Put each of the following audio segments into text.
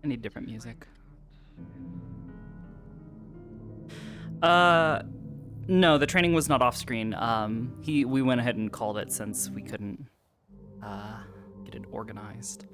I need different music. No, the training was not off screen. We went ahead and called it since we couldn't get it organized.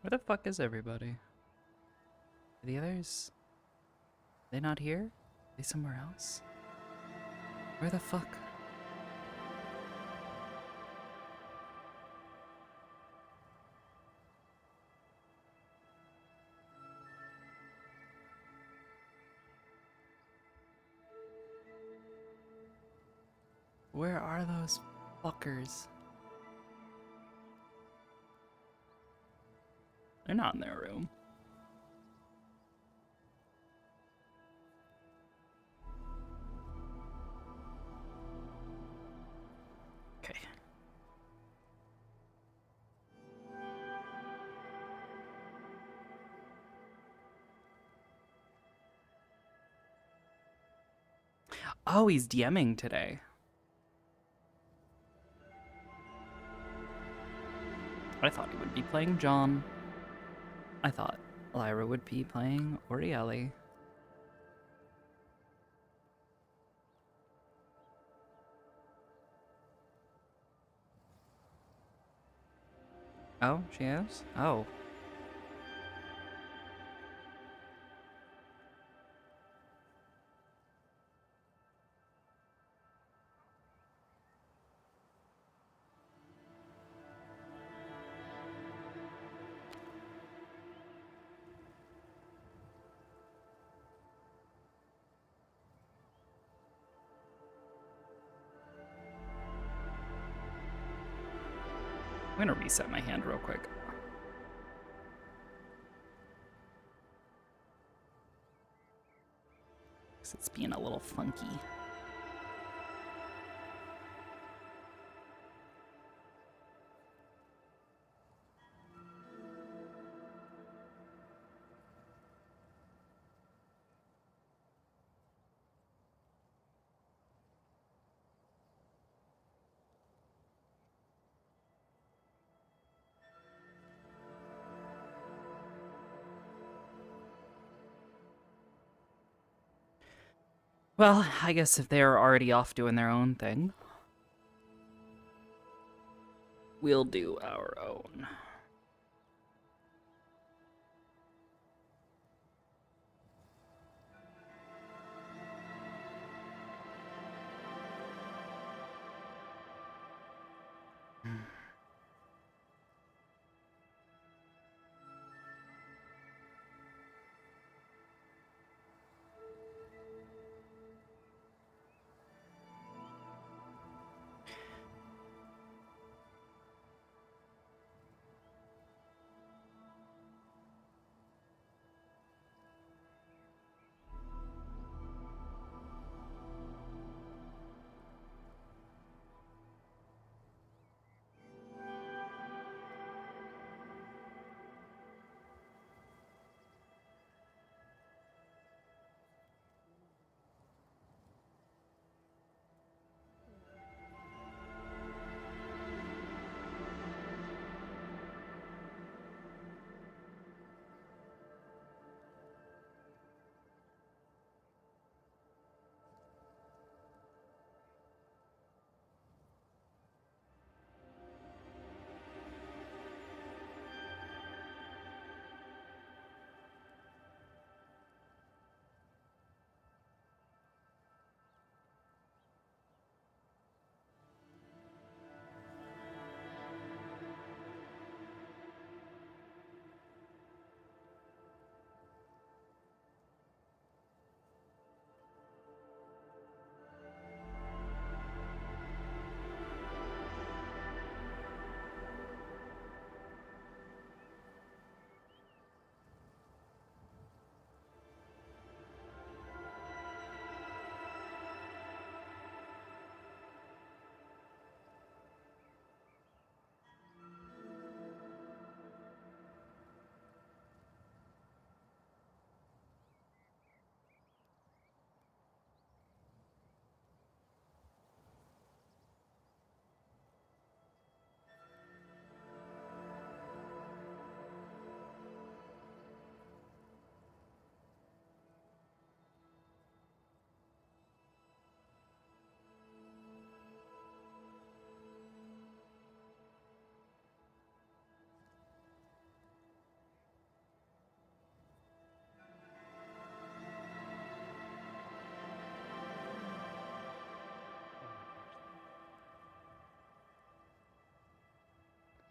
Where the fuck is everybody? Are the others? They not here? Are they somewhere else? Where the fuck? Where are those fuckers? They're not in their room. Okay. Oh, he's DMing today. I thought he would be playing John. I thought Lyra would be playing Orieli. Oh, she is? Oh. I'm gonna reset my hand real quick. Because it's being a little funky. Well, I guess if they're already off doing their own thing, we'll do our own.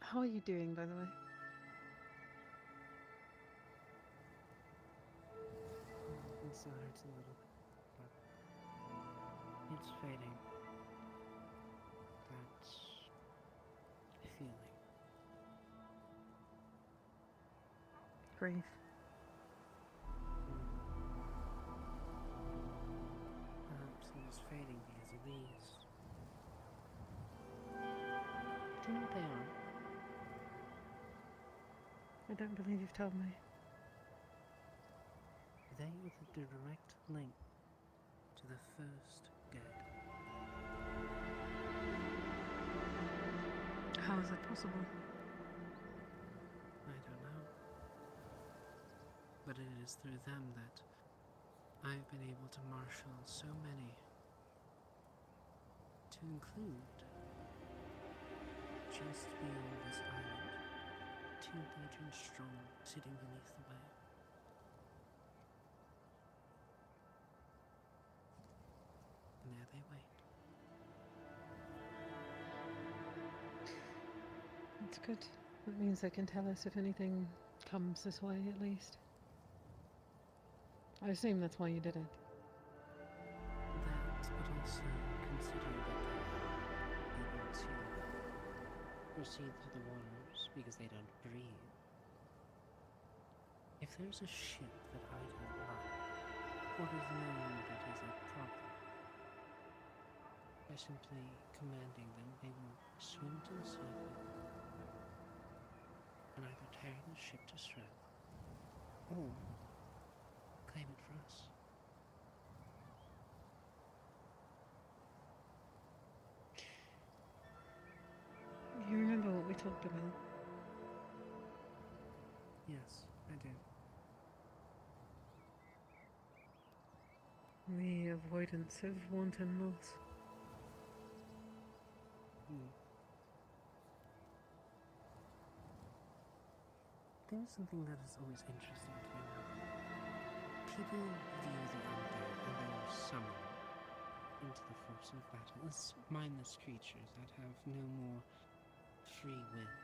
How are you doing, by the way? It still hurts a little bit, but it's fading. That feeling. Grief. Perhaps it is fading because of these. Do you know what they are? I don't believe you've told me. They are the direct link to the first dead. How is it possible? I don't know. But it is through them that I've been able to marshal so many. To include, just beyond this island, 2 legions strong sitting beneath the way. And there they wait. That's good. That means they can tell us if anything comes this way, at least. I assume that's why you did it. That, but also consider that they are able to proceed through the waters because they don't breathe. If there's a ship that I don't like, or is known that is a problem, by simply commanding them, they will swim to the surface and either tear the ship to shreds or claim it for us. You remember what we talked about? Yes, I do. The avoidance of wanton loss. There's something that is always interesting to me now. People view the undead and their summon into the force of battle as mindless creatures that have no more free will.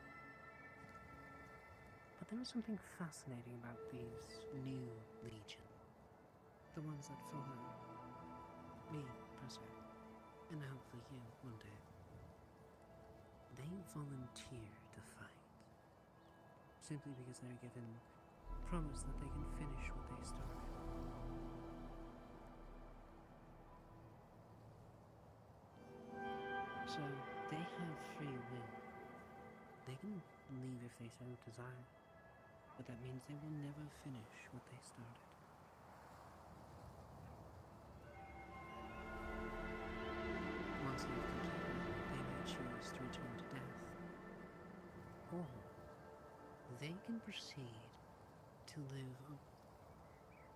But there is something fascinating about these new legion. The ones that follow me, per se, and hopefully you one day. They volunteer to fight, simply because they're given promise that they can finish what they started. So they have free will. They can leave if they so desire, but that means they will never finish what they started. Once they've completed, they may choose to return to death, or they can proceed to live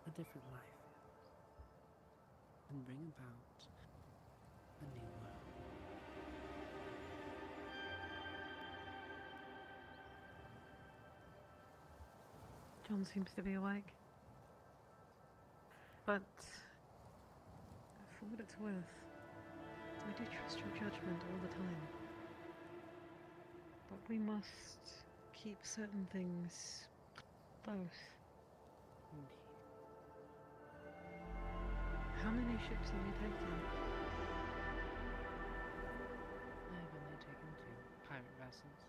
a different life and bring about a new world. John seems to be awake. But for what it's worth, I do trust your judgment all the time. But we must keep certain things close. Indeed. How many ships have you taken? I've only taken 2 pirate vessels.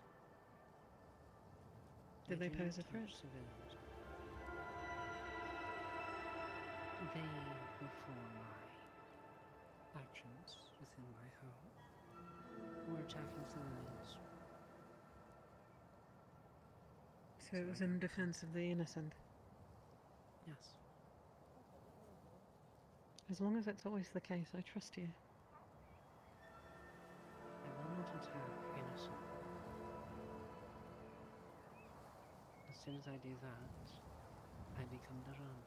Did they do pose not a threat? touch civilians. They were for my actions within my home, or attacking civilians. So it was in defense of the innocent. Yes. As long as that's always the case, I trust you. I will not attack innocent. As soon as I do that, I become the run.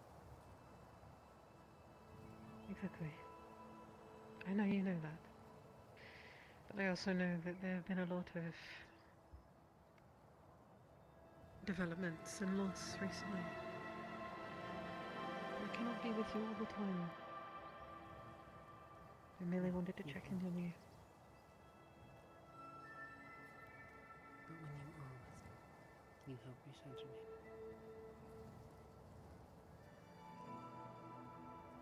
Exactly. I know you know that. But I also know that there have been a lot of developments and loss recently. I cannot be with you all the time. I merely wanted to check in on you. But when you are be sent to me.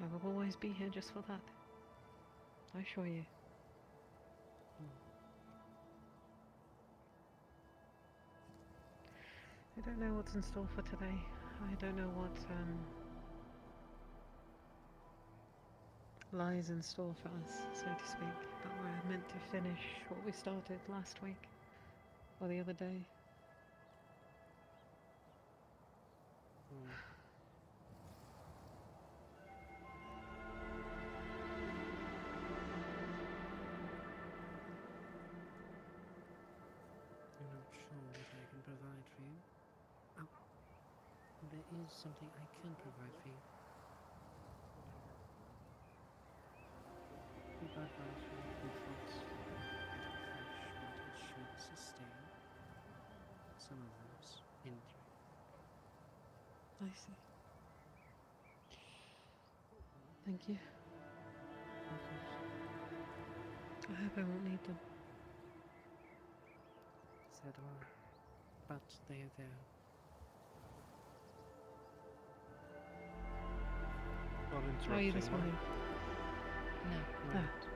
I will always be here just for that. I assure you. I don't know what's in store for today. I don't know what lies in store for us, so to speak. But we're meant to finish what we started last week, or the other day. I'm not sure what I can provide for you. Oh, there is something I can provide for you. The advisory methods that fresh water should sustain. Some of those in 3. I see. Thank you. I hope I won't need them. So do I. But they are there. Not How are you this interrupting, morning? No, Ah. not.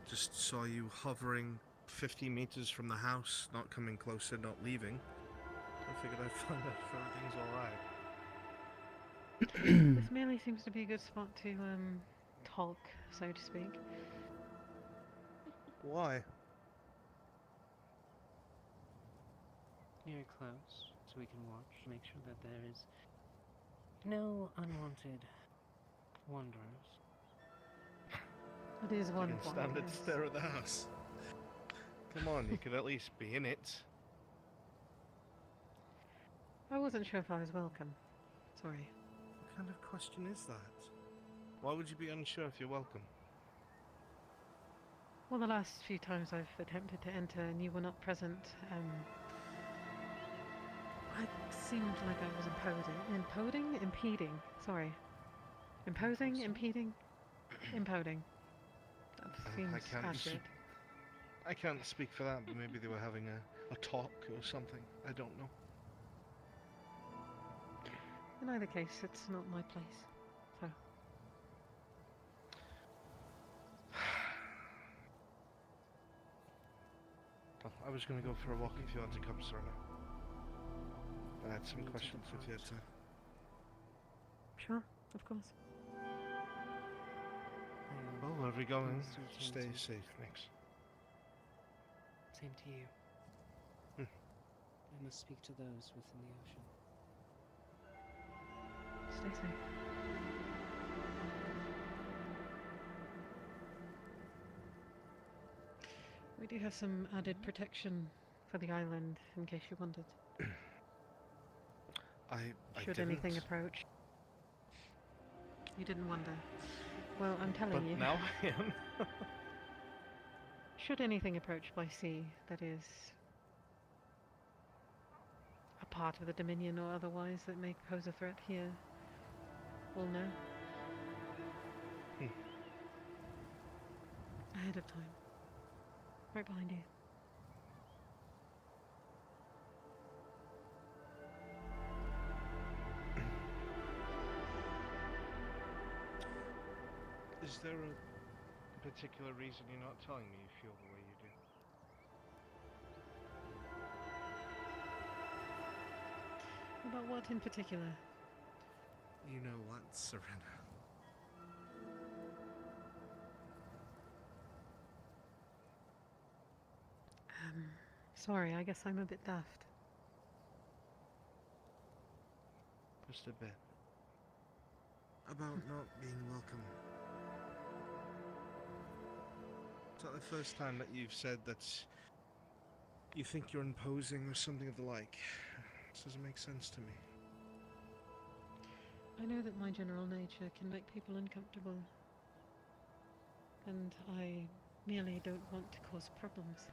Just saw you hovering 50 meters from the house, not coming closer, not leaving. I figured I'd find out if everything's alright. This merely seems to be a good spot to talk, so to speak. Why? Near close, so we can watch, make sure that there is no unwanted wanderers. It is You one can point. stand and Yes. stare at the house. Come on, you could at least be in it. I wasn't sure if I was welcome. Sorry. What kind of question is that? Why would you be unsure if you're welcome? Well, the last few times I've attempted to enter and you were not present, I seemed like I was impeding. Sorry. Imposing, impeding, imploding. That seems accurate. I can't speak for that, but maybe they were having a talk or something. I don't know. In either case, it's not my place. So, Well, I was going to go for a walk if you want to come, Serena. I had some Need to questions if you had depart. time. sure, of course. Well, wherever you're going, Things do tend stay to- safe, Nix. Same to you. Hmm. I must speak to those within the ocean. Stay safe. We do have some added protection for the island, in case you wondered. I Should didn't, anything approach. You didn't wonder. Well, I'm telling but you. now I am. Should anything approach by sea that is a part of the Dominion or otherwise that may pose a threat here, we'll know. Hmm. Ahead of time. Right behind you. Is there a particular reason you're not telling me you feel the way you do? About what in particular? You know what, Serena? Sorry, I guess I'm a bit daft. Just a bit. About not being welcome. It's not the first time that you've said that you think you're imposing or something of the like. This doesn't make sense to me. I know that my general nature can make people uncomfortable. And I merely don't want to cause problems.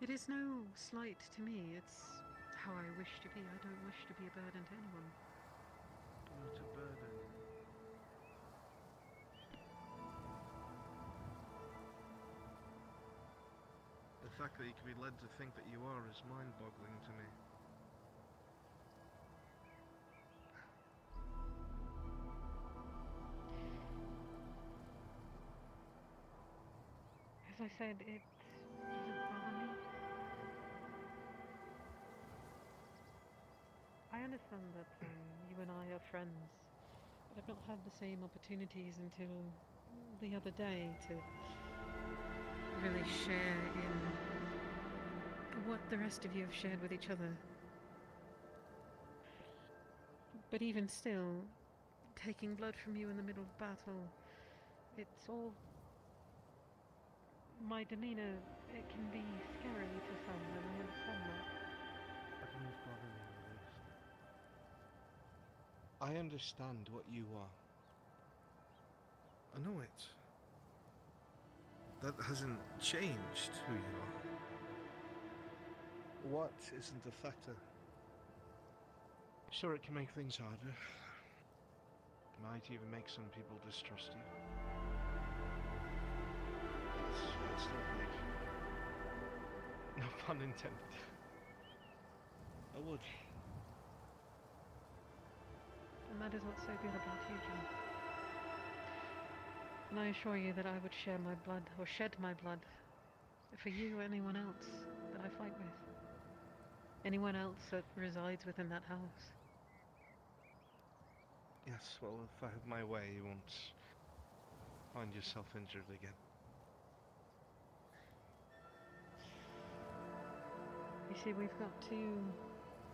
It is no slight to me, it's how I wish to be. I don't wish to be a burden to anyone. Not a burden. fact that you can be led to think that you are is mind-boggling to me. As I said, it doesn't bother me. I understand that you and I are friends, but I've not had the same opportunities until the other day to really share in what the rest of you have shared with each other. But even still, taking blood from you in the middle of battle, it's all... My demeanour, it can be scary to some, and I understand that. That doesn't bother me in the least. I understand what you are. I know it. That hasn't changed who you are. What isn't a factor. Sure, it can make things harder. Might even make some people distrust you. I'd still believe. No pun intended. I would. And that is what's so good about you, John. And I assure you that I would share my blood, or shed my blood, for you or anyone else that I fight with. Anyone else that resides within that house. Yes, well, if I have my way, you won't find yourself injured again. You see, we've got two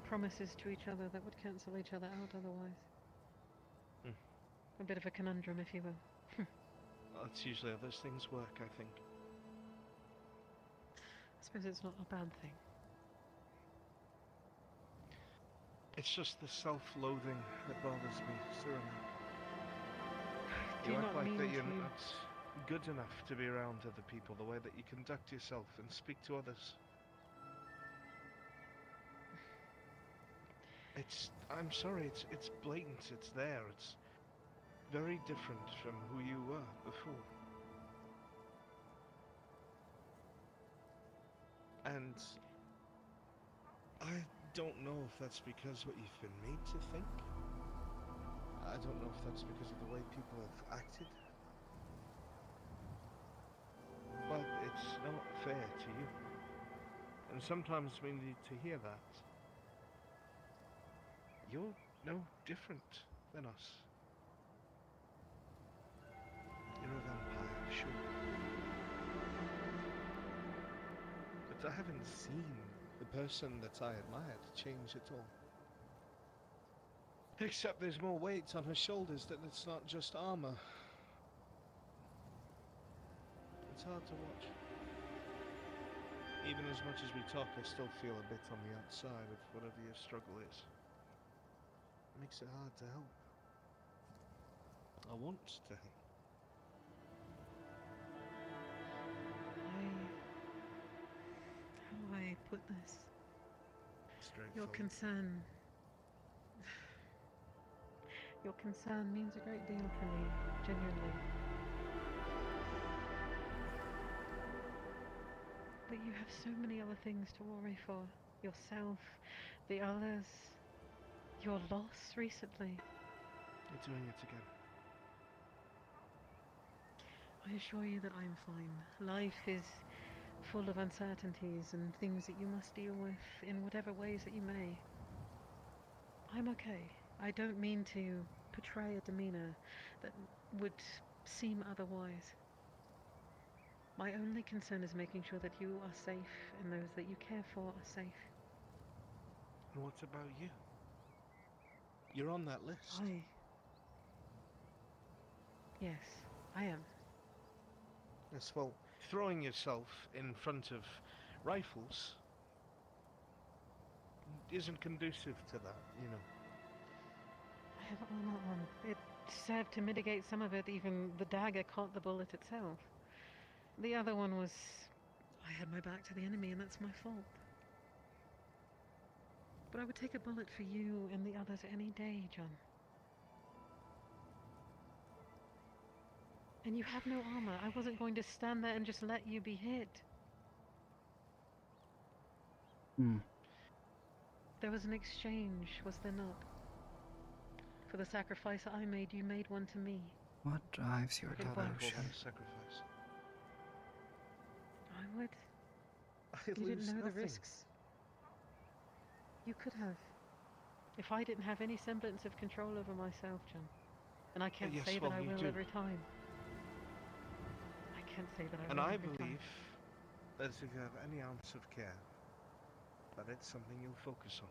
promises to each other that would cancel each other out otherwise. A bit of a conundrum, if you will. That's usually how those things work, I think. I suppose it's not a bad thing. It's just the self-loathing that bothers me, Cyrano. Do You you act not like mean that you're to... not good enough to be around other people, the way that you conduct yourself and speak to others. I'm sorry, it's blatant, it's there, it's very different from who you were before. And I don't know if that's because what you've been made to think. I don't know if that's because of the way people have acted. But it's not fair to you. And sometimes we need to hear that. You're no different than us. You're a vampire, sure. But I haven't seen the person that I admired change at all. Except there's more weight on her shoulders, that it's not just armor. It's hard to watch. Even as much as we talk, I still feel a bit on the outside of whatever your struggle is. It makes it hard to help. I want to help. How do I put this? Your Straightforward. concern means a great deal to me, genuinely. But you have so many other things to worry for. Yourself, the others, your loss recently. You're doing it again. I assure you that I'm fine. Life is full of uncertainties and things that you must deal with in whatever ways that you may. I'm okay. I don't mean to portray a demeanour that would seem otherwise. My only concern is making sure that you are safe and those that you care for are safe. And what about you? You're on that list. Yes, I am. Yes, well, throwing yourself in front of rifles isn't conducive to that, you know. I have armor on. It served to mitigate some of it, even the dagger caught the bullet itself. The other one was... I had my back to the enemy and that's my fault. But I would take a bullet for you and the others any day, John. And you have no armor. I wasn't going to stand there and just let you be hit. Hmm. There was an exchange, was there not? For the sacrifice I made, you made one to me. What drives your It How do you works. call devotion? that a sacrifice? I would. I You didn't lose know the nothing. risks. You could have. If I didn't have any semblance of control over myself, John. And I can't Yes, say that well, I you will do. every time. I can't say that I And will I every time. believe that if you have any ounce of care, that it's something you'll focus on.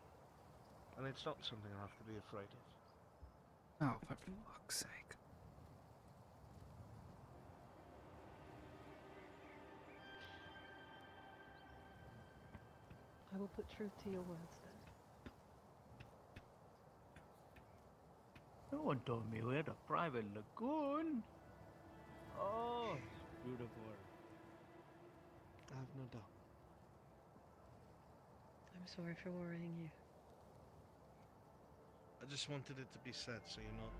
And it's not something I'll have to be afraid of. Oh, for fuck's sake. I will put truth to your words then. No one told me we had a private lagoon. Oh, it's beautiful. I have no doubt. I'm sorry for worrying you. I just wanted it to be said so you're not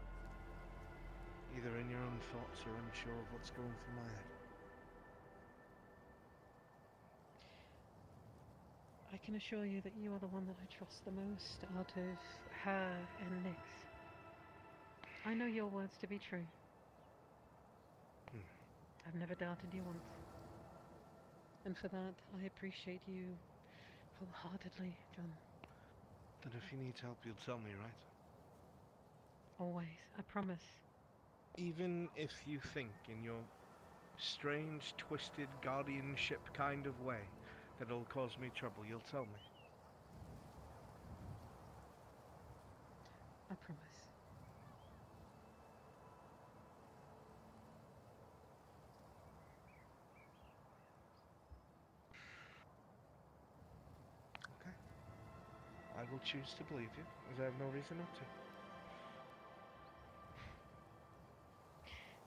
either in your own thoughts or unsure of what's going through my head. I can assure you that you are the one that I trust the most out of her and Nyx. I know your words to be true. I've never doubted you once. And for that, I appreciate you wholeheartedly, John. Then if you need help, you'll tell me, right? Always, I promise. Even if you think in your strange, twisted guardianship kind of way that it'll cause me trouble, you'll tell me. I promise. Okay. I will choose to believe you, as I have no reason not to.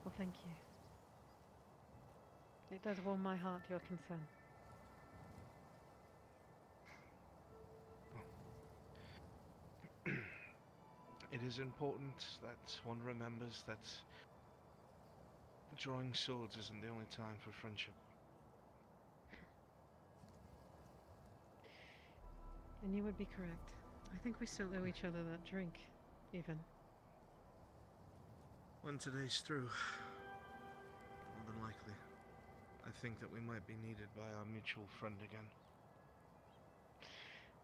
Well, thank you. It does warm my heart, your concern. It is important that one remembers that drawing swords isn't the only time for friendship. And you would be correct. I think we still owe each other that drink, even. When today's through, more than likely, I think that we might be needed by our mutual friend again.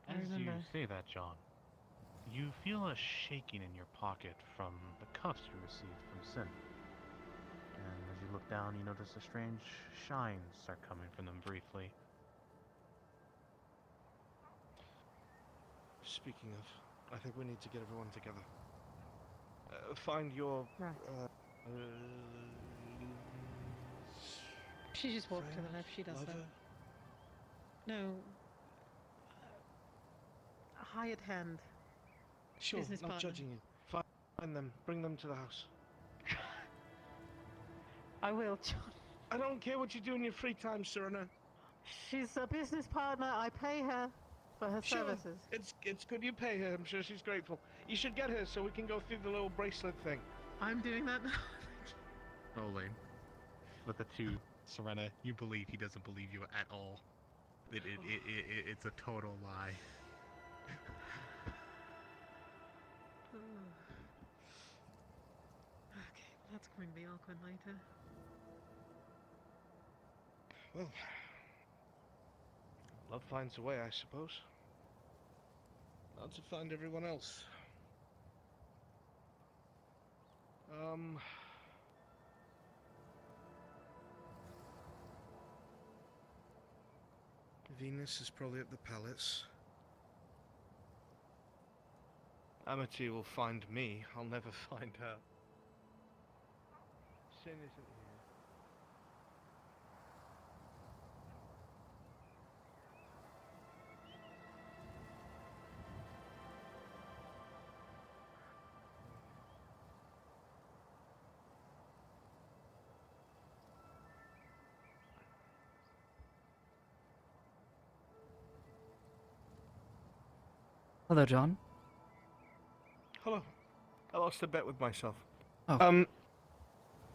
I As you remember. say that, John, you feel a shaking in your pocket from the cuffs you received from Sin. And as you look down, you notice a strange shine start coming from them briefly. Speaking of, I think we need to get everyone together. Find your Right. She just walked to the friend, left, she does lover. that. No. A hired hand. Sure, Business not partner. judging you. Find them, bring them to the house. I will, John. I don't care what you do in your free time, Serena. She's a business partner. I pay her for her Sure, services. it's good you pay her. I'm sure she's grateful. You should get her so we can go through the little bracelet thing. I'm doing that now. Rolling. But the two, Serena, you believe he doesn't believe you at all. It's a total lie. Okay, that's going to be awkward later. Well, love finds a way, I suppose. Hard to find everyone else. Venus is probably at the palace. Amity will find me. I'll never find her. Sin isn't here. Hello, John. Hello. I lost a bet with myself. Oh.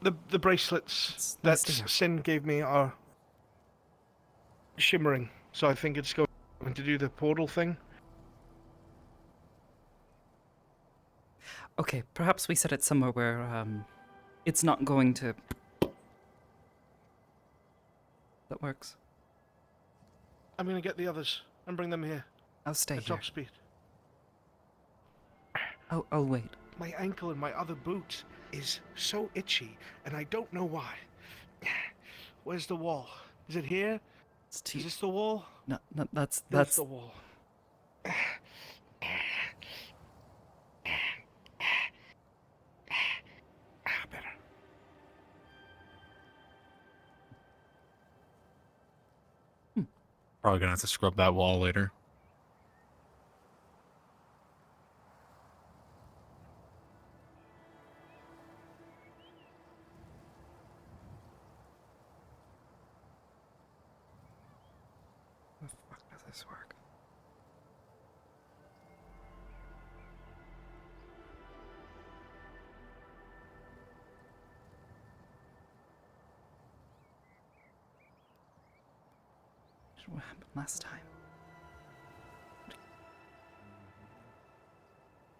The bracelets It's that nice to hear. Sin gave me are shimmering, so I think it's going Want to do the portal thing? Okay, perhaps we set it somewhere where it's not going to. That works. I'm gonna get the others and bring them here I'll stay at here. top speed. I'll wait. My ankle and my other boot is so itchy, and I don't know why. Where's the wall? Is it here? It's too. Is this the wall? No, that's That's the wall. Better. Probably gonna have to scrub that wall later. How the fuck does this work? What happened last time?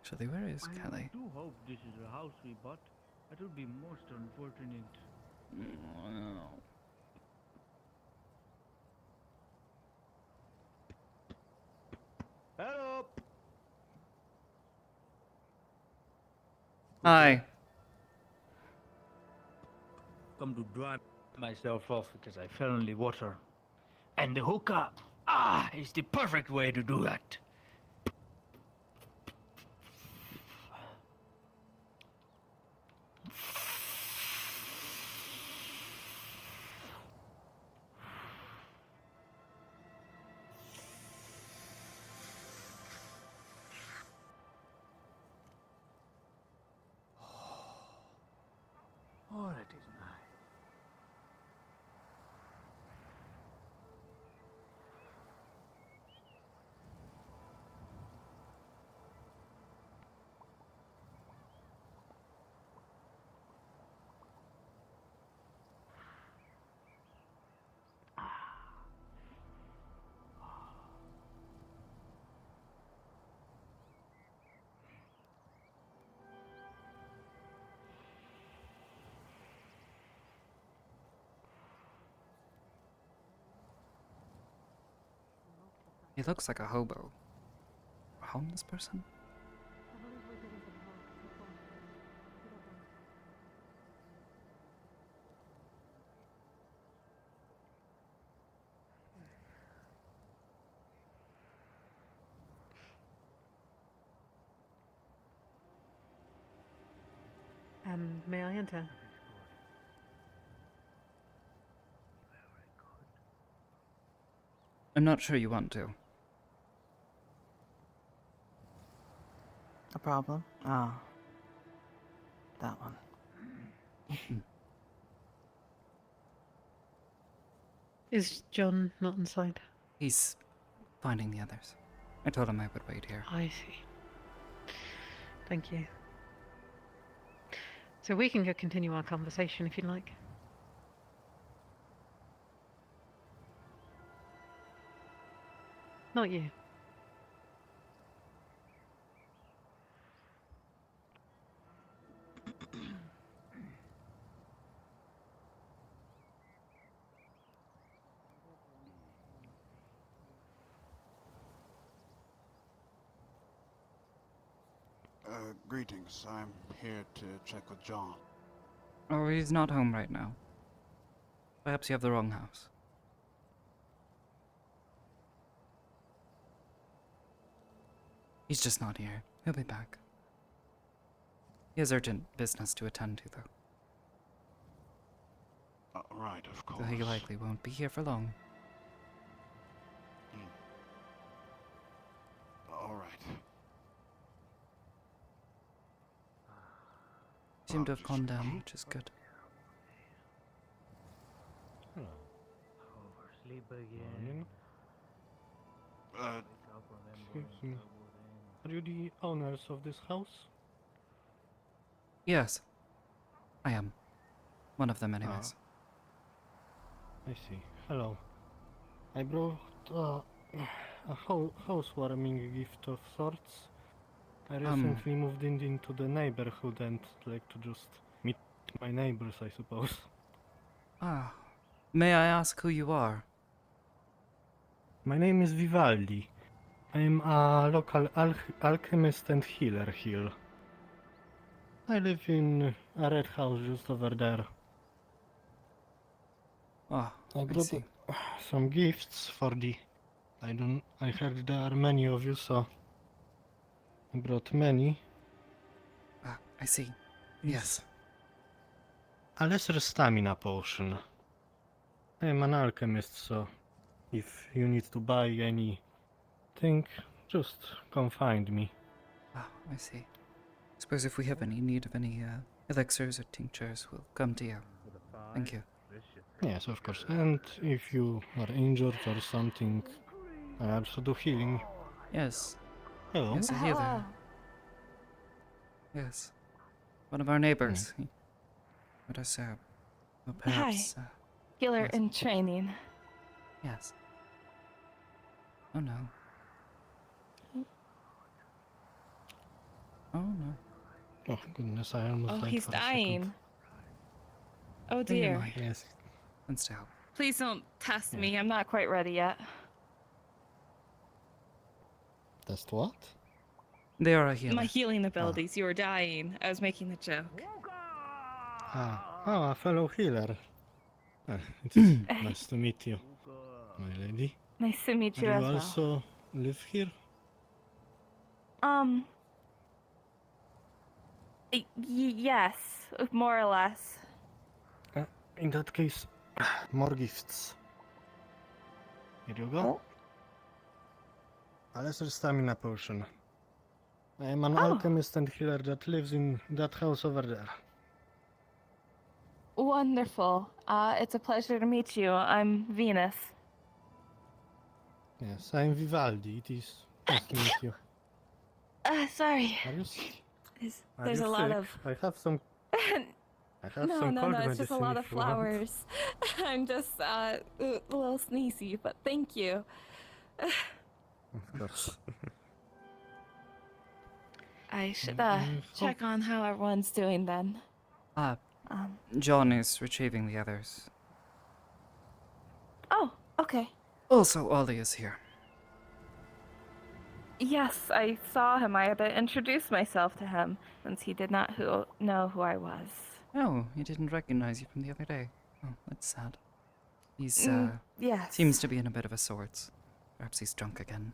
Actually, where is Kelly? I do hope this is the house we bought. That would be most unfortunate. Hello! Hi. Come to dry myself off because I fell in the water. And the hookah, is the perfect way to do that. Oh, that is nice. He looks like a hobo. A homeless person? May I enter? I'm not sure you want to. A problem? Ah. That one. Is John not inside? He's finding the others. I told him I would wait here. I see. Thank you. So we can go continue our conversation if you'd like. Not you. Greetings. I'm here to check with John. Oh, he's not home right now. Perhaps you have the wrong house. He's just not here. He'll be back. He has urgent business to attend to, though. Right, of course. So he likely won't be here for long. All right. Seem to have calmed down, which is good. Oversleep again. Excuse me. Are you the owners of this house? Yes. I am. One of them, anyways. I see. Hello. I brought a housewarming gift of sorts. I Um. recently moved into the neighborhood and like to just meet my neighbors, I suppose. Ah. May I ask who you are? My name is Vivaldi. I'm a local alchemist and healer here. I live in a red house just over there. Oh, I I brought see. some gifts for the... I heard there are many of you, so I brought many. Ah, I see. It's Yes. a lesser stamina potion. I'm an alchemist, so if you need to buy anything, just come find me. Ah, I see. Suppose if we have any need of any elixirs or tinctures, we'll come to you. Thank you. Yes, of course. And if you are injured or something, I also do healing. Yes. Hello. Yes, a healer. Yes. One of our neighbors. He let us, well, perhaps, Healer yes. in training. Yes. Oh no. Oh no. Oh goodness, I almost Oh, died he's for a second. dying. Oh Bring him dear. on. Yes. Let's help. Please don't test Yeah. me. I'm not quite ready yet. Test what? They are a healer. My healing abilities. You were dying. I was making the joke. Oh, a fellow healer. It is nice to meet you, my lady. Nice to meet Do you you as well. also live here? Yes, more or less. In that case, more gifts. Here you go. A lesser stamina potion. I am an alchemist and healer that lives in that house over there. Wonderful. It's a pleasure to meet you. I'm Venus. Yes, I am Vivaldi. It is nice to meet you. Sorry. Are you, There's a lot sick? of... I have some. I have No, some cold it's medicine just a lot of if you want. flowers. I'm just a little sneezy, but thank you. Of course. I should Mm, check on how everyone's doing then. John is retrieving the others. Oh, okay. Also, Ollie is here. Yes, I saw him. I had to introduce myself to him, since he did not know who I was. Oh, he didn't recognize you from the other day. Oh, that's sad. He's, Yes. seems to be in a bit of a sorts. Perhaps he's drunk again.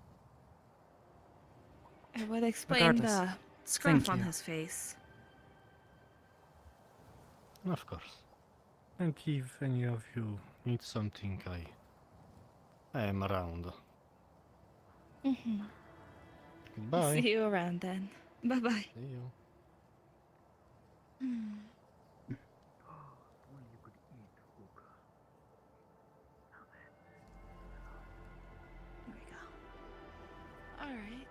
It would explain Regardless, the scruff thank on you. his face. Of course. And if any of you need something, I am around. Goodbye. See you around then. Bye-bye. See you. There we go. All right.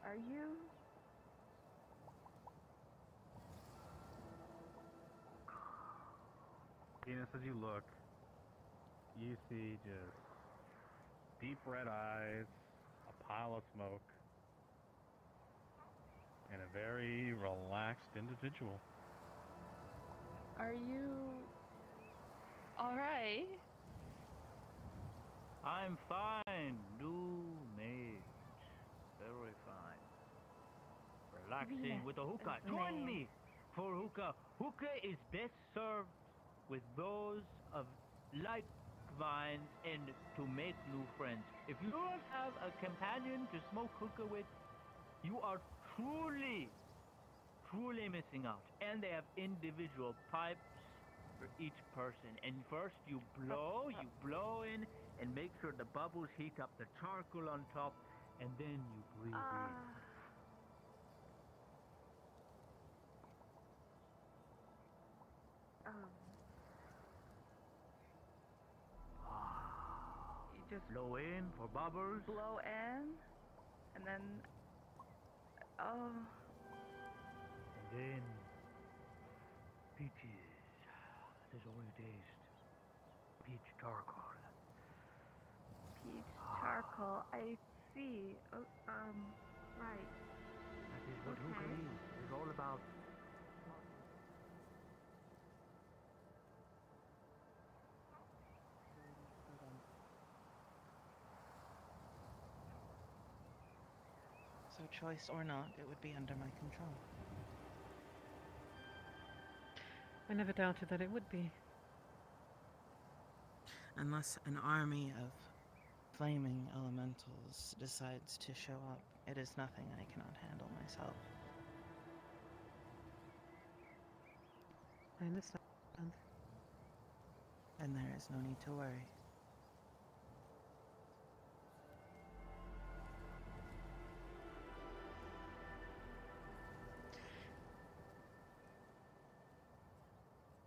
Are you? Venus, as you look, you see just deep red eyes, a pile of smoke, and a very relaxed individual. Are you all right? I'm fine, new mage. Very fine. Relaxing Venus with a hookah. is the Join name. me for hookah. Hookah is best served with those of like minds and to make new friends. If you don't have a companion to smoke hookah with, you are truly missing out. And they have individual pipes for each person. And first you blow in and make sure the bubbles heat up the charcoal on top, and then you breathe in. You just Blow in for bubbles. blow in, and then, oh, Then peaches. There's all you taste. Peach charcoal. Peach charcoal. I see. Oh, right. That is what Okay. hookah is. It's all about. So, choice or not, it would be under my control. I never doubted that it would be. Unless an army of flaming elementals decides to show up, it is nothing I cannot handle myself. I understand. And there is no need to worry.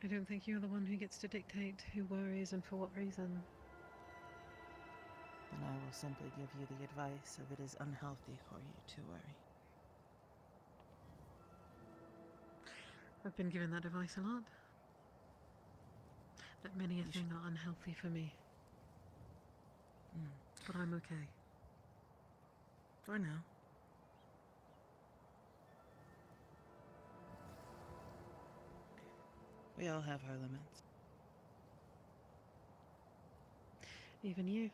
I don't think you're the one who gets to dictate who worries and for what reason. Then I will simply give you the advice of it is unhealthy for you to worry. I've been given that advice a lot. That many a thing are unhealthy for me. But I'm okay. For now. We all have our limits. Even you.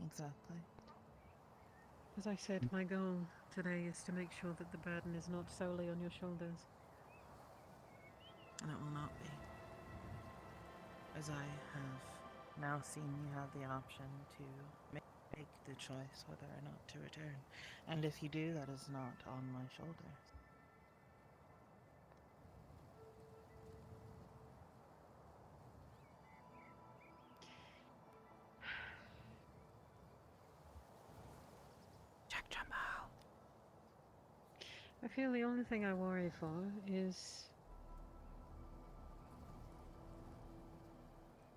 Exactly. As I said, my goal today is to make sure that the burden is not solely on your shoulders. And it will not be. As I have now seen you have the option to make the choice whether or not to return. And if you do, that is not on my shoulders. Jack Jumbo. I feel the only thing I worry for is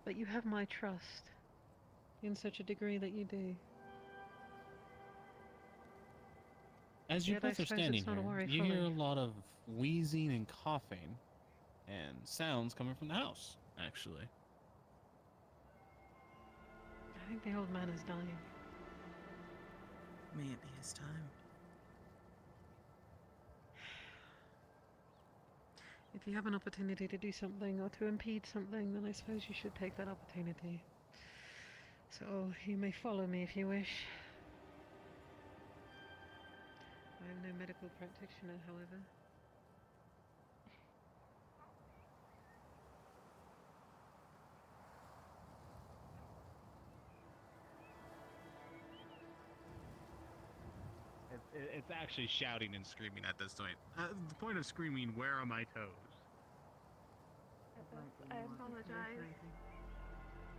that you have my trust in such a degree that you do. As you Yet I both are suppose standing it's not here, a worry you hear a fully. lot of wheezing and coughing and sounds coming from the house, actually. I think the old man is dying. May it be his time. If you have an opportunity to do something or to impede something, then I suppose you should take that opportunity. So you may follow me if you wish. I am no medical practitioner, however. It's actually shouting and screaming at this point. The point of screaming, where are my toes? I apologize.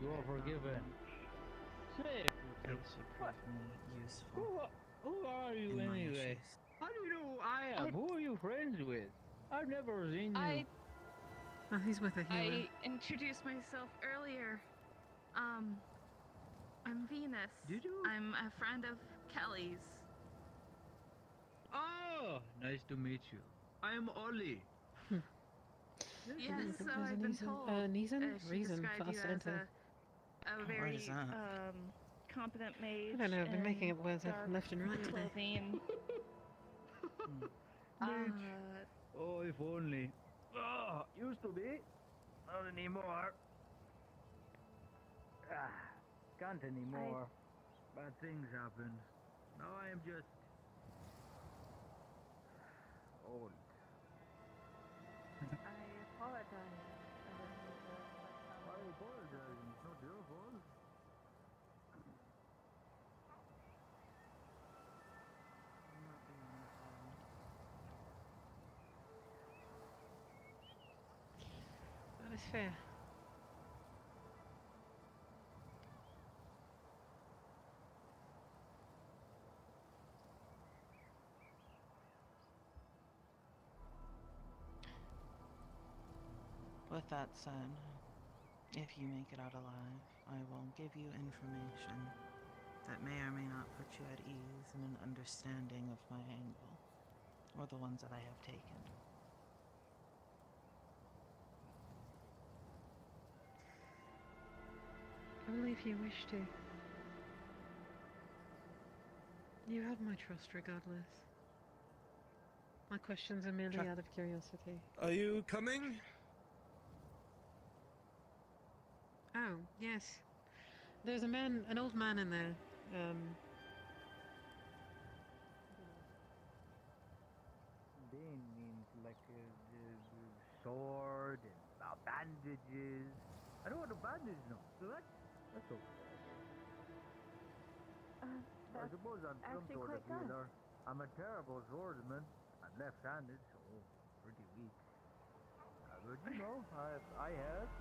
You are forgiven. Say, It should prove me useful. who are you in my anyway? issues. How do you know who I am? Who are you friends with? I've never seen you. Oh, he's with a healer. I introduced myself earlier. I'm Venus. Did you? I'm a friend of Kelly's. Oh, nice to meet you. I am Ollie. Yes, There's so a I've been reason- told. reason? She Reason described for you us to as enter. a What very is that? competent mage. I don't know, I've been making in up words dark left and right today. clothing. Oh, if only. Oh, used to be. Not anymore. Can't anymore. Bad things happen. Now I am just old. I apologize. I didn't mean to Why are you apologizing? It's not your fault. I'm not being informed. That is fair. With that said, if you make it out alive, I will give you information that may or may not put you at ease in an understanding of my angle, or the ones that I have taken. Only if you wish to. You have my trust regardless. My questions are merely out of curiosity. Are you coming? Oh, yes. There's an old man in there. Bane means like a sword and bandages. I don't want a bandage now, so that's okay. I suppose I'm some actually sort of quite good. healer. I'm a terrible swordsman. I'm left-handed, so pretty weak. But you know, I've helped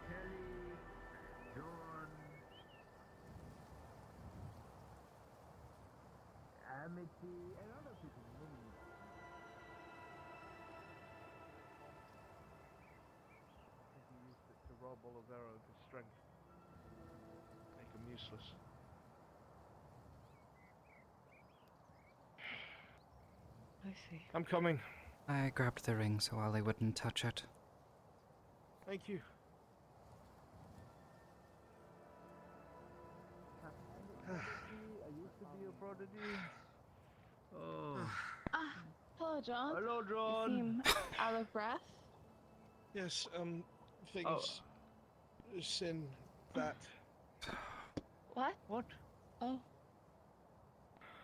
Kelly, John, Amity, and other people. I think he used it to rob Olivero of his strength. Make him useless. I see. I'm coming. I grabbed the ring so Ollie wouldn't touch it. Thank you. I used to be a prodigy. Oh. Hello, John. Hello, You John. seem out of breath. Yes, things. Sin. That. What? What? Oh.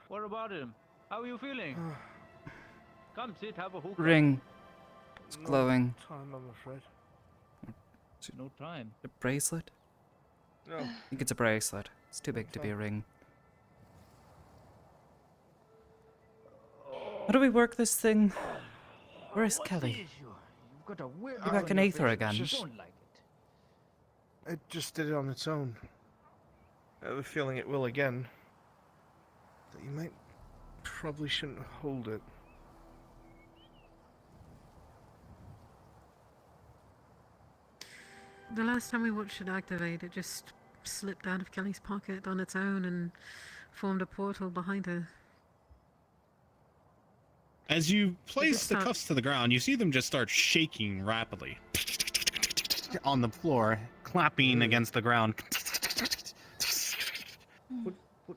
What about him? How are you feeling? Come sit, have a hookah. Ring. It's No glowing. time, I'm afraid. No time. A bracelet? No. I think it's a bracelet. It's too big to be a ring. How do we work this thing? Where is What's Kelly? the issue? You've got a weird You back look in on your Aether face. again? I don't like it. It just did it on its own. I have a feeling it will again. That you might probably shouldn't hold it. The last time we watched it activate, it just slipped out of Kelly's pocket on its own and formed a portal behind her. As you place the start- cuffs to the ground, you see them just start shaking rapidly on the floor, clapping against the ground.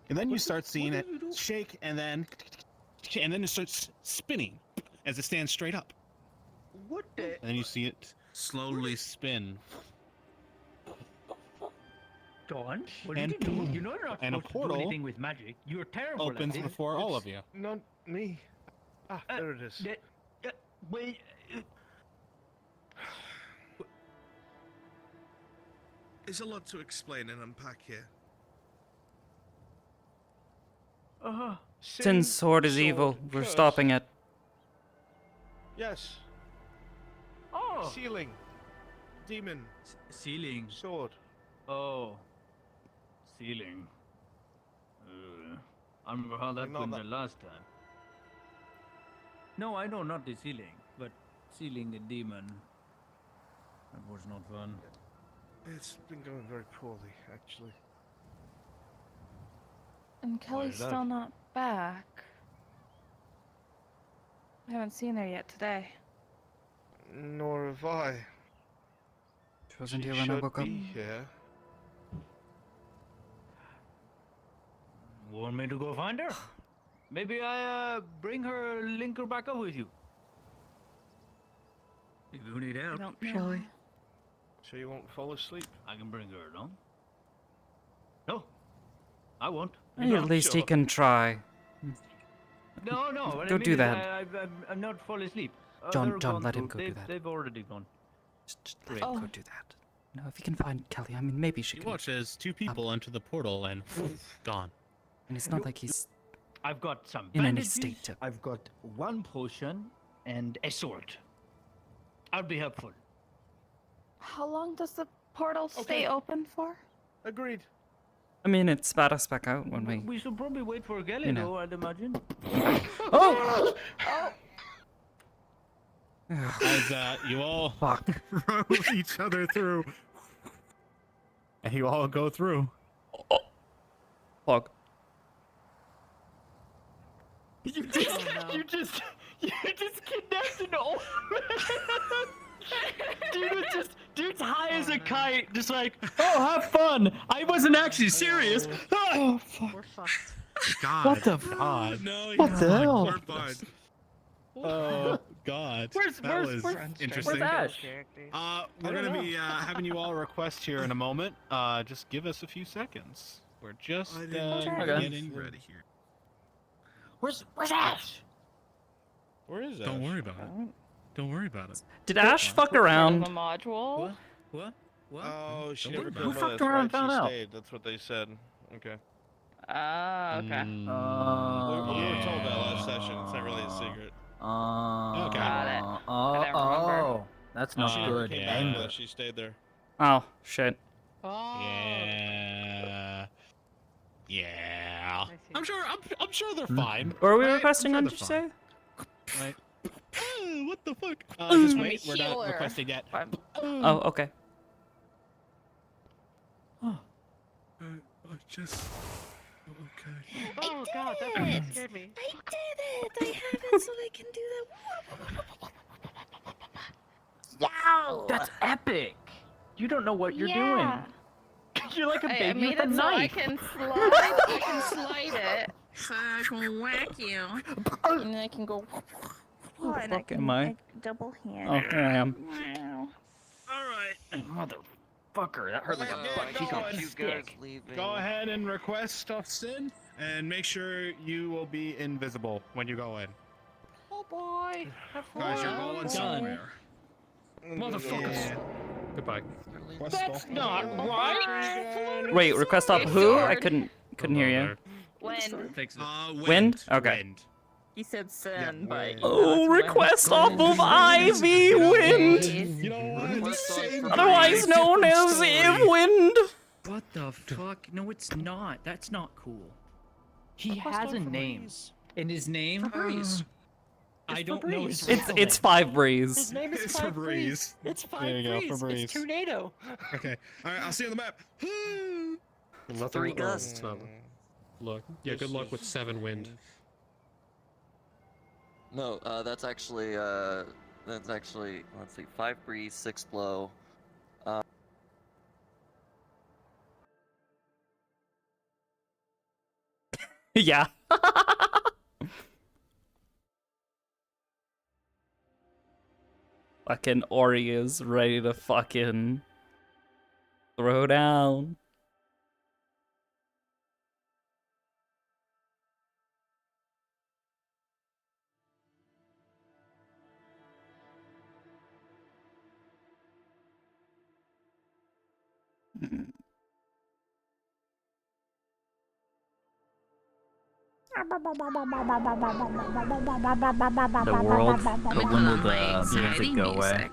And then you start seeing it shake, and then it starts spinning as it stands straight up. What the? And then you see it slowly spin. John, what And- did you do? You know you're not and a supposed to do portal anything with magic. You're terrible Opens at it. before all of you. Not me. Ah, there it is. Wait, There's a lot to explain and unpack here. Sin's sword is evil. We're curse. stopping it. Yes. Oh, Ceiling. Demon. ceiling. Sword. Oh, ceiling. I remember how that Not went that- the last time. No, I know, not the ceiling, but sealing a demon. That was not fun. It's been going very poorly, actually. And Kelly's is that? still not back. I haven't seen her yet today. Nor have I. She wasn't She here when I should woke up. be here. Want me to go find her? Maybe I bring her, link her back up with you. If you need I help, don't know. Shall we? So you won't fall asleep? I can bring her along. No, I won't. Hey, at least he sure. can try. No, no. What I Don't mean do is that. I'm not fall asleep. John, They're John, gone let him too. go do They've- that. They've already gone. Just let him Oh. go do that. No, if he can find Kelly, I mean, maybe she You can. watch as two people enter the portal and gone. And it's not like he's I've got some in any bandages. state to. I've got one potion and a sword. I'll be helpful. How long does the portal Okay. stay open for? Agreed. I mean, it spat us back out when we. We should probably wait for Kelly, You know. though, I'd imagine. Oh! As you all Fuck. row each other through. And you all go through. Fuck. You just kidnapped an old man. Dude's high as a kite, just like, oh, have fun. I wasn't actually serious. Oh, fuck. We're fucked. God. What the God. No, what the hell? We're fine. Oh God. That was interesting. Where's Ash? We're gonna be having you all request here in a moment. Just give us a few seconds. We're just getting ready here. Where's Ash? Where is that? Don't worry about it. Don't worry about it. Did Ash fuck around? The module. What? Oh, she Don't never worry told Who us, fucked around and right? found She out? stayed. That's what they said. Okay. Okay. We were told that last session. It's not really a secret. Okay. Got it. Oh, I don't remember. that's She not never good. came back with us. She stayed there. Oh shit. Oh. Yeah. Yeah. I see. I'm sure they're fine. What are we right? requesting I'm on, sure did you they're say? fine. Right. What the fuck? Just I'm a wait. We're not healer. requesting yet. Oh, okay. Just. Okay. Oh god, that fucking scared me. I did it! I have it so I can do that. Yow! That's epic. You don't know what you're doing. You're like a I baby made with a it so I knife. can slide. I can slide it. So I can whack you. And then I can go. Who the and fuck can, am I? double hand. Oh, here I am. Wow. Motherfucker, that hurt like a butt cheek on a stick. Go ahead and request stuff, Sin, and make sure you will be invisible when you go in. Oh boy. Guys, you're going somewhere. Motherfuckers. Goodbye. That's not right. Wait, request off who? I couldn't hear you. Wind. Wind? Okay. Wind. He said sin, but. Oh, request off of Ivy Wind! You know what? Otherwise known as Wind! What the fuck? No, it's not. That's not cool. He has a name. And his name? I don't know his It's 5 Breeze. His name is It's Five Febreze. It's Five There you go, Breeze. Febreze. It's Tornado. Okay. All right. I'll see you on the map. Three gusts. Look. Yeah. Good luck with 7 wind. No, that's actually, let's see, 5 breeze, 6 blow. Yeah. Fucking Ori is ready to fucking throw down. The world, but when will the music go away?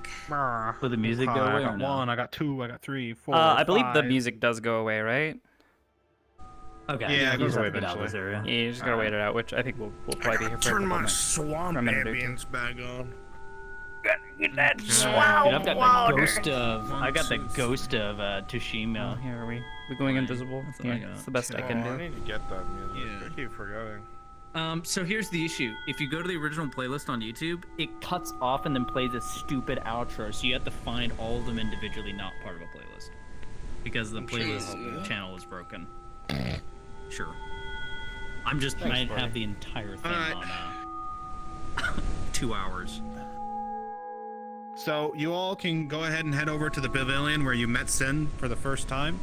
Will the music go away I or got no? 1, I got 2, I got 3, 4, I believe the 5. music does go away, right? Okay. Yeah, it you goes just have away to get out of this area. Yeah, you just gotta wait it out, which I think we'll probably be here for a Turn couple my minutes. swamp for a minute or two. ambience back on. Get that Dude, I've got the ghost of. I got the ghost of Oh, Tushima. here are we? We're going invisible. That's what I Yeah, got. it's the best I can I do. need to get that music. Yeah. I keep forgetting. So here's the issue. If you go to the original playlist on YouTube, it cuts off and then plays a stupid outro, so you have to find all of them individually, not part of a playlist. Because the playlist channel is broken. Sure. I'm just trying to have the entire thing on 2 hours. So you all can go ahead and head over to the pavilion where you met Sin for the first time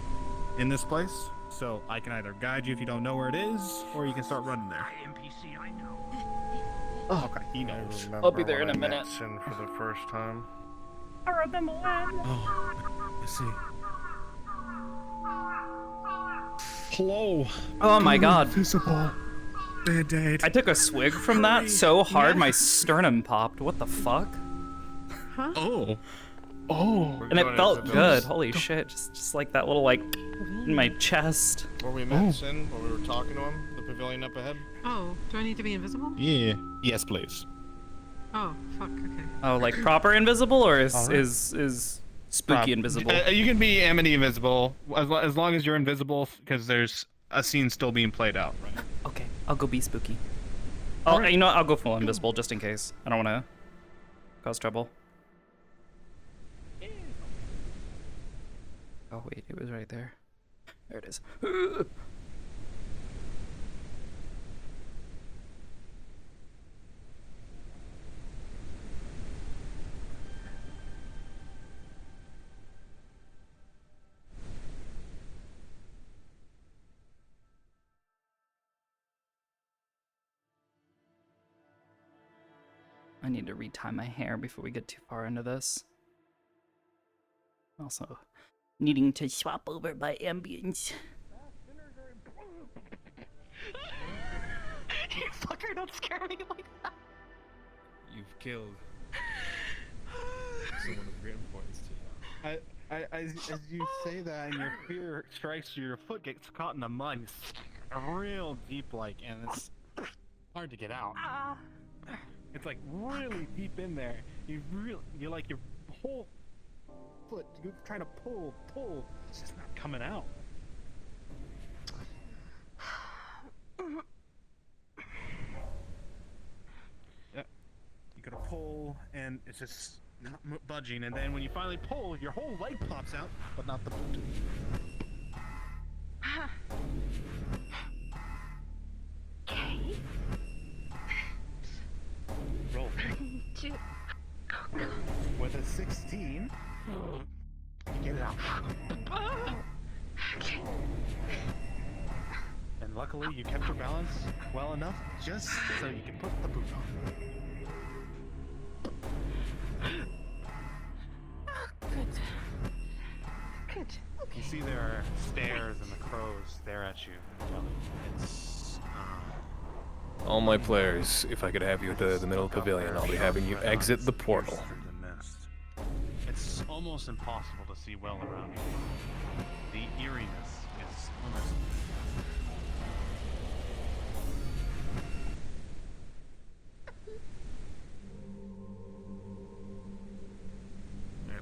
in this place. So I can either guide you if you don't know where it is, or you can start running there. NPC, I know. Oh, okay, he knows. I'll be there in a minute. Sin for the first time. Oh, I see. Hello. Oh my god. Invisible. Band-Aid. I took a swig from that so hard my sternum popped. What the fuck? Oh. Oh. And it felt good. Holy shit. Just like that little like in my chest. Where we met Sin, where we were talking to him, the pavilion up ahead. Oh, do I need to be invisible? Yeah. Yes, please. Oh, fuck, okay. Oh, like proper invisible or is Alright. is Spooky invisible. You can be Amity invisible as long as you're invisible, because there's a scene still being played out. Right. Okay, I'll go be spooky. Oh, you know what? I'll go full invisible just in case. I don't want to cause trouble. Oh wait, it was right there. There it is. I need to retie my hair before we get too far into this. Also, needing to swap over my ambience. You fucker, don't scare me like that. You've killed someone of great importance to you. As you say that and your fear strikes you, your foot gets caught in the mud, real deep, like, and it's hard to get out. It's like really deep in there. You're like your whole foot. You're trying to pull. It's just not coming out. Yep. You gotta pull, and it's just not budging. And then when you finally pull, your whole leg pops out, but not the boot. Okay. Roll. With a 16, get it out. Okay. And luckily, you kept your balance well enough just so you can put the boot on. Good. Good. Okay. You see there are stairs and the crows stare at you. It's All my players, if I could have you at the middle pavilion, I'll be having you exit the portal. It's almost impossible to see well around you. The eeriness is almost.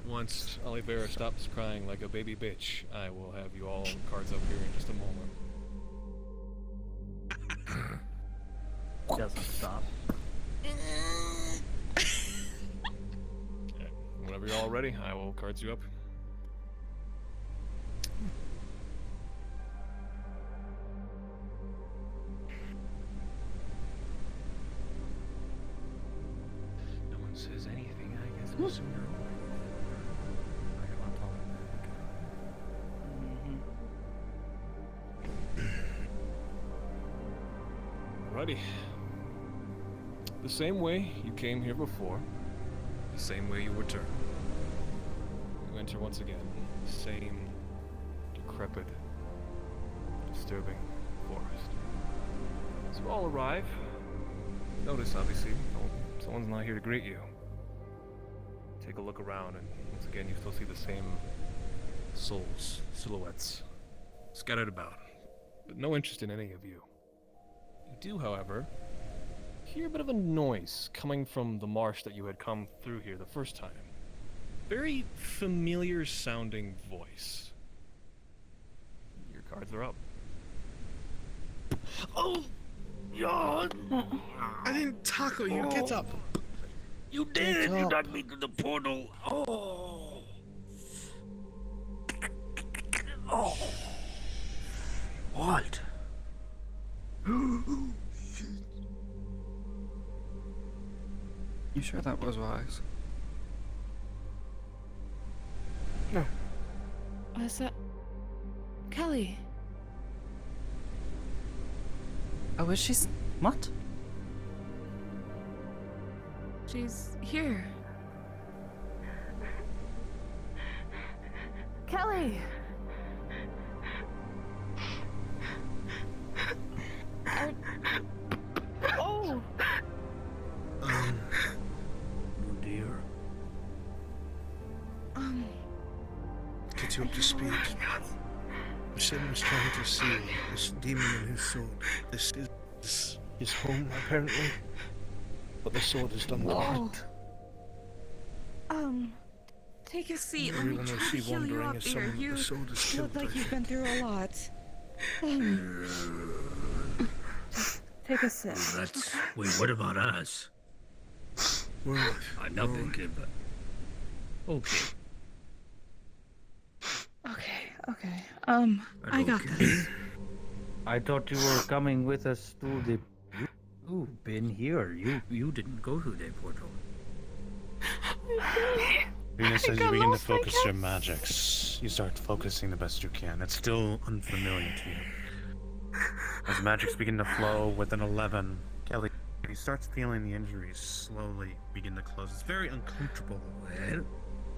Once Olivera stops crying like a baby bitch, I will have you all cards up here in just a moment. Doesn't stop. Whenever you're all ready, I will cards you up. No one says anything, I guess we'll soon know. Alrighty. The same way you came here before, the same way you return. You enter once again, the same decrepit, disturbing forest. So all arrive. Notice, obviously, someone's not here to greet you. Take a look around, and once again, you still see the same souls, silhouettes, scattered about, but no interest in any of you. You do, however, hear a bit of a noise coming from the marsh that you had come through here the first time. Very familiar sounding voice. Your cards are up. Oh! Yeah! I didn't tackle you. Get up. You did! You knocked me to the portal! Oh! Oh! What? You sure that was wise? No. Was that Kelly? Oh, is she? What? She's here. Kelly! Oh! Oh dear. Get you up to speed. Sin was trying to seal this demon in his sword. This is his home, apparently. But the sword has done the Oh. act. Take a seat. Let me Everyone try I to see heal you wandering up is here. someone that You the sword has killed, look like I you've been think. through a lot. Just take a sip. That's... Wait, what about us? Well, I'm not being good, but... Okay. Okay. I got this. I thought you were coming with us to the... You've been here. You didn't go through the portal. Venus, as you got begin to lost, I focus your guess. magics, you start focusing the best you can. It's still unfamiliar to you. As magics begin to flow with an 11, Kelly, he starts feeling the injuries slowly begin to close. It's very uncomfortable. Well,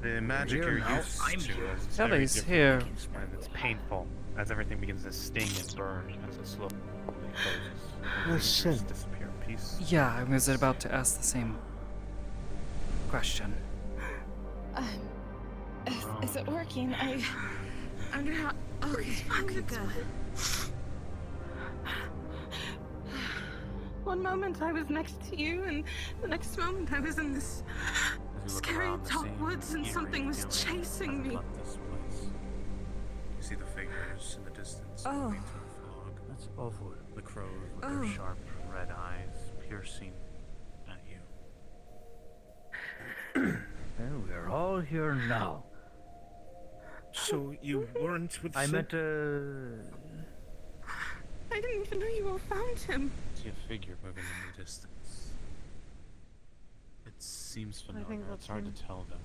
The magic here you're now. used I'm to here. is very Kelly's different, here. and it's painful as everything begins to sting and burn as it slowly closes. Listen. Injuries disappear in peace. Yeah, I was about to ask the same question. Is it working? I'm not. Okay, good. One moment I was next to you, and the next moment I was in this As you look scary around, the dark same woods, and eerie something was feeling chasing hasn't me. left this place. You see the figures in the distance Oh. moving through the fog. That's awful. The crows with Oh. their sharp red eyes piercing at you. Well, we're all here now. So you weren't with I Sid? met I didn't even know you all found him. See a figure moving in the distance. It seems familiar. think It's that's hard him. to tell though.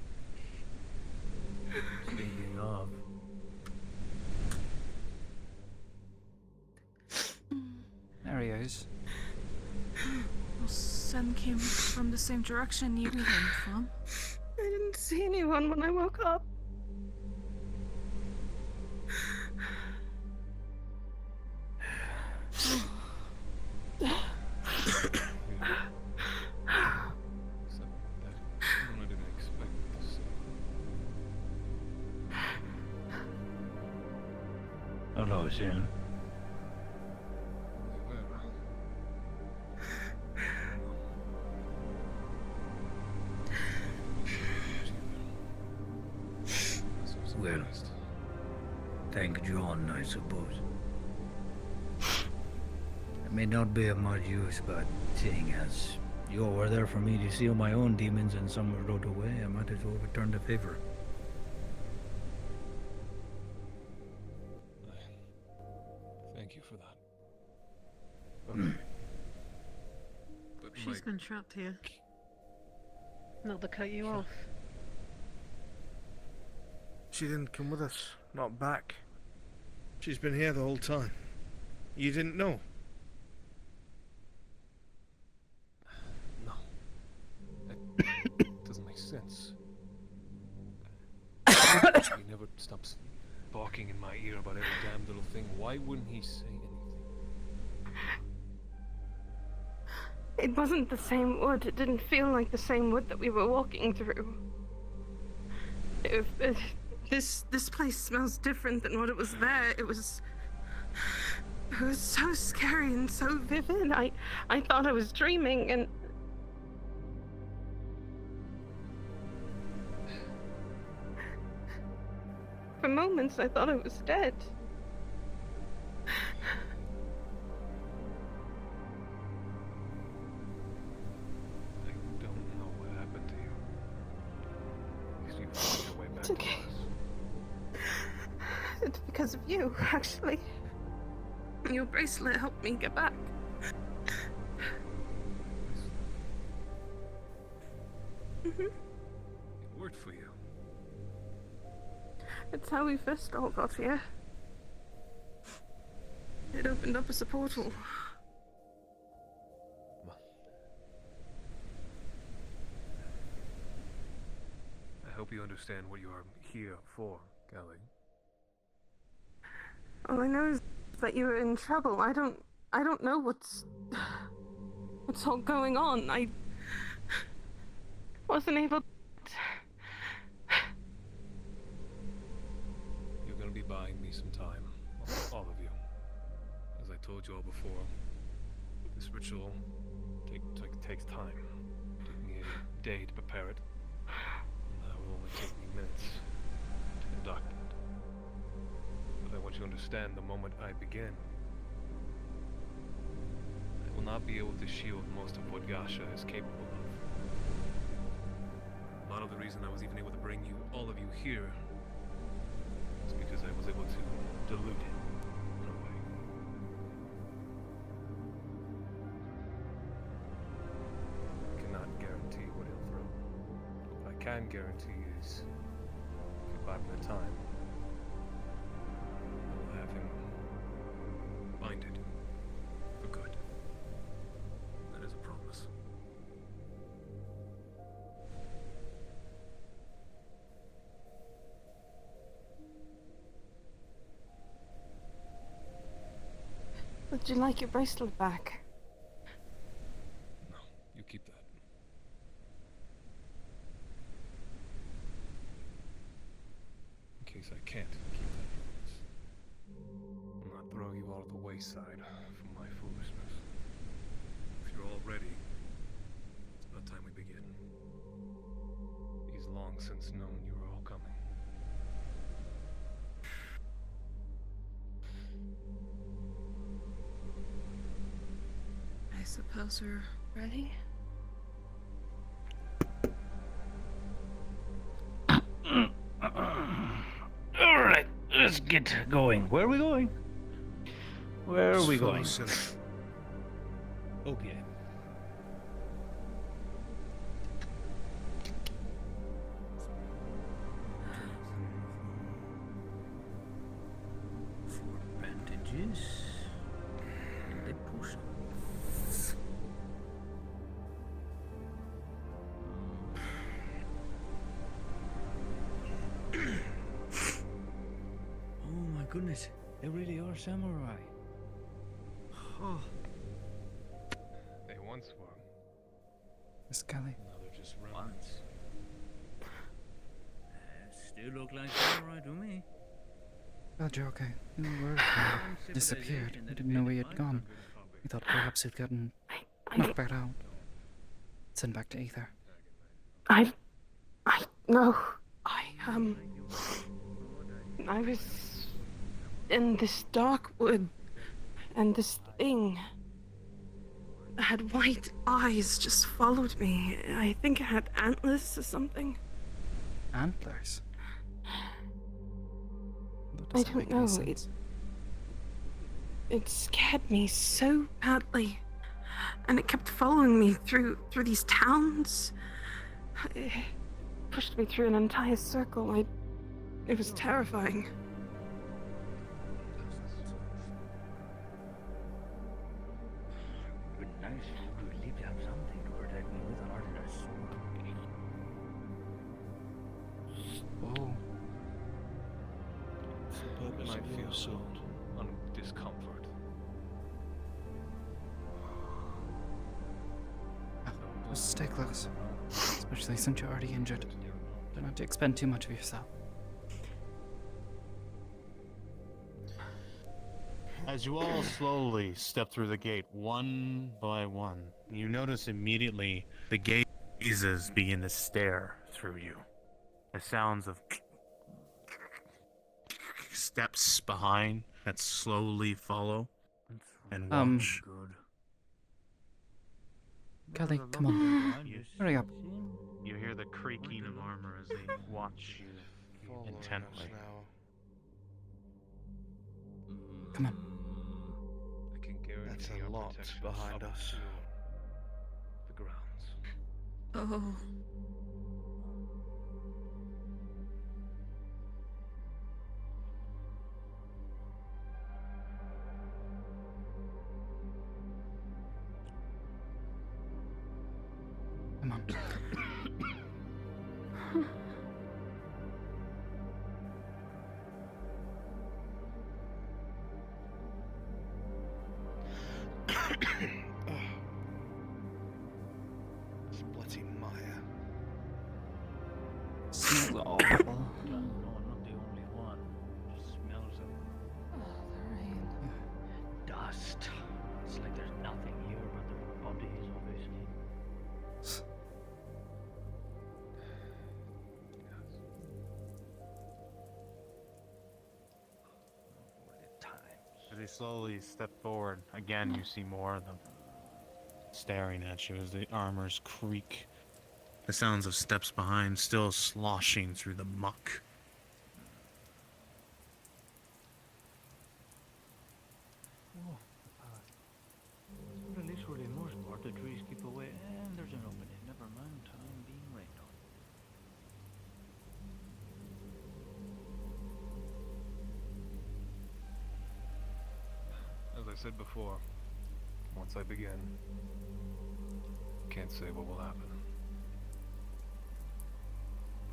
Speaking of, There he is. Well, Sen came from the same direction you came from. I didn't see anyone when I woke up. I didn't expect this. hello, Sin. Well, thank John, I suppose. It may not be of much use, but seeing as you were there for me to seal my own demons and some were rode away, I might as well return the favor. Thank you for that. But She's been trapped here. Not to cut you off. She didn't come with us. Not back. She's been here the whole time. You didn't know? No. That doesn't make sense. He never stops barking in my ear about every damn little thing. Why wouldn't he say anything? It wasn't the same wood. It didn't feel like the same wood that we were walking through. This place smells different than what it was there. It was so scary and so vivid. I thought I was dreaming, and for moments I thought I was dead. I don't know what happened to you. At least you found your way back It's to okay. us. It's because of you, actually. Your bracelet helped me get back. Mhm. It worked for you. It's how we first all got here. It opened up as a portal. I hope you understand what you are here for, Kelly. All I know is that you were in trouble. I don't know what's all going on. I wasn't able. You're gonna be buying me some time. All of you. As I told you all before, this ritual takes time. It took me a day to prepare it. And that will only take me minutes. understand the moment I begin. I will not be able to shield most of what Yasha is capable of. A lot of the reason I was even able to bring you, all of you here, is because I was able to dilute it in a way. I cannot guarantee what he'll throw. What I can guarantee is, if you buy me the time, I will have him binded for good. That is a promise. Would you like your bracelet back? No, you keep that. In case I can't keep that promise. I'll not throw you all to the wayside for my foolishness. If you're all ready, it's about time we begin. He's long since known you were all coming. I suppose we're ready? Alright, let's get going. Where are we going? Where are we going? Okay. Four bandages. And a potion. Oh my goodness, they really are samurai. Oh. They once were. Miss Kelly. Now they're just remnants. Still look like samurai to me. Glad you're okay. You were disappeared. We didn't know where you'd gone. We thought perhaps you'd gotten knocked back out. Sent back to Aether. No. I was in this dark wood, and this thing had white eyes just followed me. I think it had antlers or something. Antlers? That I doesn't don't make any know. sense. It scared me so badly, and it kept following me through these towns. It pushed me through an entire circle. It was terrifying. It would be nice if we would at least have something to protect me with other than a sword. Oh. It might feel so discomfort. Just stay close. Especially since you're already injured. Try not to expend too much of yourself. As you all slowly step through the gate, one by one, you notice immediately the gazes begin to stare through you. The sounds of steps behind that slowly follow and watch. Kelly, come on. Hurry up. You hear the creaking of armor as they watch you intently. Come on. I can guarantee That's a our lot protection behind up us. to the grounds. Oh. Come on. It's bloody mire. Smells awful. No, I'm not the only one. It smells of dust. It's like there's nothing here but the bodies, obviously. slowly step forward, again you see more of them staring at you as the armors creak. The sounds of steps behind still sloshing through the muck. Really, for the most part, the trees keep away, and there's an opening. Never mind, I'm being rained on. As I said before, once I begin, can't say what will happen.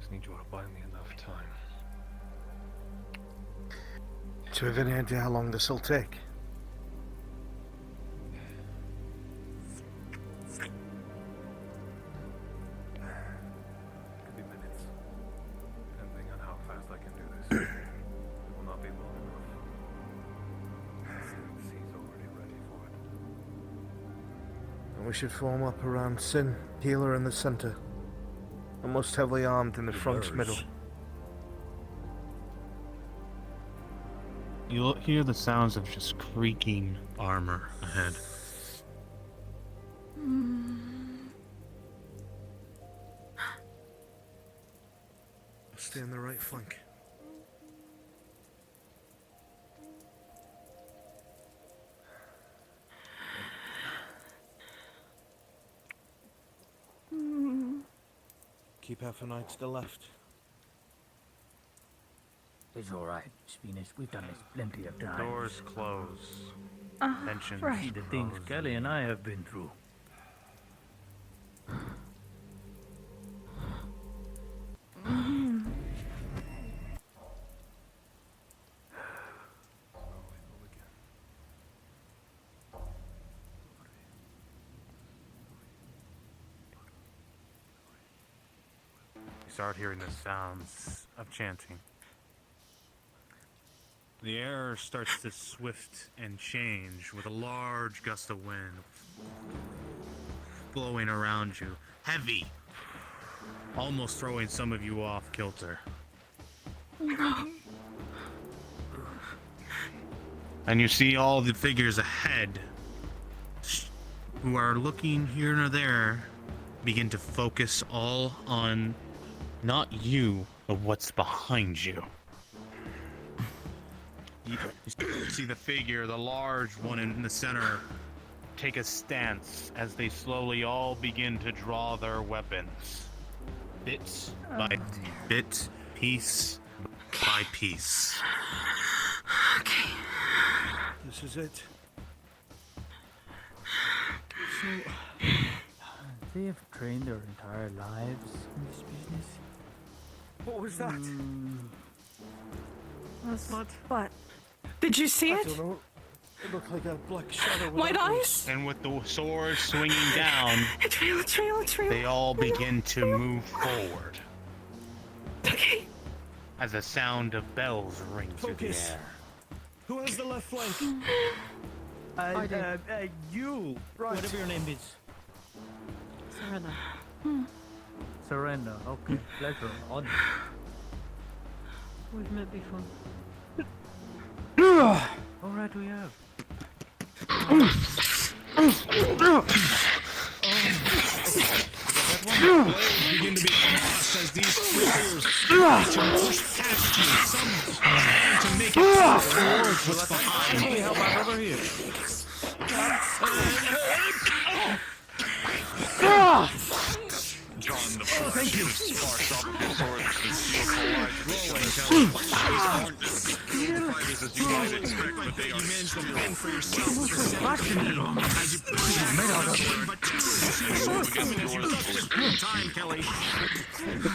Just need you to buy me enough time. Do you have any idea how long this will take? Could be minutes, depending on how fast I can do this. It will not be long enough. The sea's already ready for it. And we should form up around Sin, Healer in the center, and most heavily armed in the front middle. You'll hear the sounds of just creaking armor ahead. Stay on the right flank. Keep half an eye to the left. It's alright, Venus. We've done this plenty of times. Doors close. Tensions Right. The things frozen. Kelly and I have been through. You start hearing the sounds of chanting. The air starts to swift and change with a large gust of wind blowing around you. Heavy. Almost throwing some of you off kilter. And you see all the figures ahead who are looking here and there begin to focus all on not you, but what's behind you. You see the figure, the large one in the center, take a stance as they slowly all begin to draw their weapons. Bit by bit, piece by piece. Okay. This is it. So, they have trained their entire lives in this business. What was that? What? Did you see I it? don't know. It looked like a black shadow. White eyes? And with the sword swinging down, It's real, it's real, it's real. they all begin to move forward. Okay. As a sound of bells ring through the Focus. air. Who has the left flank? You, Right. whatever your name is. Serena. Serena, okay, pleasure, honor. We've met before. Alright, we have. Begin to be lost as these figures to push past you. Some trying to make it towards what's behind. Let me help out over here. John the First sparks up his sword as the steel collides with the these aren't as fighters as you might expect, but they are managed to win for yourself with a as you push that sword, but two as you see a sword coming as you touch it. Time, Kelly. You need to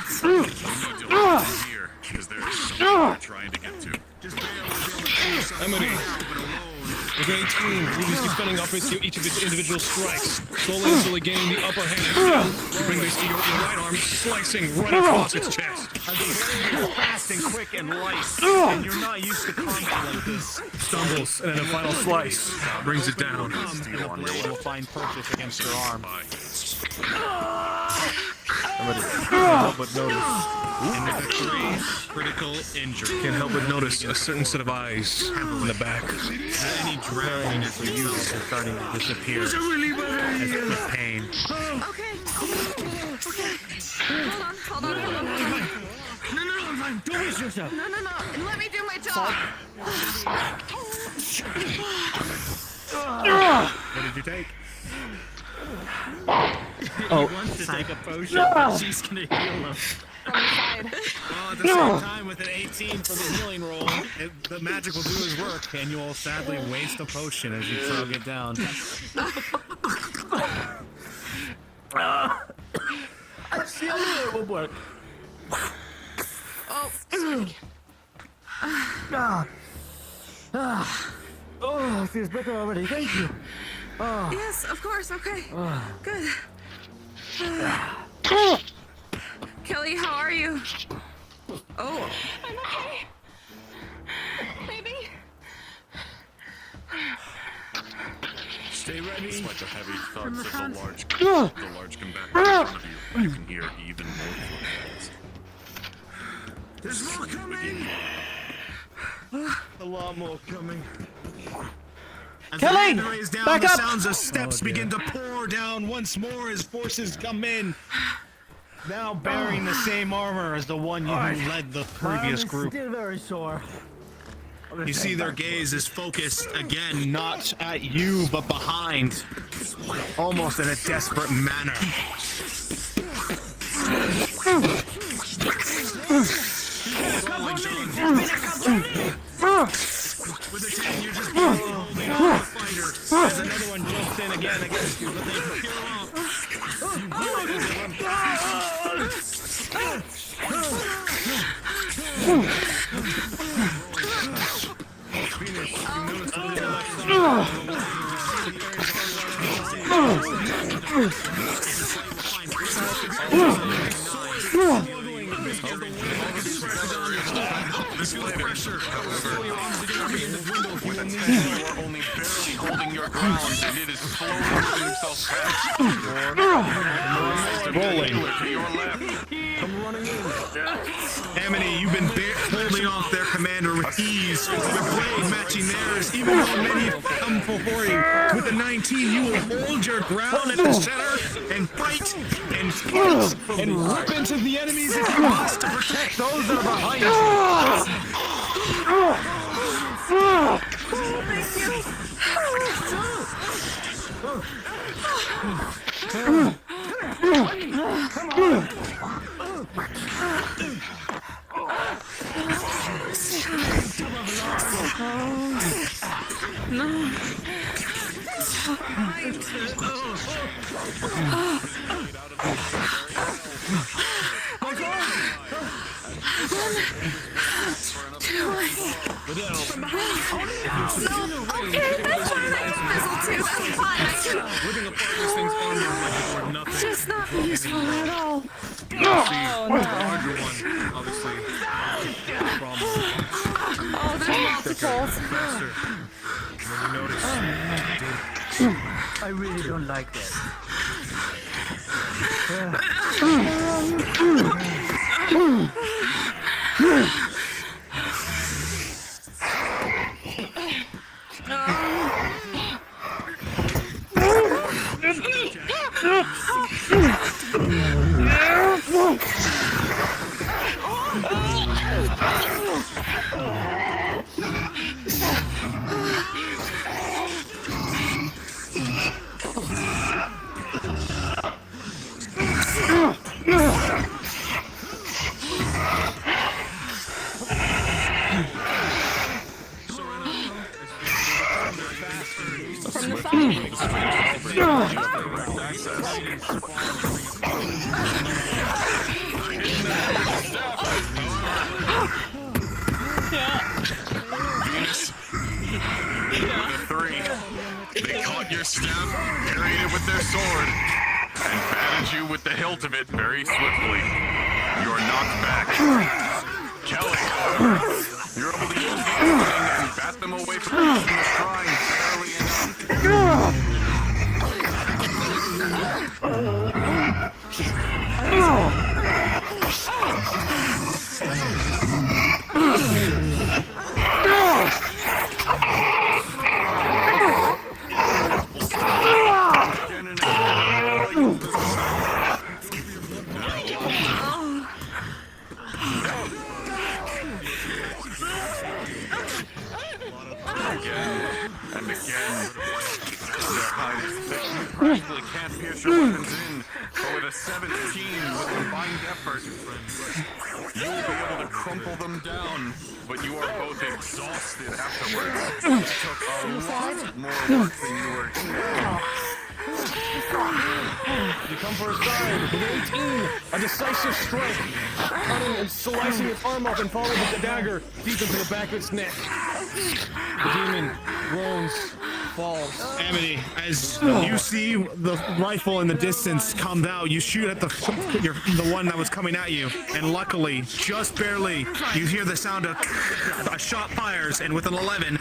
hold here, because there's something we're trying to get to. Just barely be able to pull yourself Amity. out, but alone. With 18, previously fending off each of its individual strikes, slowly and slowly gaining the upper hand. You bring this to your right arm, slicing right across its chest. And the warrior is fast and quick and light, and you're not used to combat like this. Stumbles, and then a final slice brings it down. And the blade will find purchase against your arm. Amity, can't help but notice. And with a 3 critical injury. Can't help but notice a certain set of eyes in the back. Any drowsiness or use is starting to disappear as with pain. Okay. Hold on. No, I'm fine. Don't waste yourself. No. Let me do my job. What did you take? Oh. He wants to take a potion, but she's gonna heal him. From the side. Well, at the same time, with an 18 for the healing roll, the magic will do his work, and you will sadly waste a potion as you chug it down. I see a little will work. Oh, sorry. Oh, it feels better already. Thank you. Yes, of course. Okay. Good. Kelly, how are you? Oh. I'm okay. Baby. Stay ready. Despite the heavy thuds of the large combatant in front of you, you can hear even more footfalls. There's more coming. A lot more coming. As Kelly, the rays down, back the up! sounds of steps begin to pour down once more as forces come in. Now bearing the same armor as the one who led the previous group. Still very sore. You see their gaze is focused again, not at you, but behind. Almost in a desperate manner. With a 10, you're just barely holding on to the fighter. As another one jumps in again against you, but they peel off. Venus, you notice to the left This pressure, however, with a 10, you are only barely holding your ground, and it is slowly moving itself past rolling to your left. Come running in. Amity, you've been holding off their commander with ease, your blade matching theirs, even though many have come before you. With the 19, you will hold your ground at the center and fight and rip into the enemies if you must to protect those that are behind you. Just not useful at all. Oh, there's multiples. I really don't like that. Venus, the 3, they caught your staff, parried it with their sword, and batted you with the hilt of it very swiftly. You're knocked back. Kelly, you're able to use the opening and bat them away from the shrine barely enough. Again and again. They're hiding. You practically can't pierce your weapons in, but with a 17 with combined effort, you will be able to crumple them down, but you are both exhausted afterwards. It took a lot more work than you were expecting. You come for a side with 18, a decisive strike, cutting and slicing its arm up and followed with the dagger deep into the back of its neck. The demon groans, falls. Amity, as you see the rifle in the distance comes out, you shoot at the one that was coming at you, and luckily, just barely, you hear the sound of a shot fires, and with an 11,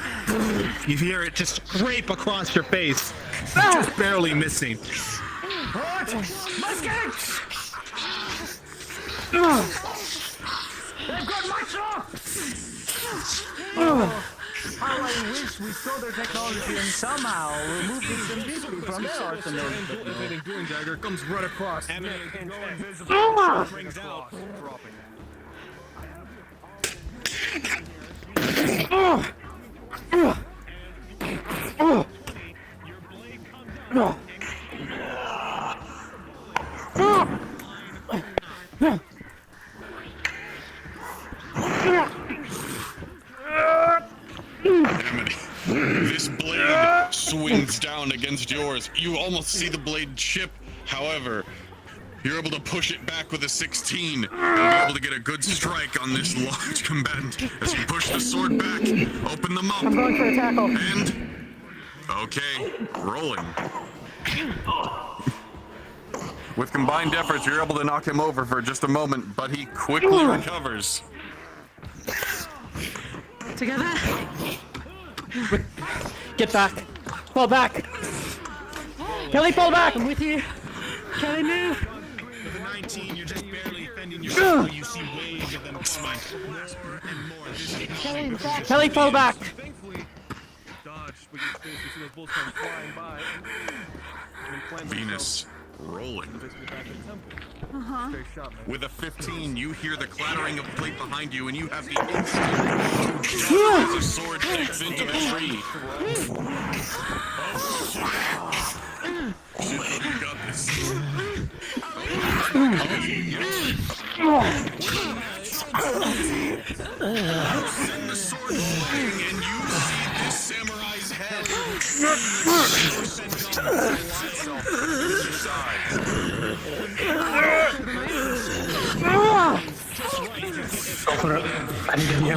you hear it just scrape across your face, just barely missing. Muskets! They've got my shot! How I wish we stole their technology and somehow removed it completely from their arsenal. The Goon dagger comes right across. Amity can go invisible. Rings out, dropping Amity, this blade swings down against yours. You almost see the blade chip. However, you're able to push it back with a 16 and be able to get a good strike on this large combatant as you push the sword back, open them up. I'm going for a tackle. And okay, rolling. With combined efforts, you're able to knock him over for just a moment, but he quickly recovers. Together? Get back! Fall back! Kelly, fall back! I'm with you. Kelly, move! With a 19, you're just barely fending yourself when you see waves of them coming more and more. Kelly, fall back! Thankfully, dodge with your space. You see those bullets come flying by. Venus rolling. Uh-huh. With a 15, you hear the clattering of plate behind you, and you have the instinct to jump as the sword digs into the tree. Shit, you got this. Send the sword flying, and you see this samurai's head.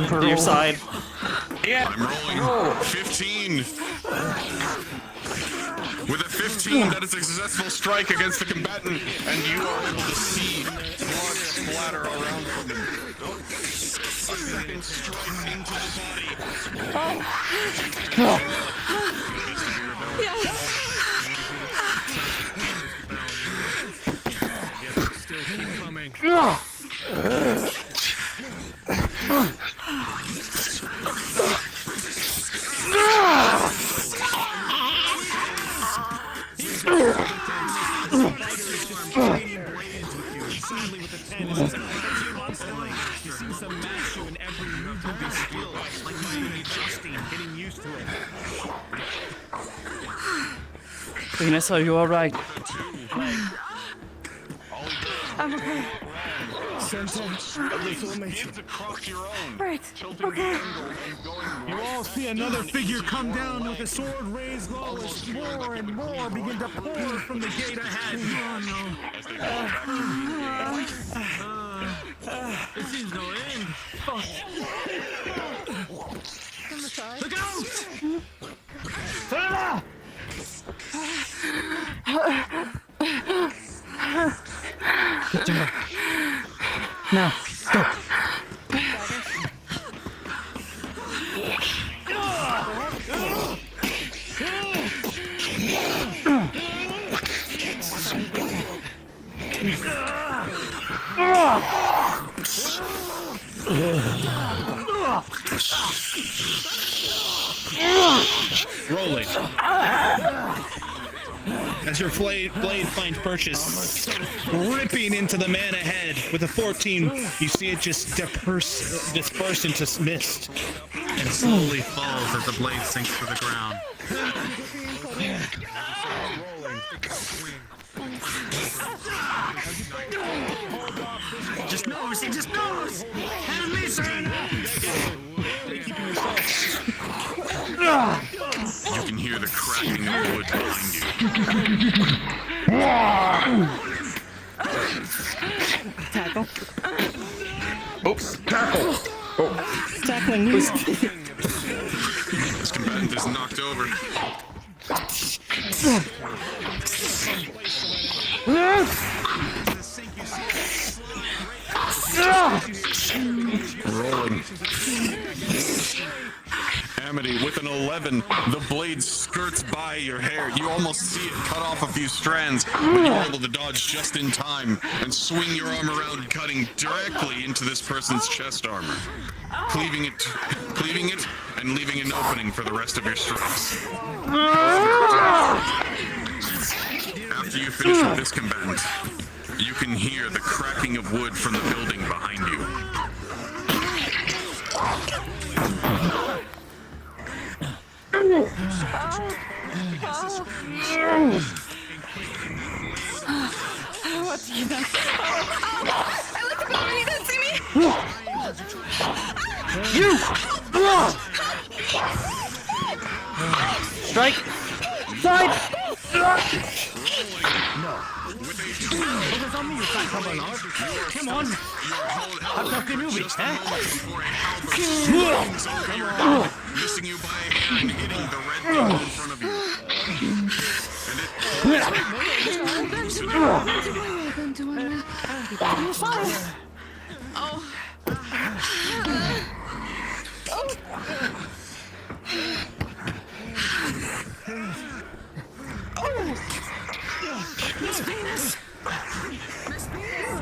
To your side. I'm rolling 15. With a 15, that is a successful strike against the combatant, and you are able to see blood splatter around from him. A second strike into the body. Still keep coming. Sadly, with the 10, you seem to match you in every move of your skill, like you're even adjusting, getting used to it. Venus, are you alright? I'm okay. Right, okay. You all see another figure come down with a sword raised low as more and more begin to pour from the gate ahead. This is no end. Fuck. Look out! Get to her. Now, go. Rolling. As your blade finds purchase, ripping into the man ahead with a 14, you see it just disperse into mist. And slowly falls as the blade sinks to the ground. Just knows, he just knows! Help me, sir! You can hear the cracking of wood behind you. Tackle. Oops, tackle! Oh. Tackling you. This combatant is knocked over. Rolling. Amity, with an 11, the blade skirts by your hair. You almost see it cut off a few strands, but you're able to dodge just in time and swing your arm around, cutting directly into this person's chest armor, cleaving it, and leaving an opening for the rest of your strikes. After you finish with this combatant, you can hear the cracking of wood from the building behind you. What do you know? I looked at the you didn't see me! You! Strike! Side! No. Focus on me, you fat cumberland. Come on. How tough can you be, Missing you by a hair and hitting the red thing in front of you. I'm fine. Oh. Miss Venus. Miss Venus.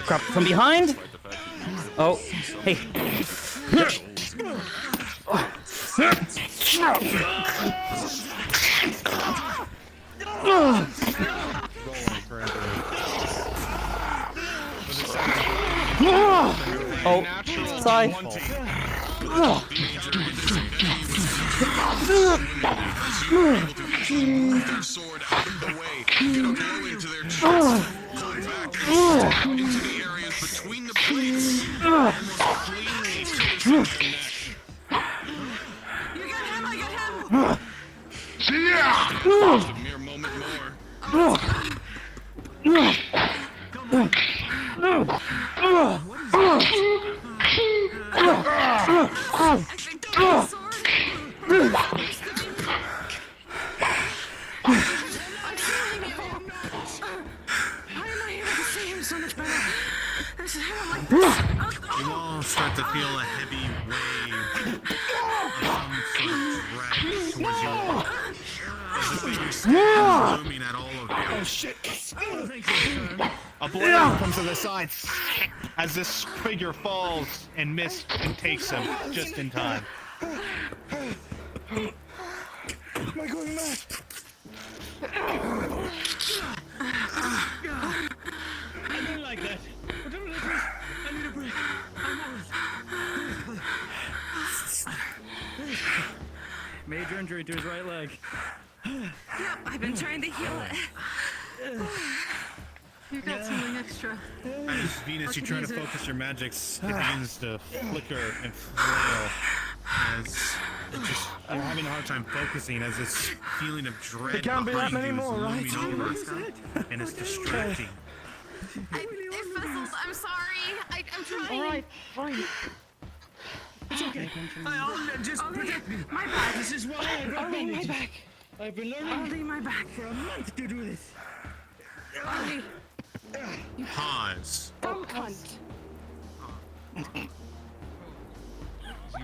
Crap from behind? Oh, hey. Oh, side. Their sword out of the way, get a blow into their chest, pull back, step into the areas between the blades, almost cleanly cut his neck. You got him, I got him! Just a mere moment more. You all start to feel a heavy wave of some sort of drag towards you all. As the figure stands looming at all of you. Oh shit! A blade comes to the side as this figure falls and mist and takes him just in time. Am I going mad? I don't like that. Whatever it is, I need a break. Major injury to his right leg. Yep, I've been trying to heal it. You got something extra. As Venus, you try to focus your magics, it begins to flicker and flail. As you're having a hard time focusing, as this feeling of dread can't be that behind many you is more, right? looming over, and it's distracting. It fizzled. I'm sorry. I'm trying. All right, fine. It's okay. Just protect me. My back. This is why I got Ollie, my bandages. back. I've been learning Ollie, my back. for a month to do this. Ollie. Pause. Dumb cunt. As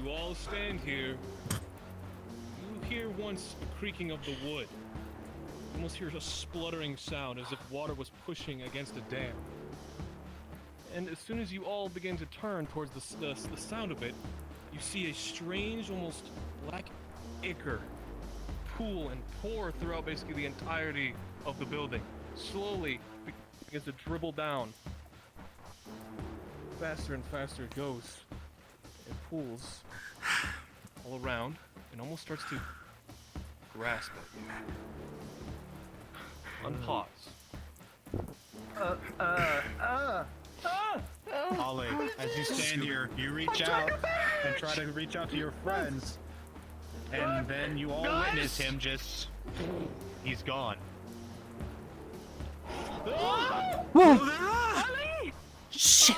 you all stand here, you hear once the creaking of the wood. You almost hear a spluttering sound as if water was pushing against a dam. And as soon as you all begin to turn towards the sound of it, you see a strange, almost black ichor pool and pour throughout basically the entirety of the building. Slowly begins to dribble down. Faster and faster it goes. It pools all around and almost starts to grasp it. Unpause. Ollie, as you stand here, you reach out and try to reach out to your friends, and then you all witness him just... he's gone. Ollie! Shit!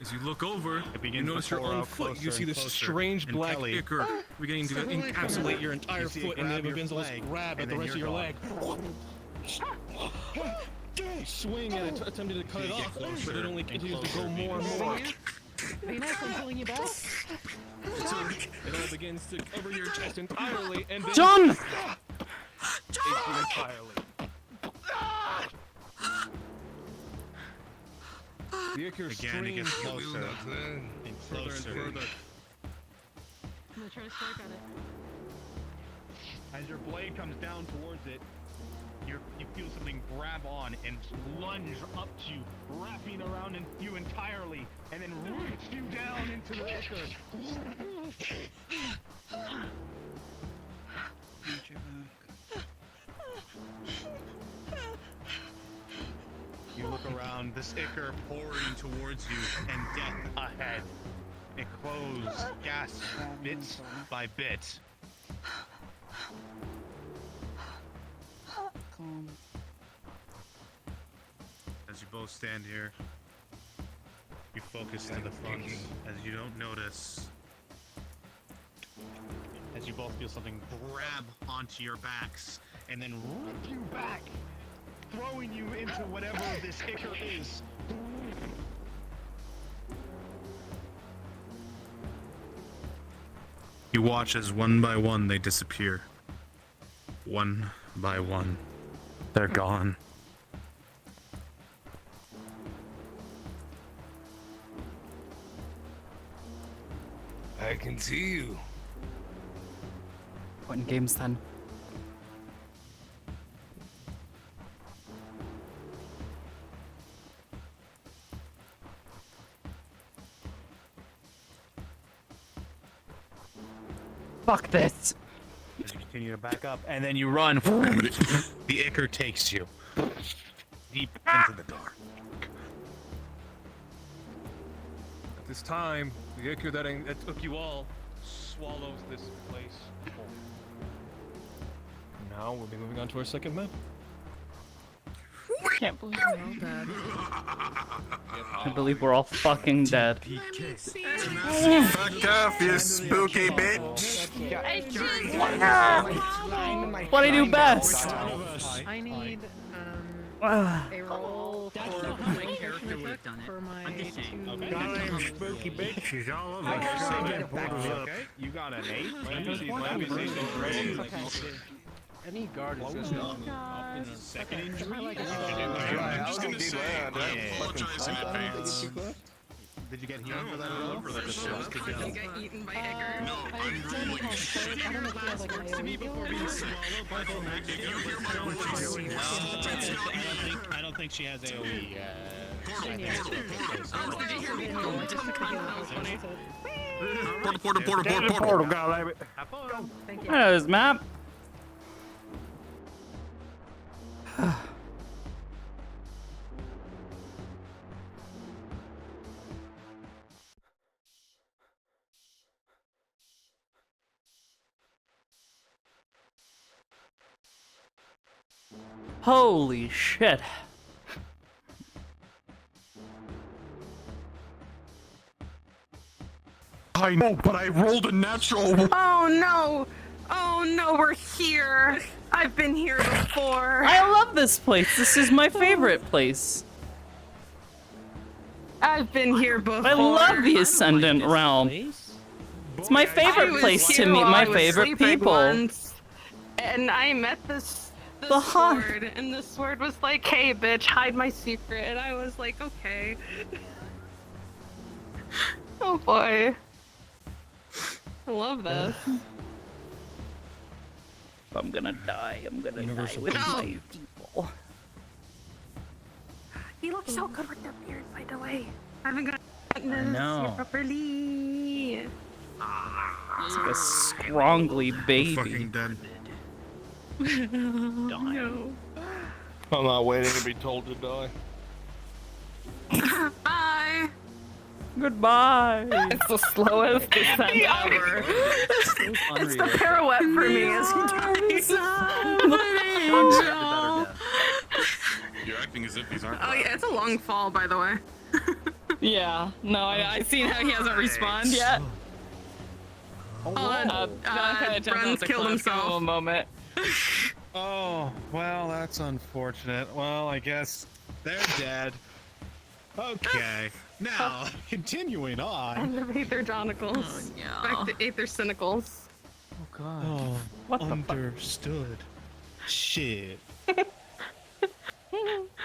As you look over, you notice to your pour own out foot. You closer see and this closer. strange And black Kelly, ichor beginning to encapsulate your entire You see it foot, and grab it your begins to almost leg, grab at and the then rest of your you're leg. You swing and attempting to cut it off, but it only continues to go more and more. Venus, I'm pulling you back. Until it all begins to cover your chest entirely, and then John! ache you entirely. The ichor Again, it gets streams closer and further closer. and further. I'm gonna try to strike at it. As your blade comes down towards it, you feel something grab on and lunge up to you, wrapping around you entirely, and then reach you down into the ichor. You look around, this ichor pouring towards you, and death ahead. It closes, gasps bit by bit. As you both stand here, you focus to the front, as you don't notice. As you both feel something grab onto your backs, and then rip you back, throwing you into whatever this ichor is. You watch as one by one they disappear. One by one, they're gone. I can see you. What in games then? Fuck this! As you continue to back up, and then you run. The ichor takes you deep into the dark. At this time, the ichor that took you all swallows this place whole. Now we'll be moving on to our second map. Can't believe we're all dead. I believe we're all fucking dead. Fuck off, you spooky bitch! What do I do best? I need a roll for my character would have done it. For my two. Spooky bitches all over. Okay, you got an 8. Any guard is just up in the second injury. I'm just gonna say, I apologize in advance. Did you get healed for that at all? Get eaten by Edgar. No, I'm rolling shit. Works to me before being swallowed by the If you hear my voice, it's not me. I don't think she has AoE. Portal. Have fun. Thank you. I know this map. Holy shit. I know, but I rolled a natural. Oh no! Oh no, we're here! I've been here before. I love this place. This is my favorite place. I've been here before. I love the Ascendant Realm. It's my favorite place to meet my favorite people. Once, and I met this sword, and the sword was like, "Hey, bitch, hide my secret." And I was like, "Okay." Oh boy, I love this. I'm gonna die. I'm gonna die with my people. You look so good with that beard, by the way. I haven't gotten this know. here properly. It's like a scrongly baby. Fucking dead. No. I'm not waiting to be told to die. Bye. Goodbye. It's the slowest descent ever. It's the pirouette for me as he dies. You're acting as if these aren't. Oh yeah, it's a long fall, by the way. Yeah, no, I seen how he hasn't respawned yet. Bren's killed himself. Moment. Oh, well, that's unfortunate. Well, I guess they're dead. Okay, now, continuing on. End of Aether Chronicles. Oh, yeah. Back to Aether Cynicals. Oh god. Oh, What the understood. Shit.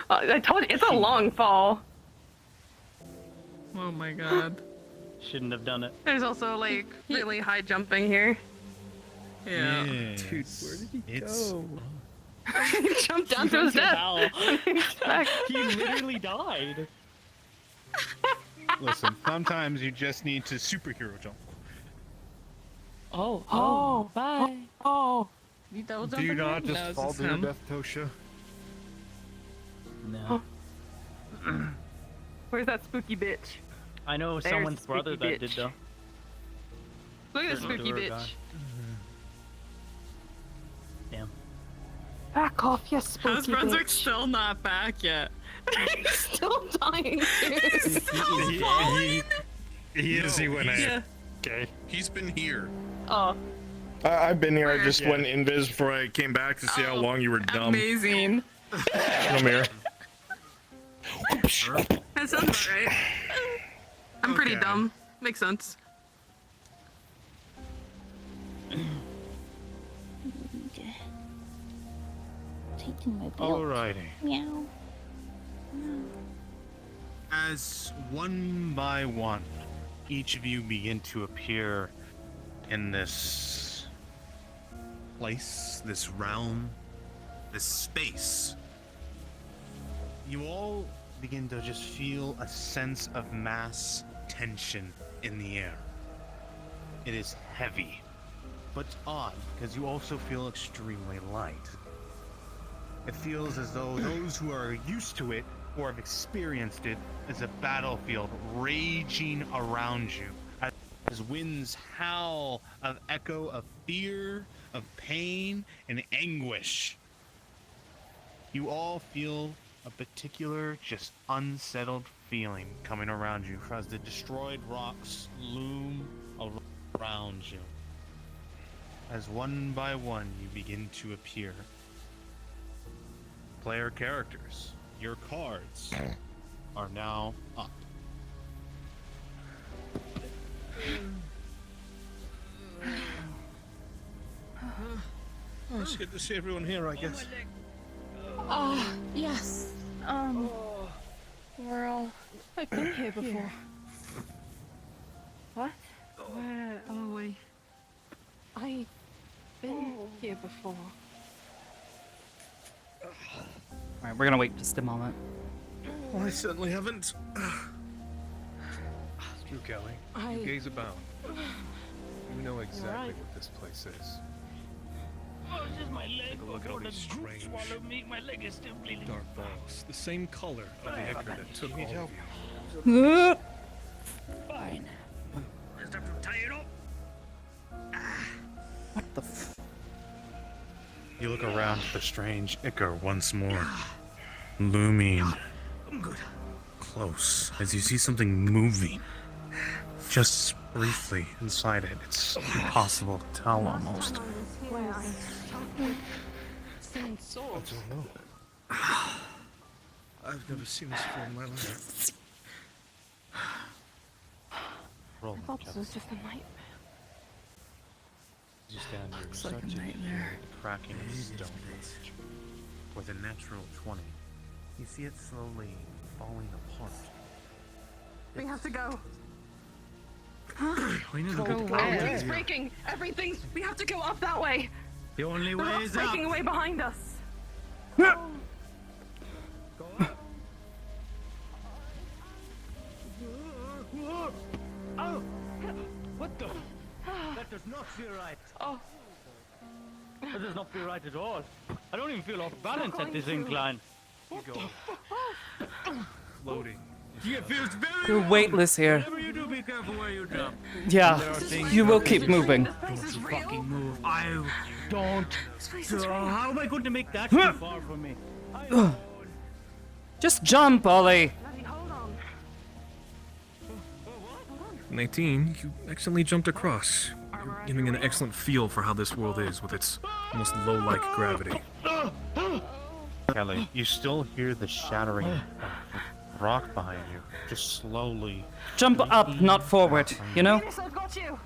I told you, it's a long fall. Oh my god. Shouldn't have done it. There's also like really high jumping here. Yeah. Yes. Dude, where did he go? He jumped down to his death. He literally died. Listen, sometimes you just need to superhero jump. Oh, bye. Oh. Do you not just fall to your death, Tosha? No. Where's that spooky bitch? I know There's someone's spooky brother that bitch. did though. Look at this There's a spooky door bitch. guy. Damn. Back off, you spooky How's Brunswick bitch. still not back yet? He's still dying, dude. He is, he went in. Yeah. Okay. He's been here. Oh. I've been here, I just Yeah. went invis before I came back to see how long you were dumb. Amazing. Come here. That sounds about right. I'm pretty Okay. dumb. Makes sense. Taking my belt. Alrighty. Meow. As one by one, each of you begin to appear in this place, this realm, this space, you all begin to just feel a sense of mass tension in the air. It is heavy, but it's odd because you also feel extremely light. It feels as though those who are used to it or have experienced it as a battlefield raging around you as winds howl of echo of fear, of pain, and anguish. You all feel a particular, just unsettled feeling coming around you as the destroyed rocks loom around you. As one by one you begin to appear. Player characters, your cards are now up. Oh, it's good to see everyone here, I guess. Oh, yes. We're all. I've been here before. What? Where are we? I've been here before. Alright, we're gonna wait just a moment. Well, I certainly haven't. You, Kelly. I- You gaze about. You know exactly Right. what this place is. Oh, it's just my leg. Take a look at all these strange Swallow me. My leg is still bleeding. dark balls, the same color of the Aether that took all of you. Fine. Just have to tie it up. What the f... You You look around at the strange ichor once more, looming close as you see something moving. Just briefly inside it. It's impossible to tell almost. I don't know. I've never seen this before in my life. I thought this was just a nightmare. As you stand here, you Looks start like a to hear nightmare. the cracking of stone bridge. With a natural 20, you see it slowly falling apart. We have to go. We need to Go go where? Everything's here. breaking. Everything's. We have to go up that way. The only The way rock's is up. breaking away behind us. Oh! What the? That does not feel right. Oh. That does not feel right at all. I don't even feel off balance at this incline. What the Floating. It feels very You're weightless here. Whatever you do, be careful where you jump. Yeah, There are things you will that keep moving. Don't you fucking move. I don't. How am I going to make that Too far from me. Just jump, Ollie. 19, you accidentally jumped across. You're giving an excellent feel for how this world is with its almost low-like gravity. Kelly, you still hear the shattering of rock behind you, just slowly. Jump up, not forward, you know? I've got you.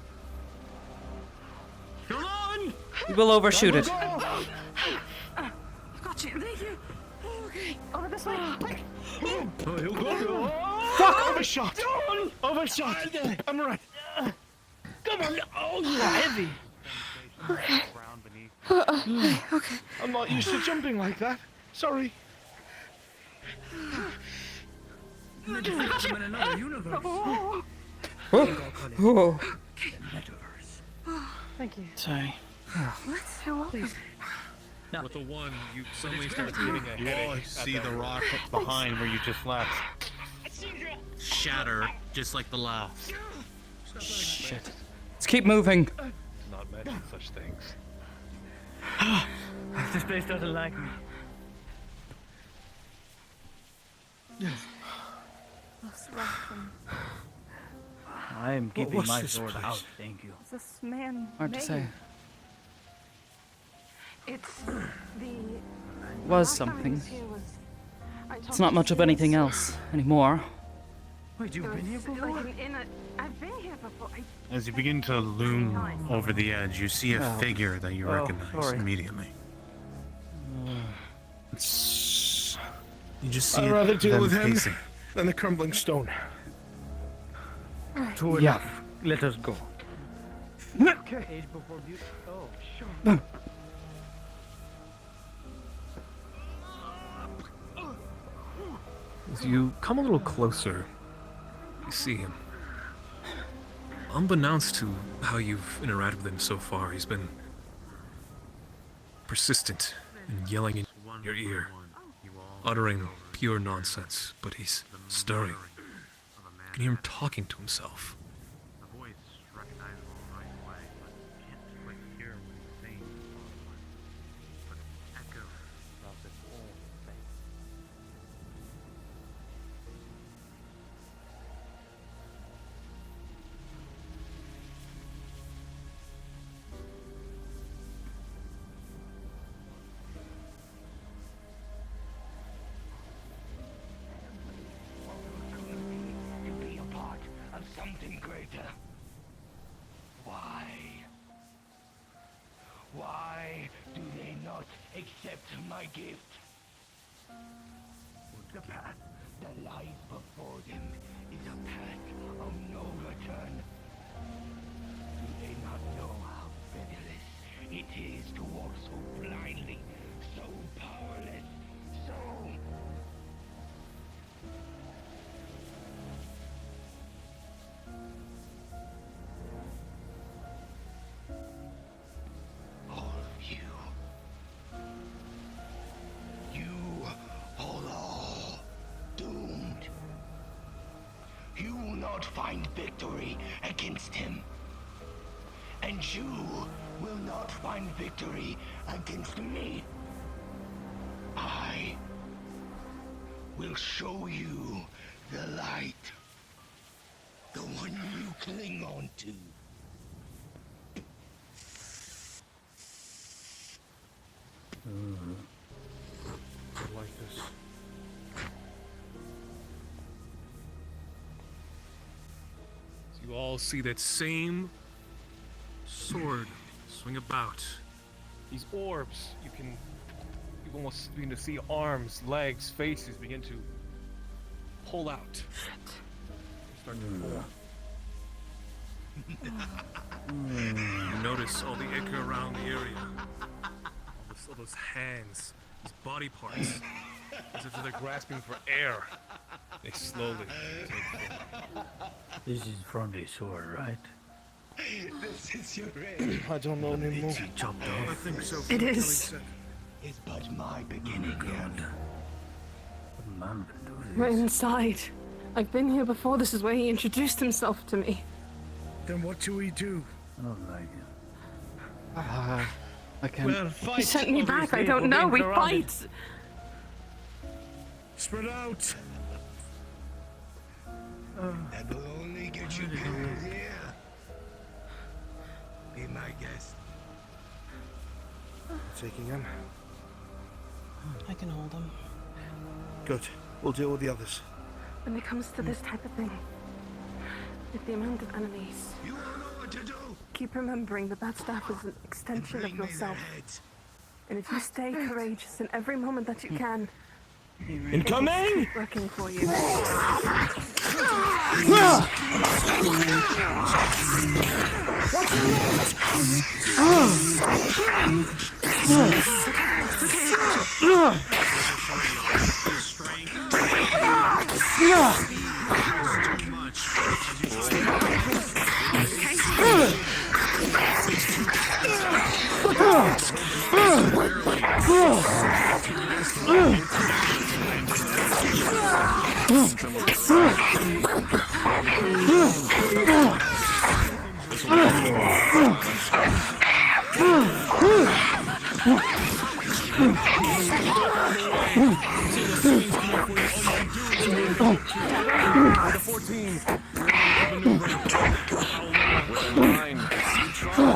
Come on! You will overshoot it. I've got you. Thank you. Okay. Over this way. Quick. Oh, you go. Fuck! Overshot! Overshot! I'm right. Come on! Oh, you are heavy. Okay. I'm not used to jumping like that. Sorry. I'm in another universe. Oh. Thank you. Sorry. What? You're welcome. With the one, you suddenly start getting a You headache. see the rock behind where you just left shatter, just like the last. Shit. Let's keep moving. Not mention such things. This place doesn't like me. I am keeping what's my this sword place? out, thank you. This man. Hard to made. say. It's the. Was last time he something. was here was- I It's talked not to much of Felix. anything else anymore. Wait, you've been here before? I've been here before. As you begin to loom over the edge, you see a Oh. figure that you Oh, recognize sorry. immediately. It's... You just see I'd rather deal them with him pacing. than the crumbling stone. True enough. Let us go. Okay. Age before beauty. Oh, sure. As you come a little closer, you see him. Unbeknownst to how you've interacted with him so far, he's been persistent and yelling in your ear, uttering pure nonsense, but he's stirring. You can hear him talking to himself. The voice recognizable right away, but you can't quite hear what he's saying. But it echoes throughout this whole thing. To be a part of something greater. Why? Why do they not accept my gift? The path that lies before them is a path of no return. Do they not know how pitiless it is to walk so blindly, so powerless, so... All of you. You all doomed. You will not find victory against him. And you will not find victory against me. I will show you the light. The one you cling on to. I like this. So you all see that same sword swing about. These orbs, you almost begin to see arms, legs, faces begin to pull out. Start to form. You notice all the ichor around the area. All those hands, these body parts, as if they're grasping for air. They slowly take form. This is Frondy's sword, right? This is your end. I don't know anymore. Is he chopped off? I think so. It Kelly is. said. It's but my beginning. God. What man can do this? We're inside. I've been here before. This is where he introduced himself to me. Then what do we do? I don't like him. I can't. Well, fight. He sent me back. I obviously, don't we're know. being We surrounded. fight. Spread out. That will only get you killed here. Be my guest. Taking him. I can hold him. Good. We'll deal with the others. When it comes to this type of thing, with the amount of enemies, You all know what to do. keep remembering that that staff is an extension of Bring me yourself. their heads. And if you stay courageous in every moment that you can, Incoming! it will keep working for you.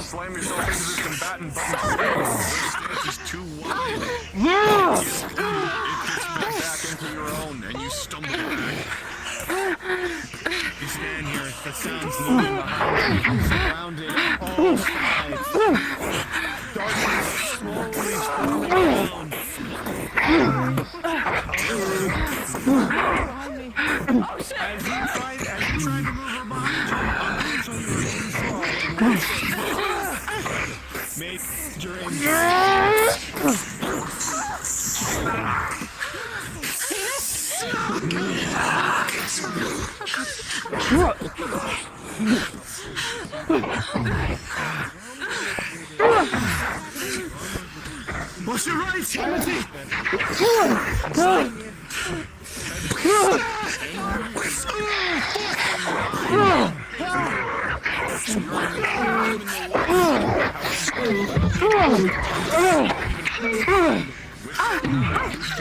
Slam yourself into this combatant button. Stance is too wide. It gets back into your own, and you stumble back. You stand here, the sounds moving behind you, surrounded on all sides. Darkness slowly falling down. As you try to move her behind you, make What's your right, Amity?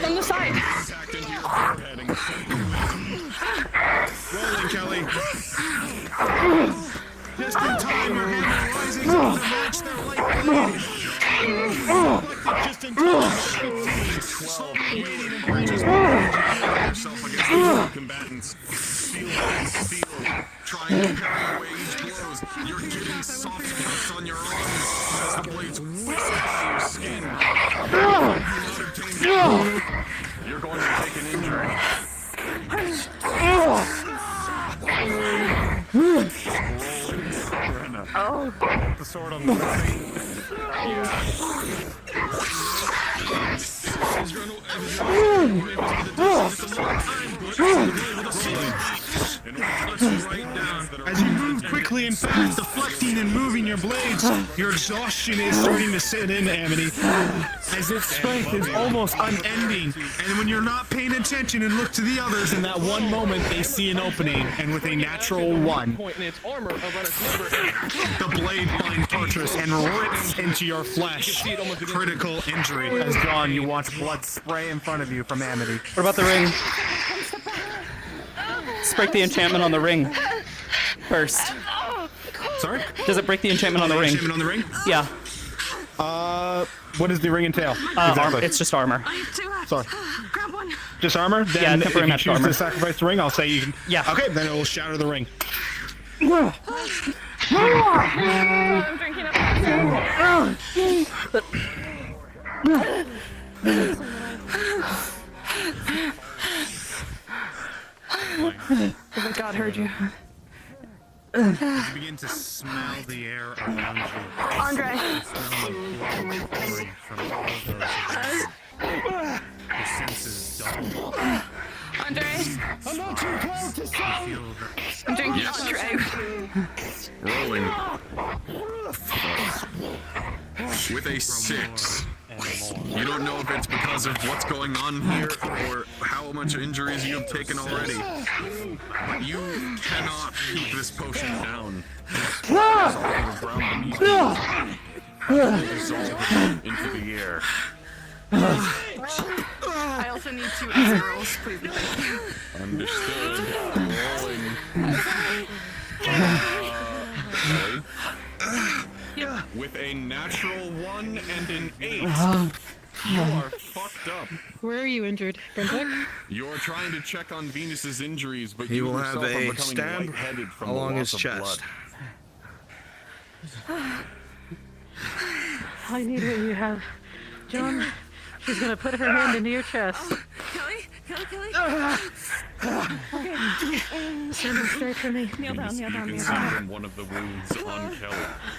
On the side. Rolling, Kelly. Just in time, your hammer rising to match their light blade. Just in time. 12 waiting in branches. Yourself against the combatants. Feel that steel. Trying to carry away each blows. You're getting soft cuts on your arms as the blades whisk by your skin. You're going to take an injury. Oh. The sword on the right. As you move quickly quickly and fast, deflecting and moving your blades. Your exhaustion is starting to set in, Amity, as its strength is almost unending. And when you're not paying attention and look to the others, in that one moment they see an opening, and with a natural 1, the blade finds Tartarus and rips into your flesh. Critical injury. As John, you watch blood spray in front of you from Amity. What about the ring? Let's break the enchantment on the ring first. Sorry? Does it break the enchantment on the ring? Enchantment on the ring? Yeah. What does the ring entail? Armor. It's just armor. Sorry. Just armor? Then Yeah, if temporary you match choose armor. to sacrifice the ring, I'll say you can... Yeah. Okay, then it will shatter the ring. I'm drinking up. Oh my God, heard you. As you begin to smell the air around you, Andre. the smell of blood pouring from all those around you. Your senses dull. Andre. I'm not too close to You feel I'm drinking Yes. Andre. Rolling. With a 6. You don't know if it's because of what's going on here or how much injuries you have taken already. But you cannot keep this potion down. Dissolve into the air. I also need 2 extra rolls, please. Understood. Rolling. Okay. With a natural 1 and an 8. You are fucked up. Where are you injured, Brentek? You're trying to check on Venus's injuries, but He you will yourself have are a becoming stab lightheaded from along the his loss chest. of blood. I need what you have. John, she's gonna put her hand into your chest. Kelly. Okay. Stand up straight for me. Kneel down, You can see from one of the wounds on Kelly.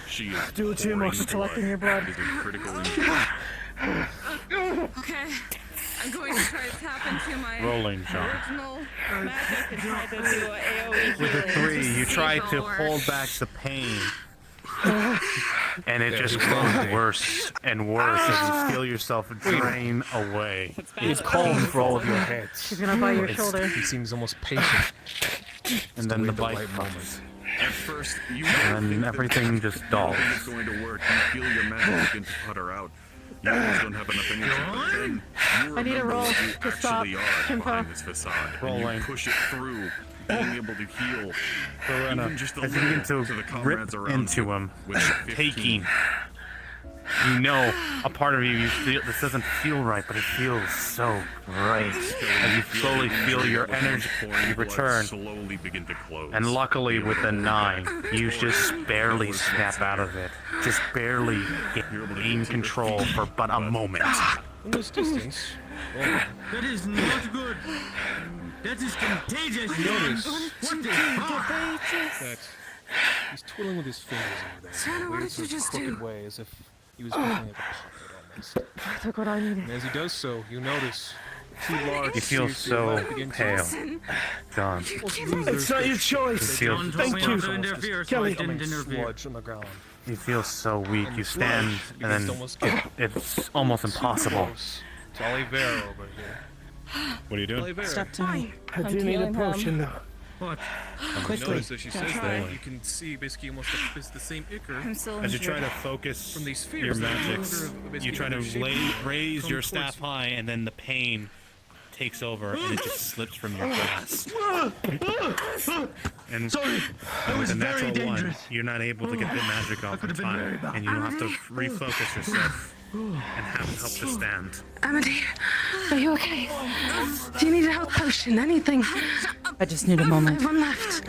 She is Do too much pouring collecting blood. your blood. It is a critical injury. Okay. I'm going to try to tap into my Rolling, John. original magic and try to do a AoE With a healing 3, you see try if to it'll work. hold back the pain. And it just grows worse and worse as you feel yourself drain away. He's calm for all of your heads. She's gonna bite your shoulder. He seems almost patient. And then the Just bite right comes. At first, you And then everything just dulls. it's going to work. You feel your magic begin to putter out. You almost don't have enough energy, but then you I need a remember roll you to stop. actually are Chimpa. behind this facade. And Rolling. you push it through, being able to heal. Lorena, Even just a as you begin little to the rip comrades around into you him, with 15. taking. You know, a part of you feel this doesn't feel right, but it feels so right. As you slowly feel your energy return. Slowly begin to close. And luckily with a 9, you just barely snap out of it. Just barely gain control for but a moment. From this distance, That is not good. That is contagious. notice What the fuck? that he's twiddling with his fingers over there. Santa, in a what weird did you sort of just crooked do? way, as if he was making like a puppet almost. I took what I needed. And as he does so, you notice 2 large You feel sears to your so left begin to pale. John. It's not your choice. You feel, Thank you. Kelly didn't interfere. sludge on the ground. you feel so weak. You stand and begins then to almost get it's almost impossible. close to Oliveira over here. What are you doing? Oliveira. Step to me. I do need a potion, though. What? Quickly. Notice as she says Try. that, you can see basically almost it's the same ichor. I'm still As you try injured. to focus From these spheres your that are no magics, longer basically you try to shape raise come your towards staff you. high, and then the pain takes over, and it just slips from your grasp. And Sorry, that with was a very natural 1, dangerous. you're not able to get the magic off in could have been very time, bad. and you have to refocus yourself and have help to stand. Amity, are you okay? Do you need a health potion? Anything? I just need a I moment. have one left.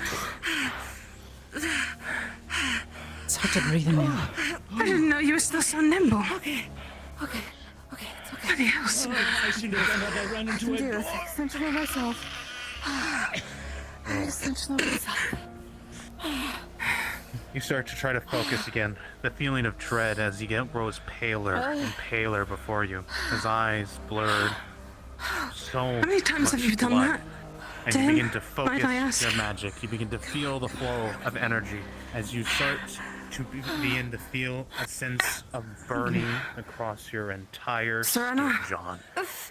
It's hard to breathe in you. I didn't know you were still so nimble. Okay, it's okay. Bloody hell, Sue. I shouldn't have done that. I ran into I can do a this. Extension of myself. Extension of myself. You start to try to focus again. The feeling of dread as he grows paler and paler before you. His eyes blurred. So How many times have much you done blood. that? and you begin to focus your magic. You begin to feel the flow of energy as you start to begin to feel a sense of burning across your entire skin, John.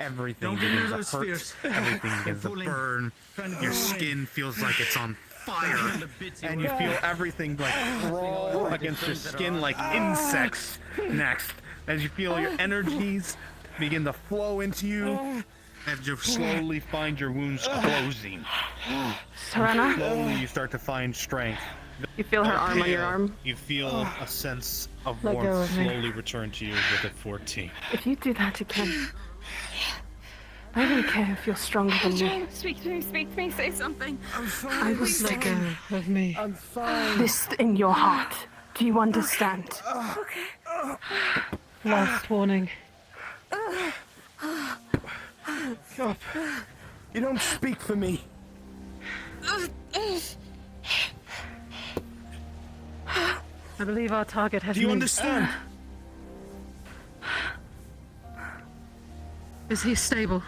Everything begins to hurt. Everything begins to burn. Your skin feels like it's on fire, and you feel everything like crawl against your skin like insects next, as you feel your energies begin to flow into you, as you slowly find your wounds closing. Serena? Slowly you start to find strength. You feel her arm on your arm? You feel a sense of Let go warmth of me. slowly return to you with a 14. If you do that again, I don't care if you're stronger than me. Speak to me, say something. I will Let go of me. I'm fine. This in your heart. Do you understand? Okay. Last warning. Stop. You don't speak for me. I believe our target has Do you moved. understand? Is he stable?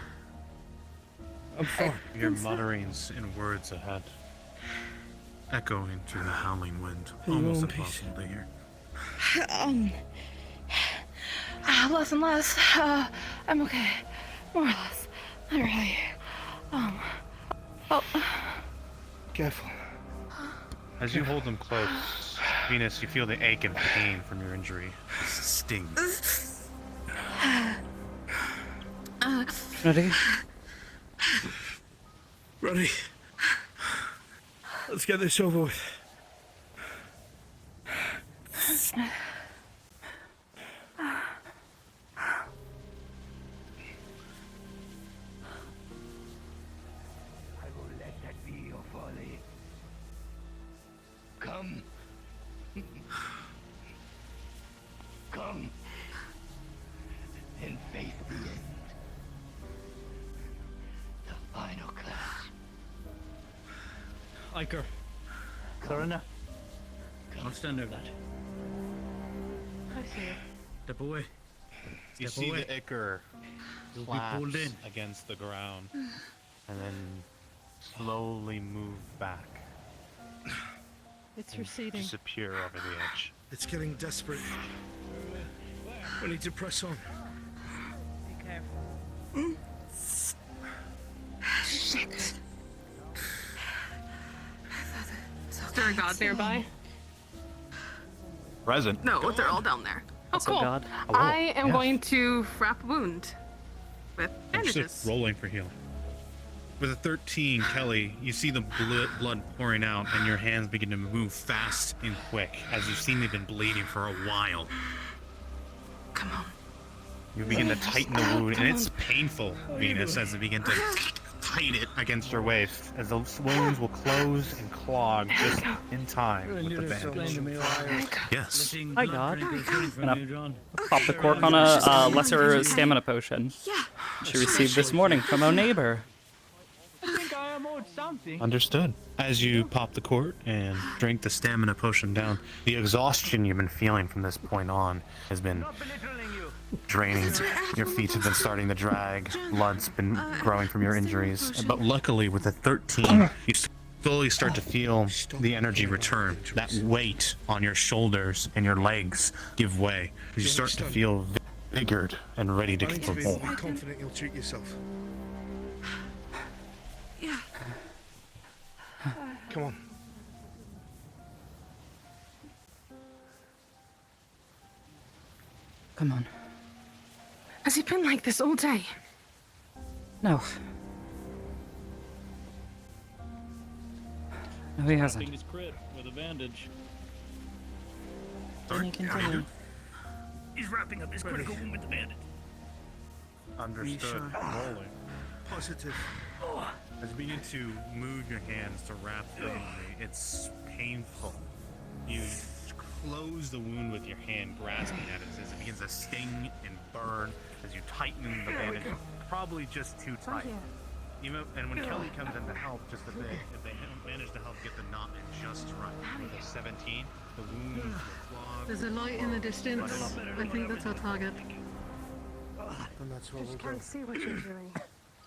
I'm fine. Your mutterings in words ahead, echoing through the howling wind, almost impossible to hear. Less and less. I'm okay. More or less. Not really. Oh. Careful. As you hold them close, Venus, you feel the ache and pain from your injury. Sting. Ready? Ready. Let's get this over with. I will let that be your folly. Come. Come. And face the end. The final clash. Iker. Serena. Don't stand there, lad. I see it. Step away. You Step see away. the ichor You'll be pulled collapse in. against the ground, and then slowly move back. It's and receding. disappear over the edge. It's getting desperate. We need to press on. Be careful. Shit. Is there a god nearby? Present. No, they're all down there. Oh, Also cool. god. I am yes. going to wrap a wound with Actually, bandages. rolling for healing. With a 13, Kelly, you see the blood pouring out, and your hands begin to move fast and quick, as you've seen they've been bleeding for a while. Come on. You begin to tighten the wound, and it's painful, Venus, as they begin to tighten it against your waist, as the wounds will close and clog just in time with the bandage. Yes. Hi, God. From you, John. Pop the cork on a lesser stamina potion. She received this morning from a neighbor. I think I am owed something. Understood. As you pop the quart and drink the stamina potion down, the exhaustion you've been feeling from this point on has been draining. Your feet have been starting to drag. Blood's been growing from your injuries. But luckily, with the 13, you slowly start to feel the energy return. That weight on your shoulders and your legs give way. You start to feel vigored and ready to I need keep to be going. confident you'll treat yourself. Yeah. Come on. Come on. Has he been like this all day? No. No, he hasn't. Wrapping his crit with a bandage. Continue. He's wrapping up his critical wound with the bandage. Understood. Rolling. Positive. As you begin to move your hands to wrap the injury, it's painful. You close the wound with your hand, grasping at it as it begins to sting and burn as you tighten the bandage. Probably just too tight. And when Kelly comes in to help just a bit, if they manage to help get the knot in just right, with a 17, the wound will clog. There's a light in the distance. I think that's our target. And that's what Just we'll do. can't see what you're doing.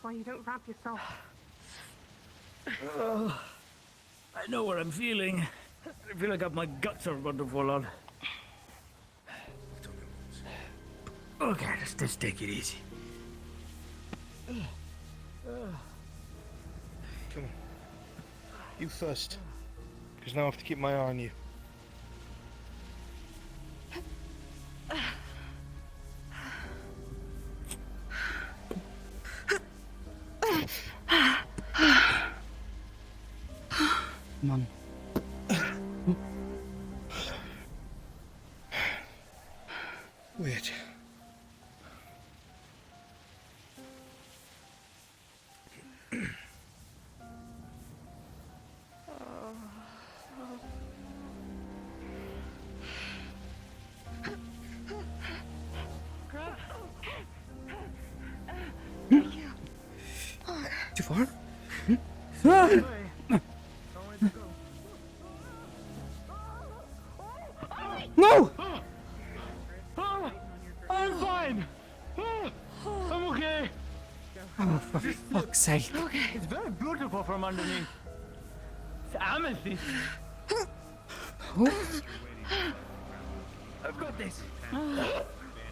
Why you don't wrap yourself. I know what I'm feeling. I feel like my guts are about to fall out. Okay, let's take it easy. Come on. You first. Because now I have to keep my eye on you. Come on. Weird. Too far? No! I'm fine. I'm okay. Oh, for fuck's sake. Okay. It's very beautiful from underneath. It's Amity. I've got this.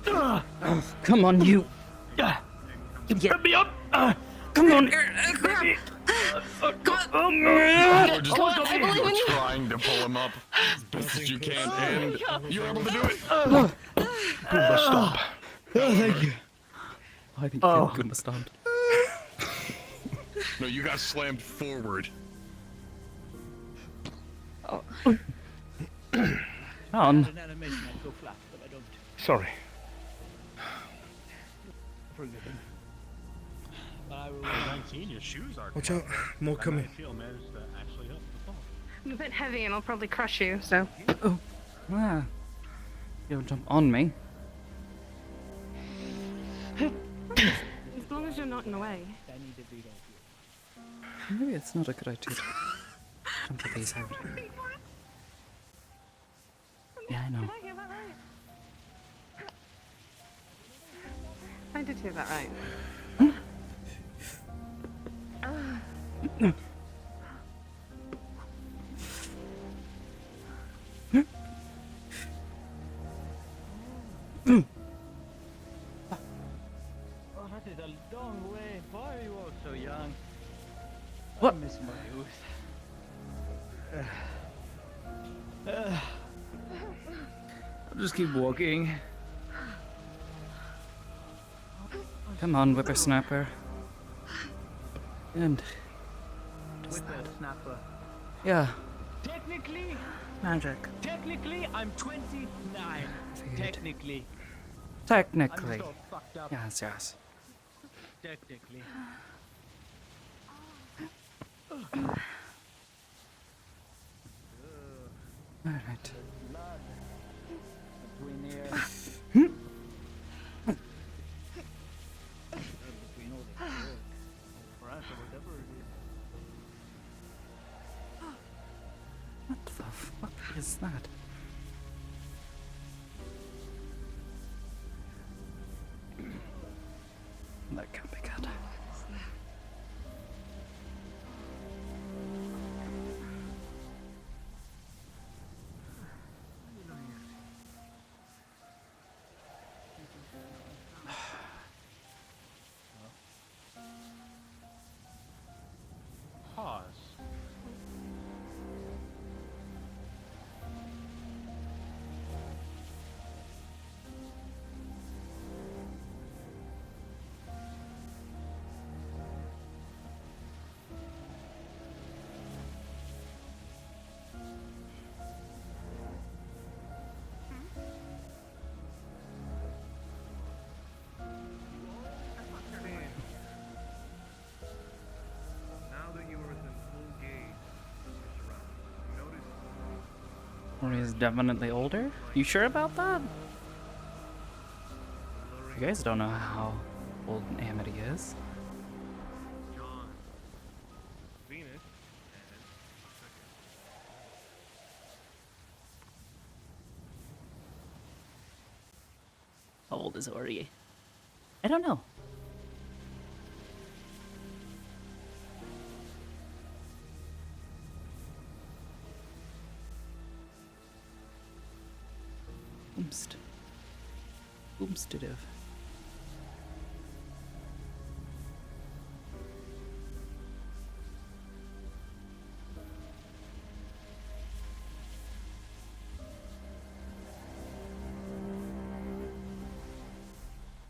Oh, come on, you. Get me up! Come on! You're just trying to pull him up as best as you can, and you're able to do it. Goomba, stop. Oh, thank you. I think Goomba stopped. No, you got slammed forward. On. Sorry. But I was 19, your shoes are Watch out, more coming. Feel managed to actually help the fall. I'm a bit heavy and I'll probably crush you, so. Oh. Ah. You don't jump on me. As long as you're not in the way. Maybe it's not a good idea to jump with these out. Yeah, I know. Did I hear that right? I did hear that right. Oh, that is a long way. Why are you all so young? What? I miss my youth. I'll just keep walking. Come on, whippersnapper. And. Whippersnapper. Yeah. Technically, Magic. technically, I'm 29. Technically. Technically. I'm so fucked up. Yes, yes. Technically. Alright. Between here. Between all the France or whatever it is. What the fuck is that? That can't be good. Pause. Or he's definitely older? You sure about that? You guys don't know how old Amity is. How old is Ori? I don't know. Boomst. Boomstitive.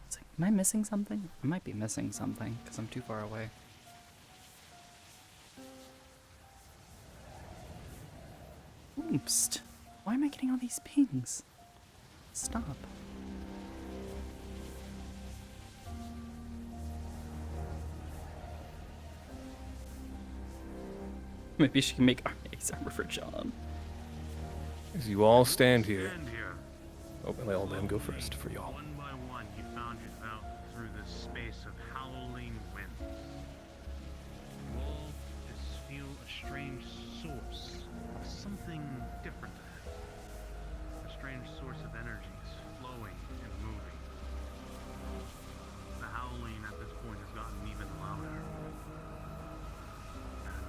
It's like, am I missing something? I might be missing something, because I'm too far away. Boomst. Why am I getting all these pings? Stop. Maybe she can make armor for John. As you all stand here. Oh, and I'll let him go first for y'all. One by one, you found yourself through this space of howling winds. You all just feel a strange source, something different. A strange source of energies flowing and moving. The howling at this point has gotten even louder. And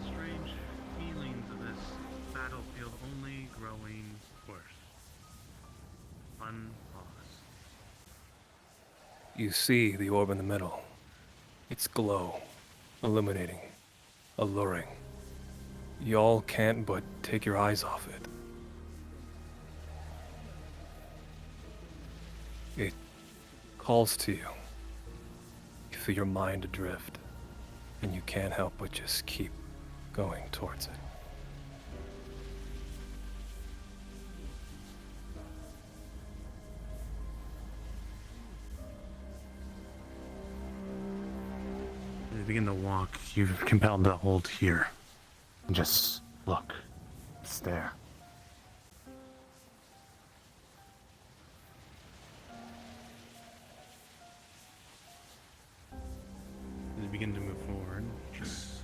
strange feelings of this battlefield only growing worse. Unpause. You see the orb in the middle. Its glow, illuminating, alluring. Y'all can't but take your eyes off it. It calls to you. You feel your mind adrift, and you can't help but just keep going towards it. As you begin to walk, you're compelled to hold here. And just look. Stare. As you begin to move forward, just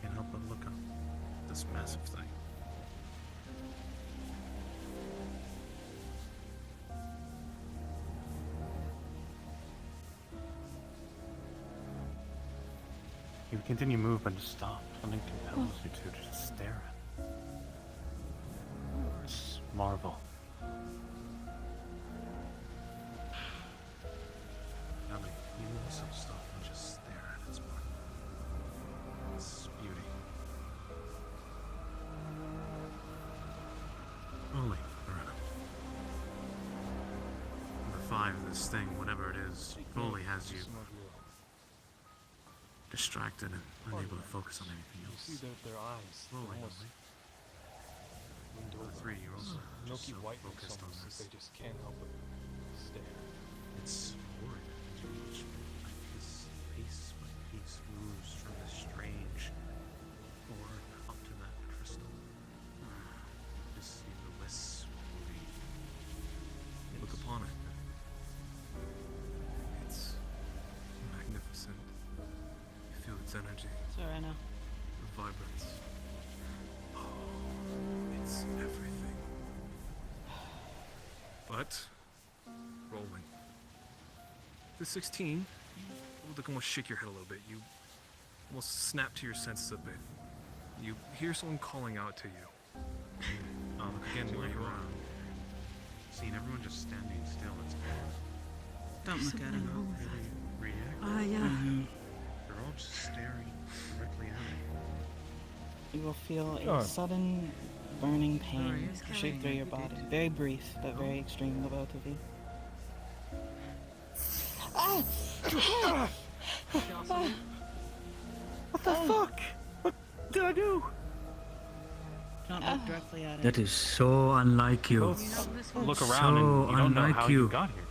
can't help but look up at this massive thing. You continue to move, but just stop. Something compels you to just stare at it. Just marvel. Ellie, you also stop and just stare at its marvel. Its beauty. Holy Loretta. Number 5, this thing, whatever it is, fully has you distracted and unable to focus on anything else. You see their eyes. Slowly, Almost the 3, you're also milky just so white focused on this. They just can't help but stare. It's horrid. Piece by piece moves from this strange orb up to that crystal. Just see the wisp moving. You look upon it. It's magnificent. You feel its energy. Sorry, I know. The vibrance. Oh, it's everything. But rolling. The 16, you almost shake your head a little bit. You almost snap to your senses a bit. You hear someone calling out to you. Look again where you are. Seeing everyone just standing still, it's Don't look at him. really react. Ah, yeah. They're all just staring directly at it. You will feel Sure. a sudden burning pain shoot through your body. Very brief, but very extreme, the both of you. What the fuck? What did I do? Don't look directly at it. That is so unlike you. Look So around and you don't know unlike how you. you got here.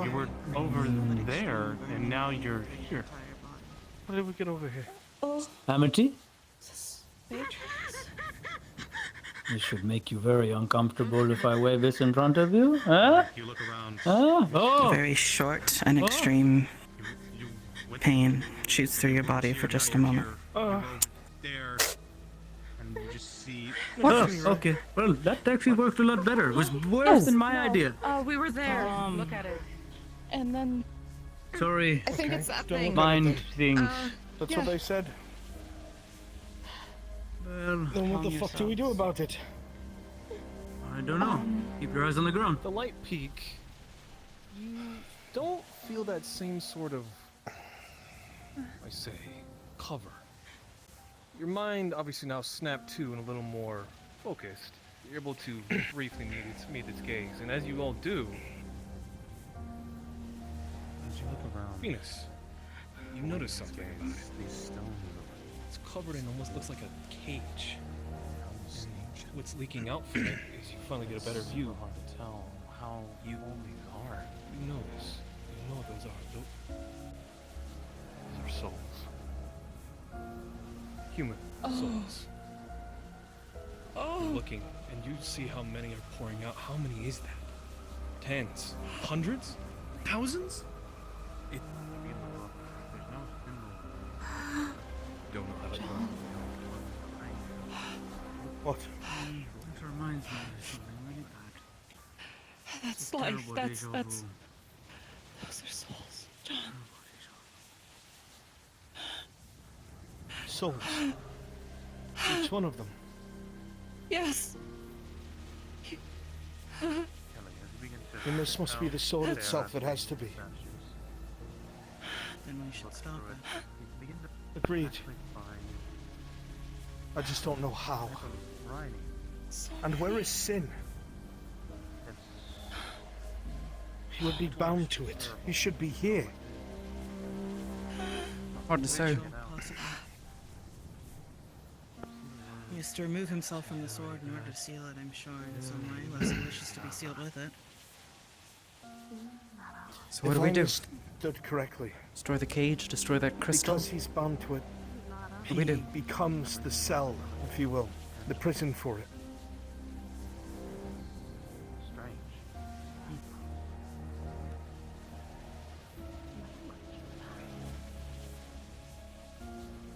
You were over there, and now you're here. How did we get over here? Amity? This should make you very uncomfortable if I wave this in front of you, huh? You look around. Huh? Oh! Very short and extreme pain shoots through your body for just a moment. There, and you just see. Oh, okay. Well, that actually worked a lot better. It was worse than my idea. We were there. Look at it. And then Sorry. I think it's that thing. Mind things. That's Yeah. what they said. Well, Then what the fuck do we do about it? I don't know. Keep your eyes on the ground. The light peak. You don't feel that same sort of, I say, cover. Your mind obviously now snapped to and a little more focused. You're able to briefly meet its gaze, and as you all do, As you look around, Venus, you notice something about it. these stones. It's covered in almost looks like a cage. And what's leaking out from it is you finally get a better view. It's hard to tell how You old these are. You know this. You know what those are. Those are souls. Human souls. You're looking, and you see how many are pouring out. How many is that? Tens? Hundreds? Thousands? It... There's no symbol. Don't know how to... What? This reminds me of something really bad. That's It's a life. terrible That's déjà vu. those are souls, John. Souls. Each one of them. Yes. Then this must be the sword itself. It has to be. Then we should stop it. Agreed. I just don't know how. And where is Sin? He would be bound to it. He should be here. Hard to say. He has to remove himself from the sword in order to seal it, I'm sure, in some way, unless he wishes to be sealed with it. So what do we do? Understood correctly. Destroy the cage, destroy that crystal? Because he's bound to it, What do we do? he becomes the cell, if you will, the prison for it.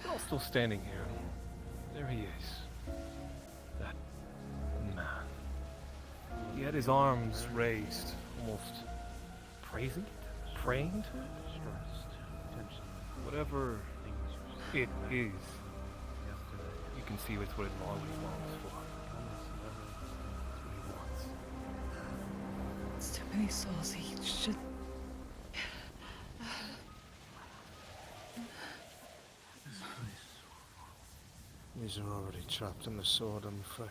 You're all still standing here. There he is. That man. He had his arms raised, almost praising it, praying to it. Whatever it is, you can see it's what it always longs for. It's too many souls. He should. These are already trapped in the sword, I'm afraid.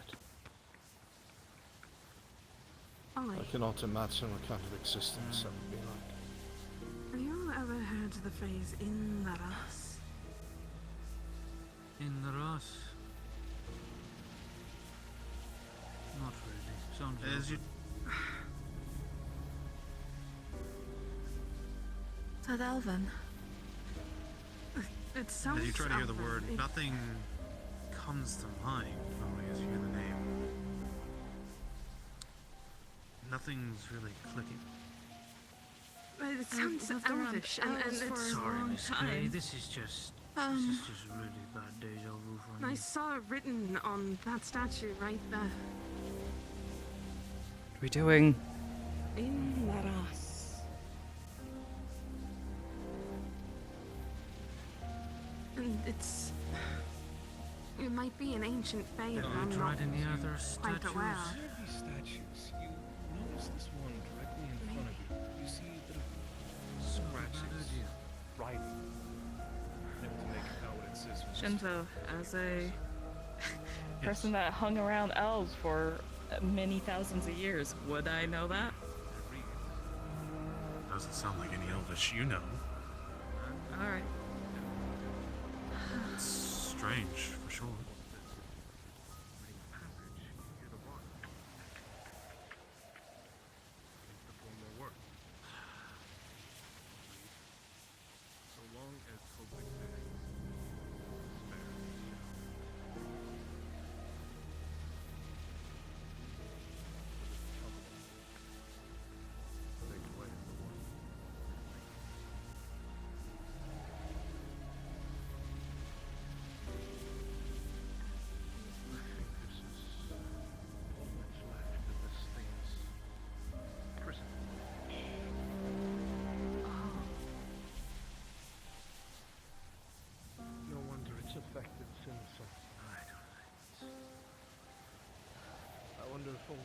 I cannot imagine what kind of existence that would be like. Have you ever heard the phrase "in the Ras"? In the Ross. Not really. Sounds As you... Is that Elven? It sounds. As you try to hear the Elven. word, It- nothing comes to mind as you hear the name. Nothing's really clicking. It sounds Elvish, and it's for a Sorry, long Miss Gray. time. This is just really bad deja vu for me. I saw it written on that statue right there. What are we doing? In the Ras. And it's. It might be an ancient faith. Have you I'm tried not any other quite statues? aware. These statues, you notice this one directly in front of you. You see little scratches, writing. Never to make out what it says. Shinto, as a person that hung around elves for many thousands of years, would I know that? Doesn't sound like any Elvish you know. Alright. It's strange, for sure.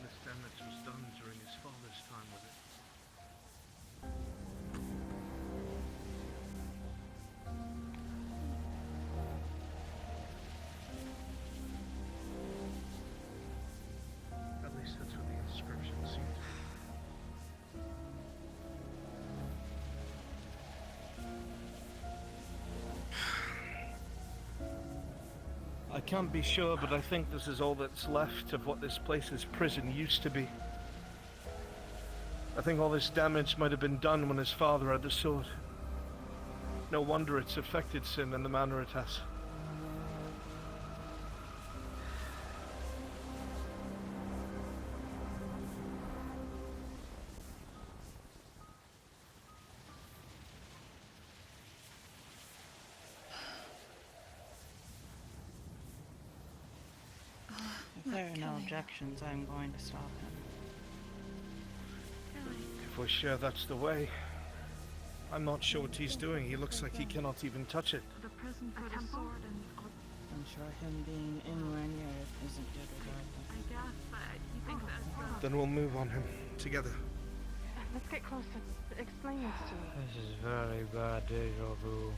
this damage was done during his father's time with it. At least that's what the inscription seemed to be. I can't be sure, but I think this is all that's left of what this place's prison used to be. I think all this damage might have been done when his father had the sword. No wonder it's affected Sin in the manner it has. If there are no objections, I'm going to stop him. If we're sure that's the way. I'm not sure what he's doing. He looks like he cannot even touch it. The prison for the sword and I'm sure him being anywhere near it isn't good regardless. I guess, but you think that's Then we'll move on him together. Let's get closer. Explain this to me. This is very bad deja vu.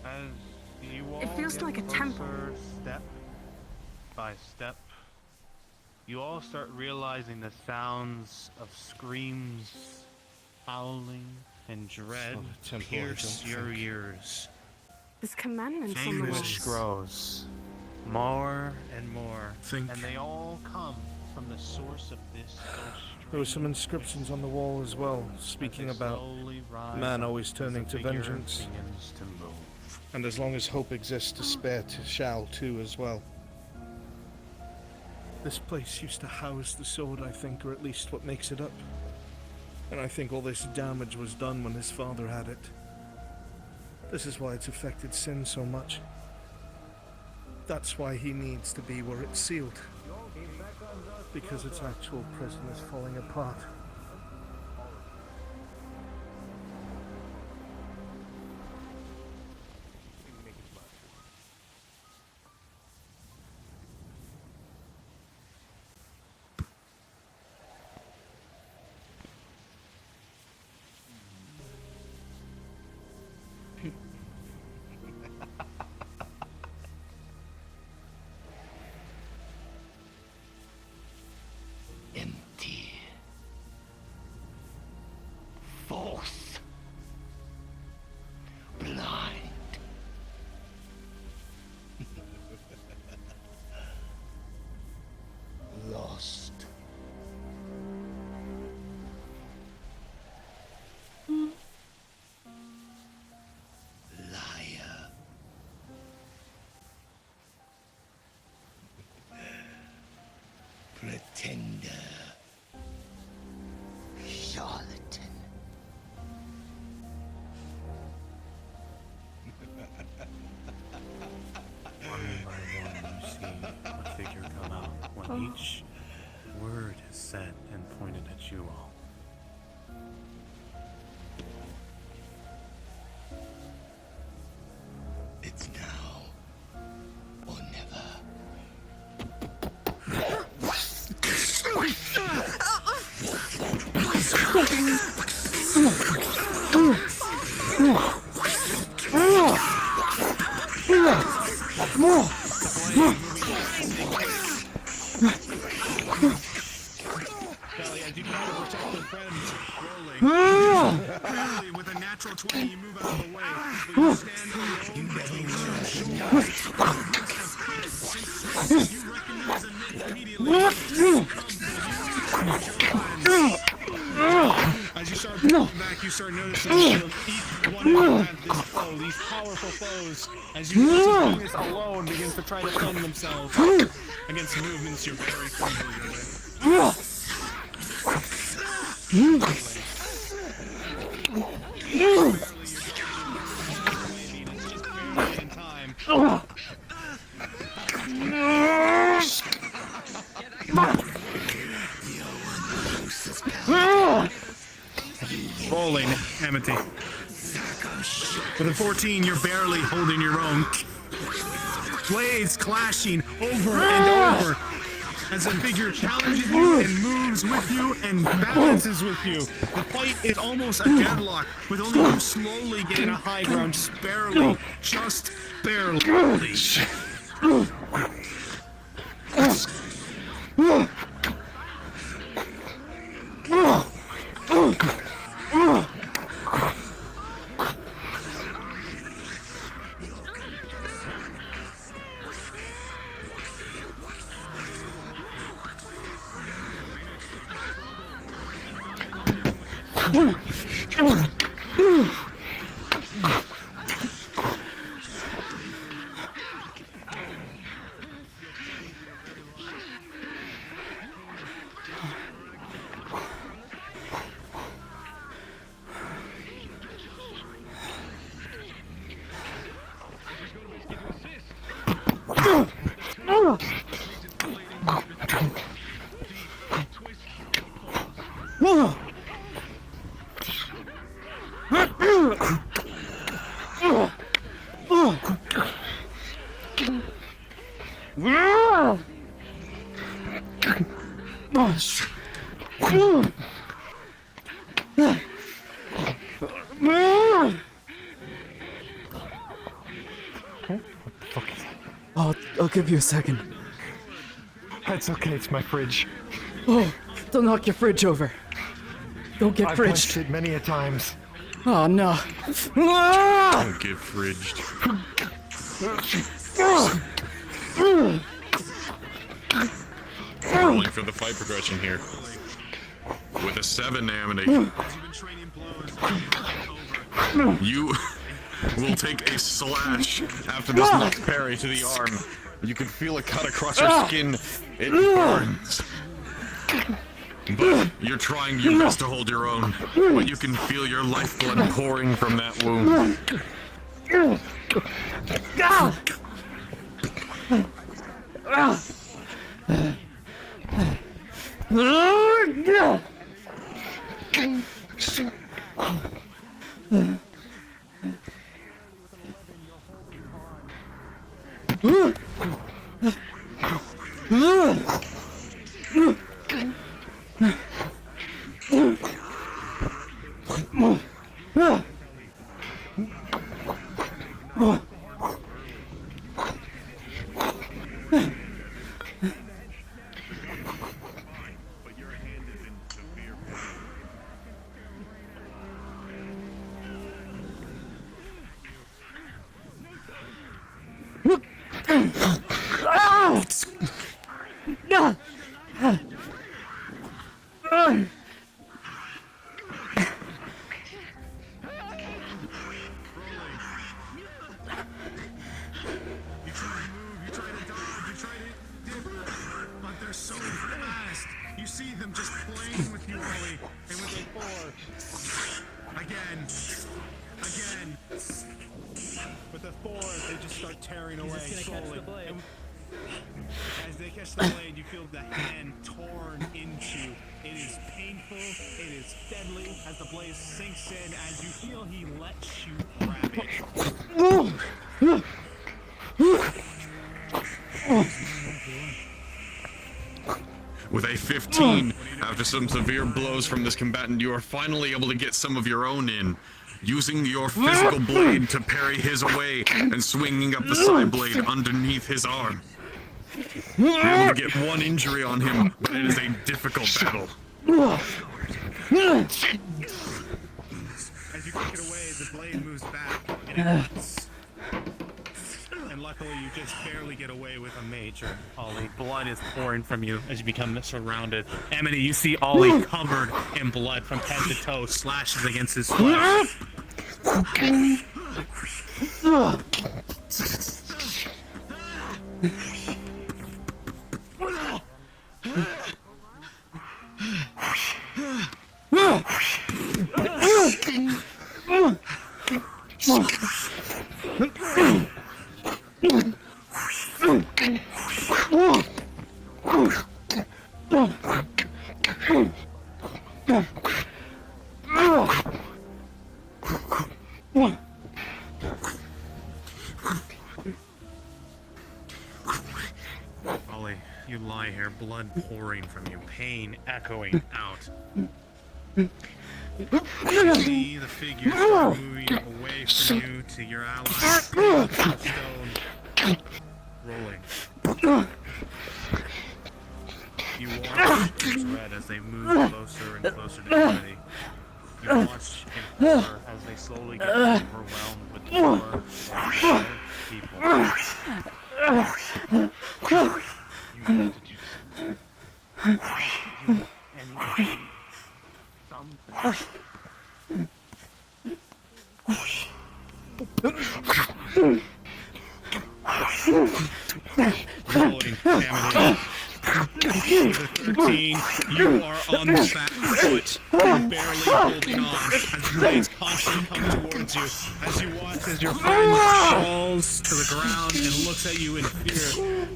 As you all It feels get like a temple. Closer, step by step, you all start realizing the sounds of screams, howling, and dread Not a temple, I pierce don't your think. ears. There's commandments on the Anguish walls. grows more and more, Think. and they all come from the source of this There were some inscriptions on the wall as well, speaking about man always turning to vengeance. And as long as hope exists to spare, shall too as well. This place used to house the sword, I think, or at least what makes it up. And I think all this damage was done when his father had it. This is why it's affected Sin so much. That's why he needs to be where it's sealed. Because its actual prison is falling apart. Empty. False. Blind. Lost. Liar. Pretender. Charlatan. One by one, you see a figure come out when each word is said and pointed at you all. It's now or never. Kelly, as you try to protect your friends, rolling. Barely with a natural 20, you move out of the way. But you stand alone between two shoulders. You recognize and immediately as you start pulling back, you start noticing that each one of you have this foe, these powerful foes. As you notice Venus alone begins to try to defend themselves against movements you're very familiar with. Rolling, Amity. With a 14, you're barely holding your own. Blades clashing over and over. as the figure challenges you and moves with you and balances with you. The fight is almost a deadlock, with only you slowly getting a high ground, just barely. I'll give you a second. It's okay, it's my fridge. Oh, don't knock your fridge over. Don't get I've fridged. punched it many a times. Oh no. Don't get fridged. Rolling for the fight progression here. With a 7, Amity. You will take a slash after this next parry to the arm. You can feel it cut across your skin. It burns. But you're trying your best to hold your own. But you can feel your lifeblood pouring from that wound. With a 15, after some severe blows from this combatant, you are finally able to get some of your own in. Using your physical blade to parry his away and swinging up the side blade underneath his arm. You're able to get one injury on him, but it is a difficult battle. As you kick it away, the blade moves back, and it hits. And luckily, you just barely get away with a major. Ollie, blood is pouring from you as you become surrounded. Amity, you see Ollie covered in blood from head to toe, slashes against his flesh. You lie here, blood pouring from you, pain echoing out. You see the figure start moving away from you to your allies, stone, rolling. You watch things red as they move closer and closer to Amity. You watch in horror as they slowly get overwhelmed with more people. You need to do something. You need anything. Something. Rolling, Amity. Number 13, you are on the back foot, barely holding on, as blades constantly come towards you, as you watch as your friend falls to the ground and looks at you in fear.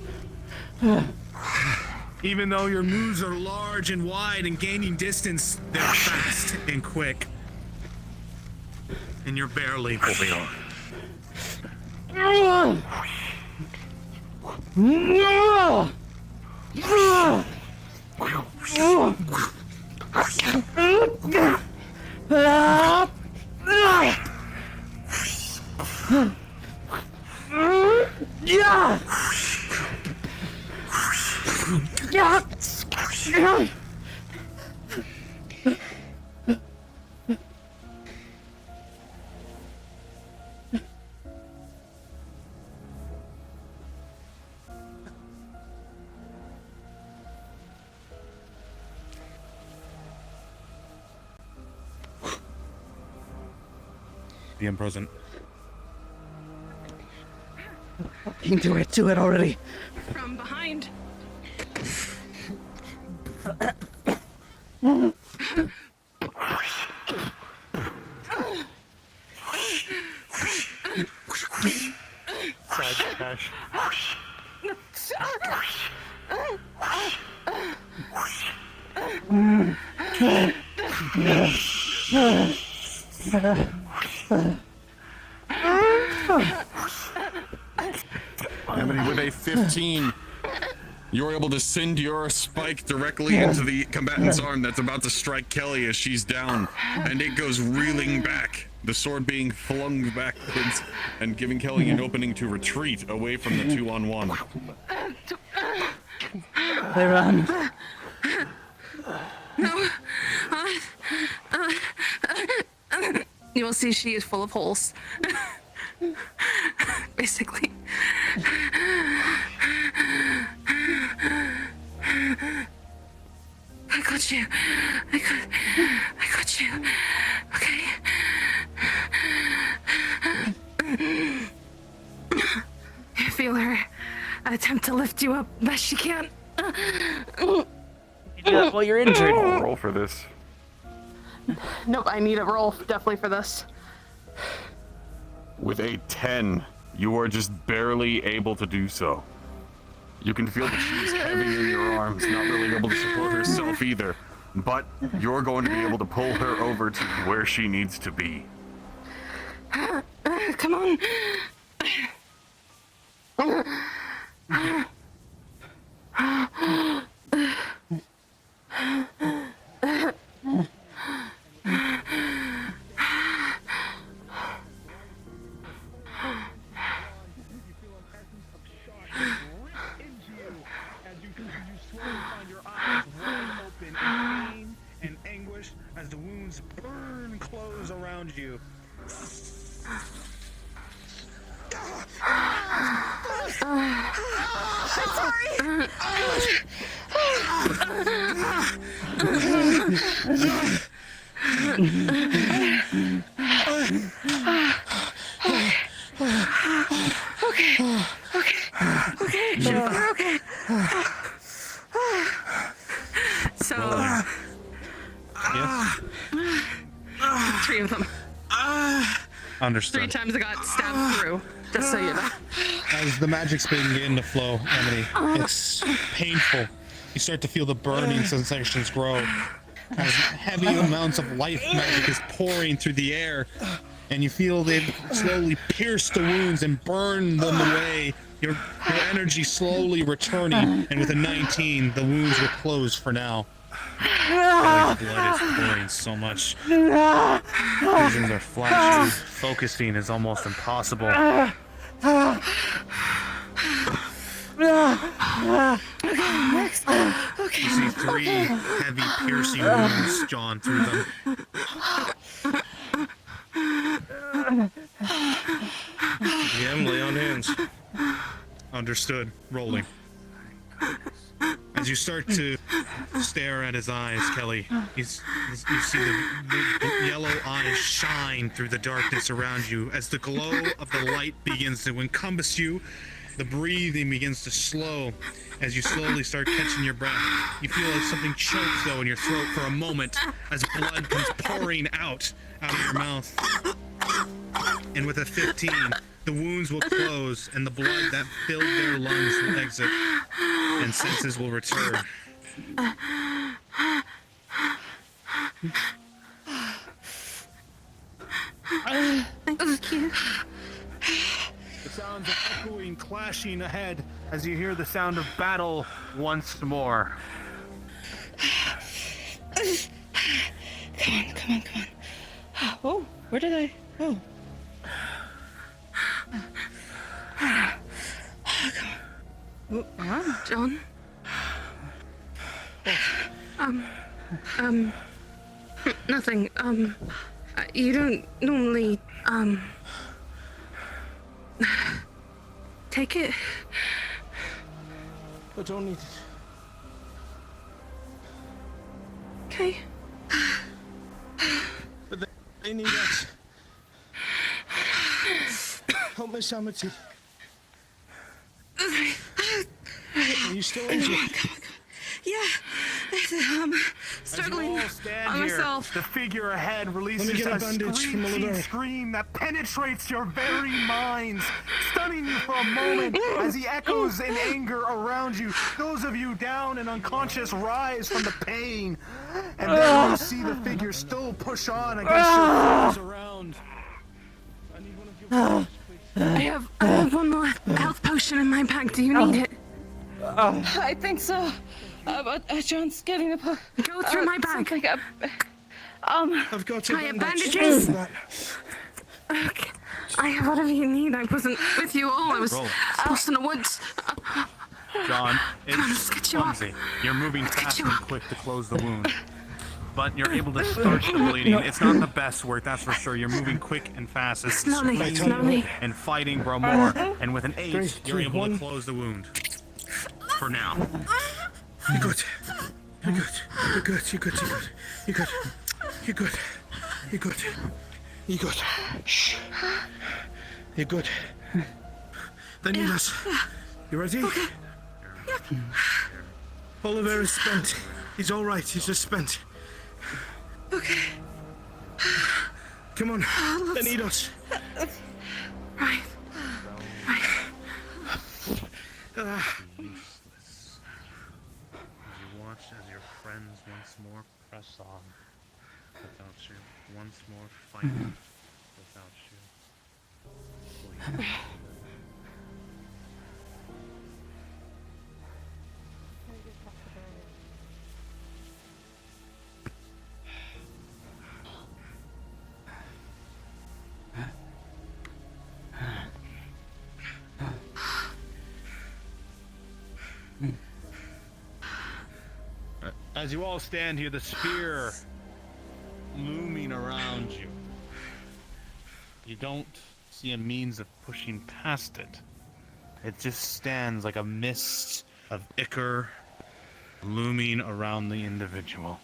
Even though your moves are large and wide and gaining distance, they're fast and quick. And you're barely holding on. The Unpresent. Do it already. From behind. Side dash. Amity, with a 15, you're able to send your spike directly into the combatant's arm that's about to strike Kelly as she's down, and it goes reeling back, the sword being flung backwards and giving Kelly an opening to retreat away from the 2-on-1. They run. No. You will see she is full of holes. Basically. I got you. I got you. Okay. I feel her. I attempt to lift you up best she can. You do that while you're injured. I'll roll for this. Nope, I need a roll definitely for this. With a 10, you are just barely able to do so. You can feel that she's heavy in your arms, not really able to support herself either. But you're going to be able to pull her over to where she needs to be. Come on. As the wounds burn close around you. I'm sorry. Okay. You're okay. So. Yes. 3 of them. Understood. 3 times I got stabbed through, just so you know. As the magic's beginning to flow, Amity, it's painful. You start to feel the burning sensations grow as heavy amounts of life magic is pouring through the air, and you feel they slowly pierce the wounds and burn them away. your energy slowly returning, and with a 19, the wounds will close for now. Kelly's blood is pouring so much. Visions are flashing. Focusing is almost impossible. Okay, next. Okay. You see 3 heavy, piercing wounds drawn through them. DM, lay on hands. Understood. Rolling. As you start to stare at his eyes, Kelly, you see the yellow eyes shine through the darkness around you. As the glow of the light begins to encompass you, the breathing begins to slow as you slowly start catching your breath. You feel like something chokes, though, in your throat for a moment as blood comes pouring out of your mouth. And with a 15, the wounds will close and the blood that filled their lungs will exit and senses will return. Thank you. The sounds of echoing, clashing ahead as you hear the sound of battle once more. Come on. Oh, where did I? Oh. Come on. John? Nothing. You don't normally, take it? I don't need it. Okay. But they need us. Help Miss Amity. Are you still injured? Come on. Yeah. Struggling by myself. The figure ahead releases a screeching scream that penetrates your very minds, stunning you for a moment as he echoes in anger around you. Those of you down and unconscious rise from the pain, and then you see the figure still push on against your foes around. I need one of your I have one more health potion in my bag. Do you need it? I think so. John's getting the Go through my bag. I've got I have bandages. Okay. I have whatever you need. I wasn't with you all. I was lost in the woods. John, let's get it's you up. clumsy. You're moving fast and quick to close the wound. But you're able to starch the bleeding. It's not the best work, that's for sure. You're moving quick and fast as the Slowly. and fighting grow more. And with an 8, you're able to close the wound. For now. You're good. You're good. You're good. You're good. You're good. You're good. You're good. You're good. You're good. Shh. You're good. They need us. You ready? Okay. Yep. Oliver is spent. He's all right. He's just spent. Okay. Come on. They need us. Right. Useless. As you watch as your friends once more press on without you, once more fight without you. Please. As you all stand here, the sphere looming around you. You don't see a means of pushing past it. It just stands like a mist of ichor looming around the individual.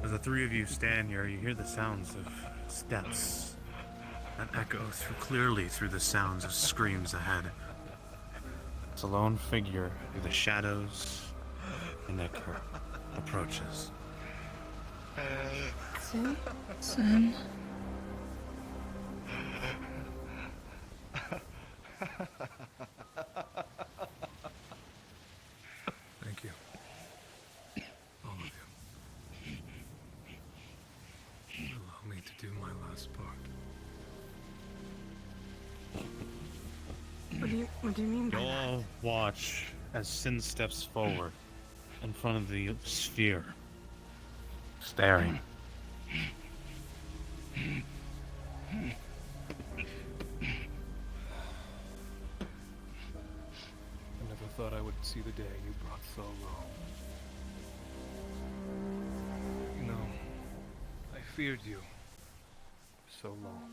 As the three of you stand here, you hear the sounds of steps that echo clearly through the sounds of screams ahead. It's a lone figure through the shadows and ichor approaches. Sin? Sin. Thank you. All of you. Allow me to do my last part. What do you mean by You that? all watch as Sin steps forward in front of the sphere, staring. I never thought I would see the day you brought so low. You know, I feared you for so long.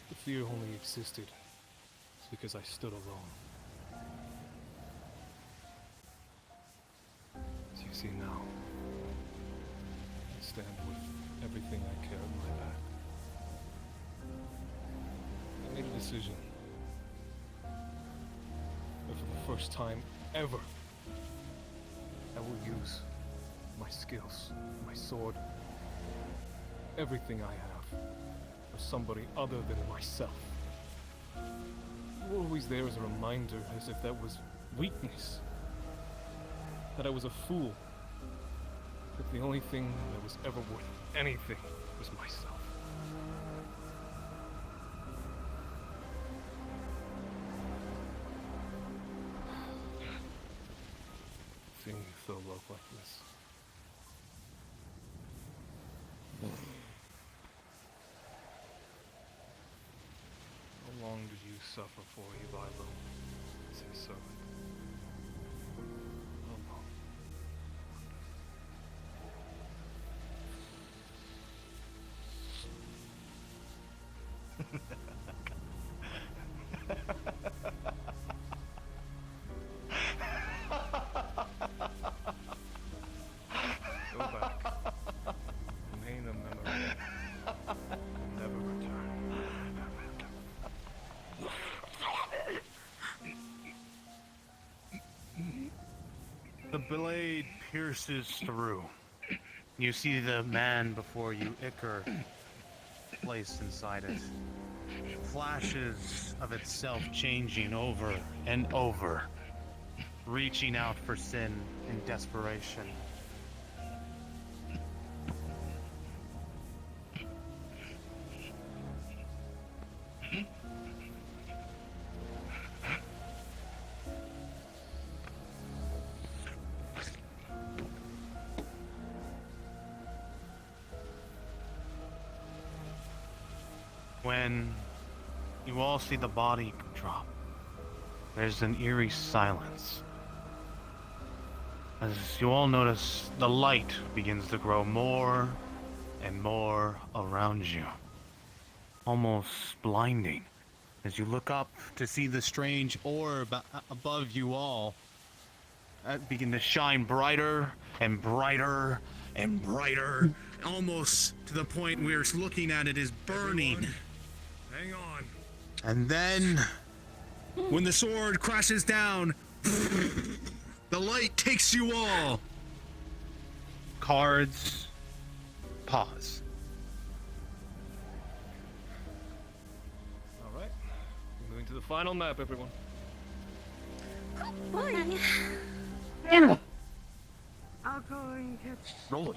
The fear only existed because I stood alone. As you see now, I stand with everything I care at my back. I made a decision. But for the first time ever, I will use my skills, my sword, everything I have, for somebody other than myself. You were always there as a reminder, as if that was weakness. That I was a fool. That the only thing that was ever worth anything was myself. Seeing you throw love like this. How long did you suffer for, Evilo? As his servant? How long? Go back. Remain a memory. Never return. The blade pierces through. You see the man before you, Iker, placed inside it. Flashes of itself changing over and over, reaching out for Sin in desperation. When you all see the body drop, there's an eerie silence. As you all notice, the light begins to grow more and more around you. Almost blinding. As you look up to see the strange orb above you all begin to shine brighter and brighter and brighter, almost to the point where it's looking at it is burning. Hang on. And then, when the sword crashes down, the light takes you all. Cards, pause. All right. We're moving to the final map, everyone. Boy. Yeah. I'll go and catch. Roll it.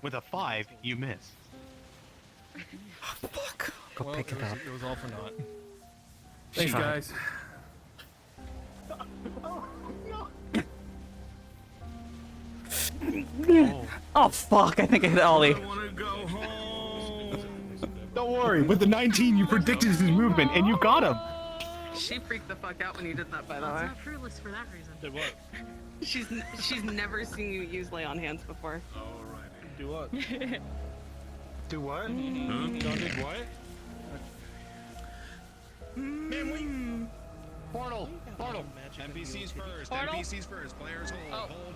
With a 5, you miss. Fuck. Go Well, pick it up. It was all for naught. Thanks, Try. guys. Oh fuck, I think I hit Ollie. Don't worry, with the 19 you predicted his movement and you got him. She freaked the fuck out when you did that, by the It's way. not fruitless for that reason. Did what? She's never seen you use lay on hands before. Alright. Do what? Do what? John did what? Man, wait! Portal! Portal! NPCs first! Portal? NPCs first! Players hold! Hold!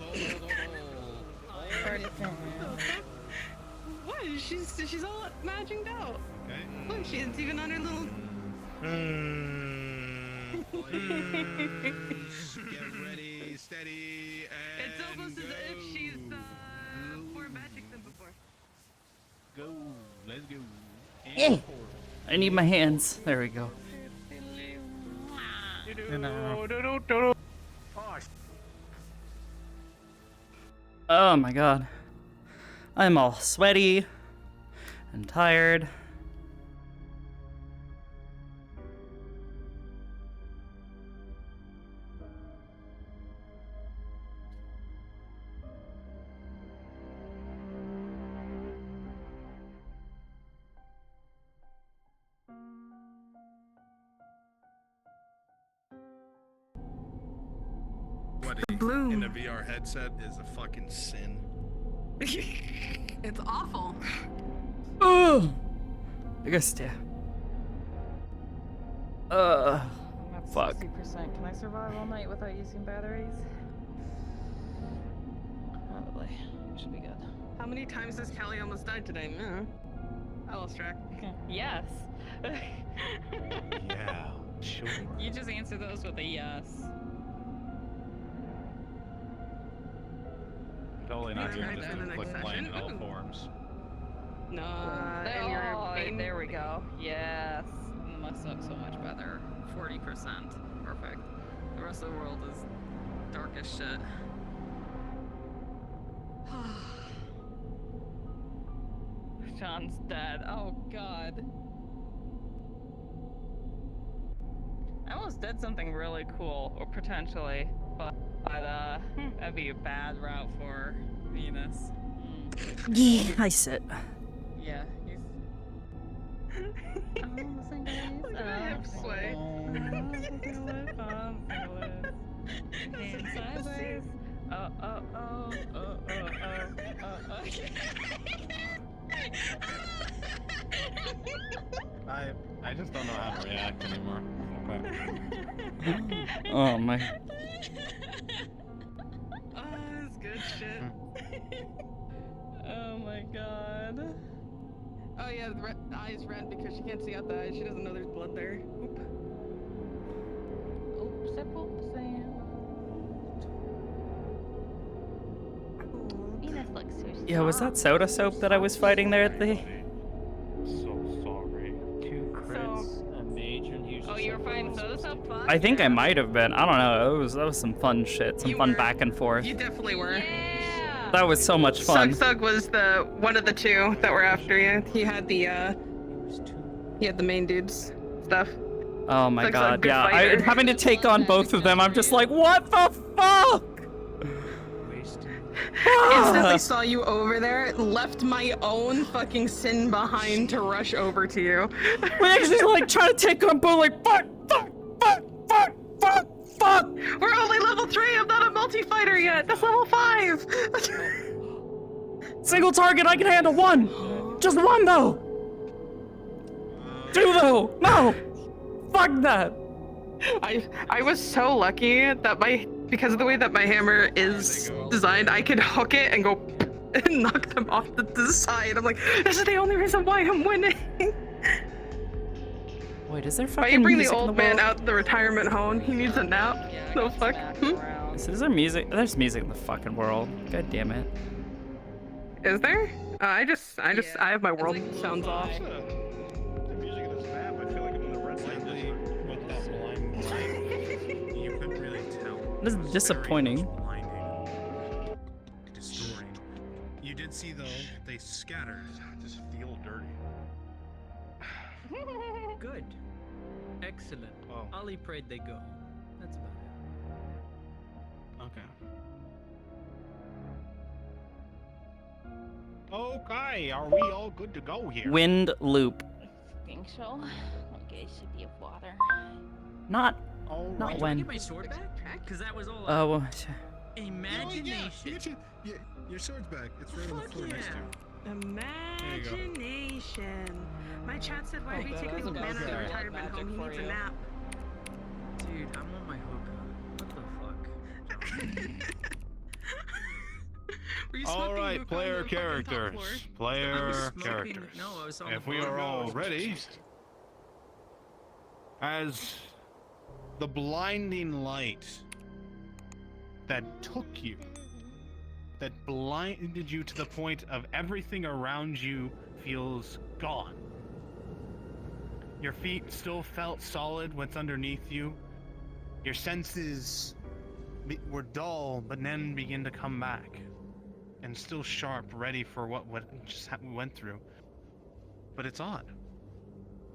What? She's all magicked out. Okay. Look, she's even on her little. Get ready, steady, and It's almost as if I need my hands. There we go. Oh my god. I'm all sweaty and tired. Bloom in a VR headset is a fucking sin. It's awful. Oh, I guess yeah. Fuck. 60%. Can I survive all night without using batteries? Probably. Should be good. How many times has Kelly almost died today? I lost track. Yes. Yeah, sure. You just answer those with a yes. Totally not Yeah, here, just in the click next playing session. all Ooh. forms. No, and your There we go. Yes. That must look so much better. 40%. Perfect. The rest of the world is dark as shit. John's dead. Oh god. I almost did something really cool, or potentially, but that'd be a bad route for Venus. Yeah, I sit. Yeah, he's. Look at that hip sway. And sideways. I just don't know how to react anymore. Okay. Oh my. Oh, that's good shit. Oh my god. Oh yeah, the eye's red because she can't see out the eye. She doesn't know there's blood there. Oop. Oops, Venus looks so strong. Yeah, was that soda soap that I was fighting there at the? So sorry. 2 crits, a mage, and he was Oh, you were fighting soda soap? Fun? I think I might have been. I don't know. That was some fun shit. Some fun back and forth. You definitely were. That was so much fun. Sug was the one of the two that were after you. He had the main dude's stuff. Oh my Sug's a god, good yeah. fighter. Having to take on both of them, I'm just like, what the fuck? Instantly saw you over there, left my own fucking sin behind to rush over to you. We actually like trying to take on both, like fuck. We're only level 3. I'm not a multi-fighter yet. That's level 5. Single target, I can handle 1. Just 1 though. 2 though. No. Fuck that. I was so lucky that because of the way that my hammer is designed, I could hook it and go and knock them off the side. I'm like, this is the only reason why I'm winning. Wait, is there Why fucking you bring the music in old the man world? out the retirement home? He needs a nap. No fuck. Is there music? There's music in the fucking world. God damn it. Is there? I have my world sounds off. The music in this map, I feel like I'm in the red lately with that blind light. You couldn't really tell. This is disappointing. Destroying. You did see though, they scattered. Just feel dirty. Good. Excellent. Oh. Ollie prayed they go. That's about it. Okay, are we all good to go here? Wind loop. Think so? Okay, should be a water. Not Wait, do I when. get my sword back? Because that was all. Oh, well, Imagination. Your sword's back. It's right on the floor next to you. Imagination. My chat said, why do we take the old man out of the retirement home? He needs a nap. Dude, I'm on my hookah. What the fuck? Were you All smoking right, hookah player on the fucking top characters. floor? I was Player smoking- characters. no, I was on If the we floor. are all ready, as the blinding light that took you, that blinded you to the point of everything around you feels gone. Your feet still felt solid what's underneath you. Your senses were dull, but then begin to come back. And still sharp, ready for what we went through. But it's odd.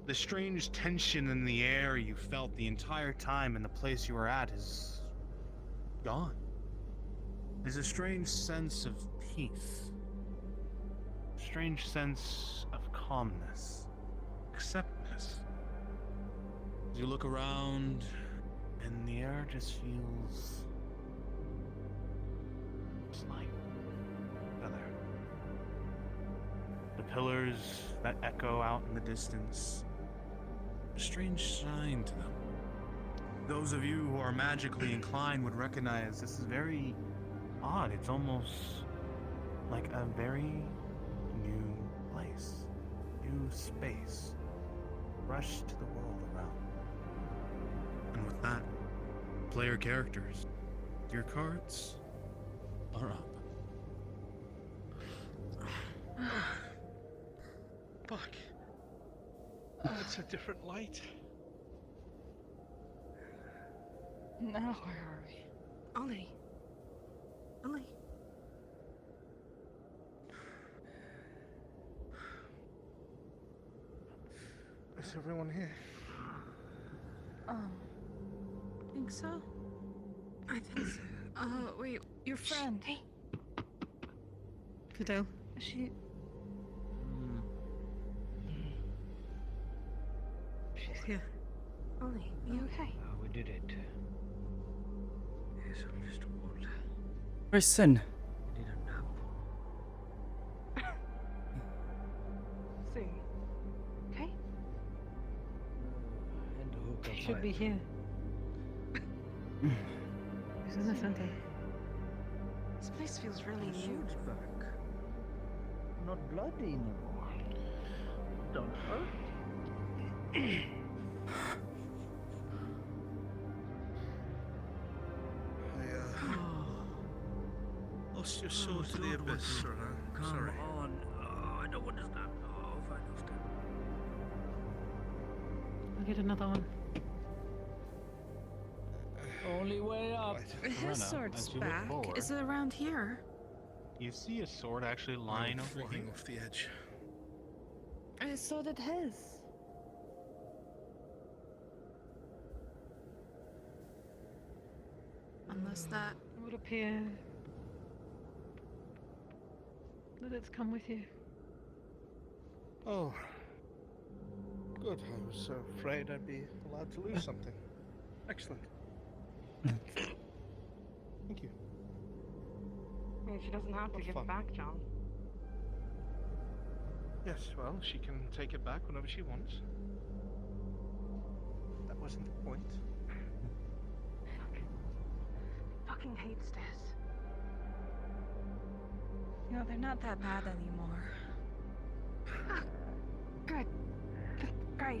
The strange tension in the air you felt the entire time in the place you were at is gone. There's a strange sense of peace. Strange sense of calmness. Acceptance. As you look around, and the air just feels just like feather. The pillars that echo out in the distance, a strange shine to them. Those of you who are magically inclined would recognize this is very odd. It's almost like a very new place, new space, fresh to the world around. And with that, player characters, your cards are up. Fuck. It's a different light. Now where are we? Ollie. Ollie. Is everyone here? I think so. I think so. Wait, Your friend. Hey. Fidel. She's here. Ollie, are you okay? We did it. Yes, I'm just old. Where's Sin? I need a nap. Sue. Okay? And a hook She up should my- be here. She's in the center. This place feels really The new. sword's back. Not bloody anymore. Don't hurt. Lost your sword to the abyss, sir. Come Sorry. on. Oh, I don't understand. Oh, fine, understand. I'll get another one. Only way up. His Rena, sword's as you look back. forward- Is it around here? You see a sword actually lying over flying here. off the edge. So did his. Unless that. It would appear that it's come with you. Oh. Good. I was afraid I'd be allowed to lose something. Excellent. Thank you. I mean, she doesn't have to What give fun. it back, John. Yes, well, she can take it back whenever she wants. That wasn't the point. Fucking hate stairs. You know, they're not that bad anymore. Good. Great.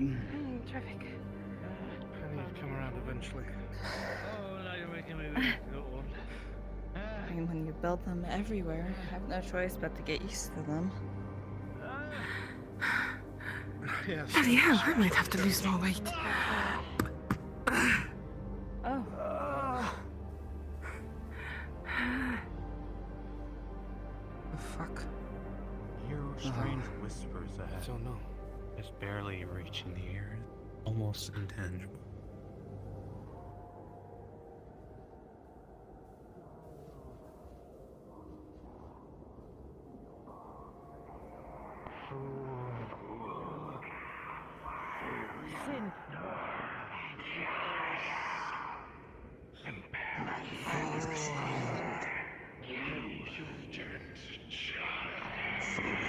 Terrific. Penny would come around eventually. Oh, now you're making me feel old. I mean, when you build them everywhere, I have no choice but to get used to them. Yes. Bloody hell, I might have to lose more weight. Oh. The fuck? You hear strange whispers ahead. I don't know. It's barely reaching the ear, almost intangible. Sin.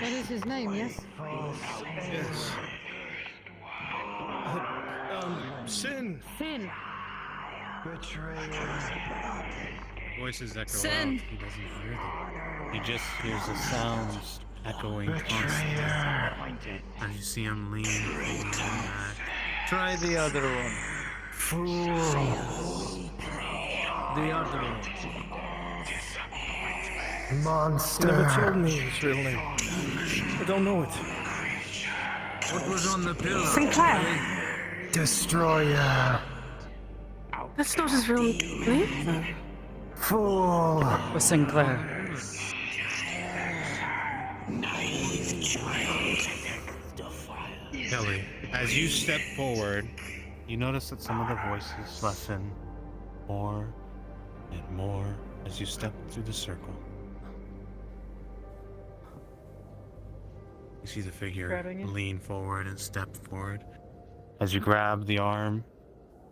That is his name, yes? Yes. Sin. Sin. Voices echo Sin. out. He doesn't hear them. He just hears the sounds echoing constantly. As you see him lean forward back. Try the other one. Fool. The other one. He never told me his real name. I don't know it. What was on the pillow? Sinclair. Destroyer. That's not his real name. Fool. With Sinclair. Kelly, as you step forward, you notice that some of the voices lessen more and more as you step through the circle. You see the figure Grabbing you? lean forward and step forward. As you grab the arm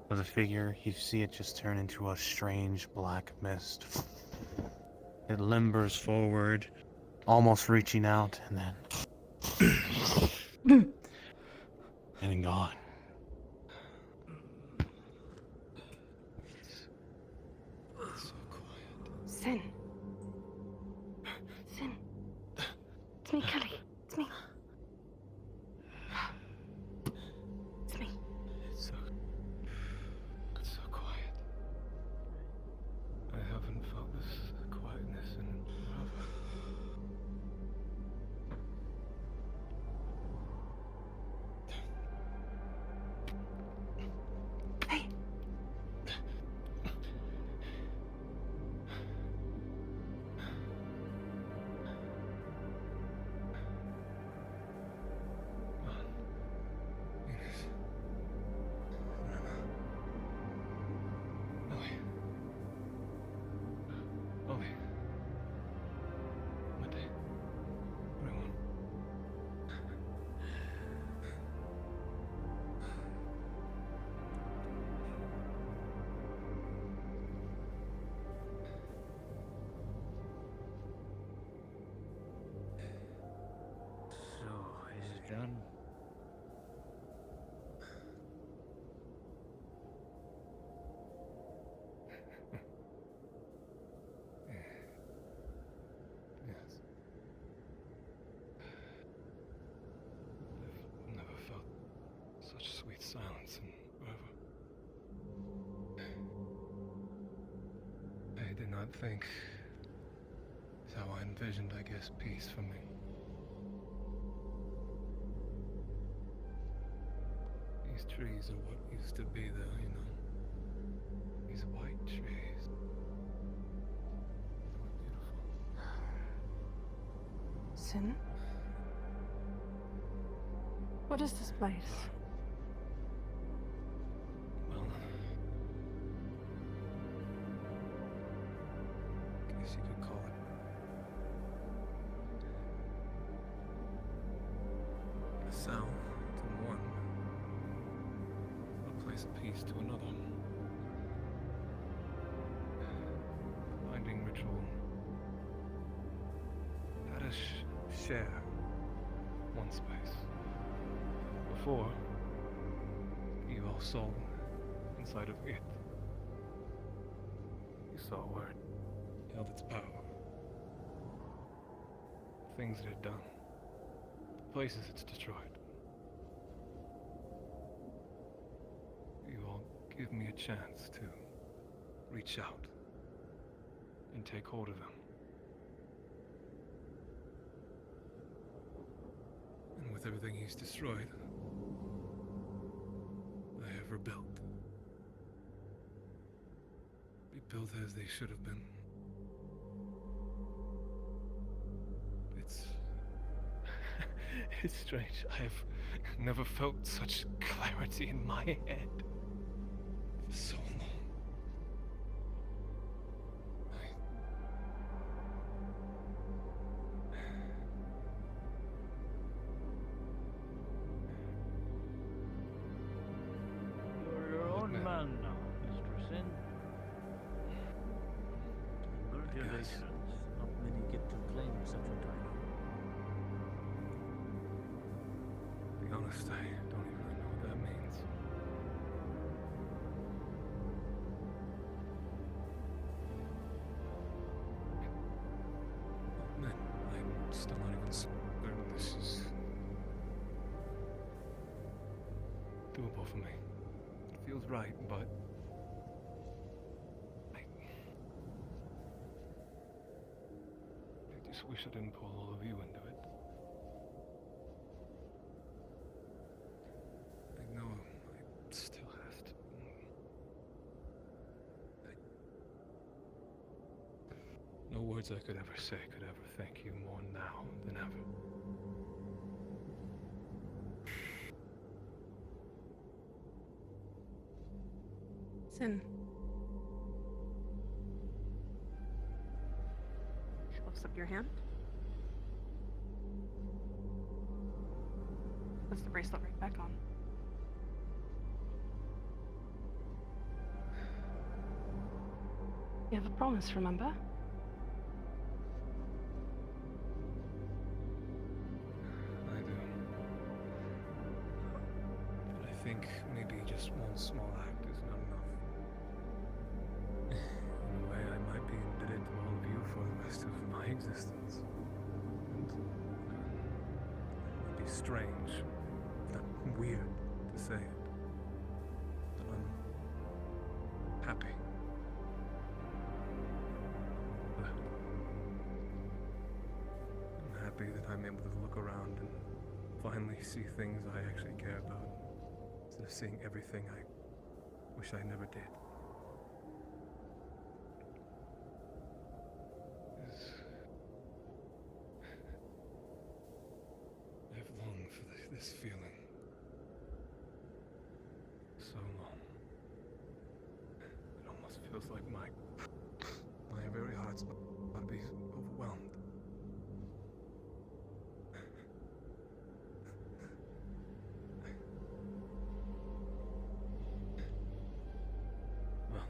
of the figure, you see it just turn into a strange black mist. It limbers forward, almost reaching out, and then and gone. Sin. Sin. It's me, Kelly. It's me. It's me. It's so quiet. I haven't felt this quietness in forever. Hey. Is it done? Yes. I've never felt such sweet silence in forever. I did not think it's how I envisioned, I guess, peace for me. These trees are what used to be there, you know. These white trees. Sin? What is this place? Well, I guess you could call it a cell to one, a place of peace to another. Binding ritual. Let us share one space. Before, you all saw inside of it. You saw where it held its power. The things it had done. The places it's destroyed. You all give me a chance to reach out and take hold of them. And with everything he's destroyed, I have rebuilt. Rebuilt as they should have been. It's strange. I've never felt such clarity in my head for so long. You're your own man now, Mr. Sin. Congratulations. Not many get to claim such a title. To be honest, I don't even really know what that means. Man, I'm still not even certain this is doable for me. It feels right, but I just wish I didn't pull all of you into it. No words I could ever say could ever thank you more now than ever. Sin. She lifts up your hand. Puts the bracelet right back on. You have a promise, remember? I do. But I think maybe just one small act is not enough. In a way, I might be indebted to all of you for the rest of my existence. And it might be strange, if not weird, to say it. But I'm happy. I'm happy that I'm able to look around and finally see things I actually care about, instead of seeing everything I wish I never did. I've longed for this feeling so long. It almost feels like my very heart's about to be overwhelmed. Well,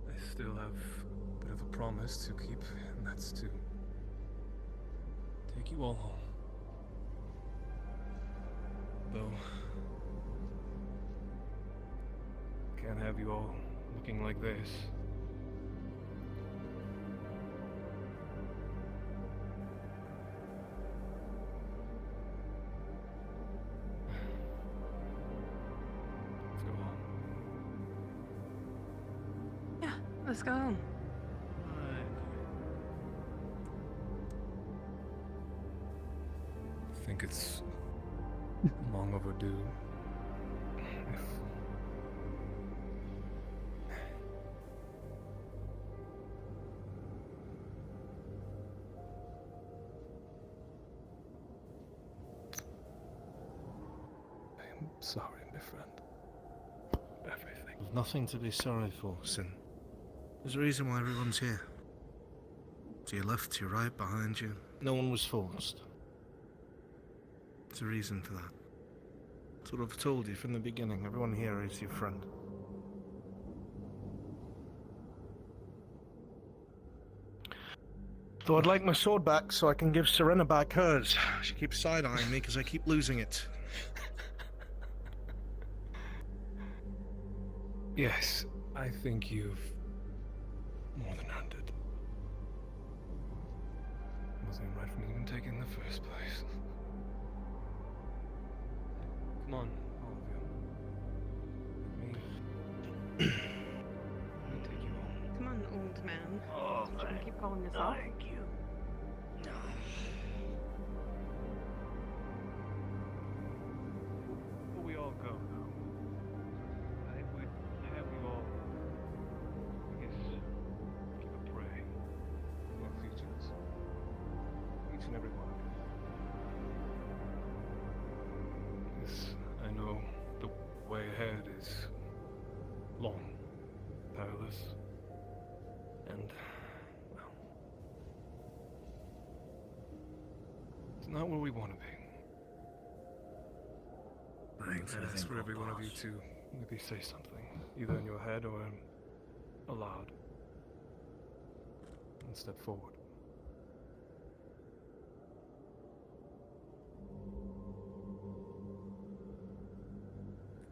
I still have a bit of a promise to keep, and that's to take you all home. Though, can't have you all looking like this. Let's go home. Yeah, let's go home. I think it's long overdue. I'm sorry, my friend. Everything. There's nothing to be sorry for, Sin. There's a reason why everyone's here. To your left, to your right, behind you. No one was forced. There's a reason for that. That's what I've told you from the beginning. Everyone here is your friend. Though I'd like my sword back so I can give Serena back hers. She keeps side-eyeing me because I keep losing it. Yes, I think you've more than earned it. It wasn't right for me to even take it in the first place. Come on, all of you. Let me take you home. Come on, old man. Oh, Should I keep calling this off? Thank you. Will we all go now? I think we have you all, I guess, keep a pray for our futures. Each and every one of you. Yes, I know the way ahead is long, perilous, and, well, it's not where we want to be. Thanks, I'd ask for every one of you to maybe say something, either in your head or aloud, and step forward.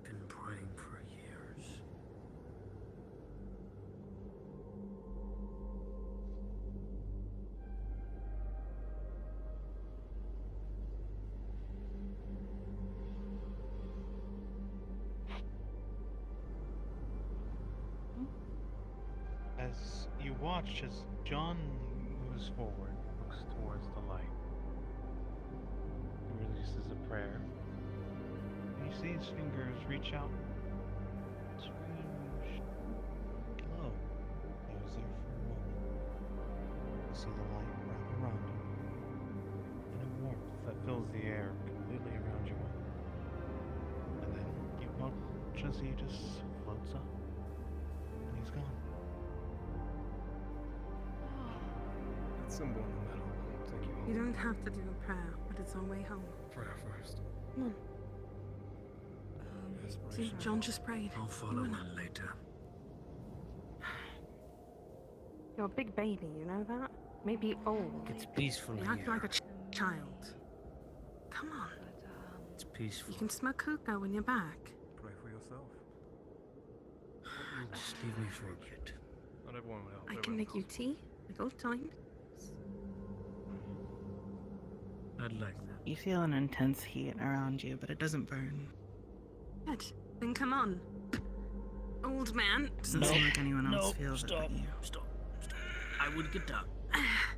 Been praying for years. As you watch as John moves forward, looks towards the light, he releases a prayer, and you see his fingers reach out. Strange glow that was there see the light wrap around you, and a warmth that fills the air completely around you all. And then you watch as he just floats up, and he's gone. That symbol in the middle will take you home. You don't have to do a prayer, but it's our way home. Prayer first. Come on. See, John just prayed. I'll follow in later. You're a big baby, you know that? Maybe old. It's peaceful You here. act like a child. Come on. It's peaceful. You can smoke hookah when you're back. Pray for yourself. Just leave me for a bit. Not everyone will help. I can make you tea, like old times. I'd like that. You feel an intense heat around you, but it doesn't burn. Good. Then come on. Old man. Doesn't seem like anyone else feels it but you. Stop. I would get up,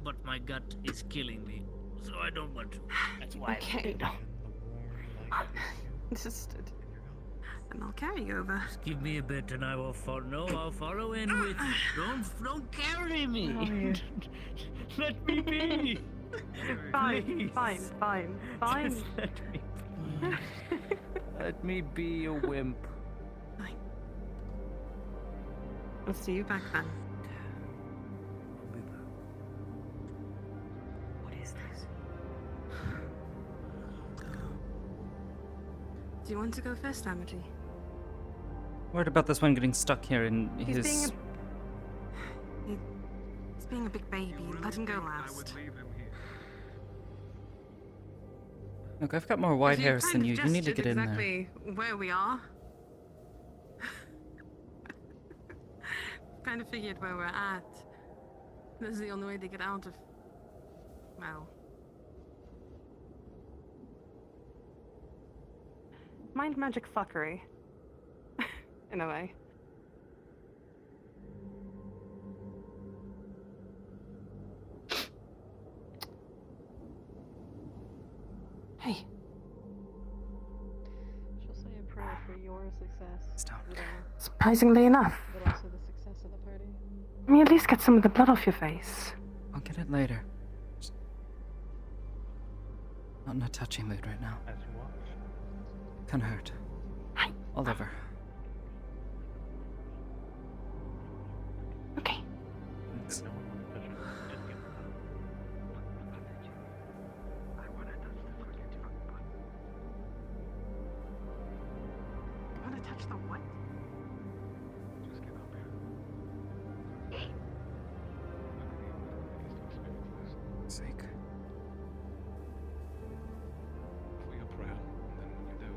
but my gut is killing me, so I don't want to. That's why. Okay. Just. And I'll carry you over. Just give me a bit, and I will follow. No, I'll follow in with you. Don't carry me. Let me be. Fine, Please. fine. Just let me be. Let me be a wimp. Fine. I'll see you back then. What is this? Do you want to go first, Amity? Worried about this one getting stuck here in He's his... He's being a big baby. Let him go last. Look, I've got more white hairs than you. You need to get in there. Exactly where we are. Kind of figured where we're at. This is the only way to get out of... well... mind magic fuckery. In a way. Hey. She'll say a prayer for your success. Stop. Surprisingly enough. But also the success of the party. Let me at least get some of the blood off your face. I'll get it later. Just not in a touchy mood right now. As you watch, Kinda hurt. Oliver. Okay. Thanks. You wanna touch the what? Just get up here. Sake. For your prayer, and then when you do,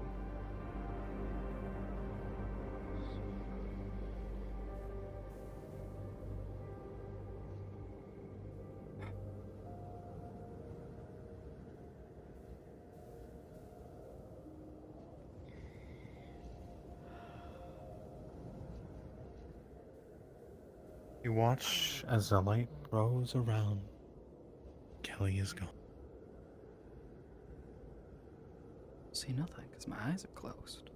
you watch as the light grows around. Kelly is gone. See nothing, because my eyes are closed.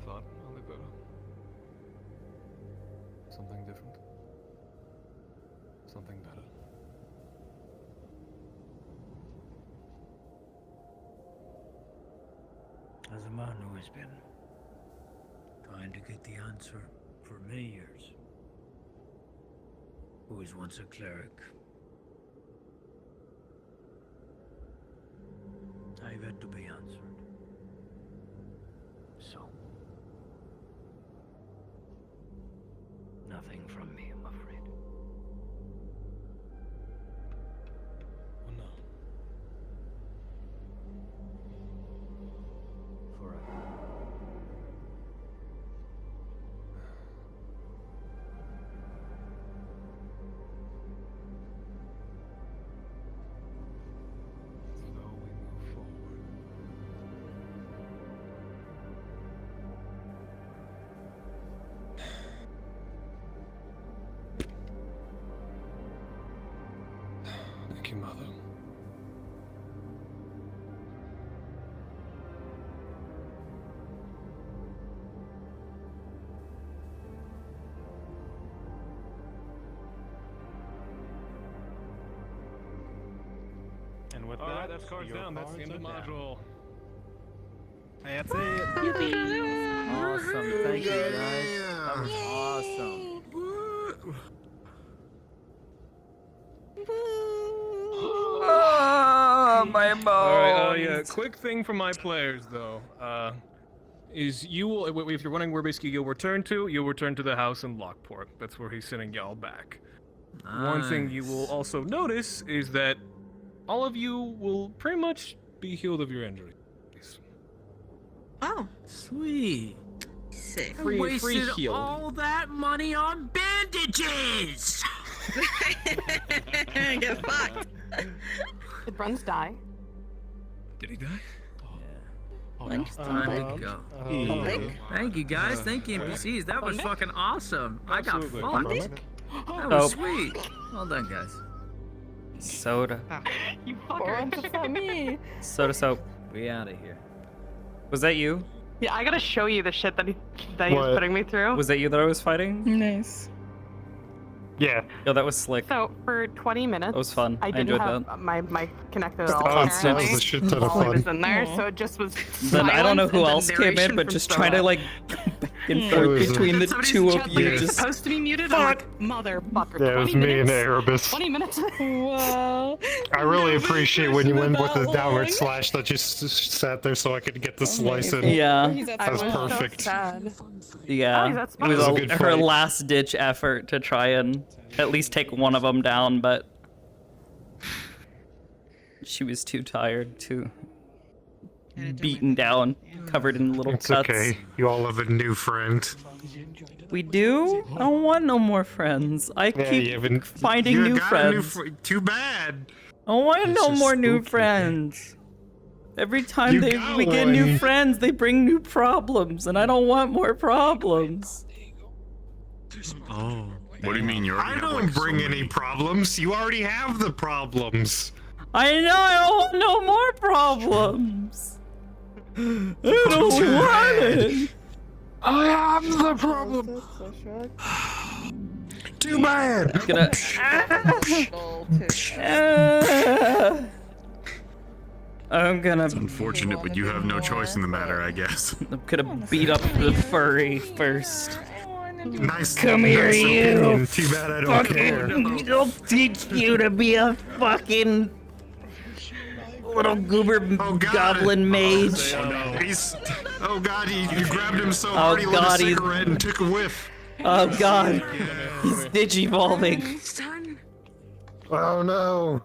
thought, Oliver. Something different. Something better. As a man who has been trying to get the answer for many years, who was once a cleric. I've had to be answered. So, nothing from me, I'm afraid. Oh no. Forever. So we move forward. Thank you, Mother. And with Alright, that, that's cards your down. That's the end of the cards are down. module. That's it. Awesome. Thank you, guys. That was awesome. Oh, my bones. Alright, yeah, quick thing for my players, though, is you will, if you're wondering where basically you'll return to the house in Lockport. That's where he's sending y'all back. One thing you will also notice is that all of you will pretty much be healed of your injuries. Oh, Sweet. sick. I wasted healed. all that money on bandages! Get fucked. Did Bruns die? Did he die? Oh, no. Time to go. Thank you, guys. Thank you, NPCs. That was fucking awesome. I got Absolutely. fucked. That Oh. was sweet. Well done, guys. Soda. You fucker. me. Soda soap. We out of here. Was that you? Yeah, I gotta show you the shit that he was What? putting me through. Was that you that I was fighting? Nice. Yeah. Yo, that was slick. So for 20 minutes, That was fun. I I didn't enjoyed have that. my connected at Just the all. constant. apparently, That was a shit ton of while I was fun. in there, so it just was. Then I don't know silence who and then else came in, narration but from just trying to Soda. like back and forth between the Somebody's two of chat, you. like, Just supposed to be muted. I'm like, motherfucker. Yeah, it was 20 me and minutes? Erebus. 20 minutes. Wow. I really appreciate when you went with the that downward long. slash that you sat there so I could get the slice in. Yeah. That was perfect. So sad. Yeah, Oh, that's it was It was a good her fight. last ditch effort to try and at least take one of them down, but she was too tired, too beaten down, covered in little It's cuts. okay. You all have a new friend. We do? I don't want no more friends. I Yeah, keep you haven't- finding you new got a new friends. Too bad. I don't want This no is more new spooky. friends. Every time You got we get new one. friends, they bring new problems, and I don't want more problems. Oh. What do you mean? You already I have, don't like, so bring many- any problems. You already have the problems. I know, I don't want no more problems. I don't want it. I am the problem. Too bad. I'm gonna. I'm gonna. It's unfortunate, but you have no choice in the matter, I guess. I'm gonna beat up the furry first. Nice. Come here, nice you. opinion. Too bad I don't care. I'll teach you to be a fucking little goober goblin mage. He's. Oh God! You grabbed him so Oh, hard he lit God, a he's- cigarette and took a whiff. Oh God, he's digivolving. Oh no.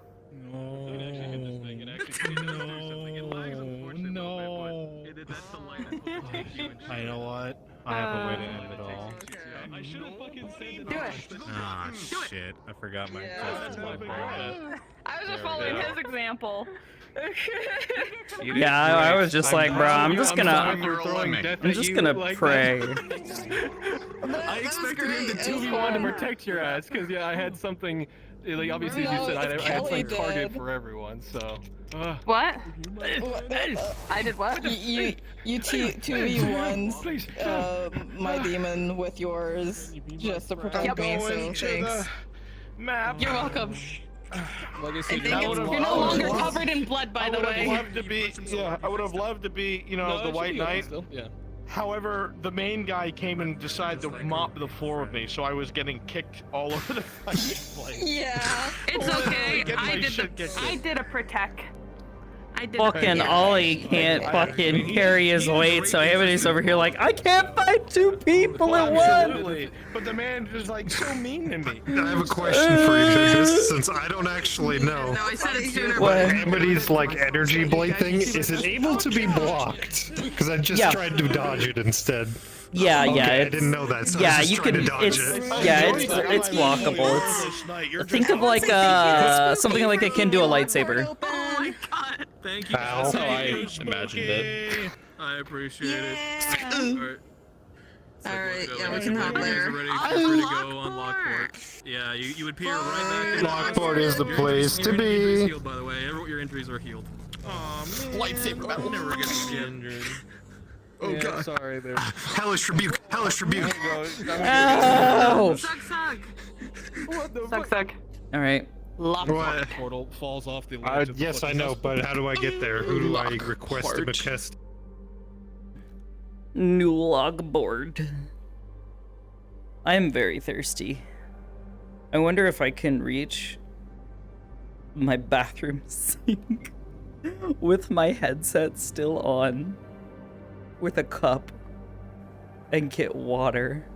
You know what? I have a way to end it all. I should have fucking said Do it. Ah, shit. I forgot my test. I was just following his example. Yeah, I was just like, bro, I'm just gonna pray. I expected him to 2v1 to protect your ass, because yeah, I had something, like obviously as you said, I had something targeted for everyone, so. What? I did what? You 2v1s my demon with yours just to protect me, so thanks. Map. You're welcome. Like I said, you're no longer covered in blood, by the way. I would have loved to be, you know, No, the it White should be open Knight. still, yeah. However, the main guy came and decided to mop the floor with me, so I was getting kicked all over the fucking place. Yeah. It's Literally okay. getting my I did shit kicked I in. did a protect. I did Fucking Ollie can't fucking carry his weight, so Amity's over here like, I can't fight two people at once! Absolutely. But the man was like so mean to me. I have a question for you, Victus, since I don't actually know. No, I said it sooner. What Amity's like energy blade thing, is it able to be blocked? Because I just tried to dodge it instead. Yeah, okay, yeah. I didn't know that, so yeah, I was just you trying can. to dodge It's it. yeah, it's blockable. It's think of like something like akin to a lightsaber. Oh my god. Thank you. Ow. That's how I imagined it. I appreciate it. Alright, yeah, we can hop there. Ready, feel free to go on Lockport. Yeah, you would appear right back in Lockport is the Your place to injuries be. healed, by the way. Your injuries are healed. Aw, Lightsaber battle never gets injured. Oh Yeah, god. sorry there. Hellish rebuke, hellish rebuke. Ow! Suck, suck. What the Suck, suck. All right. What? Portal falls off the ledge. Yes, I know, but how do I get there? Who do I request a request? New logboard. I am very thirsty. I wonder if I can reach my bathroom sink with my headset still on, with a cup, and get water.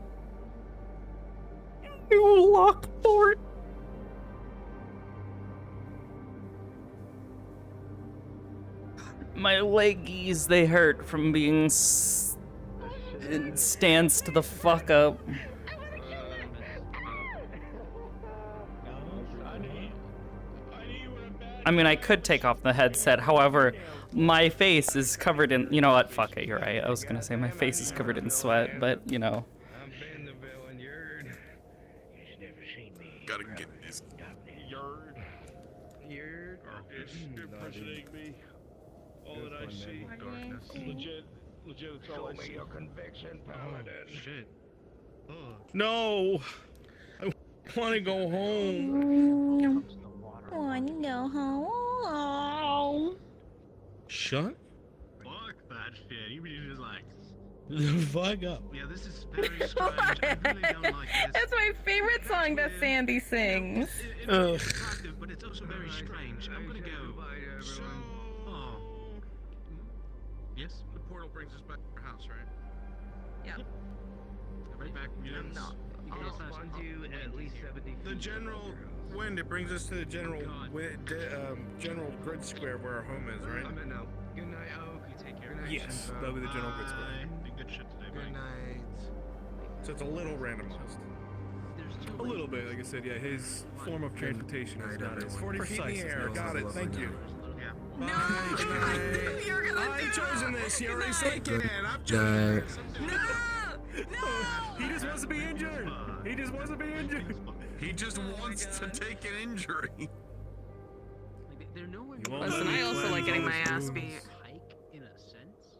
New lockboard. My leggies, they hurt from being stanced the fuck up. I mean, I could take off the headset, however, my face is covered in, you know what, fuck it, you're right. I was gonna say my face is covered in sweat, but, you know. Gotta get this. You're impersonating me. All that I see. Darkness. Legit, it's all I see. Your conviction, Paladin. Shit. No! I want to go home. Want to go home? Shut Fuck that shit. You mean just like. the fuck up. Yeah, this is very strange. I really don't like this. That's my favorite song that Sandy sings. It's attractive, but it's also very strange. I'm gonna go. So. Oh. Yes? The portal brings us back to our house, right? Yeah. Right back. Yes. No. I'll fund you at least 70 The general wind, it brings us to the general general grid square where our home is, right? No. Good night. Oh, you take care. Good night. Yes, that'll be the general grid square. Did good shit today, buddy. Good night. So it's a little randomized. A little bit, like I said, yeah, his form of transportation is not as 40 feet in the precise air. as Got it. Thank you. Yeah. You're gonna I ain't chosen this. You already said get in. I'm Giant. He just wants to be injured. He just wants to be injured. He just wants to take an injury. Listen, I also like getting my ass beat. In a sense.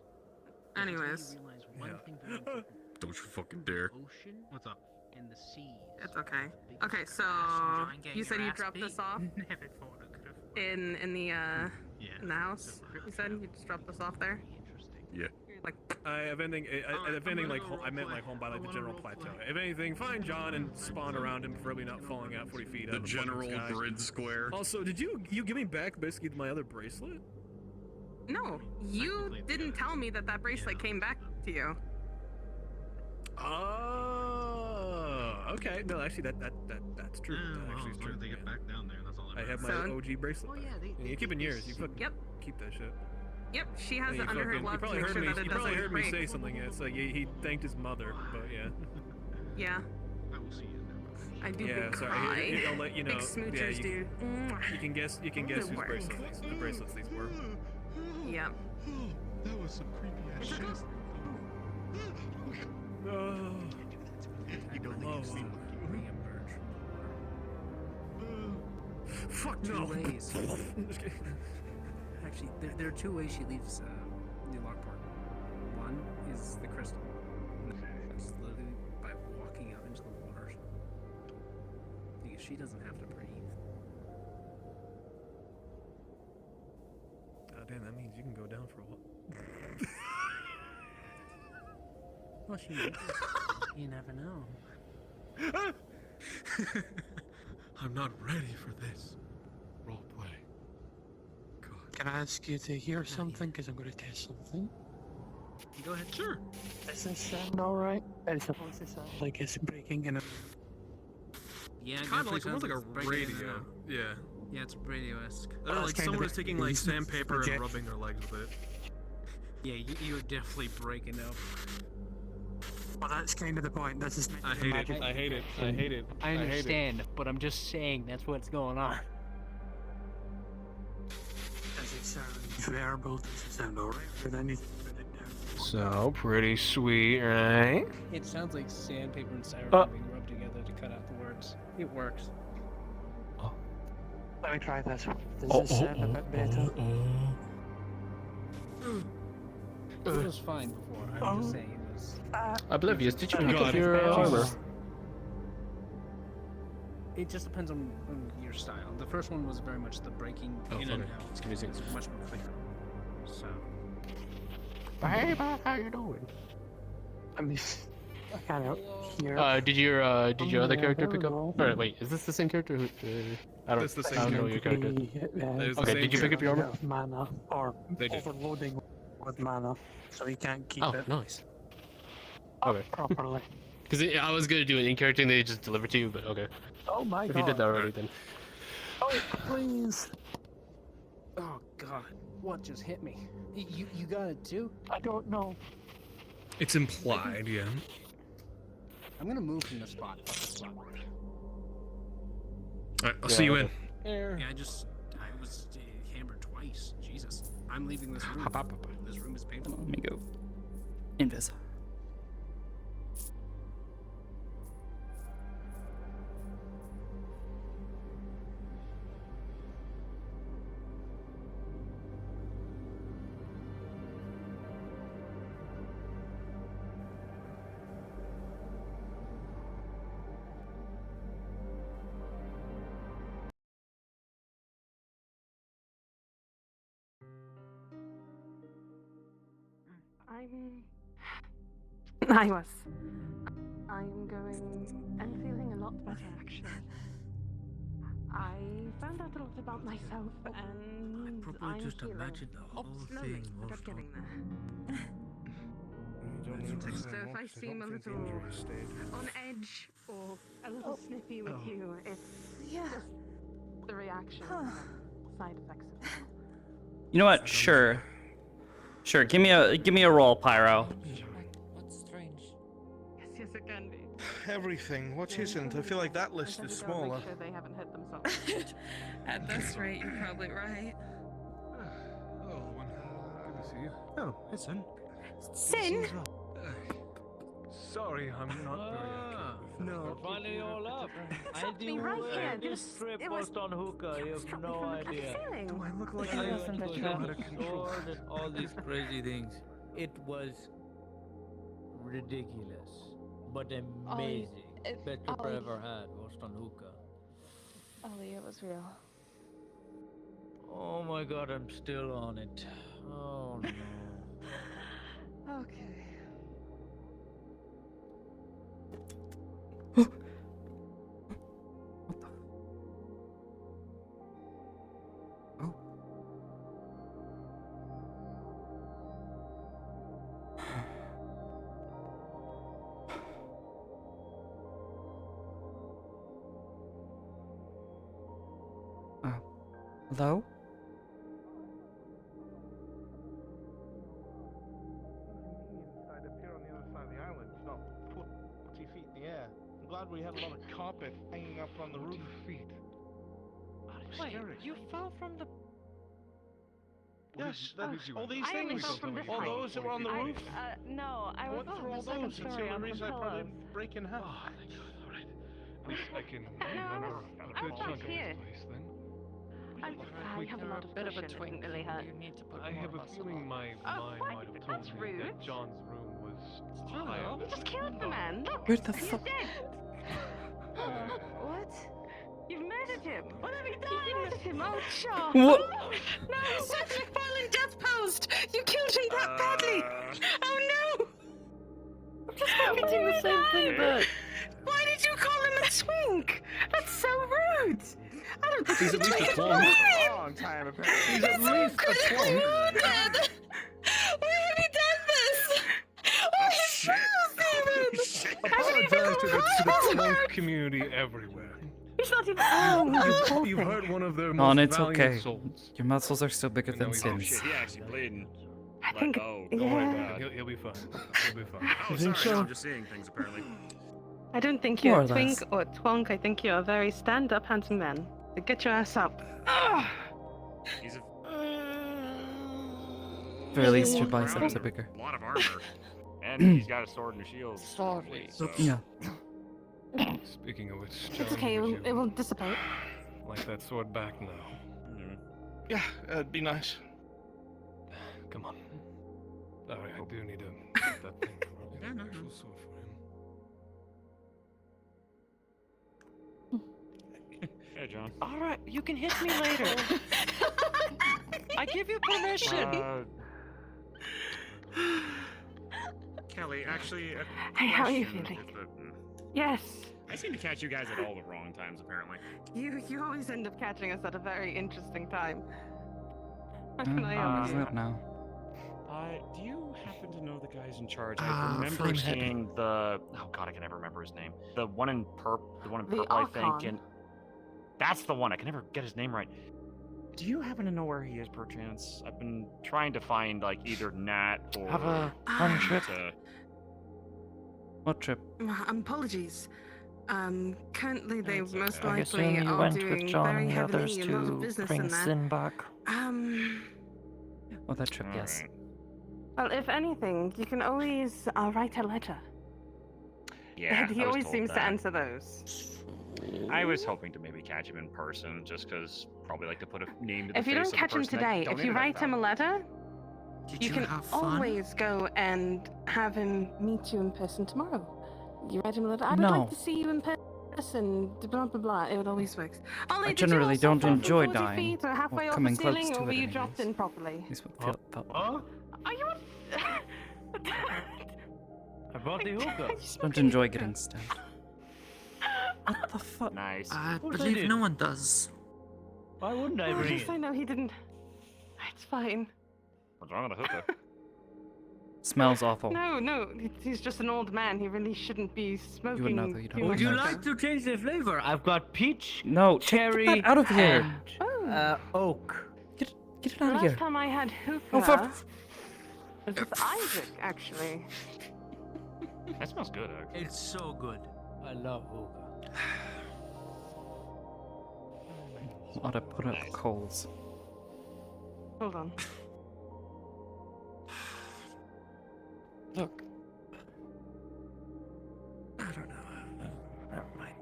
Anyways, Don't you fucking dare. Ocean. What's up? And the sea. it's okay. Okay, so you said you dropped this off Never thought I could have. in the Yeah. in the house. You said you just dropped this off there. Yeah. Like, If anything, like I meant like home by like the general plateau. If anything, find John and spawn around him, preferably not falling out 40 feet. The out of general fucking sky. grid square. Also, did you give me back basically my other bracelet? no, you didn't tell me that bracelet came back to you. Oh, okay. No, actually, that's true. That Well, actually is as long true. as they get back down there, that's all that I have my So- OG bracelet. Oh, yeah, back. they You keep it in did yours. this. You fucking Yep. keep that shit. Yep, she has Yeah, it under her you glove to probably make heard sure me. that it You probably doesn't heard me break. say something. It's like he thanked his mother, but yeah. Yeah, I will see you I do Yeah, big sorry. cry. I'll let you know. Big smoochers, Yeah, you, dude. you can guess. You can guess whose bracelets. The bracelets these were. Yep. That was some creepy ass shit. Oh. Fuck no. Two ways. Actually, there are two ways she leaves New Lockport. One is the crystal. And that's literally by walking out into the water. Because she doesn't have to breathe. Oh damn, that means you can go down for a while. Well, you never know. I'm not ready for this roleplay. Can I ask you to hear something? Because I'm going to test something. Go ahead. Sure. Does this sound alright? It's supposed to sound like it's breaking in a... Yeah, kind of like almost like a radio. Yeah. Yeah, it's radio-esque. Like someone is taking like sandpaper and rubbing their legs with it. Yeah, you're definitely breaking up. Well, that's kind of the point. This is. I hate it. I hate it. I hate it. I understand, but I'm just saying that's what's going on. Does it sound variable? Does it sound alright? Or do I need to put it down? So pretty sweet, right? It sounds like sandpaper and styrofoam being rubbed together to cut out the words. It works. Let me try this. Does it sound a bit better? It was fine before. I'm just saying it was. Oblivious, did you pick up your armor? It just depends on your style. The first one was very much the breaking in and out. Let's give me a second. It's much more quicker. So. Hey, how you doing? I mean, I kind of hear. Did your other character pick up? Alright, wait, is this the same character? I don't. That's the same I don't know your character. Okay, did you pick up your armor? Mana or They did. overloading with mana, so he can't keep Oh, it nice. Okay. properly. Because I was gonna do an in-character and they just deliver to you, but okay. Oh my If god! you did that already, then. Oh please! Oh God! What just hit me? You got it too? I don't know. It's implied, yeah. I'm gonna move from this spot. Fuck this spot. Alright, I'll see you in. There. Yeah, I was hammered twice. Jesus. I'm leaving this room. Hop, hop, hop. This room is painful. Let me go. Invis. I'm going and feeling a lot better actually. I found out a lot about myself and probably I'm just healing. imagined the whole slowly, thing but was I'm getting there. So if I seem a little on edge or a little snippy with you, it's just the reaction, side effects of it. You know what? Sure. Sure. Give me a roll, Pyro. What's strange? Yes, it can be. Everything. What isn't? I feel like that list is smaller. Make sure they haven't hit themselves. At this rate, you're probably right. Oh, one. Good to see you. Oh, listen. Sin? Sorry, I'm not very accurate. No, finally all up. I me do right here. this trip was on hookah. You have no idea. Do I look like I I went to don't know how to the control? sword and all these crazy things. It was ridiculous, but amazing. Best trip I ever had was on hookah. Ollie, it was real. Oh my god, I'm still on it. Oh no. Okay. Hello? I'd appear on the other side of the island, not 40 feet in the air. I'm glad we had a lot of carpet hanging up on the roof feet. Wait, you fell from the. Yes, all these I only things. fell from this All height. those that were on the roof. No, I was Went through all on the second those. That's the story only on the reason I probably pillows. didn't break in half. Oh, thank God. Alright. At least I can I was back here. place then. I have a lot of bit of a cushion, it twink. didn't really hurt. You need to put I more have a muscle feeling on. my mind what? might have That's told me rude. that John's room was You higher. just killed the man. Look, Where the he's fuck? dead. What? You've murdered him. What have you done? You murdered him. Oh, sure. What? No, Cedric fell in death posed. You killed him that badly. Oh no. just repeating the same thing back. Why did you call him a twink? That's so rude. I don't think He's at least a twonk. Long time, apparently. He's at least a twonk. Why have you done this? Oh, shit. Apologize to the twonk community everywhere. He's not even. You've hurt one of their most On, it's valiant okay. souls. Your muscles are still bigger than Oh Sin's. shit, he actually bleeding. I think. Oh, Don't worry Yeah. about it. He'll be fine. He'll be fine. Oh, sorry, no, I'm just seeing things apparently. I don't think More you're or a twink less. or a twonk. I think you're a very stand-up, handsome man. So get your ass up. He's a Or at least your biceps are bigger. lot of armor. And he's got a sword and a shield. Sorry. So. Yeah. Speaking of which, It's John, okay. would It will dissipate. you like that sword back now? Yeah, it'd be nice. Come on. Sorry, I do need to get that thing for Yeah, no, actual no. sword for him. Hey, John. All right, you can hit me later. I give you permission. Kelly, actually. Hey, how are you question feeling? is that, Yes. I seem to catch you guys at all the wrong times, apparently. You always end up catching us at a very interesting time. How can I help How's you? that now? Do you happen to know the guys in charge? I Ah, remember Flamehead. seeing the. Oh god, I can never remember his name. The one in purple, The I think, Archon. and that's the one. I can never get his name right. Do you happen to know where he is, perchance? I've been trying to find like either Nat or. Have a fun trip. What trip? Apologies. Currently they That's most okay. I likely assume you are went doing with John very and the heavily others a lot of to business bring in there. Sin back. Oh, that trip, yes. Well, if anything, you can always write a letter. Yeah, He I was always told seems to that. answer those. I was hoping to maybe catch him in person, just because probably like to put a name to the If you face don't of the catch him person that today, if donated you that write him a letter, Did you you can have fun? always go and have him meet you in person tomorrow. You write him a letter. I'd No. like to see you in person. Blah blah blah. It always works. Ollie, I did you generally also don't fall from enjoy 40 dying, feet or halfway or off coming the close ceiling, to or were it you dropped anyways. in properly? At least what felt. Are you? I brought the hookah. Don't enjoy getting stabbed. What the fuck? Nice. I course I believe did. no one does. Why wouldn't I Oh, bring yes, it? I know he didn't. It's fine. What's wrong with the hookah? Smells awful. No, he's just an old man. He really shouldn't be smoking. know, though, you don't too Would much you hookah. like to change the flavor? I've got peach, No, cherry, get that out of here. and, oak. Get it The out of last here. time I had hookah Oh, was with Isaac, actually. That smells good, actually. It's so good. I love hookah. Ought to put up coals. Hold on. Look. I don't know. Never mind.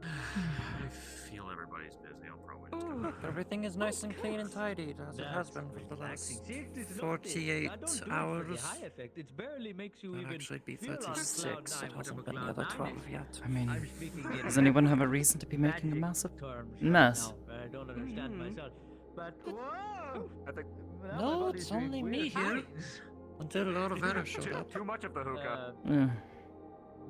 I feel everybody's busy. I'll probably just go. Look, everything is nice and clean and tidy, as it has been for the last 48 hours. It barely makes you That'd even actually be feel on 36. cloud It nine, hasn't whatever been the cloud other nine 12 is. yet. I mean, I'm speaking in does anyone have a reason to be making a massive terms mess? now. I don't understand myself. But whoa! I think No, it's only me here. Until a lot of others showed up. too much of the hookah. Yeah.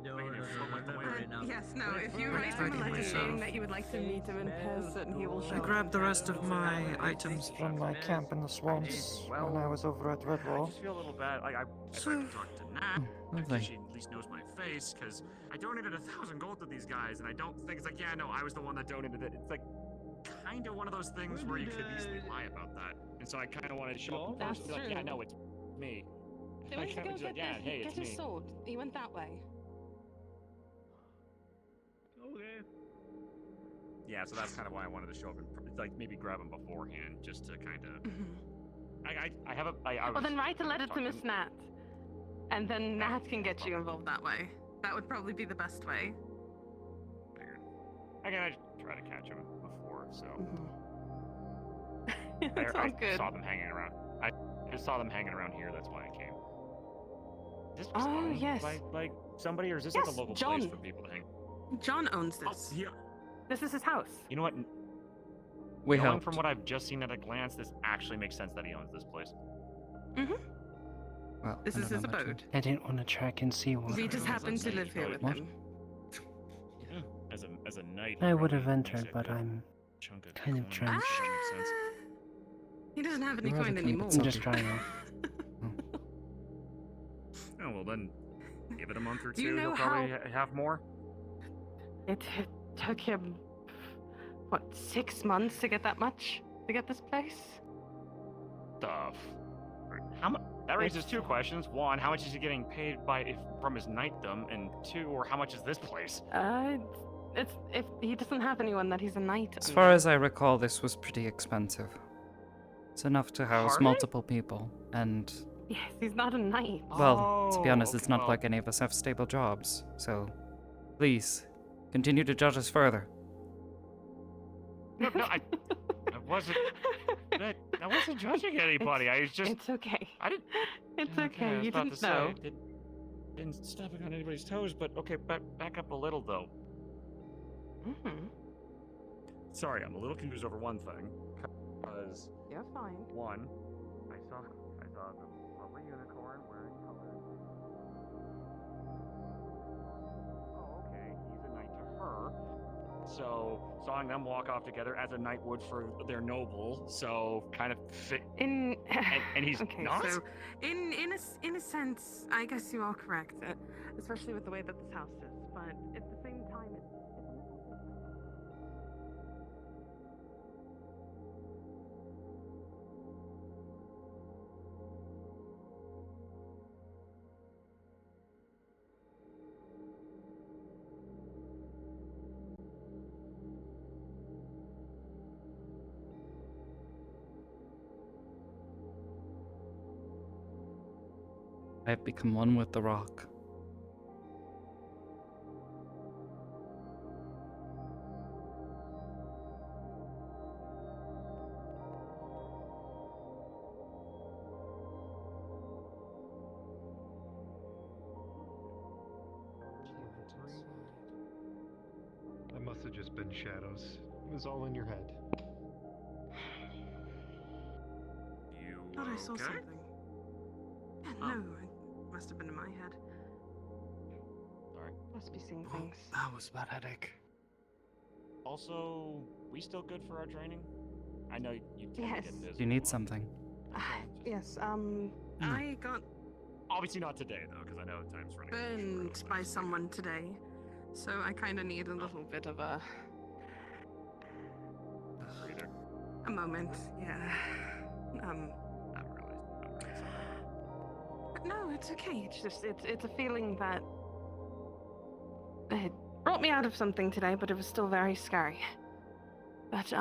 No, right now. Yes, no, if you write him a letter saying that you would like to meet him in person, he will show I grabbed the rest of my items from my camp in the swamps when I was over at I Redwall. just feel a little bad. Like I tried to talk to Nat. lovely. She at least knows my face, because I donated 1,000 gold to these guys, and I don't think it's like, yeah, no, I was the one that donated it. It's like kind of one of those things where you could easily lie about that. And so I kind of wanted to show up in person and be like, yeah, no, it's me. They I went to kinda go was like, get, yeah, hey, get it's his me. sword. He went that way. Okay. Yeah, so that's kind of why I wanted to show up and like maybe grab him beforehand, just to kind of. I have a. I Well, was then write a letter to talking- Miss Nat, and then Nat can get you involved that way. That would probably be the best way. Again, I tried to catch him before, so. That I sounds good. saw them hanging around. I just saw them hanging around here. That's why I came. Is this Oh, owned yes. by like somebody, or is this like Yes, a local John. place for people to hang? John owns this. Yeah. This is his house. You know what? We Knowing helped. from what I've just seen at a glance, this actually makes sense that he owns this place. Mm-hmm. Well, This I is don't his know much abode. I didn't want to track and see what. We just happen to live here with What? him. Yeah, as a knight. I would have probably makes entered, a but good I'm chunk of kind of coin. drenched. That makes sense. He doesn't have any You're rather coin kind of anymore. I'm just trying to. Oh well, then give it a month or Do you two. know He'll probably how- have more. It took him, what, 6 months to get that much? To get this place? Stuff. How much? That raises two questions. One, how much is he getting paid from his knightdom? And two, or how much is this place? It's if he doesn't have anyone that he's a knight. As far as I recall, this was pretty expensive. It's enough to house Pardon? multiple people, and Yes, he's not a knight. well, to be honest, it's okay, not well- like any of us have stable jobs. So, please continue to judge us further. No, I wasn't. I wasn't judging anybody. I was just. It's okay. I didn't. It's I okay. was You about didn't to know. say, didn't stepping on anybody's toes, but okay, back up a little though. Mm-hmm. Sorry, I'm a little confused over one thing. Because You're fine. one, I saw the lovely unicorn wearing colors. Oh, okay, he's a knight to her. So sawing them walk off together as a knight would for their noble. So kind of fit. And he's okay, not. so in a sense, I guess you are correct, especially with the way that this house is. But at the same time, it's a little different. I have become one with the rock. That must have just been shadows. It was all in your head. You Thought I saw okay? something. Yeah, no, it must have been in my head. Sorry. Must be seeing things. That was bad headache. Also, we still good for our training? I know you tend to Yes. get busy. Do you need something? Yes, I got Obviously not today though, because I know time's running. burned by someone today, so I kind of need a little bit of a Breather. moment. Yeah. Not really sorry. But no, it's okay. It's just it's a feeling that it brought me out of something today, but it was still very scary. But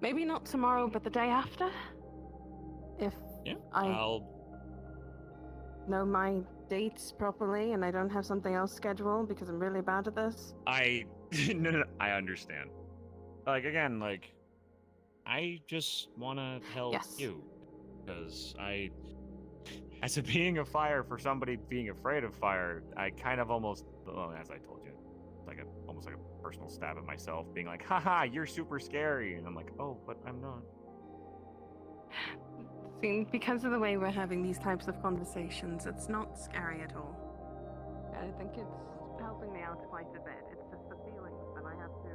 maybe not tomorrow, but the day after. If Yeah, I I'll know my dates properly and I don't have something else scheduled because I'm really bad at this. no, I understand. Like again, like I just want to help Yes. you because as a being of fire, for somebody being afraid of fire, I kind of almost, well, as I told you, like almost like a personal stab at myself, being like, haha, you're super scary, and I'm like, oh, but I'm not. See, because of the way we're having these types of conversations, it's not scary at all. I think it's helping me out quite a bit. It's just the feelings that I have to.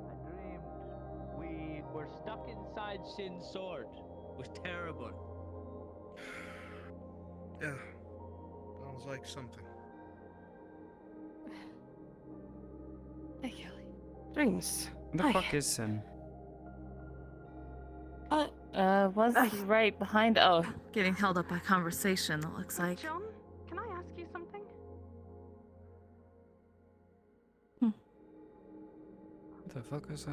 I dreamed we were stuck inside Sin's sword. It was terrible. Yeah. Sounds like something. Dreams. Where the fuck is Sin? Was right behind. Oh, getting held up by conversation. It looks like. John, can I ask you something? The fuck is that?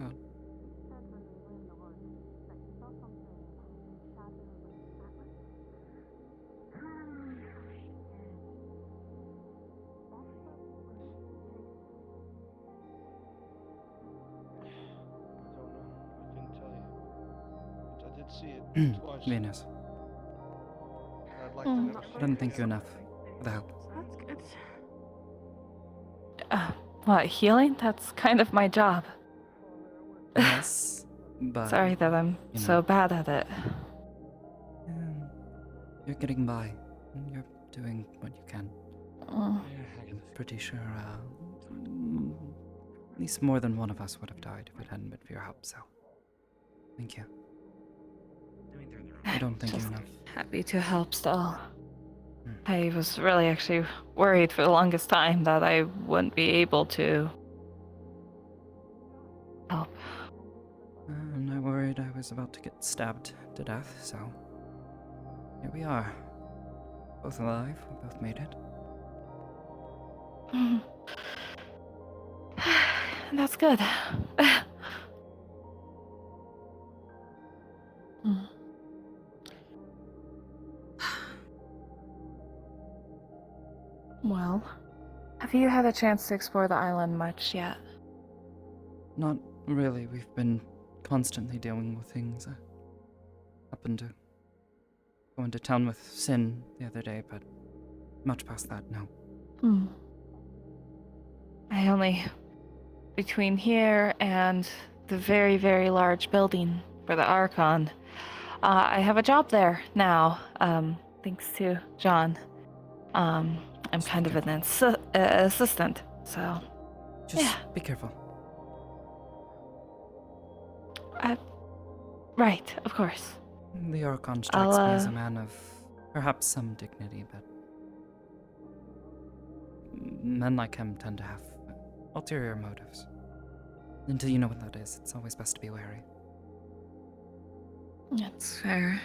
I did see it twice. Venus. I'd like to never I didn't thank you enough for the help. That's good. What, healing? That's kind of my job. Yes, but... Sorry that I'm you know, so bad at it. You're getting by. You're doing what you can. I'm pretty sure, at least more than one of us would have died if it hadn't been for your help, so... Thank you. I don't thank you Just enough. happy to help still. I was really actually worried for the longest time that I wouldn't be able to help. And I worried I was about to get stabbed to death, so... Here we are. Both alive, we both made it. That's good. Well, have you had a chance to explore the island much yet? Not really. We've been constantly dealing with things. I happened to go into town with Sin the other day, but much past that, no. I only... Between here and the very, very large building for the Archon, I have a job there now, thanks to John. I'm kind of an assistant, so... Just be careful. Right, of course. The Archon strikes me as a man of perhaps some dignity, but... Men like him tend to have ulterior motives. Until you know what that is, it's always best to be wary. That's fair.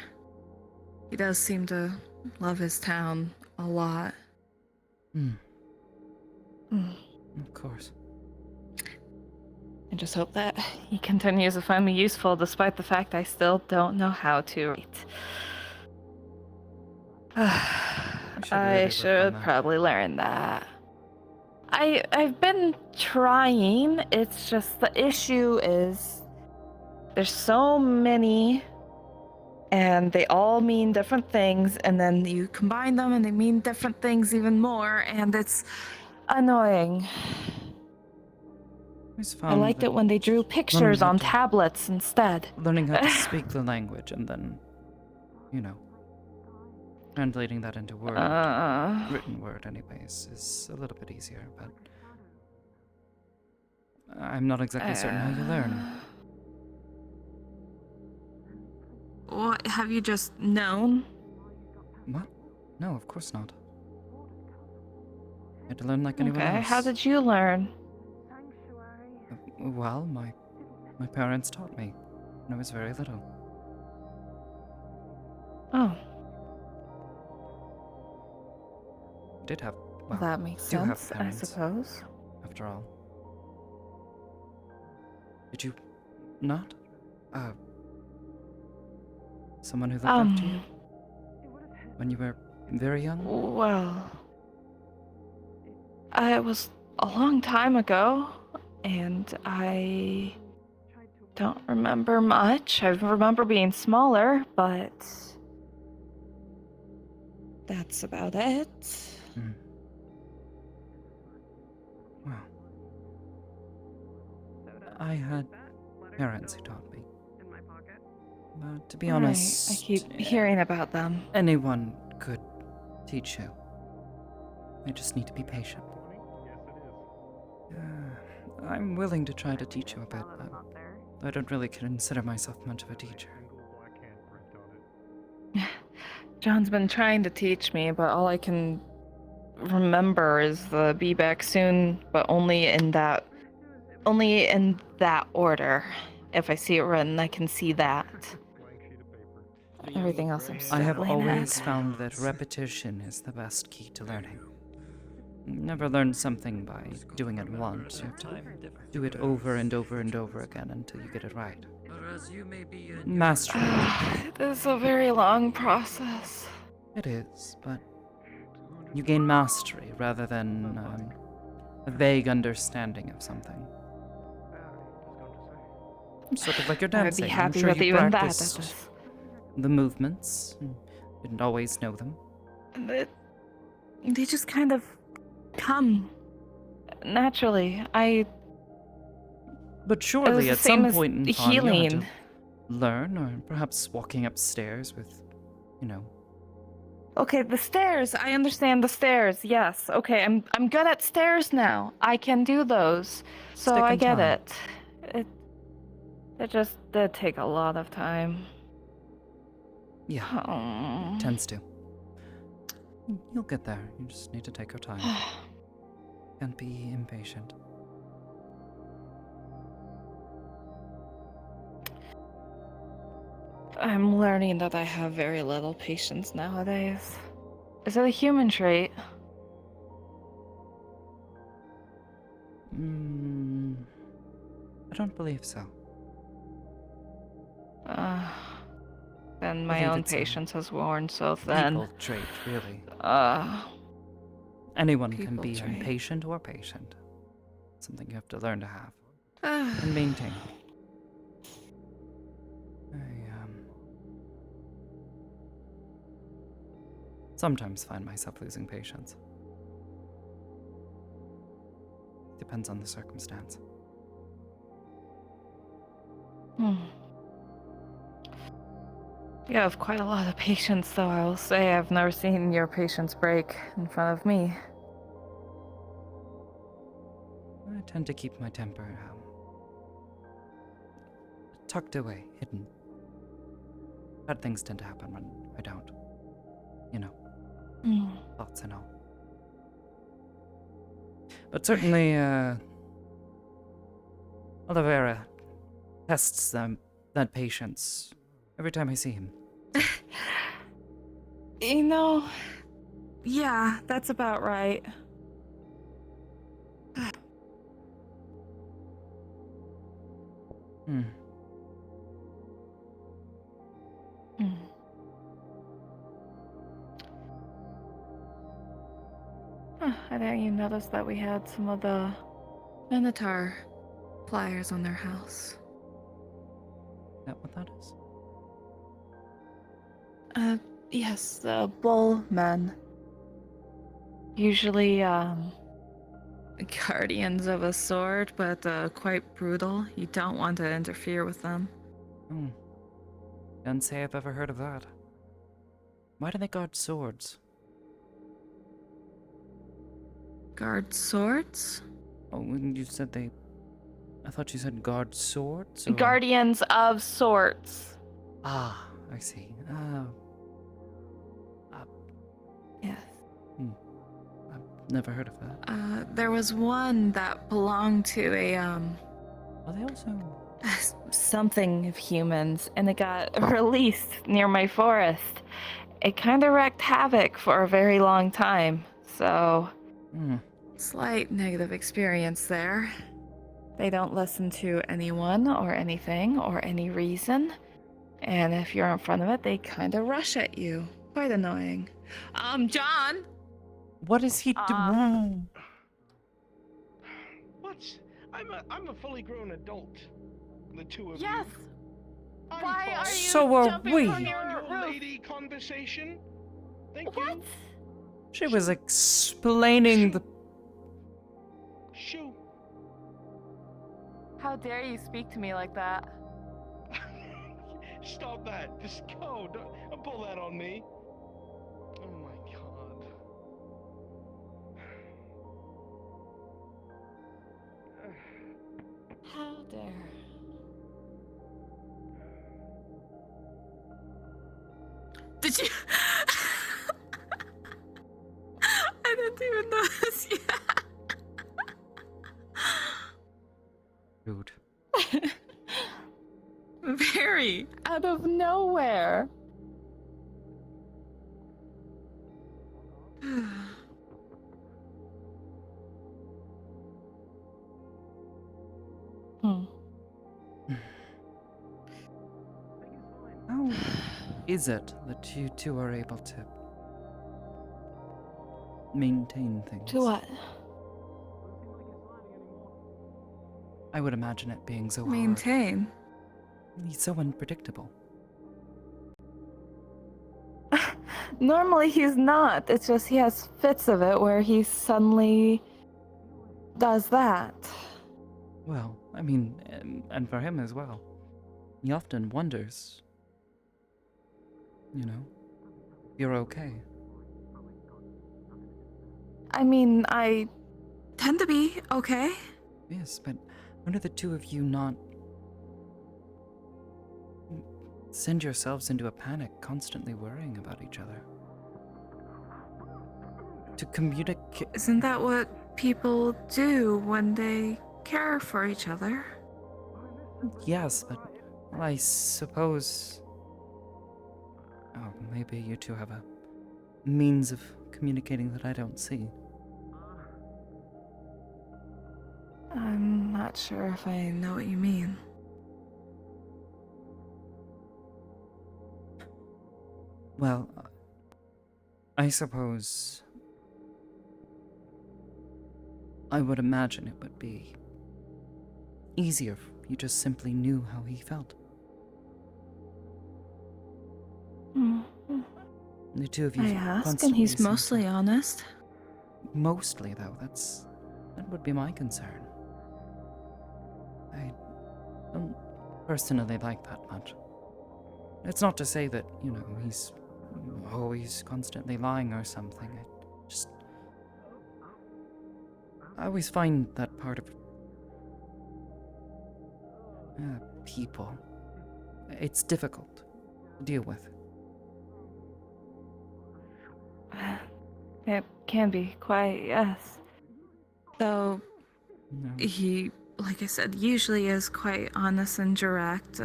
He does seem to love his town a lot. Of course. I just hope that he continues to find me useful despite the fact I still don't know how to write. I should probably learn that. I've been trying, it's just the issue is there's so many and they all mean different things and then you combine them and they mean different things even more and it's annoying. I liked it when they drew pictures on tablets instead. Learning how to speak the language and then, you know, translating that into written word anyways, is a little bit easier, but I'm not exactly certain how you learn. What, have you just known? What? No, of course not. I had to learn like anyone else. How did you learn? Well, my parents taught me when I was very little. Oh. Did have, well, that makes sense, I suppose. After all. Did you not? Someone who looked after you? When you were very young? Well, it was a long time ago, and I don't remember much. I remember being smaller, but that's about it. Well, I had parents who taught me. But to be honest, I keep hearing about them. Anyone could teach you. They just need to be patient. I'm willing to try to teach you a bit, but I don't really consider myself much of a teacher. John's been trying to teach me, but all I can remember is the be back soon, but only in that order. If I see it written, I can see that. Everything else I'm I have struggling always at. found that repetition is the best key to learning. You never learn something by doing it once. You have to do it over and over and over again until you get it right. Mastery. It is a very long process. It is, but you gain mastery rather than a vague understanding of something. Sort of like your I'd dancing. be happy I'm sure with you even that. practiced the movements. Didn't always know them. They just kind of come naturally. But surely at some point in time you had to learn, or perhaps walking upstairs with, Okay, the stairs. I understand the stairs. Yes. Okay, I'm good at stairs now. I can do those. So I get it. It just did take a lot of time. Yeah, it tends to. You'll get there. You just need to take your time. Can't be impatient. I'm learning that I have very little patience nowadays. Is it a human trait? I don't believe so. Then my own patience has worn so thin. People trait, really. Anyone can be trait. impatient or patient. Something you have to learn to have and maintain. I sometimes find myself losing patience. Depends on the circumstance. You have quite a lot of patience, though, I will say. I've never seen your patience break in front of me. I tend to keep my temper tucked away, hidden. Bad things tend to happen when I don't. Thoughts and all. But certainly, Oliveira tests that patience every time I see him. Yeah, that's about right. I think you noticed that we had some of the Minotaur flyers on their house. Is that what that is? Yes, the bull men. Usually, guardians of a sword, but quite brutal. You don't want to interfere with them. Can't say I've ever heard of that. Why do they guard swords? Guard swords? Oh, when you said they... I thought you said guard swords? Or... Guardians of sorts. Ah, I see. Yes. I've never heard of that. There was one that belonged to a, Are they also... something of humans, and it got released near my forest. It kind of wreaked havoc for a very long time, so... Slight negative experience there. They don't listen to anyone or anything or any reason. And if you're in front of it, they kind of rush at you. Quite annoying. John! What is he doing? What? I'm a fully grown adult. The two of Yes! you. Why are you So are jumping we. from your Your roof? lady conversation? Thank What? you. She was explaining the... Shoo. How dare you speak to me like that? Stop that. Just go. Don't pull that on me. Oh my god. How dare. Did you? I didn't even notice yet. Rude. Very out of nowhere. is it that you two are able to maintain things? To what? I would imagine it being so hard. Maintain. He's so unpredictable. Normally he's not. It's just he has fits of it where he suddenly does that. Well, I mean, and for him as well. He often wonders, you know, if you're okay. I mean, I tend to be okay. Yes, but when are the two of you not send yourselves into a panic, constantly worrying about each other? To communicate. Isn't that what people do when they care for each other? Yes, but well, I suppose. Oh, maybe you two have a means of communicating that I don't see. I'm not sure if I know what you mean. Well, I suppose I would imagine it would be easier if you just simply knew how he felt. Mm-hmm. The two of you I ask, and constantly he's seem to- mostly honest. Mostly, though, that would be my concern. I don't personally like that much. It's not to say that, you know, he's always constantly lying or something. I always find that part of people, it's difficult to deal with. It can be quite, yes. Though he, like I said, usually is quite honest and direct.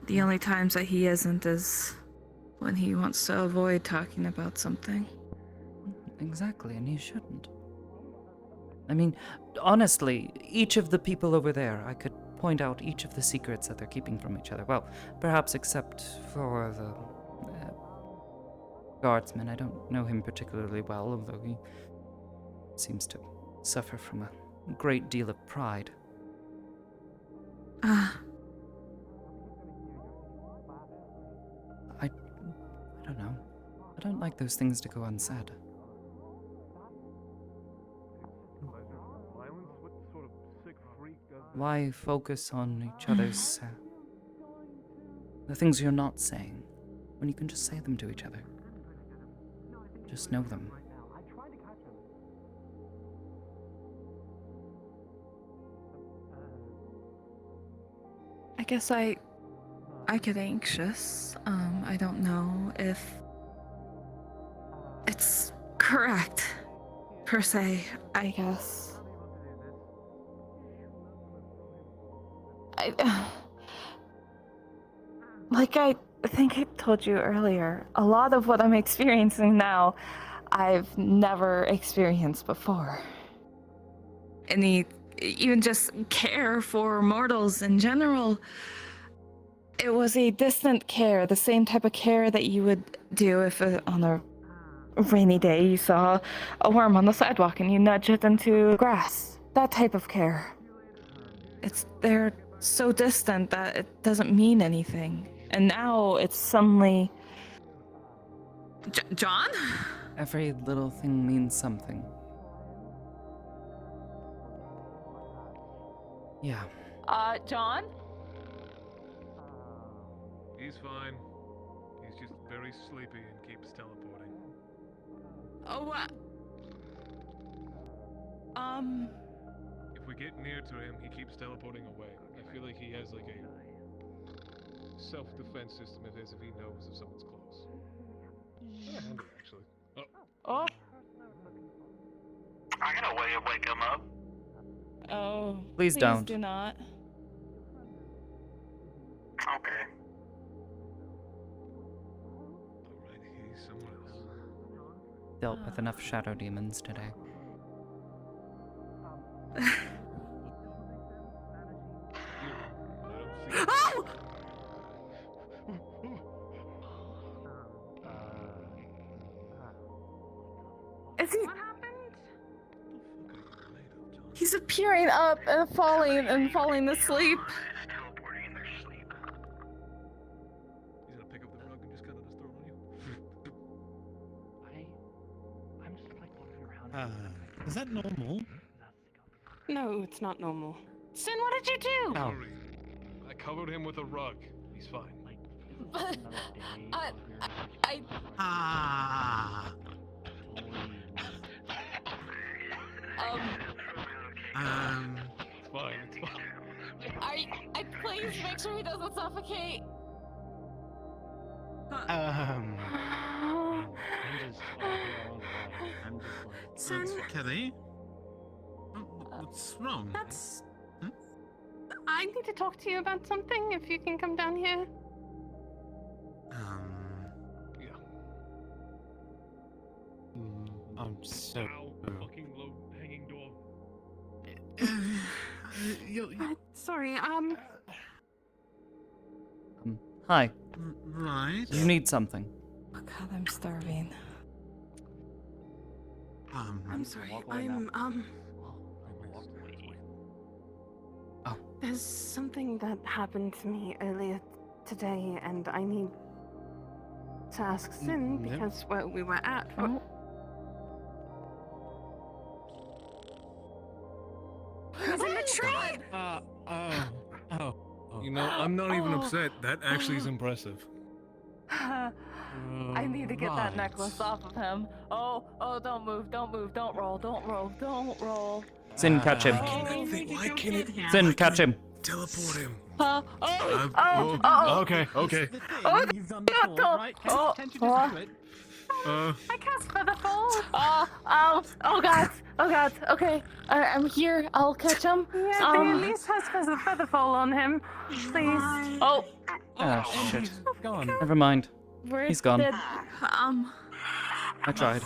The only times that he isn't is when he wants to avoid talking about something. Exactly, and he shouldn't. I mean, honestly, each of the people over there, I could point out each of the secrets that they're keeping from each other. Well, perhaps except for the guardsman. I don't know him particularly well, although he seems to suffer from a great deal of pride. I don't know. I don't like those things to go unsaid. Why focus on each other's the things you're not saying when you can just say them to each other? Just know them. I guess I get anxious. I don't know if it's correct, per se, I guess. Like I think I told you earlier, a lot of what I'm experiencing now, I've never experienced before. Even just care for mortals in general. It was a distant care, the same type of care that you would do if on a rainy day you saw a worm on the sidewalk and you nudge it into grass. That type of care. They're so distant that it doesn't mean anything. And now it's suddenly... John? Every little thing means something. Yeah. John? He's fine. He's just very sleepy and keeps teleporting. Oh, If we get near to him, he keeps teleporting away. I feel like he has like a self-defense system of his if he knows if someone's close. Kinda handy, actually. Oh. I got a way to wake him up. Oh. Please don't. Do not. Okay. Alright, he's somewhere else. Dealt with enough shadow demons today. Oh! Is he? What happened? He's appearing up and falling asleep. Teleporting in their sleep. He's gonna pick up the rug and just kind of just throw it on you. I'm just like walking around. Is that normal? No, it's not normal. Sin, what did you do? Sorry. I covered him with a rug. He's fine. But It's fine. It's fine. please make sure he doesn't suffocate. I'm just I'm just like. Sin, Kelly? What's wrong? that's. I need to talk to you about something. If you can come down here. Yeah. I'm so. Ow, fucking low hanging door. Sorry. Hi. Right. You need something. Oh God, I'm starving. I'm sorry. There's something that happened to me earlier today, and I need to ask Sin because where we were at. He's in the tree. You know, I'm not even upset. That actually is impressive. I need to get that necklace off of him. Oh, don't move, don't roll. Sin, catch him. Why can't it? Sin, catch him. Teleport him. Okay. You've done the fall, right? Pay attention to it. I cast Featherfall. Oh God. Okay, I'm here. I'll catch him. Yeah, they at least has Featherfall on him. Please. Oh. Ah, shit. Gone. Never mind. Where He's gone. did- I tried.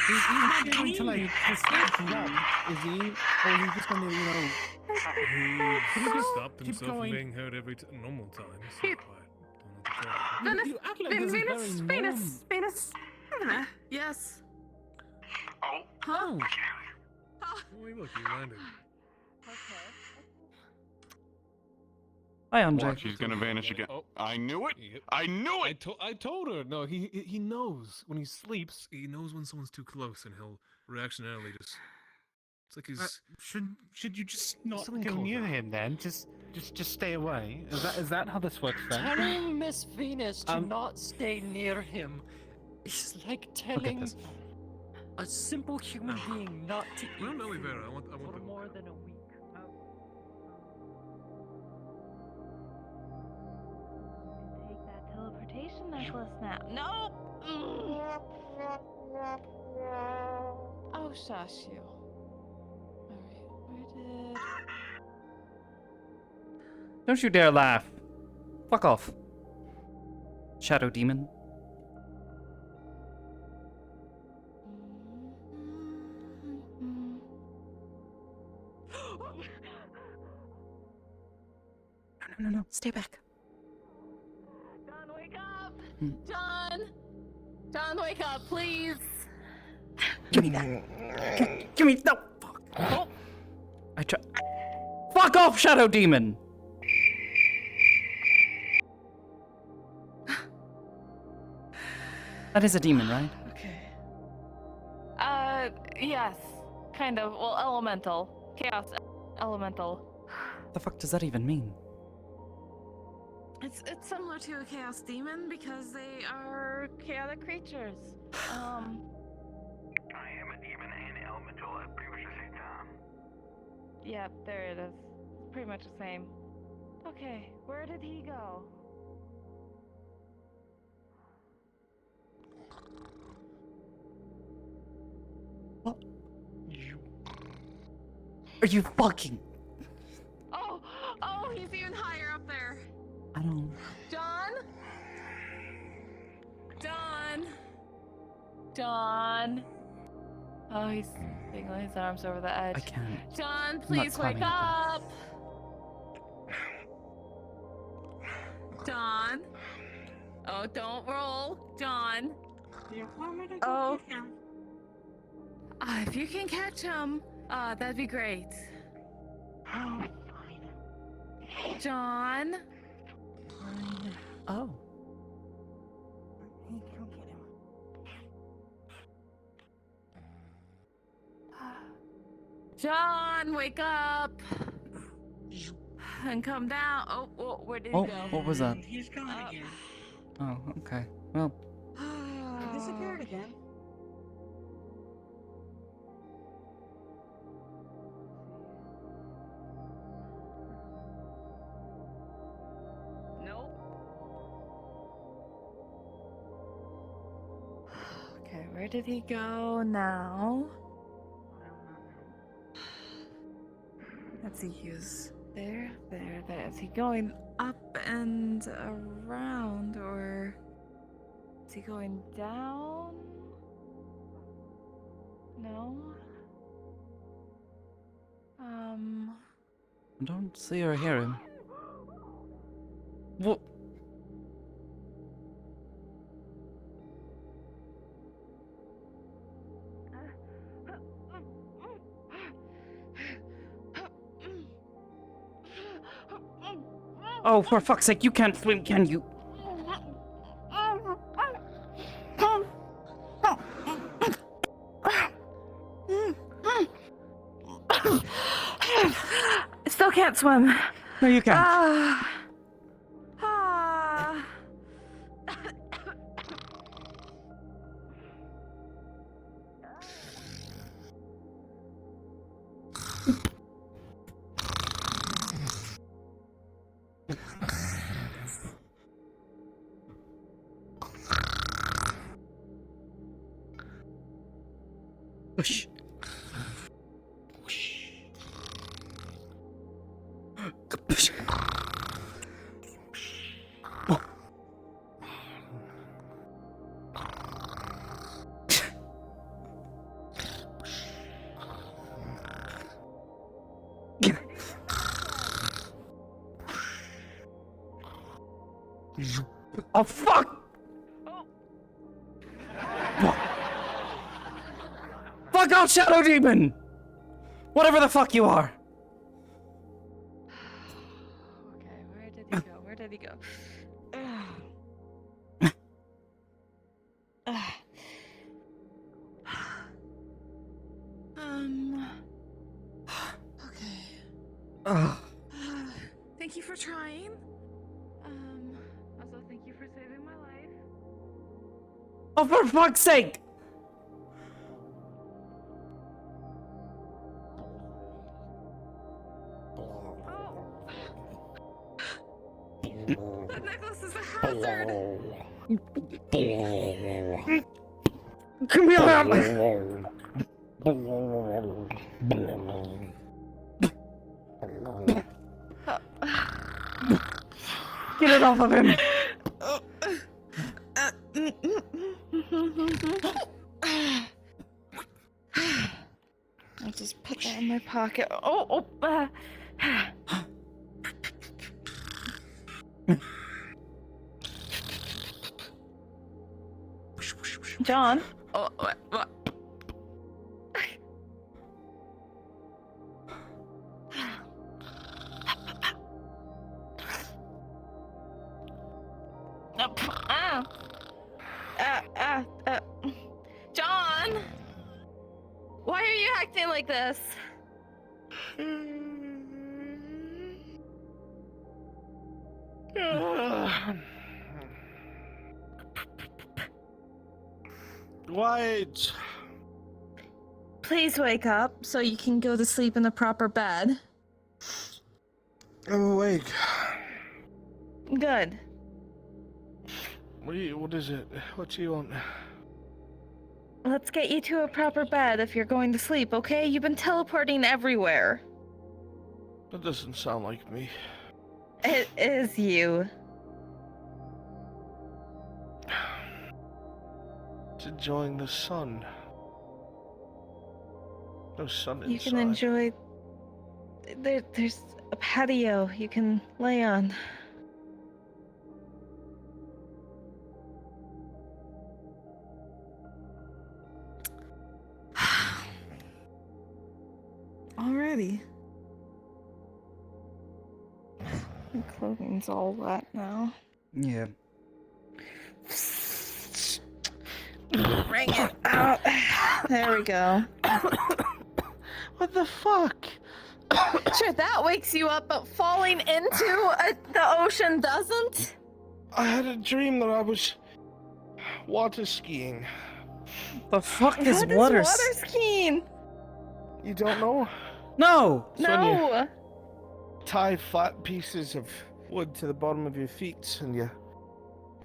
He's not going to like just run, is he? Or is he just going to, He stopped keep himself from going. being hurt every normal time. So He- I don't know what to tell you. You act like this is very Venus. Yes. Oh. Oh. Oh, look, you landed. Hi, Andre. Watch, he's gonna vanish again. Oh. I knew it. Yep. I knew it. I told her. No, he knows when he sleeps. He knows when someone's too close, and he'll reactionarily just. It's like he's. Should you just not Something go calls near out. him then? Just stay away. Is that how this works then? Telling Miss Venus to not stay near him is like telling this. a simple human being not to eat No, Nelly food Vera. I want for the. more than a week. Take that teleportation necklace now. No. Oh, shush you. Alright, where did... Don't you dare laugh. Fuck off. Shadow demon. No. Stay back. John, wake up! John, wake up, please! Give me that. Give me no. Fuck. Oh. I try. Fuck off, shadow demon. That is a demon, right? Okay. Yes. Kind of. Well, elemental. Chaos elemental. What the fuck does that even mean? It's similar to a chaos demon because they are chaotic creatures. I am a demon and elemental at pretty much the same time. Yep, there it is. Pretty much the same. Okay, where did he go? What? Are you fucking? Oh, he's even higher up there. I don't. John. Oh, he's wiggling his arms over the edge. I can't. John, not please wake climbing up up. John. Oh, don't roll. John. Oh. If you can catch him, that'd be great. Oh, John. Oh. go get him. John, wake up. And come down. Oh, where did he Oh, go? what was that? He's gone again. Oh, okay. Well, He disappeared again. Nope. Okay, where did he go now? Let's see, he was there. Is he going up and around, or is he going down? No. I don't see or hear him. What? Oh, for fuck's sake, you can't swim, can you? Still can't swim. No, you can't. Whoosh. Whoosh. Oh. Oh, fuck! Fuck out, Shadow Demon! Whatever the fuck you are! Okay, where did he go? Where did he go? Okay. Thank you for trying. Also thank you for saving my life. Oh, for fuck's sake! That necklace is a hazard. Come here! Get it off of him! I'll just put that in my pocket. John? Oh, what? John! Why are you acting like this? What? Please wake up so you can go to sleep in the proper bed. I'm awake. Good. What is it? What do you want? Let's get you to a proper bed if you're going to sleep, okay? You've been teleporting everywhere. That doesn't sound like me. It is you. It's enjoying the sun. No sun inside. You can enjoy... There's a patio you can lay on. My clothing's all wet now. Yeah. Bring it out. There we go. What the fuck? Sure, that wakes you up, but falling into the ocean doesn't? I had a dream that I was water skiing. The fuck is What water? is water skiing? You don't know? No! It's when you No! tie flat pieces of wood to the bottom of your feet and you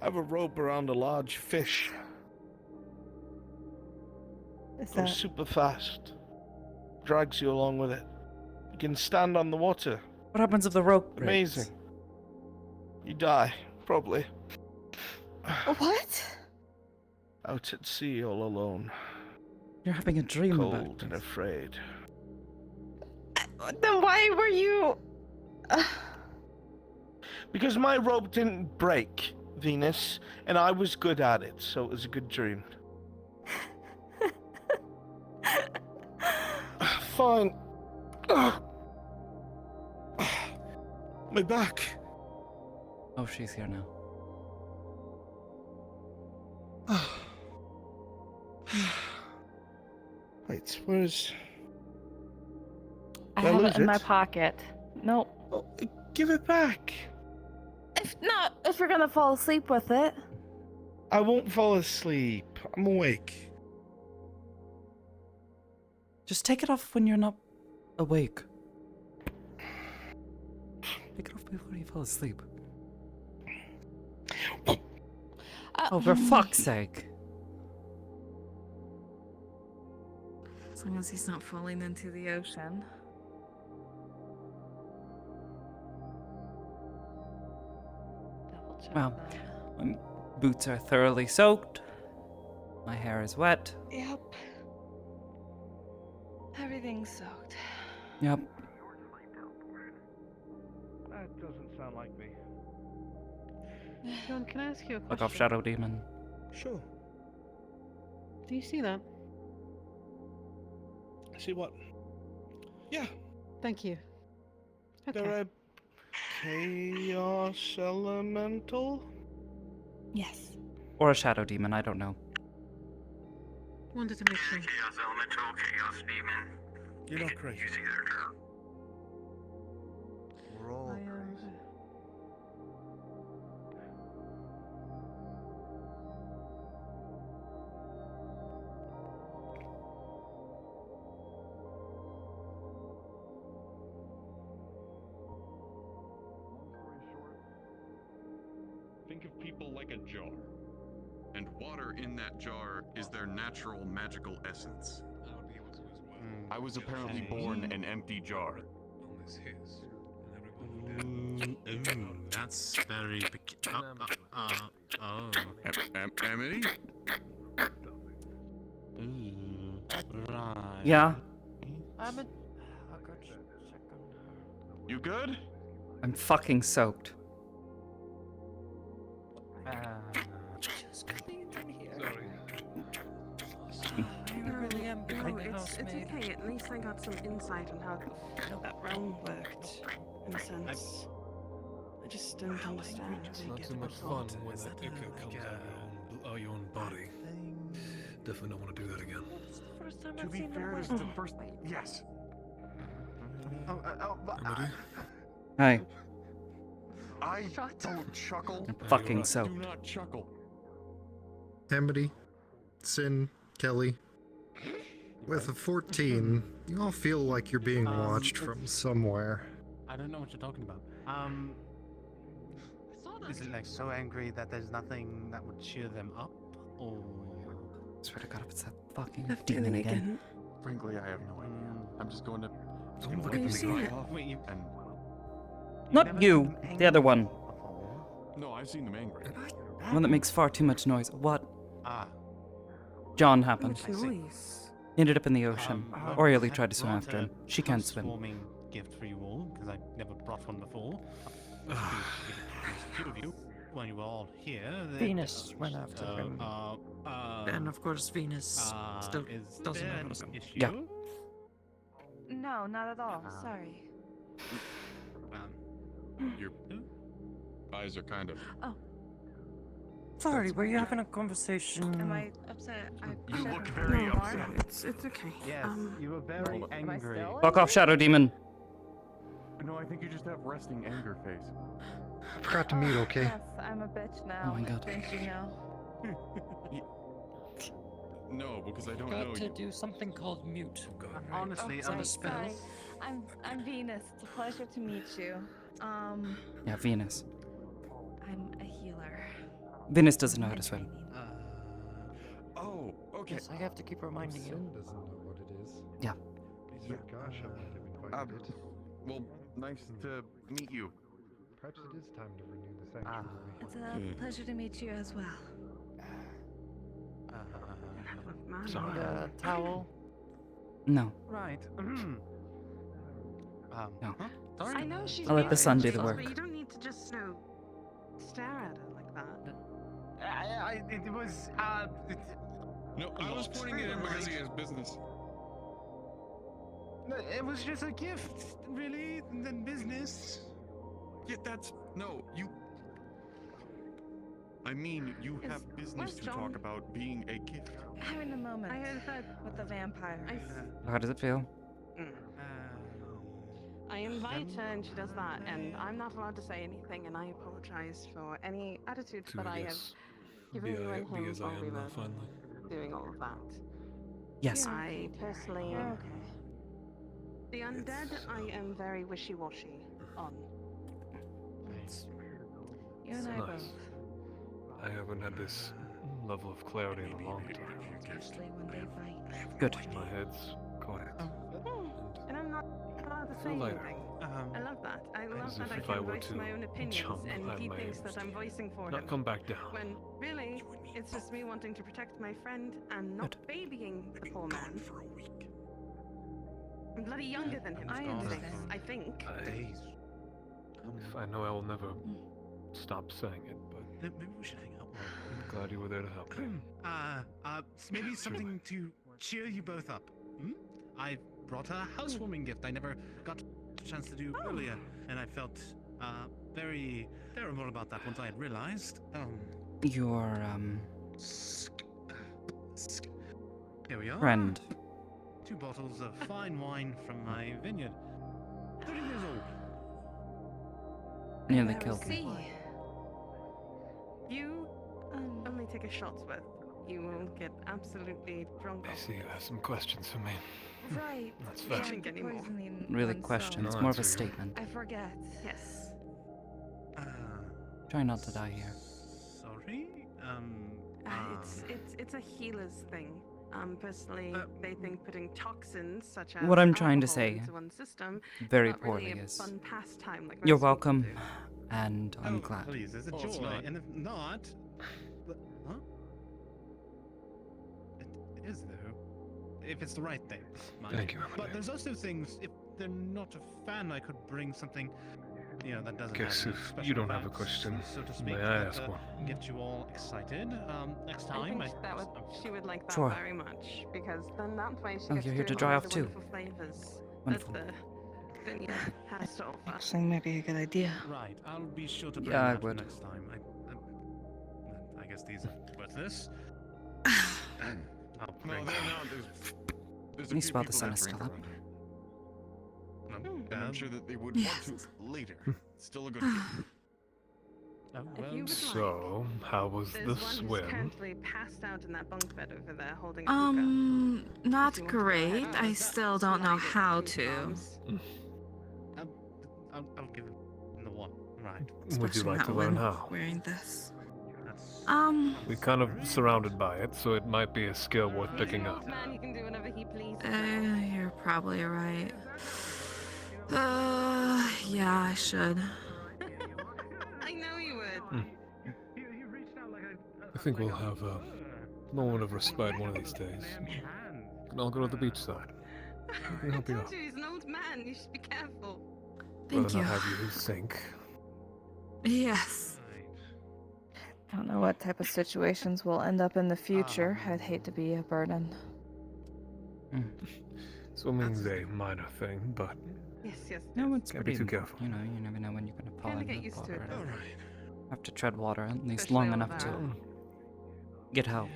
have a rope around a large fish. Is Goes that... super fast. Drags you along with it. You can stand on the water. What happens if the rope breaks? Amazing. You die, probably. What? Out at sea all alone. You're having a dream Cold about and afraid. Then why were you... Because my rope didn't break, Venus, and I was good at it, so it was a good dream. Fine. My back. Oh, she's here now. Wait, where's... I Did I have lose it in my it? pocket. Nope. Oh, give it back. If you're gonna fall asleep with it. I won't fall asleep. I'm awake. Just take it off when you're not awake. Take it off before you fall asleep. Oh, for fuck's sake. As long as he's not falling into the ocean. Double check Well, that. my boots are thoroughly soaked. My hair is wet. Yep. Everything's soaked. Yep. That doesn't sound like me. John, can I ask you a question? Look off, Shadow Demon. Sure. Do you see that? See what? Yeah. Thank you. Okay. They're a chaos elemental? Yes. Or a Shadow Demon, I don't know. Wanted to make sure. Chaos Elemental, Chaos Demon. You're not crazy. You see their turn. We're all crazy. Think of people like a jar. And water in that jar is their natural magical essence. I was apparently born an empty jar. That's very Amity? Right. Yeah? You good? I'm fucking soaked. I really am. No, it's okay. At least I got some insight on how that realm worked, in a sense. I just don't understand. It's not too much fun when that ichor comes out of your own body. Definitely don't want to do that again. To be fair, this is the first. Yes. Amity? Hi. I don't chuckle. I'm fucking Do soaked. not chuckle. Amity, Sin, Kelly. With a 14, you all feel like you're being watched from somewhere. I don't know what you're talking about. Is it like so angry that there's nothing that would cheer them up, or? I swear to God, if it's that fucking That demon feeling again. again. Frankly, I have no idea. I'm just going to. Have you seen it? Wait, you And Not you, the other one. no, I've seen them angry. One that makes far too much noise. What? Ah. John happened. Much noise. He ended up in the ocean. Oriole tried to swim after him. She can't swim. Warming gift for you all because I never brought one before. Two of you when you were all here. Venus went after him. And of course, Venus still is doesn't there know an what's up. issue? Yeah. No, not at all. Sorry. your eyes are kind of. Oh. Sorry, were you having a conversation? Am I upset? You look very upset. It's okay. Yes, you were very angry. Fuck off, Shadow Demon. No, I think you just have resting anger face. Forgot to mute, okay? Yes, I'm a bitch now. Oh my God. Don't you know? No, because I don't Got know to you. do something called mute. Honestly, sorry, I'm sorry. I'm Venus. It's a pleasure to meet you. Yeah, Venus. I'm a healer. Venus doesn't know how to swim. Oh, okay. Yes, I have to keep reminding you. Sin doesn't know what it is. Yeah. Yeah. Gosh, I might have invited it. Well, nice to meet you. Perhaps it is time to renew the sanctuary. It's a pleasure to meet you as well. Need a towel? No. Right. No. Sorry. I know she's I'll let the sun do the angry, work. but you don't need to just, stare at her like that. It was, No, I was putting it in because he has business. it was just a gift, really, than business. Yeah, that's no. You. I mean, you have business to talk about being a gift. Having a moment. I heard with the vampire. How does it feel? I invite her and she does that, and I'm not allowed to say anything, and I apologize for any attitudes that I have given you and him while we were doing all of that. Yes. I personally... The undead, I am very wishy-washy on. You and I Nice. both. I haven't had this level of clarity in a long time. Especially when they bite. Good. My head's quiet. And I'm not allowed to say Feel lighter. anything. I love that. I love As that I if I can were voice to my own opinions, jump, and I he may thinks that I'm voicing for him. Not come back down. When really, it's just me wanting to protect my friend and not babying the poor man. I'm bloody younger than him. I understand. I think. I know I will never stop saying it, but Maybe we should hang out. I'm glad you were there to help me. Maybe something to cheer you both up. I brought her a housewarming gift I never got a chance to do earlier, and I felt very terrible about that once I had realized. Your Here we are. friend. 2 bottles of fine wine from my vineyard. 30 years old. Nearly killed me. You only take a shot's worth. You will get absolutely drunk. I see you have some questions for me. Right. That's Yeah, fair. drink anymore. Poisoning Really oneself. question. It's No more of a answer. statement. I forget. Yes. Try not to die here. Sorry. It's a healer's thing. Personally, they think putting toxins such as What I'm trying to alcohol say into one's system very not really poorly a is fun pastime like you're most people welcome, do. and I'm glad. Please, there's a Oh, it's joy, not. and if not, huh? It is though, if it's the right thing. mind Thank you, Amity. But there's also things if they're not a fan, I could bring something, that doesn't. Guess have any if special you don't have a fancy, question, so to speak, may I that, ask one? Get you all excited. Next I time, think she would like that Sure. very much because then that way she Oh, gets you're here to enjoy dry all off the too. wonderful flavors Wonderful. that the vineyard has to offer. Actually, maybe a good idea. Right, I'll be sure to bring Yeah, I that for would. next time. I guess these are worthless. I'll No, bring. they're not. There's a Nice few while the people sun that is drink still up. around here. No, And I'm sure that they would want to later. Still a good gift. If you would So, how was like, the there's one who's swim? currently passed out in that bunk bed over there holding a hookah. Not you want to go ahead great. and I use that still don't know slide it how a few to. times. I'll give him the one. Right. Would you Especially like not to learn when how? wearing this. That's We're kind of surrounded by it, so it might be a skill worth picking up. Man, he can do whatever he pleases. You're probably right. Yeah, I should. I know you would. I think we'll have a moment of respite one of these days. And I'll go to the beach side. I can help you out. He's an old man. You should be careful. Thank Rather you. not have you sink. Yes. Don't know what type of situations we'll end up in the future. I'd hate to be a burden. Swimming's a minor thing, but Yes, yes. No, it's can't be pretty. too careful. You know, you never know when you're gonna fall fine. get No used to bother it. at all. Though. Have to tread water at least Especially long all enough to that. get help.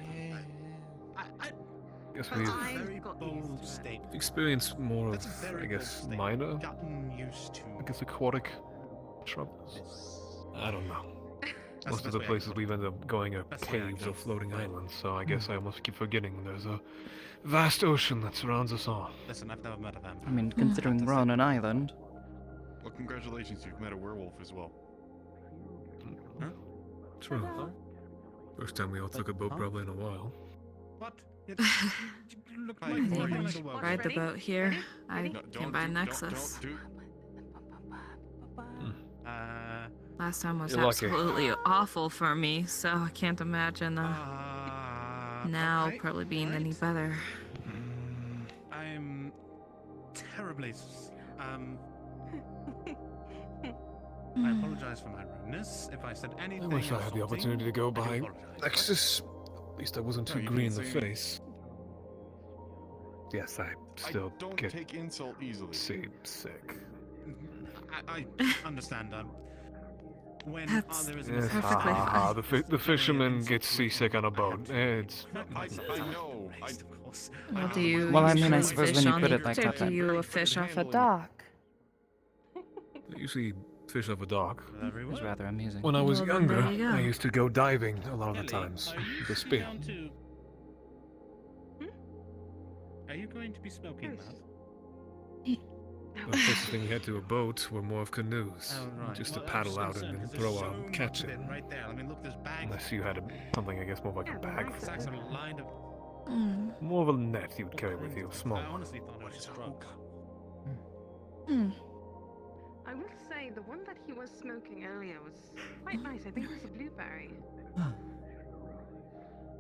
Guess But we've I got used to it. experienced more That's a of, very I guess, bold statement. minor, Gotten used to I guess, aquatic troubles. I don't know. That's Most the of the best way I can places put we've ended up going are That's the way I caves can or floating put it. islands, so I guess I almost keep forgetting there's a vast ocean that surrounds us all. Listen, I've never met a vampire. I mean, considering we're on an island. Well, congratulations, you've met a werewolf as well. True. First time we all took a boat probably in a while. What? Look I like didn't like a werewolf. ride the boat here. I No, came by Nexus. Last time was You're lucky. absolutely awful for me, so I can't imagine now okay, probably being any right. better. I'm terribly. I apologize for my rudeness. If I said I anything. wish I had the insulting, opportunity to go I do by apologize. Nexus. At least I wasn't too No, you green in didn't the say- face. Yes, I still don't get take insult easily. sick. I understand. When That's there is a Yes, mistake- perfectly the fisherman gets seasick on a boat. It's I know. Of course. Well, do you Well, I mean, I usually suppose fish when you on put the it like or that, do then- you fish off a dock? I usually fish off a dock. It was rather amusing. When I was Well, then younger, there you go. I used to go diving a lot of the Kelly, times are you with a sitting spear. down to- Are you going to be smoking that? The closest thing we had to a boat were more of canoes, Oh, right. just to Well, paddle I'm out just and then concerned 'cause throw there's a so catch much of in. it right there. I mean, look, there's bags. Unless you had something, I guess, more like a bag Sacks full. are lined up. More of a net you would carry with you, a small I one. honestly thought it was drugs. I will say the one that he was smoking earlier was quite nice. I think it was a blueberry.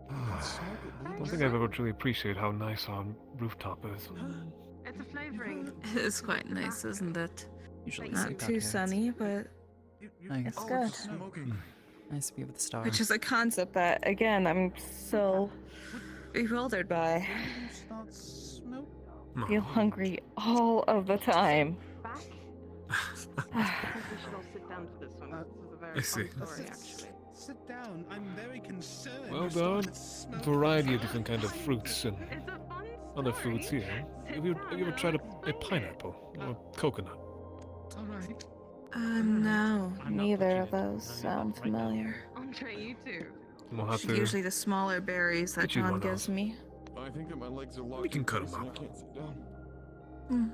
I don't think I've ever truly appreciated how nice our rooftop is. It's a flavoring. It is quite nice, isn't it? Usually Not sleep out too here. sunny, but Nice. it's good. Nice view of the stars. Which is a concept that, again, I'm so bewildered by. Feel hungry all of the time. Back. I think we should all sit down for this one. This is a very I see. fun story, actually. Sit down. I'm very concerned. Well You done. started smoking. Variety of different kind of fruits and It's a fun other foods story. here. Have you ever tried a pineapple or a coconut? All right. No, neither of those sound familiar. Andre, you too. We'll have to. Usually the smaller berries that Get you John one gives me. I think that my legs are locked. We can in cut 'em place and up. I can't sit down. Hmm.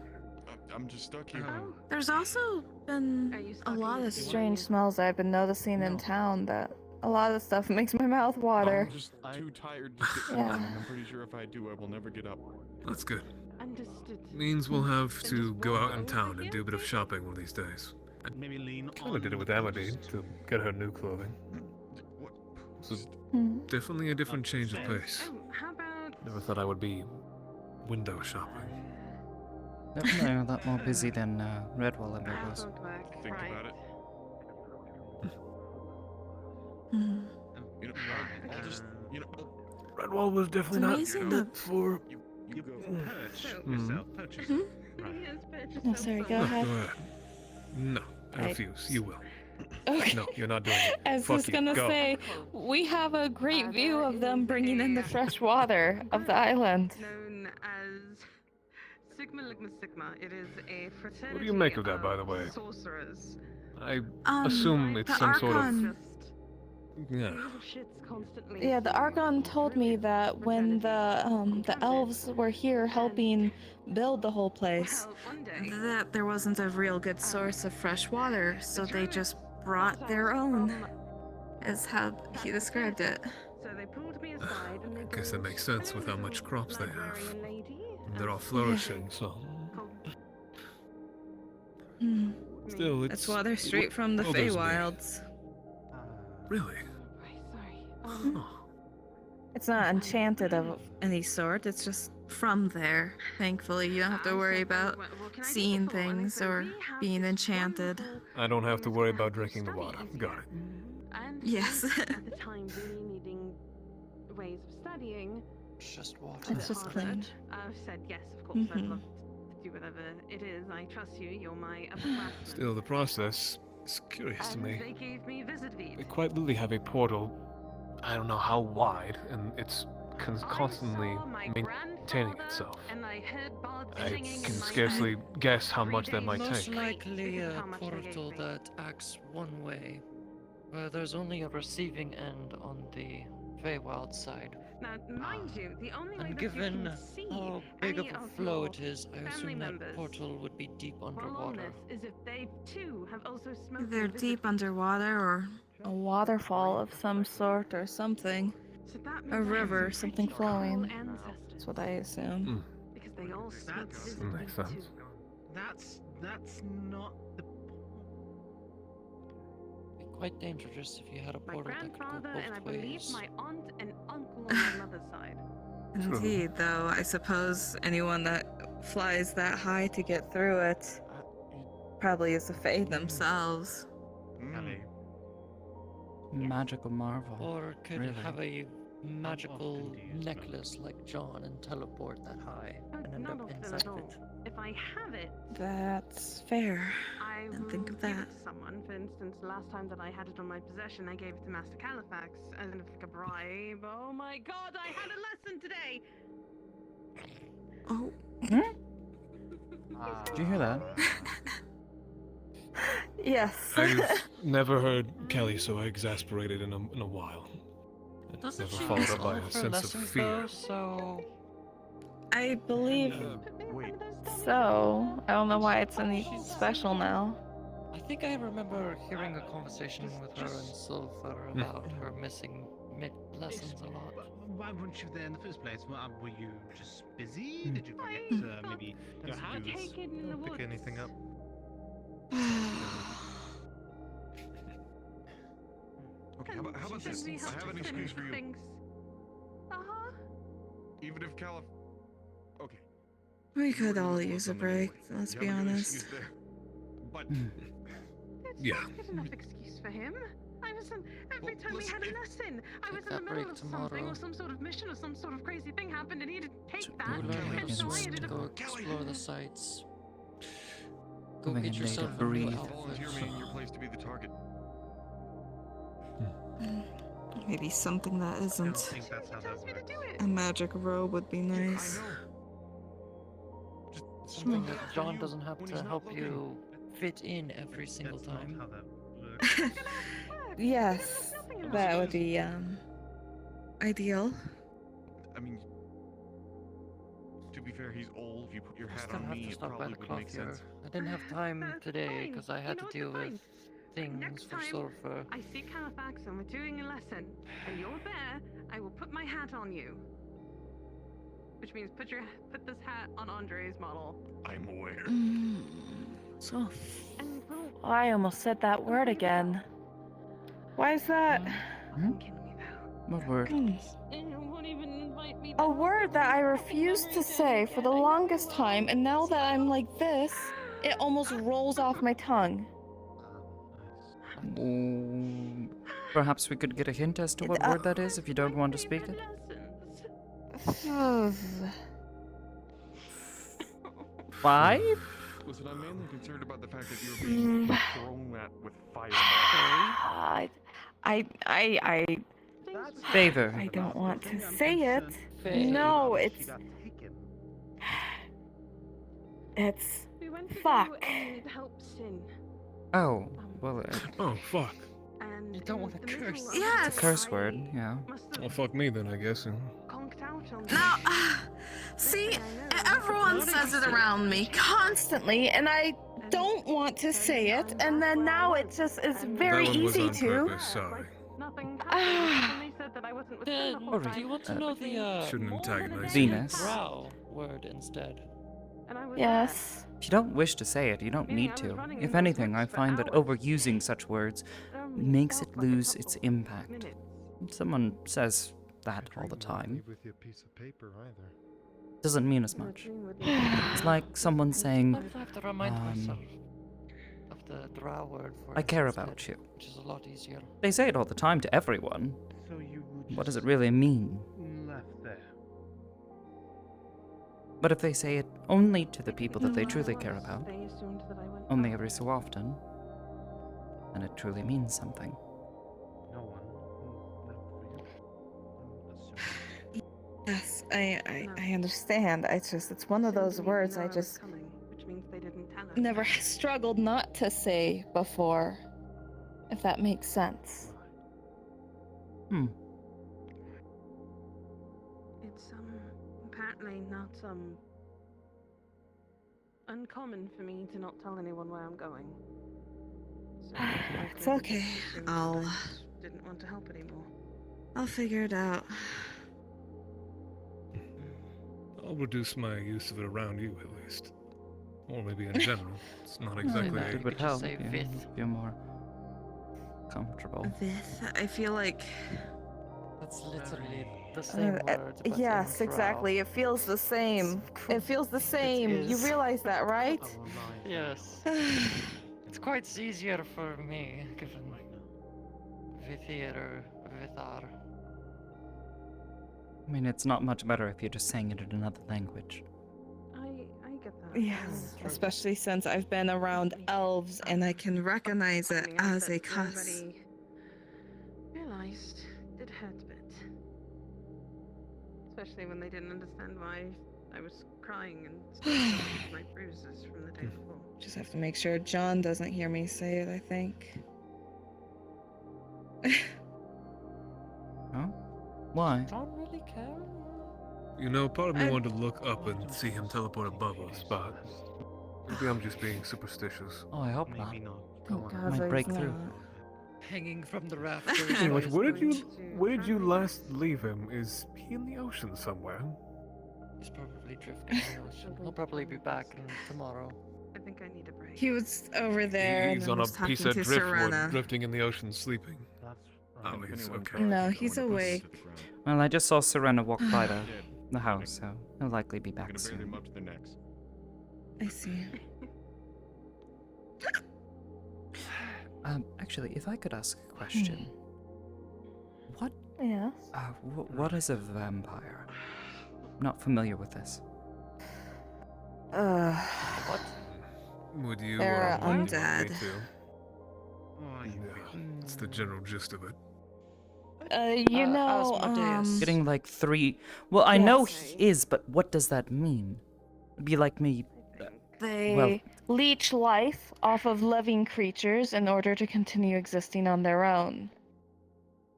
I'm just stuck here. There's also been Are you a stuck lot in of the strange smells I've been noticing in town that a lot of stuff makes my mouth water. I'm just too tired to sit Yeah. down, and I'm pretty sure if I do, I will never get up. That's good. Understood. Means we'll have to go out in town and do a bit of shopping one of these days. Maybe lean Kinda did it with Amity to get her new clothing. So definitely a different change of pace. How about Never thought I would be window shopping. Definitely a lot more busy than Redwall ever was. Think about it. You know, I just, Redwall was definitely It's not amazing built for. You go purchase Mhm. yourself. Purchase. Right. No, sorry, go No, ahead. go ahead. No, I I- refuse. You will. Okay. No, you're not doing it. I was Fuck just you. gonna Go. say, we have a great view of them bringing in the fresh water of the island. known as Sigma Ligma Sigma? It is a fraternity. What do you make of that, by the way? Sorcerers. I assume it's the some sort of. Archon. Yeah. Little shits constantly. Yeah, the Archon told me that when the elves were here helping build the whole place, that there wasn't a real good source of fresh water, so they just brought their own. Is how he described it. So they pulled me aside and they I guess that makes sense with how much crops they have. librarian lady. And they're all flourishing, so. Hmm. Still, it's. That's water straight from the bothers me. Feywilds. Really? Huh. It's not enchanted of any sort, it's just from there. Thankfully, you don't have to worry about seeing things or being enchanted. I don't have to worry about drinking the water. Got it. And Yes. at the time really needing ways of studying. It's just water. It's just clean. I've said yes, of course, I'd Mhm. love to do whatever it is. I trust you, you're my upper class. Still, the process It's curious to and me. they gave me Visitvid. They quite literally have a portal, I don't know how wide, and it's constantly maintaining itself. And I heard bards I singing can in my scarcely head guess how for much that might Most take. likely This is a how much they gave portal me. that acts one way, where there's only a receiving end on the Feywild side. Now, mind you, the only way And that you given can see how big any of a of flow your it is, I family assume that members portal would be deep while on underwater. this is if they too have also smoked They're deep underwater or a waterfall of some sort or something. So that A means I have river, some something pretty cool flowing. ancestors. That's what I assume. Because they all smoked That's- Visitvid Makes sense. too. That's not the It'd be quite dangerous if you had a My portal that could go grandfather and I both believe ways. my aunt and uncle on my mother's side. Indeed, though, I suppose anyone that flies that high to get through it probably is a Fae themselves. Magical marvel. Or could really. have a magical often do you smoke? necklace like John and teleport that high and end Not up often inside at of all. it. If I have it, That's fair. I Didn't will think of give that. it to someone. For instance, last time that I had it on my possession, I gave it to Master Califax as like a bribe. Oh my god, I had a lesson today! Oh. Did you hear that? Yes. I've never heard Kelly so exasperated in a while. It Doesn't never she followed miss up by all a of her sense of lessons fear. though? So I believe Wait. so. I don't know why it's any special now. I think I remember hearing a conversation with her and Sulfur about her missing lessons a lot. Why weren't you there in the first place? Were you just busy? Did you forget maybe your hat? Take it in the Don't woods. pick anything up. Okay, how about this? Should we I have an to excuse for you. things? Uh-huh. Even if Okay. We could all use a break, let's be honest. But Yeah. Good enough excuse for him. I was in, every time we listen, had a lesson, I was in the that middle break of something tomorrow. or some sort of mission or some sort of crazy thing happened and he had to take Go that. learn how And to so I swim, ended go up explore the sights. Go Having get a yourself native a new breathe. volunteer outfit. me in your place to be the target. Maybe something that I don't isn't think that's how that works. a magic robe would be nice. Something that John when you- doesn't have when to he's not help looking. you fit in every single That's not time. how that works. Yes, that would be ideal. I mean, to be fair, he's old. If you put your Just hat gonna on have me, to it stop by probably the would cloth make here. sense. I didn't have time That's today fine. because I You had know to what, deal that's with fine. things Next for time, Sulfur. I see Califax and we're doing a lesson, and you're there, I will put my hat on you. Which means put this hat on Andre's model. I'm aware. So, I almost said that word again. Why is that? What word? And you won't even invite me. A word that I refused to say for the longest time, and now that I'm like this, it almost rolls off my tongue. Perhaps we could get a hint as to what word that is if you don't want to speak it. Five? Listen, I'm mainly concerned about the fact that you're being thrown at with fireballs. I Favor. I don't want to say it. Faye. No, it's We went to fuck. go and help Sin. Oh, well, Oh, fuck. And You don't want to curse. Yes. it's a curse word, yeah. Well, fuck me then, I guess. Conked out on Now, see, everyone says it around me constantly, and I don't want to say it, and then now it just is very That one was easy on to. purpose, sorry. nothing happened. And they said that I wasn't with Sin the whole Do you want to know the Shouldn't antagonize Venus. drow word instead? And I was Yes. If you don't wish to say it, you don't need to. If anything, I find that overusing such words makes it lose its impact. Someone says that all the time. With your piece of paper either. Doesn't mean as much. It's like someone saying, Sometimes I have to remind myself of the drow word for I it care instead, about you. which is a lot easier. They say it all the time to everyone. So you What does it really mean? left there. But if they say it only to the people that they truly care about, They assumed that I went only every so often, then it truly means something. No one left for you. I'm assuming. Yes, I understand. It's one of those words I just which means they didn't tell us. never struggled not to say before, if that makes sense. It's apparently not uncommon for me to not tell anyone where I'm going. So It's okay. I'll didn't want to help anymore. I'll figure it out. I'll reduce my use of it around you, at least. Or maybe in general. It's not exactly a... It would help you feel more comfortable. Vith, I feel like... That's literally the same word. But Yes, in exactly. It feels the same. It feels the same. You is. realize that, right? Yes. It's quite easier for me, given Vithir or Vithar. I mean, it's not much better if you're just saying it in another language. I get that. Yes, especially since I've been around elves and I can recognize it as a cuss. Realized it hurt a bit. Especially when they didn't understand why I was crying and still my bruises from the day before. Just have to make sure John doesn't hear me say it, I think. Oh? Why? John really care? You know, part of me wanted to look up and see him teleport above us, but maybe I'm just being superstitious. Oh, I hope not. Thank God Might that break he's through. not. Hanging from the rafters. Anyway, where did you last leave him? Is he in the ocean somewhere? He's probably drifting in the ocean. He'll probably be back tomorrow. I think I need a break. He was over there He's and on a was talking piece of to driftwood, Serena. drifting in the ocean, sleeping. Oh, he's okay. No, he's awake. Well, I just saw Serena walk by the house, so he'll likely be back Gonna soon. him up to the next. I see. Actually, if I could ask a question. What? Yes. What is a vampire? I'm not familiar with this. What? Would you They're like undead. me to? It's the general gist of it. You know, Getting like 3. Well, I know he is, but what does that mean? It'd be like me. They leech life off of living creatures in order to continue existing on their own.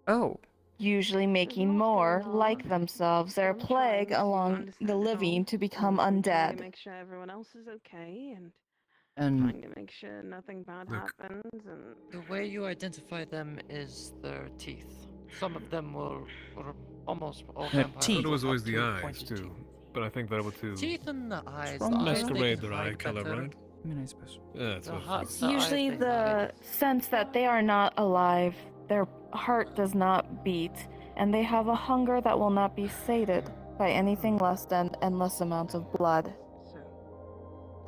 Oh. Usually making more like themselves. They're a plague along the living to become undead. Make sure everyone else is okay and And trying to make sure nothing bad happens and The way you identify them is their teeth. Some of them will, or almost all Their vampires. teeth. It will was have always the two eyes pointed too, teeth. but I think that would too. Teeth and the eyes. Masquerade their eye color, right? I mean, I suppose. Yeah, that's what. Usually the sense that they are not alive, their heart does not beat, and they have a hunger that will not be sated by anything less than endless amounts of blood.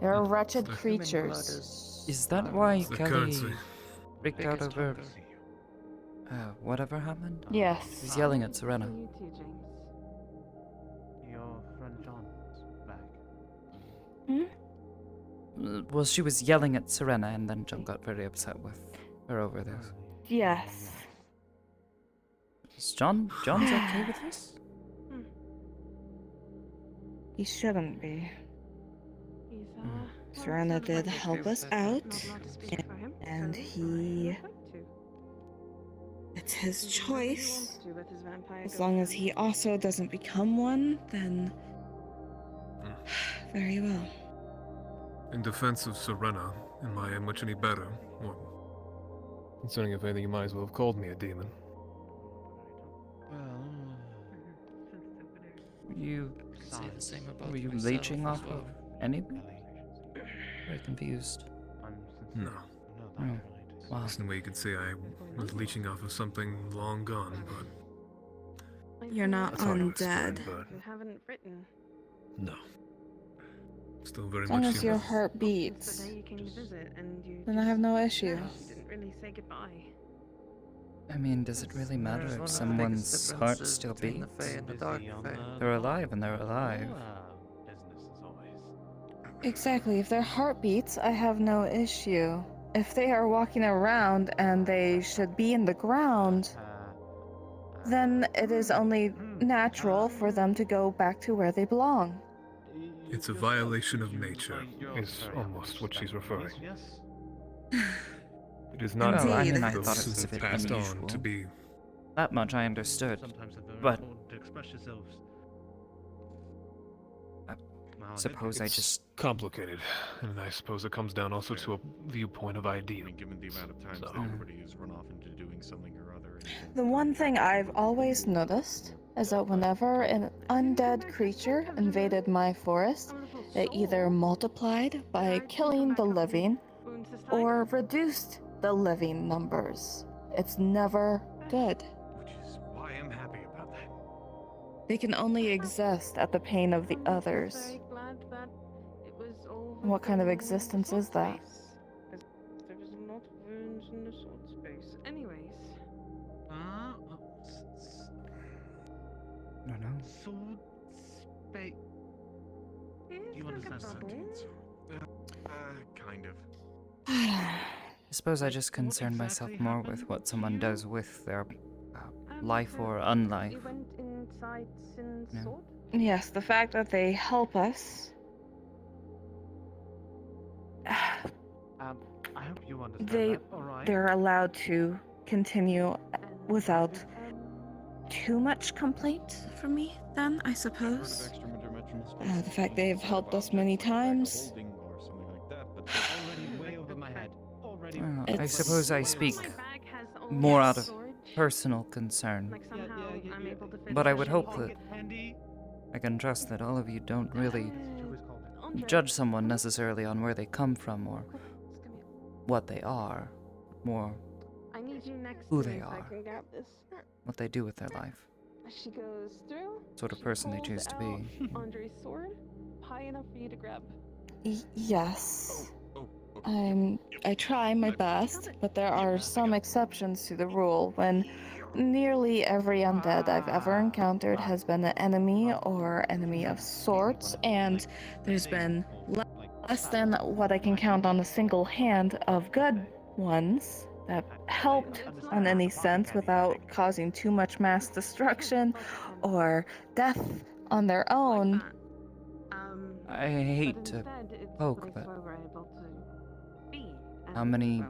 They're wretched creatures. Is that why the Kelly currency. freaked out over whatever happened? Yes. He's yelling at Serena. you too, James. Your friend John is back. Well, she was yelling at Serena, and then John got very upset with her over this. Yes. Is John's okay with this? He shouldn't be. He's Serena did help us out, and he... It's his choice. As long as he also doesn't become one, then... Very well. In defense of Serena, am I much any better? Or considering if anything, you might as well have called me a demon. You say the same about were you myself leeching as off well. of anyone? Very confused. No. Oh, wow. That's the way you could say I was leeching off of something long gone, but You're not That's hard to explain, undead. but You haven't written. no. Still very As long much as your human. heart beats, The day you came to visit and you then I have no issue. you didn't really say goodbye. I mean, does it really matter There's if one of the someone's biggest heart differences still between beats? the Fae and the Dark Fae. They're alive and they're alive. Business as always. Exactly. If their heart beats, I have no issue. if they are walking around and they should be in the ground, then it is only natural for them to go back to where they belong. It's a violation of nature, is almost what she's referring. It is not Well, I Indeed. mean, I those thought it was a who've bit passed unusual. on to be. That much I understood. Sometimes it's very But important to express yourselves. I suppose I It's just... complicated, and I suppose it comes down also to a viewpoint of ideal. Given the amount of times So- that everybody has run off into doing something or other. The one thing I've always noticed is that whenever an undead creature invaded my forest, it either multiplied by killing the living or reduced the living numbers. It's never good. Which is why I'm happy about that. They can only exist at the pain of the others. What kind of existence is that? There was a lot of wounds in the sword space. Anyways. I don't know. Sword space. Do you understand Kind of. I suppose I just concern myself more with what someone does with their life or unlife. You went inside Sin's Yeah. sword? Yes, the fact that they help us. I hope you understand that. All right. They're allowed to continue without too much complaint from me, then, I suppose. The fact they've helped us many times. I suppose I speak more out of personal concern. But I would hope that I can trust that all of you don't really judge someone necessarily on where they come from or what they are, more I need you next who to they me so I are, can grab this. what they do with their life, As she goes through, sort of she person they pulls choose to out be. Andre's sword, high enough for you to grab. Yes. I try my best, but there are some exceptions to the rule when nearly every undead I've ever encountered has been an enemy or enemy of sorts, and there's been less than what I can count on a single hand of good ones that helped in any sense without causing too much mass destruction or death on their own. I hate to poke, but how many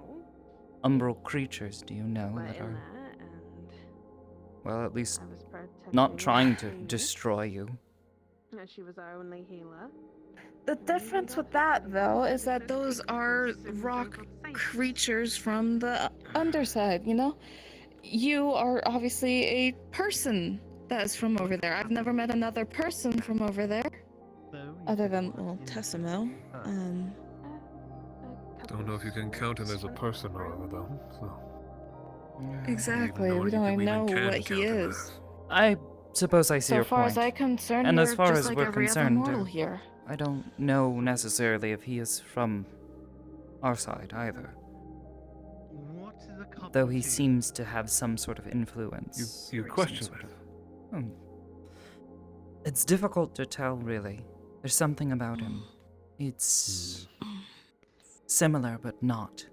umbral creatures do you know that are, well, at least not trying to destroy you? She was our only healer. The difference with that, though, is that those are rock creatures from the underside, you know? You are obviously a person that is from over there. I've never met another person from over there. Other than, well, Tessimo. Don't know if you can count him as a person, however, though. So. Exactly, Even we don't even know can what count he him is. as. I suppose I see So your far point. as I'm concerned, And as you're far just as like we're every other concerned, mortal here. I don't know necessarily if he is from our side either. What is a cup Though of he tea? seems to have some sort of influence. You or some question sort it? of- It's difficult to tell, really. There's something about him. It's similar, but not.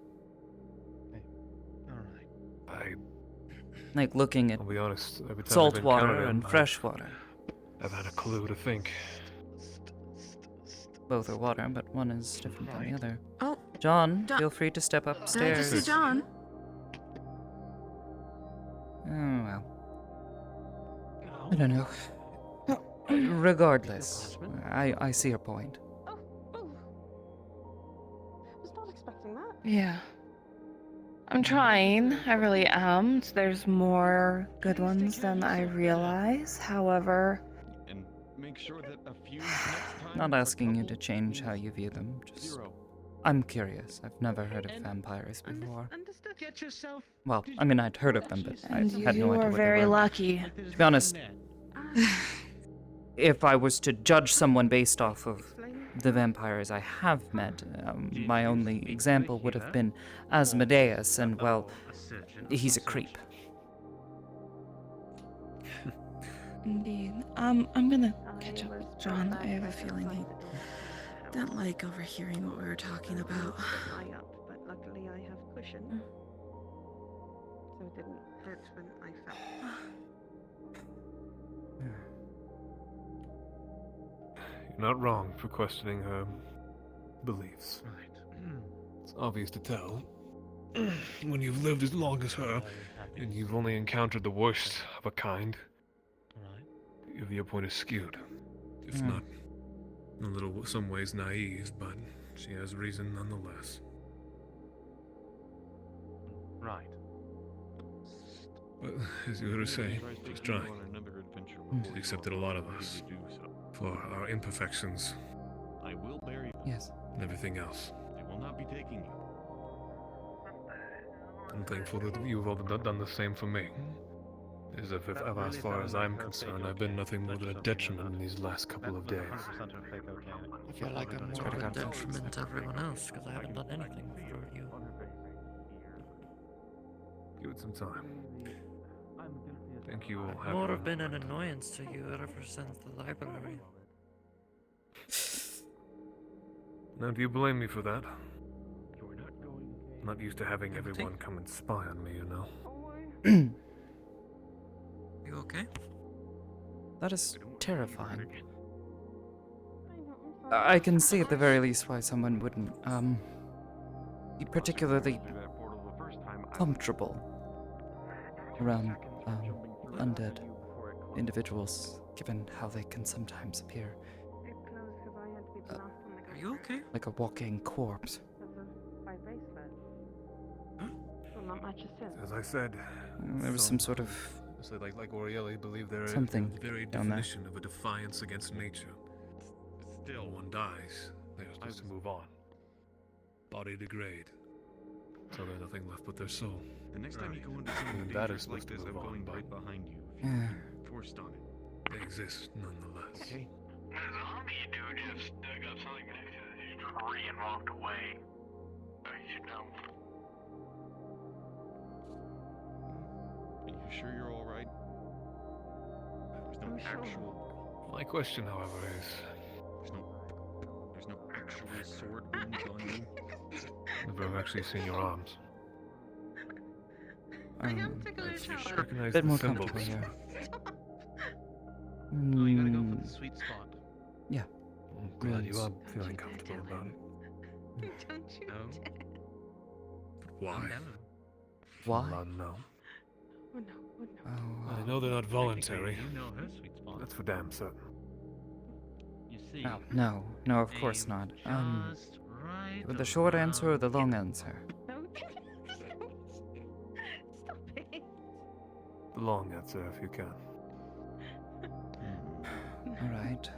I. Like looking at I'll be honest. Every time salt I've water encountered him, and fresh water. I've had a clue to think. Both are water, but one is different than the other. Oh, John, feel free to step Did I upstairs. just see John? Oh, well. I don't know. Regardless, I see your point. Was not expecting that. Yeah. I'm trying, I really am. There's more good ones than I realize. However, And make sure that a few next time. Not asking you to change how you view them, just... I'm curious. I've never heard of vampires before. Get yourself. Well, I mean, I'd heard of them, but I and had you no idea are what very they were. lucky. To be honest, if I was to judge someone based off of the vampires I have met, my only example would have been Asmodeus, and well, he's a creep. Indeed. I'm gonna catch up with John. I have a feeling he didn't like overhearing what we were talking about. But luckily I cushion. So it didn't hurt when I fell. You're not wrong for questioning her beliefs. It's obvious to tell when you've lived as long as her and you've only encountered the worst of a kind. Your viewpoint is skewed, if not in a little, some ways naive, but she has reason nonetheless. Right. But as you heard her say, she's trying. She's accepted a lot of us for our imperfections. I will bury you. Yes. And everything else. I will not be taking you. I'm thankful that you've all done the same for me. As far as I'm concerned, I've been nothing more than a detriment in these last couple of days. I feel like I'm more of a detriment to everyone else because I haven't done anything for you. Give it some time. Think you will have More have been an annoyance to you ever since the library. Now, do you blame me for that? I'm not used to having everyone come and spy on me, you know. You okay? That is terrifying. I can see at the very least why someone wouldn't, be particularly comfortable around, undead individuals, given how they can sometimes appear. Are you okay? Like a walking corpse. As I said, There was some sort of like Orieli believe there is something the very down there. definition of a defiance against nature. Still, one dies, they're supposed to move on. Body degrade. So there's nothing left but their soul. The next time you go into some And that is dangers like supposed to this, I'm move on, going but right behind you. If you get forced on it. they exist nonetheless. Okay. The zombie dude just dug up something next to this tree and walked away. You should know. Are you sure you're all right? There's no actual. My question, however, is There's no actual sword wounds on you. I've actually seen your arms. I am taking a shower. Recognize bit the more symbols. comfortable here. Oh, you gotta go for the sweet spot. Yeah. I'm glad you are feeling comfortable about it. Don't you dare. Why? Why? No. Oh no, oh no. I know they're not voluntary. You know her sweet spot. That's for damn certain. You see. No, of course not. Just right With the short answer or the long answer? Stop it. The long answer, if you can. Alright,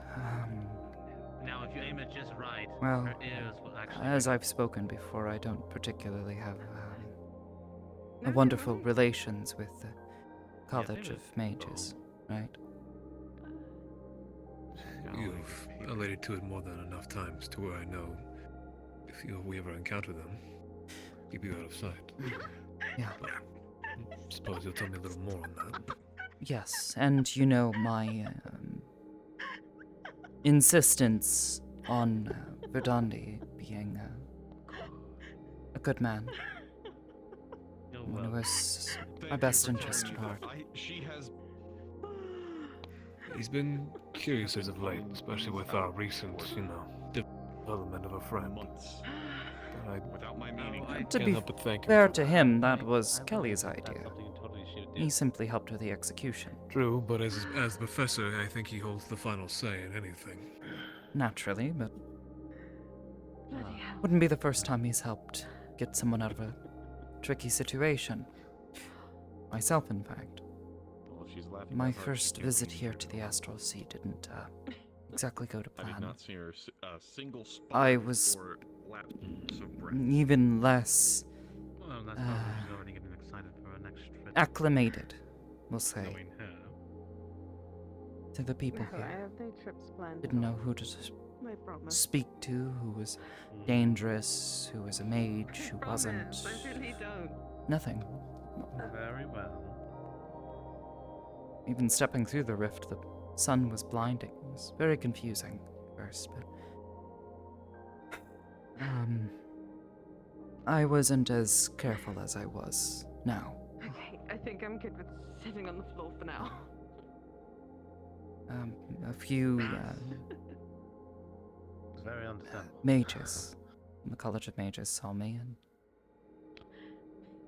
Now, if you aim it just right, well, her ears will actually. as I've spoken before, I don't particularly have a wonderful relations with the College of Mages, right? You've alluded to it more than enough times to where I know if we ever encounter them, keep you out of sight. Yeah. But suppose you'll tell me a little more on that. Yes, and you know my insistence on Verdandi being a good man. One who has my best interest at heart. She has. He's been curious as of late, especially with our recent, development of a friend. Without my meaning. To can't be help but thank him fair for to that. him, that was Kelly's idea. He simply helped with the execution. True, but as the professor, I think he holds the final say in anything. Naturally, but wouldn't be the first time he's helped get someone out of a tricky situation. Myself, in fact. Well, if she's laughing My that hard, she first can't visit be here here. to the Astral Sea didn't exactly go to I did plan. not see her a single spot. I was or lapse of breath. even less Well, that's probably she's already getting excited for her next trip. acclimated, we'll say, Knowing her. to the people I here. have no trips planned. Didn't know who to I promise. speak to, who was dangerous, who was a mage, who wasn't. Promise, I really don't. Nothing. Very well. Even stepping through the rift, the sun was blinding. It was very confusing at first, but I wasn't as careful as I was now. Okay, I think I'm good with sitting on the floor for now. A few It's very understandable. mages from the College of Mages saw me and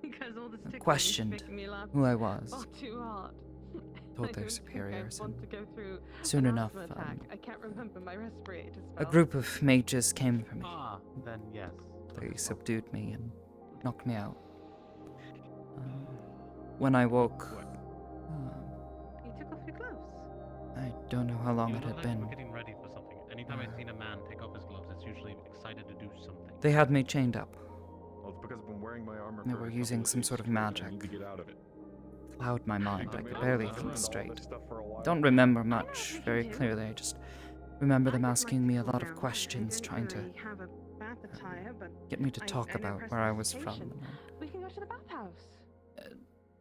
Because all this tickling is questioned making me laugh who I was. far too hard. Told I their don't superiors, think I want and to go through soon an enough, asthma attack. I can't remember my respirator a spell. group of mages came for me. Ah, then yes. They subdued me and knocked me out. When I woke, You took off your gloves. I don't know how long You it know had that been. we're getting ready for something. Anytime I've seen a man take off his gloves, it's usually excited to do something. They had me chained up. Well, it's because I've been wearing my armor They for were a couple using of some days sort of straight, and magic. I need to get out of it. Cloud my mind. I I've could been barely around all think this straight. stuff for a while. Don't remember much very clearly. I just remember them asking me a lot of questions, trying to Have a bath attire, but get me to talk I know about where I was from. prestidigitation. We can go to the bathhouse.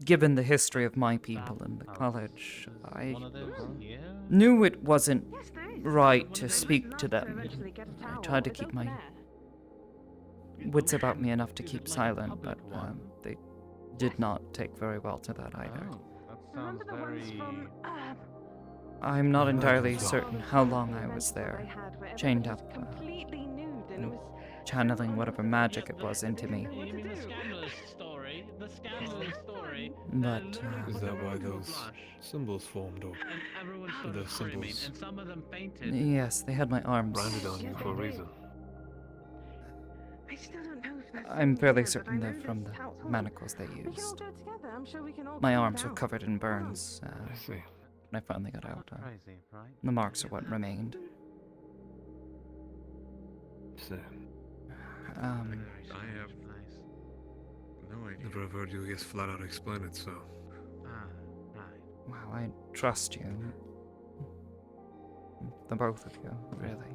Given the history of my people in the college, I One of those here? knew it wasn't Yes, there is. right One to of those. speak to Love them. eventually get a I towel. tried to It's keep over my there. wits about me enough to Is keep it like a silent, public but one? they did not take very well to that either. Oh, that sounds Remember the ones very... from I'm not entirely Father's certain Father's how Father's long the I event was where there, they had where chained everybody up, was completely nude and it was channeling whatever magic it was into me. You mean the scandalous story? The scandalous story? But Is that why those symbols formed, or And everyone are started the screaming, symbols and some of them fainted. yes, they had my arms. branded on you for a reason? I still don't know if that's I'm still fairly there, but certain I they're know from there's the towels. Hold on. manacles they We can all used. go together. I'm sure we can all My clean it arms were out. covered in burns. I see. When I finally got out, Crazy, right? the marks are what remained. So, I have no idea. never have heard you just flat out explain it, so. Well, I trust you. The both of you, really.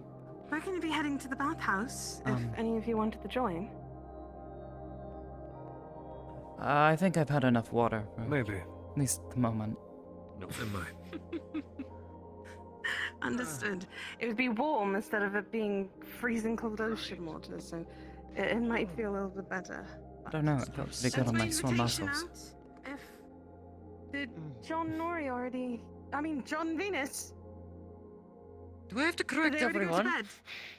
We're going to be heading to the bathhouse if Um, any of you wanted to join. I think I've had enough water. For Maybe. At least at the moment. No, am I? Understood. It would be warm instead of it being freezing cold ocean water, so it might feel a little bit better. I don't know, it felt pretty good on my sore muscles. Did John Nori already... I mean, John Venus... Do I have to Did correct they already go to everyone? bed?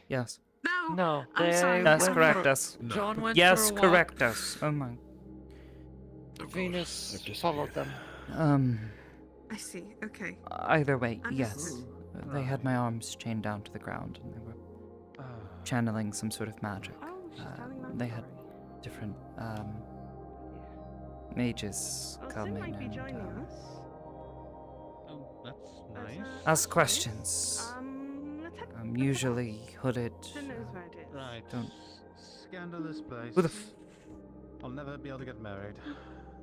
Yes. No. No, I'm sorry. they Yes, went correct for- us. John went Yes, for a walk. correct us. Oh my. Venus followed them. I see. Okay. Either way, yes. Understood. They had my arms chained down to the ground and they were channeling some sort of magic. They had different mages come in and Oh, that's nice. ask questions. Usually hooded. Right. Don't. Scandalous place. Who the I'll never be able to get married.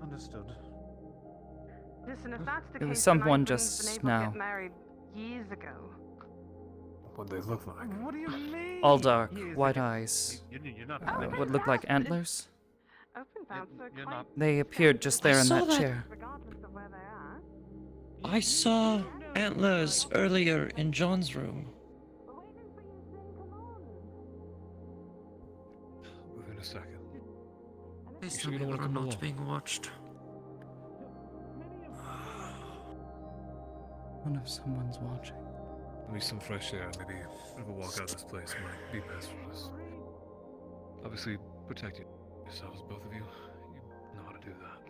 Understood. Listen, if that's the It was case, someone then I've been just able to now. get married years ago. What they look like. What do you mean? All dark, white eyes. You're not. What looked like antlers. Open baths are You're quite not. They appeared just there in saw that that. chair. regardless of where they are. I saw antlers earlier in John's room. Within a second. Please You tell sure you me don't that wanna I'm come not along? being watched. What if someone's watching? Maybe some fresh air, maybe a bit of a walk out of this place might be best for us. Obviously, protect yourselves, both of you. You know how to do that.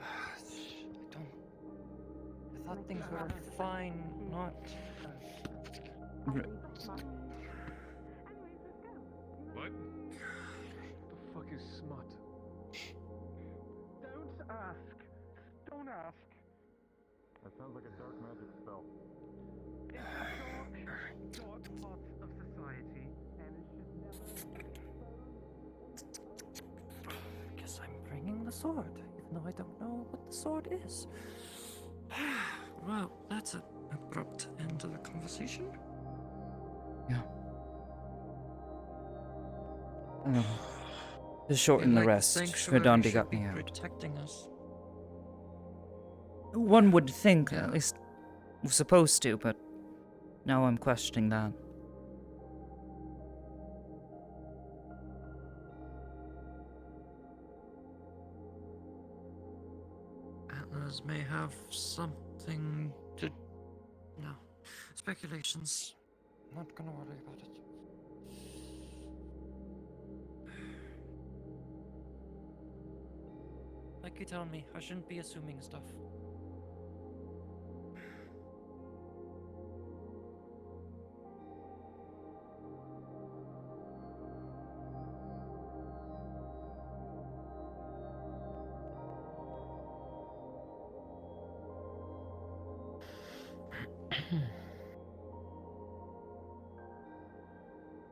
I thought things were fine, not. What? The fuck is smut? Don't ask. Don't ask. That sounds like a dark magic spell. It's a dark part of society, and it should never. Guess I'm bringing the sword, even though I don't know what the sword is. Well, that's an abrupt end to the conversation. Yeah. To shorten the rest, Verdandi got me out. Protecting us. One would think, at least, we're supposed to, but now I'm questioning that. rumors may have something to... No. Speculations. Not gonna worry about it. Like you tell me, I shouldn't be assuming stuff.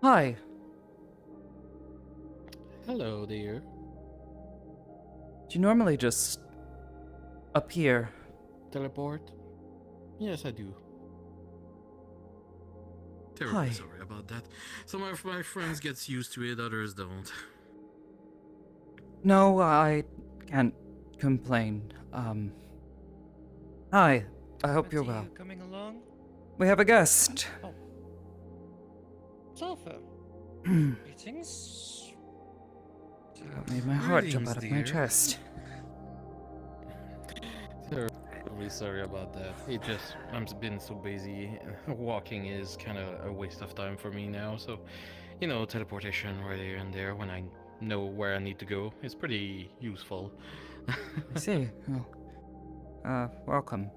Hi. Hello, dear. Do you normally just appear? Teleport? Yes, I do. Terribly Hi. sorry about that. Some of my friends gets used to it, others don't. No, I can't complain. Hi. I hope you're well. Coming along? We have a guest. Oh. Sulfur. Greetings. That made my heart jump out of my chest. Terribly sorry about that. I've been so busy. Walking is kind of a waste of time for me now, so, you know, teleportation right here and there when I know where I need to go is pretty useful. I see. Well, welcome.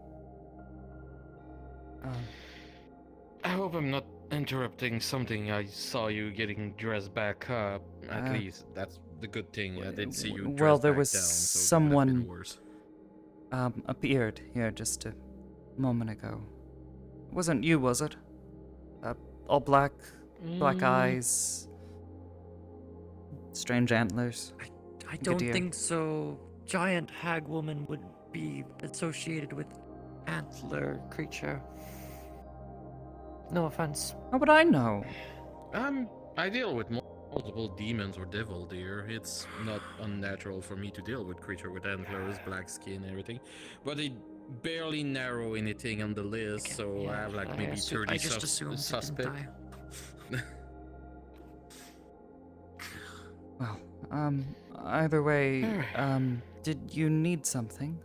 I hope I'm not interrupting something. I saw you getting dressed back up. At least that's the good thing. I did see you dressed Well, there back was down, so it could have someone been worse. appeared here just a moment ago. It wasn't you, was it? All black eyes, strange antlers. I don't think so. Giant hag woman would be associated with antler creature. No offense. How would I know? I deal with multiple demons or devil, dear. It's not unnatural for me to deal with creature with antlers, black skin, everything. But they barely narrow anything on the list, so I have like maybe 30 I just assumed suspect. Well, either way, did you need something?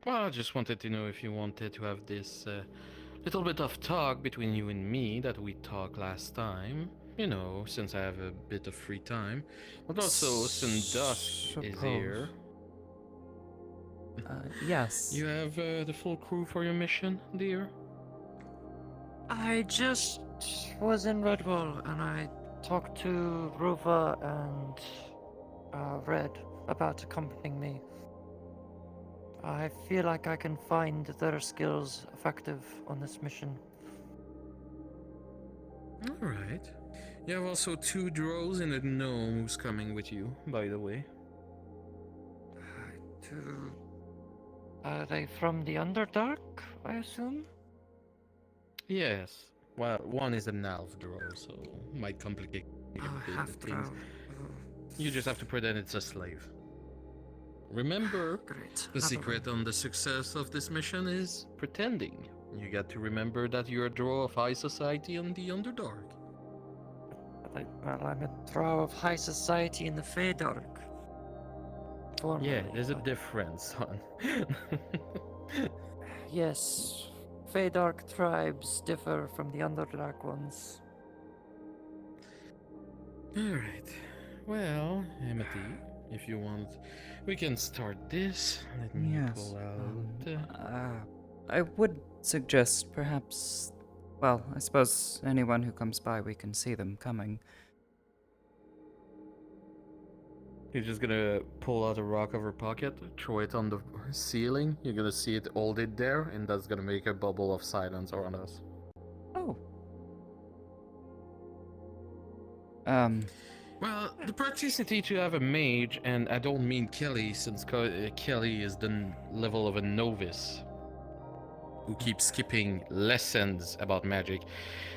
Well, I just wanted to know if you wanted to have this little bit of talk between you and me that we talked last time. You know, since I have a bit of free time. But also, since Dusk is here. Yes. You have the full crew for your mission, dear? I just was in Redwall and I talked to Rova and Red about accompanying me. I feel like I can find their skills effective on this mission. Alright. You have also 2 drows and a gnome who's coming with you, by the way. Are they from the Underdark, I assume? Yes. Well, one is an elf drow, so might complicate a bit things. You just have to pretend it's a slave. Remember, The secret on the success of this mission is pretending. You got to remember that you're a drow of high society on the Underdark. Well, I'm a drow of high society in the Feydark. Yeah, there's a difference, son. Yes, Feydark tribes differ from the Underdark ones. Alright. Well, Amity, if you want, we can start this. Let me pull out. I would suggest perhaps. Well, I suppose anyone who comes by, we can see them coming. You're just gonna pull out a rock of her pocket, throw it on the ceiling. You're gonna see it hold it there, and that's gonna make a bubble of silence around us. Oh. Well, the practicity to have a mage, and I don't mean Kelly, since Kelly is the level of a novice who keeps skipping lessons about magic.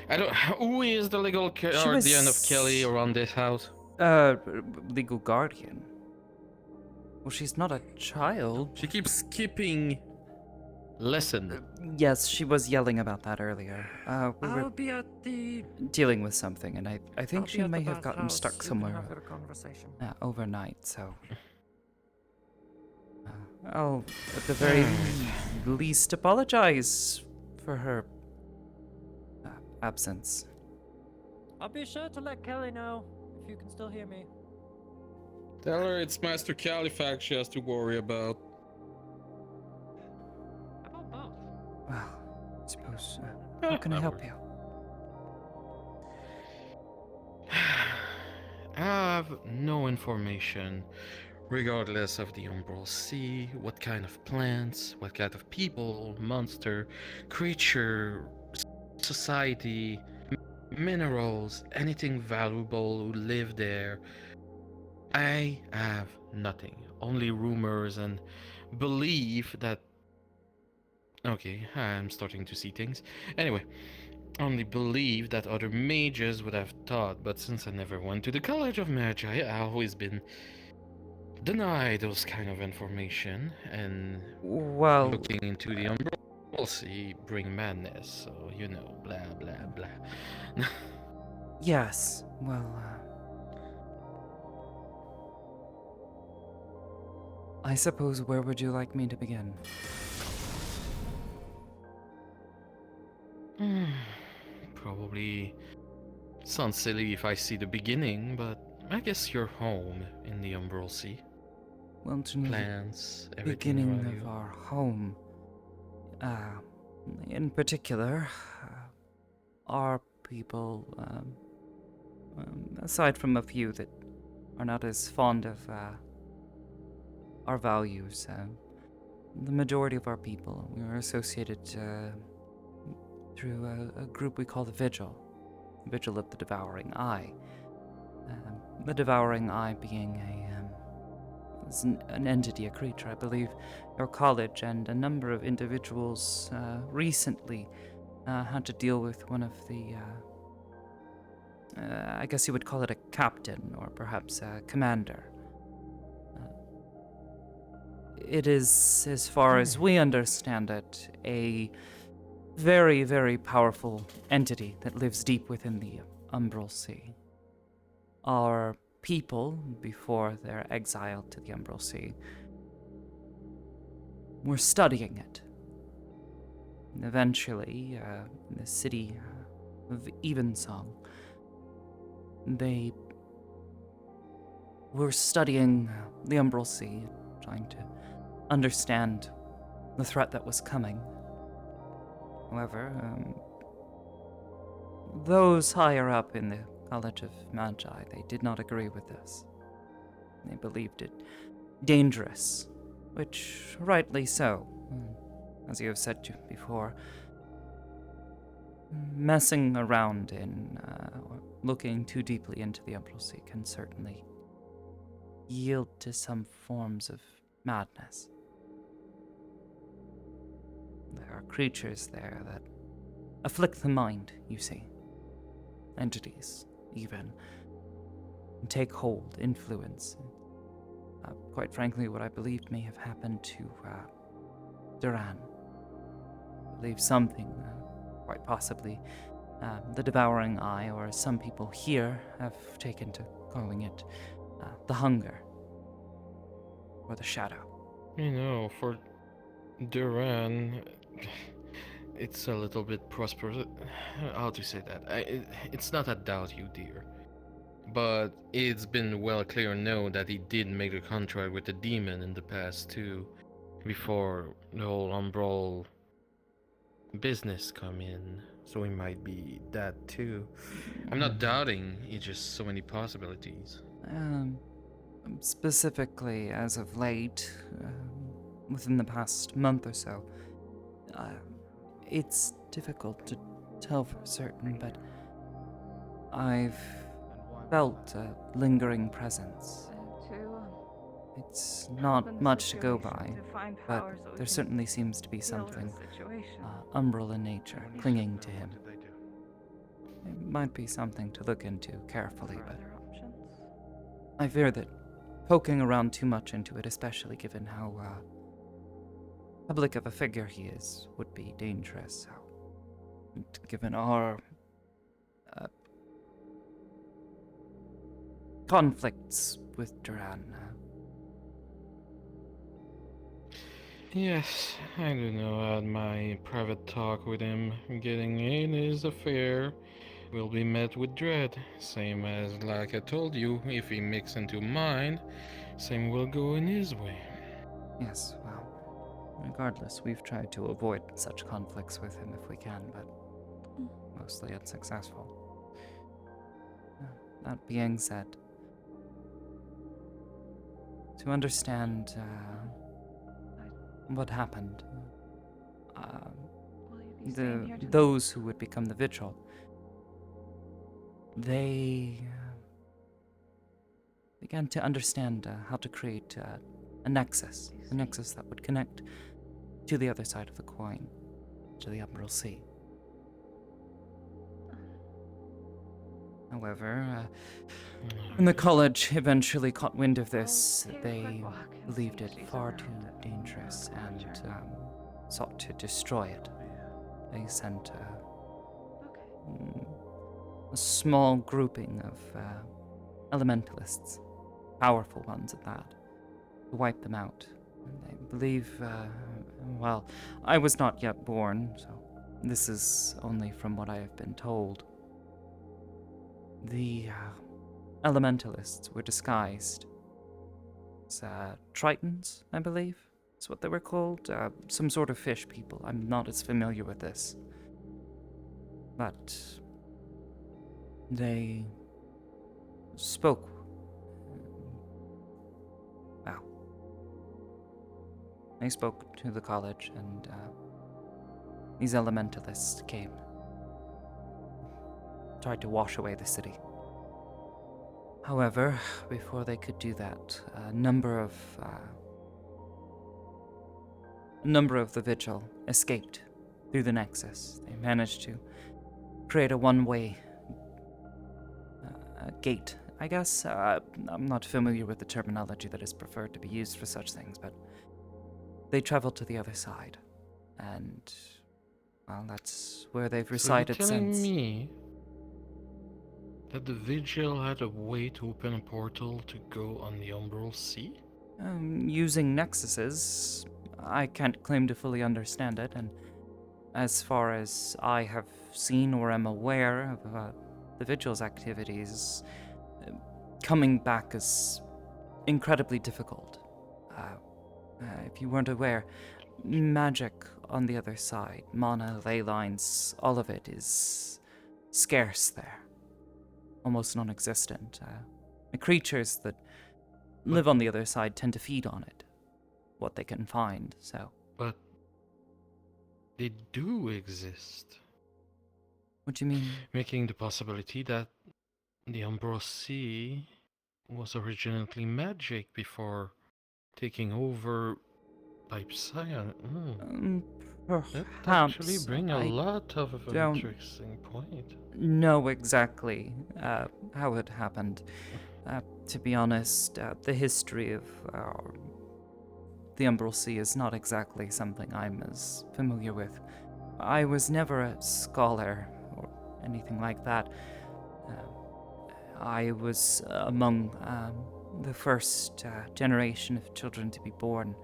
I don't. Who is the legal guardian of Kelly around this house? Legal guardian. Well, she's not a child. She keeps skipping lessons. Yes, she was yelling about that earlier. We I'll were be at the... dealing with something, and I I'll think be she at may the have gotten bathhouse. stuck You can somewhere have your conversation. overnight, so... I'll, at the very least, apologize for her absence. I'll be sure to let Kelly know if you can still hear me. Tell her it's Master Califax she has to worry about. How about both? Well, I suppose. How can I help you? I have no information, regardless of the Umbral Sea, what kind of plants, what kind of people, monster, creature, society, minerals, anything valuable who live there. I have nothing. Only rumors and belief that... Okay, I'm starting to see things. Anyway, only believe that other mages would have taught, but since I never went to the College of Magi, I've always been denied those kind of information, and well, looking into the Umbral Sea bring madness, so you know, blah blah blah. Yes, well, I suppose where would you like me to begin? Probably sounds silly if I see the beginning, but I guess you're home in the Umbral Sea. Well, to know Plants, the everything beginning around of you. our home, in particular, our people, aside from a few that are not as fond of our values, the majority of our people, we are associated through a group we call the Vigil of the Devouring Eye. The Devouring Eye being an entity, a creature. I believe your college and a number of individuals recently had to deal with one of the, I guess you would call it a captain, or perhaps a commander. It is, as far as we understand it, a very, very powerful entity that lives deep within the Umbral Sea. Our people, before their exile to the Umbral Sea, were studying it. And eventually, in the city of Evensong, they were studying the Umbral Sea, trying to understand the threat that was coming. However, those higher up in the College of Magi, they did not agree with this. They believed it dangerous, which rightly so. As you have said before, messing around in or looking too deeply into the Umbral Sea can certainly yield to some forms of madness. There are creatures there that afflict the mind, you see. Entities, even. Take hold, influence. Quite frankly, what I believe may have happened to Duran. I believe something, quite possibly, the Devouring Eye, or as some people here have taken to calling it, the Hunger, or the Shadow. You know, for Duran, it's a little bit prosperous. How to say that? It's not a doubt, you dear. But it's been well clear known that he did make a contract with the demon in the past too, before the whole Umbral business come in. So it might be that too. I'm not doubting, it's just so many possibilities. Specifically, as of late, within the past month or so, it's difficult to tell for certain, but I've felt a lingering presence. It's not much to go by, but there certainly seems to be something umbral in nature clinging to him. It might be something to look into carefully, but I fear that poking around too much into it, especially given how public of a figure he is, would be dangerous. And given our conflicts with Duran. Yes, I do know. I had my private talk with him. Getting in his affair will be met with dread. Same as, like I told you, if he mix into mine, same will go in his way. Yes, well, regardless, we've tried to avoid such conflicts with him if we can, but mostly unsuccessful. That being said, to understand what happened, those who would become the Vigil, they began to understand how to create a nexus that would connect to the other side of the coin, to the Umbral Sea. However, when the college eventually caught wind of this, they believed it far too dangerous and sought to destroy it. They sent a small grouping of elementalists, powerful ones at that, to wipe them out. And I believe, well, I was not yet born, so this is only from what I have been told. The elementalists were disguised as tritons, I believe, is what they were called. Some sort of fish people. I'm not as familiar with this. But they spoke. Wow. They spoke to the college, and these elementalists came. Tried to wash away the city. However, before they could do that, a number of the Vigil escaped through the Nexus. They managed to create a one-way gate, I guess. I'm not familiar with the terminology that is preferred to be used for such things, but they traveled to the other side, and well, that's where they've resided so you're telling since. Me that the Vigil had a way to open a portal to go on the Umbral Sea? Using nexuses, I can't claim to fully understand it, and as far as I have seen or am aware of the Vigil's activities, coming back is incredibly difficult. If you weren't aware, magic on the other side, mana, ley lines, all of it is scarce there. Almost non-existent. The creatures that live on the other side tend to feed on it, what they can find, so. But they do exist. What do you mean? Making the possibility that the Umbral Sea was originally magic before taking over by Psion. That actually bring a lot of interesting point. Know exactly how it happened. To be honest, the history of the Umbral Sea is not exactly something I'm as familiar with. I was never a scholar or anything like that. I was among the first generation of children to be born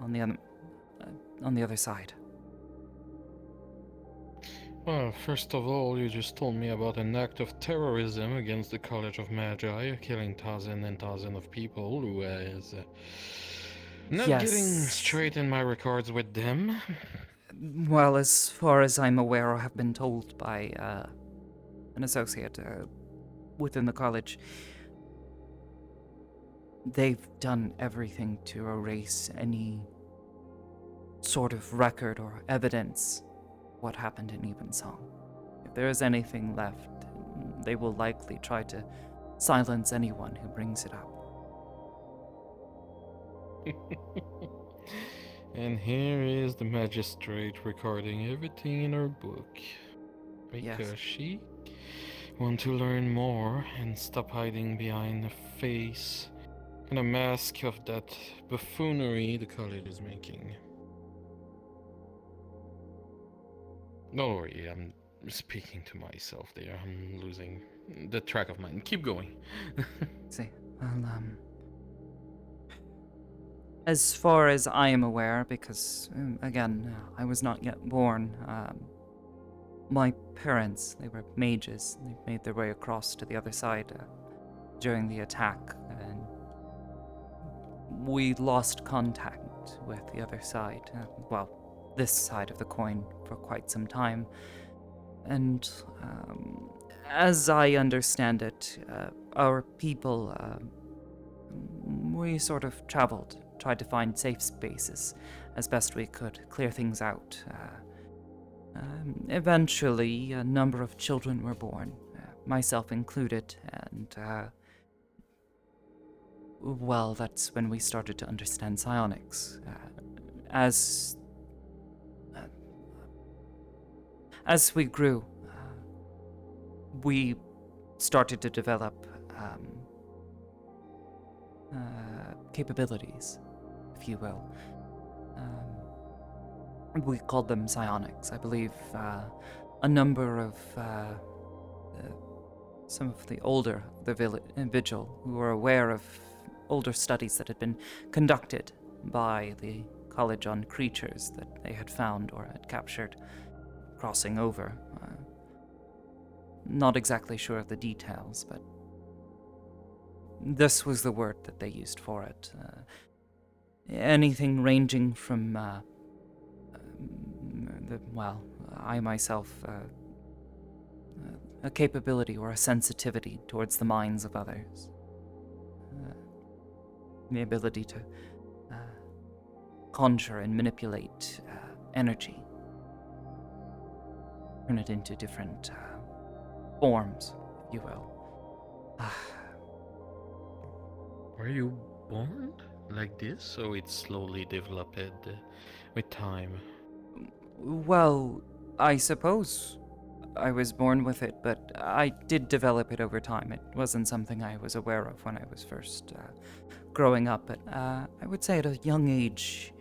on the other side. Well, first of all, you just told me about an act of terrorism against the College of Magi, killing thousands and thousands of people who is not getting straight in my records with them. Well, as far as I'm aware or have been told by an associate within the college, they've done everything to erase any sort of record or evidence what happened in Evensong. If there is anything left, they will likely try to silence anyone who brings it up. And here is the magistrate recording everything in her book. Because she wants to learn more and stop hiding behind the face and a mask of that buffoonery the college is making. Don't worry, I'm speaking to myself there. I'm losing the track of mine. Keep going. See, well, As far as I am aware, because, again, I was not yet born, my parents, they were mages. They made their way across to the other side during the attack, and we lost contact with the other side, this side of the coin, for quite some time. And as I understand it, our people, we sort of traveled, tried to find safe spaces as best we could, clear things out. Eventually, a number of children were born, myself included, and, that's when we started to understand psionics. As we grew, we started to develop capabilities, if you will. We called them psionics. I believe a number of some of the older, vigil, who were aware of older studies that had been conducted by the College on creatures that they had found or had captured, crossing over. Not exactly sure of the details, but this was the word that they used for it. Anything ranging from, I myself, a capability or a sensitivity towards the minds of others. The ability to conjure and manipulate energy, turn it into different forms, if you will. Were you born like this, or it slowly developed with time? Well, I suppose I was born with it, but I did develop it over time. It wasn't something I was aware of when I was first growing up, but I would say at a young age,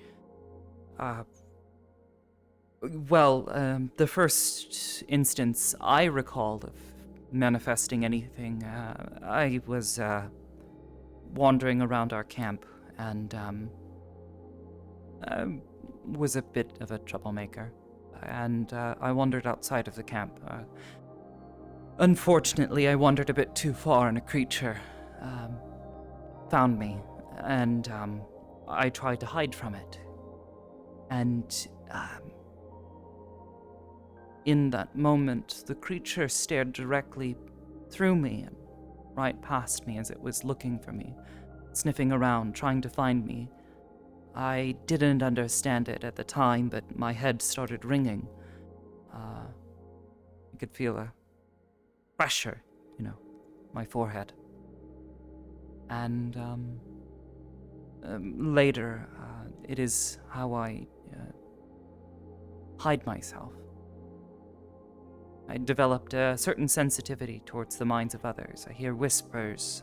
the first instance I recalled of manifesting anything, I was wandering around our camp and was a bit of a troublemaker. And I wandered outside of the camp. Unfortunately, I wandered a bit too far and a creature found me, and I tried to hide from it. And in that moment, the creature stared directly through me and right past me as it was looking for me, sniffing around, trying to find me. I didn't understand it at the time, but my head started ringing. I could feel a pressure, my forehead. And later, it is how I hide myself. I developed a certain sensitivity towards the minds of others. I hear whispers,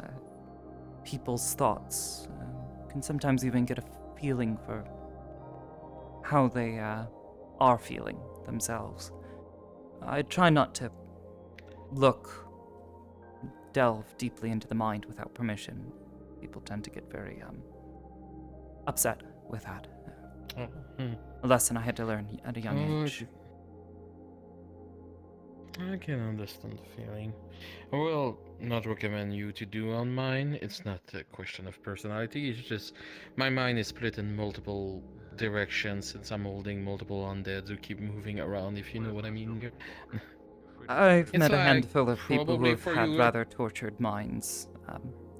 people's thoughts, can sometimes even get a feeling for how they are feeling themselves. I try not to delve deeply into the mind without permission. People tend to get very upset with that. A lesson I had to learn at a young age. I can understand the feeling. I will not recommend you to do on mine. It's not a question of personality, it's just my mind is split in multiple directions since I'm holding multiple undeads who keep moving around, if you know what I mean. I've met a like handful of people who have for had you, rather tortured minds.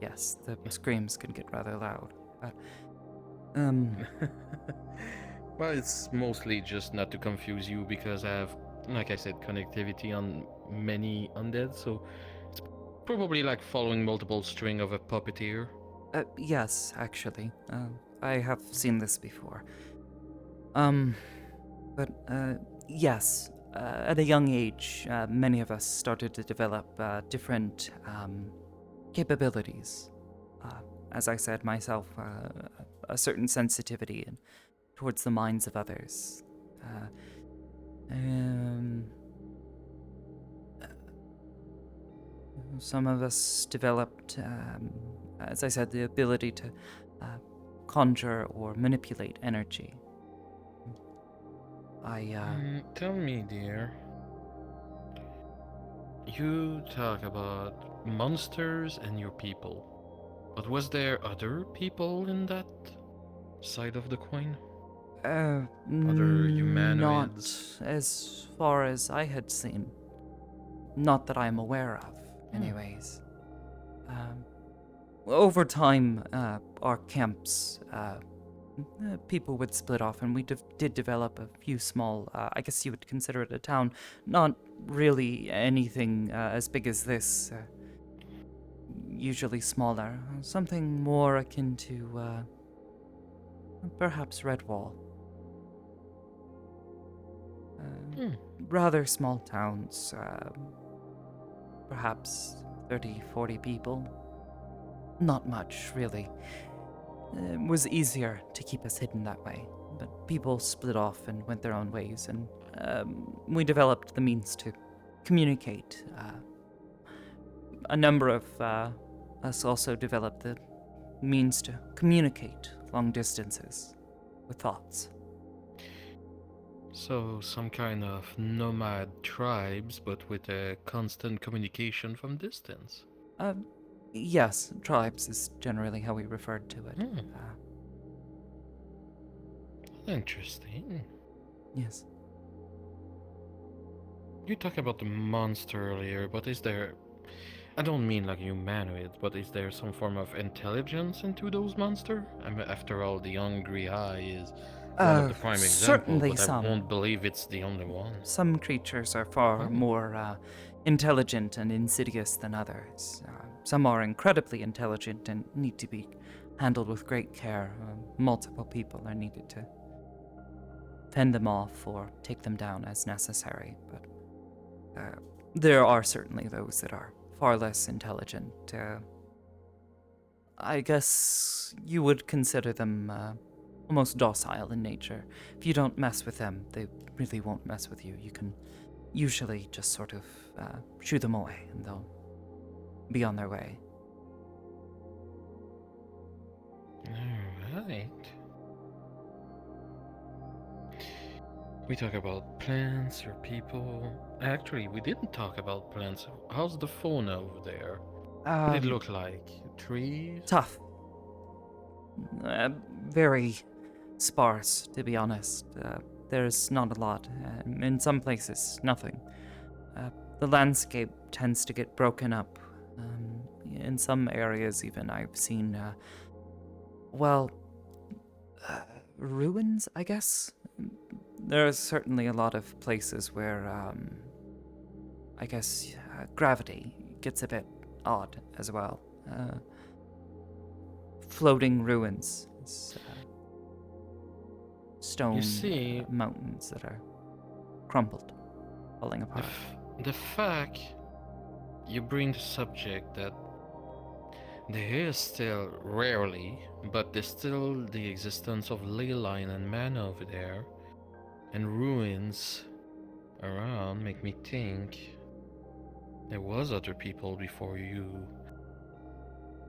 Yes, the screams can get rather loud, but well, it's mostly just not to confuse you because I have, like I said, connectivity on many undead, so it's probably like following multiple string of a puppeteer. Yes, actually. I have seen this before. Yes, at a young age, many of us started to develop different capabilities. As I said myself, a certain sensitivity towards the minds of others. Some of us developed, as I said, the ability to conjure or manipulate energy. Tell me, dear. You talk about monsters and your people. But was there other people in that side of the coin? Other humanoids? Not as far as I had seen. Not that I'm aware of, anyways. Over time, our camps, people would split off, and we did develop a few small, I guess you would consider it a town. Not really anything as big as this. Usually smaller. Something more akin to, perhaps Redwall. Rather small towns, perhaps 30, 40 people. Not much, really. It was easier to keep us hidden that way, but people split off and went their own ways, and we developed the means to communicate. A number of us also developed the means to communicate long distances with thoughts. So, some kind of nomad tribes, but with a constant communication from distance. Yes, tribes is generally how we referred to it. Interesting. Yes. You talked about the monster earlier, but is there... I don't mean like humanoid, but is there some form of intelligence into those monsters? I mean, after all, the hungry eye is one of the prime examples, certainly but some. I won't believe it's the only one. Some creatures are far more intelligent and insidious than others. Some are incredibly intelligent and need to be handled with great care. Multiple people are needed to fend them off or take them down as necessary, but there are certainly those that are far less intelligent. I guess you would consider them almost docile in nature. If you don't mess with them, they really won't mess with you. You can usually just sort of shoo them away, and they'll be on their way. Alright. We talk about plants or people. Actually, we didn't talk about plants. How's the fauna over there? What did it look like? Trees? Tough. Very sparse, to be honest. There's not a lot. In some places, nothing. The landscape tends to get broken up. In some areas, even, I've seen, ruins, I guess? There's certainly a lot of places where, I guess, gravity gets a bit odd as well. Floating ruins. Stone mountains that are crumpled, falling apart. The fact you bring the subject that there is still rarely, but there's still the existence of ley line and mana over there, and ruins around make me think there was other people before you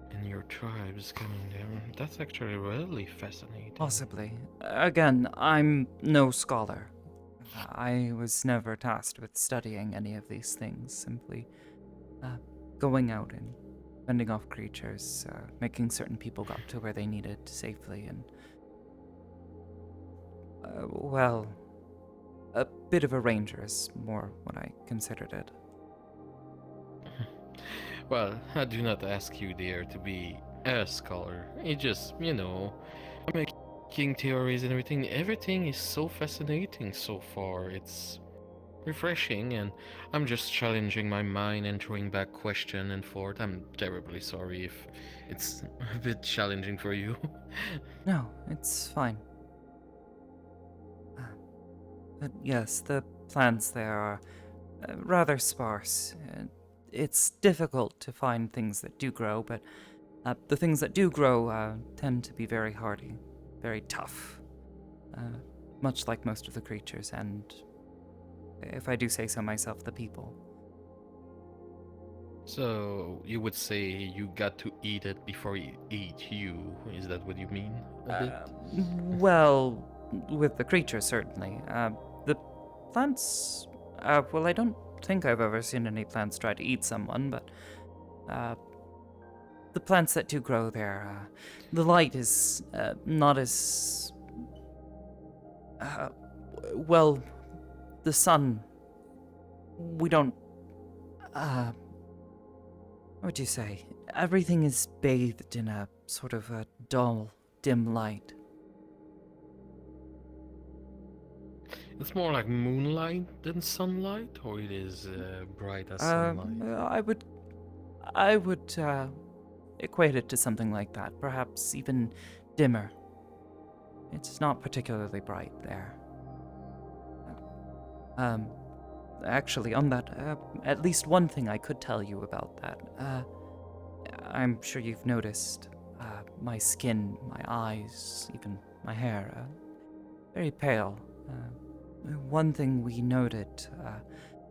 and your tribes coming there. That's actually really fascinating. Possibly. Again, I'm no scholar. I was never tasked with studying any of these things, simply going out and fending off creatures, making certain people got to where they needed safely, and a bit of a ranger is more what I considered it. Well, I do not ask you, dear, to be a scholar. It just, making theories and everything. Everything is so fascinating so far. It's refreshing, and I'm just challenging my mind and throwing back question and forth. I'm terribly sorry if it's a bit challenging for you. No, it's fine. But yes, the plants there are rather sparse. It's difficult to find things that do grow, but the things that do grow tend to be very hardy, very tough, much like most of the creatures, and if I do say so myself, the people. So you would say you got to eat it before it ate you? Is that what you mean? A bit? Well, with the creature, certainly. The plants. Well, I don't think I've ever seen any plants try to eat someone, but. The plants that do grow there, the light is not as. Well, the sun. We don't. What would you say? Everything is bathed in a sort of a dull, dim light. It's more like moonlight than sunlight, or it is bright as sunlight? I would equate it to something like that, perhaps even dimmer. It's not particularly bright there. Actually, on that, at least one thing I could tell you about that. I'm sure you've noticed my skin, my eyes, even my hair, very pale. One thing we noted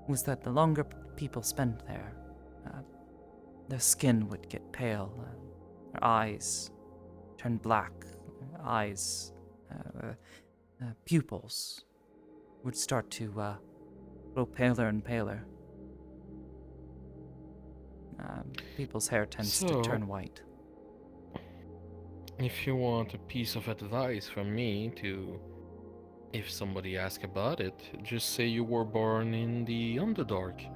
was that the longer people spent there, their skin would get pale, their eyes turn black, pupils would start to grow paler and paler. People's hair tends to turn white. If you want a piece of advice from me to, if somebody asks about it, just say you were born in the Underdark.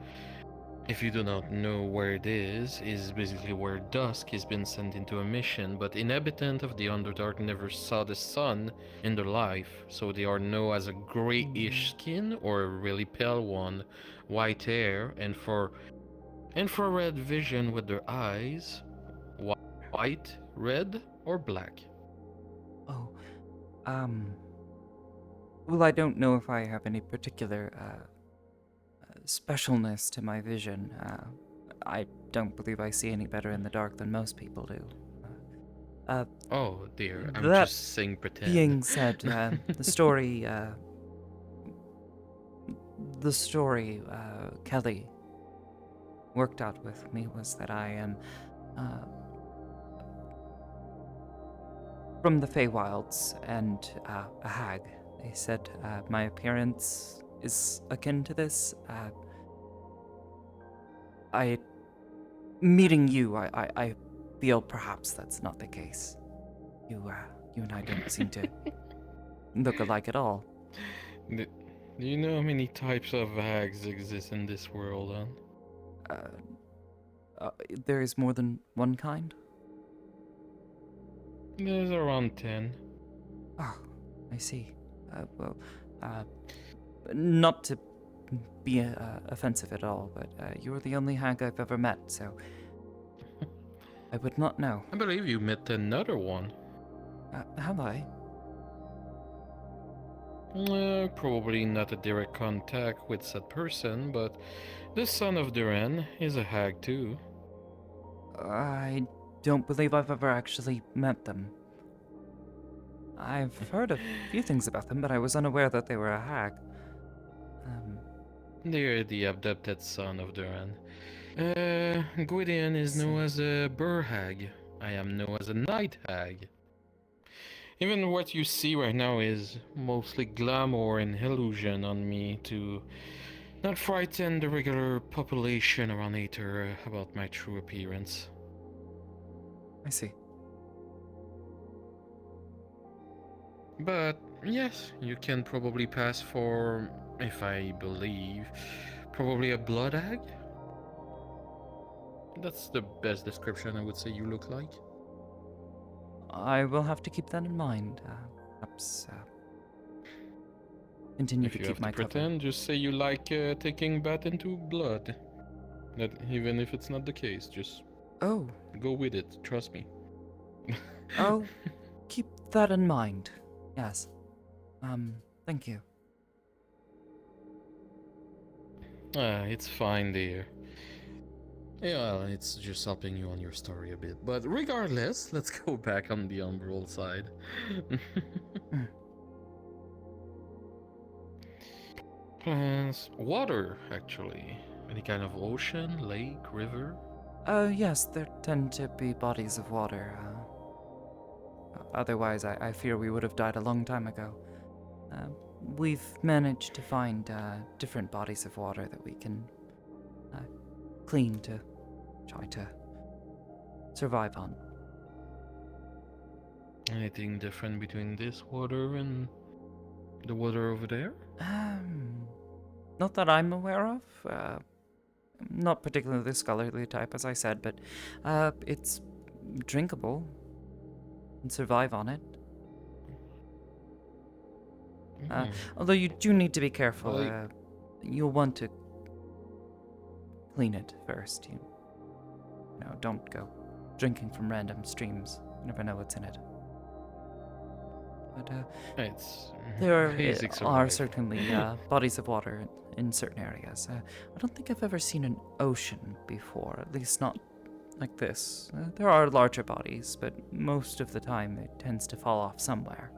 If you do not know where it is basically where dusk has been sent into a mission, but inhabitants of the Underdark never saw the sun in their life, so they are known as a grayish skin or a really pale one, white hair, and for infrared vision with their eyes, white, red, or black. Oh, well, I don't know if I have any particular specialness to my vision. I don't believe I see any better in the dark than most people do. Oh dear, I'm that just saying pretend. Being said, the story Kelly worked out with me was that I am from the Feywilds and a hag. They said my appearance is akin to this. Meeting you, I feel perhaps that's not the case. You and I don't seem to look alike at all. Do you know how many types of hags exist in this world, There is more than one kind? There's around 10. Oh, I see. Not to be offensive at all, but you're the only hag I've ever met, so I would not know. I believe you met another one. Have I? Probably not a direct contact with said person, but the son of Duran is a hag too. I don't believe I've ever actually met them. I've heard a few things about them, but I was unaware that they were a hag. They're the abducted son of Duran. Gwydion is known as a Burr hag. I am known as a night hag. Even what you see right now is mostly glamour and illusion on me to not frighten the regular population around Aether about my true appearance. I see. But yes, you can probably pass for, if I believe, probably a blood hag. That's the best description I would say you look like. I will have to keep that in mind. Perhaps continue if to you keep have my to pretend, cover. just say you like taking bath into blood. That even if it's not the case, just go with it. Trust me. I'll keep that in mind. Yes. Thank you. It's fine, dear. Yeah, well, it's just helping you on your story a bit. But regardless, let's go back on the Umbral side. Plants, water, actually. Any kind of ocean, lake, river? Yes, there tend to be bodies of water. Otherwise, I fear we would have died a long time ago. We've managed to find different bodies of water that we can clean to try to survive on. Anything different between this water and the water over there? Not that I'm aware of. Not particularly the scholarly type, as I said, but it's drinkable. And survive on it. Although you do need to be careful. Well, You'll want to clean it first. You know, don't go drinking from random streams. You never know what's in it. But there are certainly bodies of water in certain areas. I don't think I've ever seen an ocean before, at least not like this. There are larger bodies, but most of the time it tends to fall off somewhere.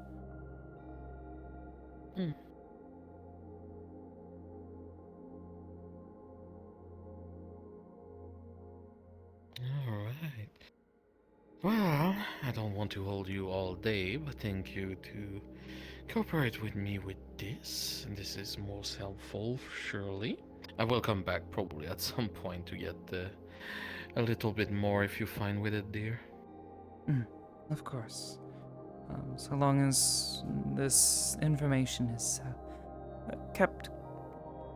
Alright. Well, I don't want to hold you all day, but thank you to cooperate with me with this. This is most helpful, surely. I will come back probably at some point to get a little bit more if you find with it, dear. Of course. So long as this information is kept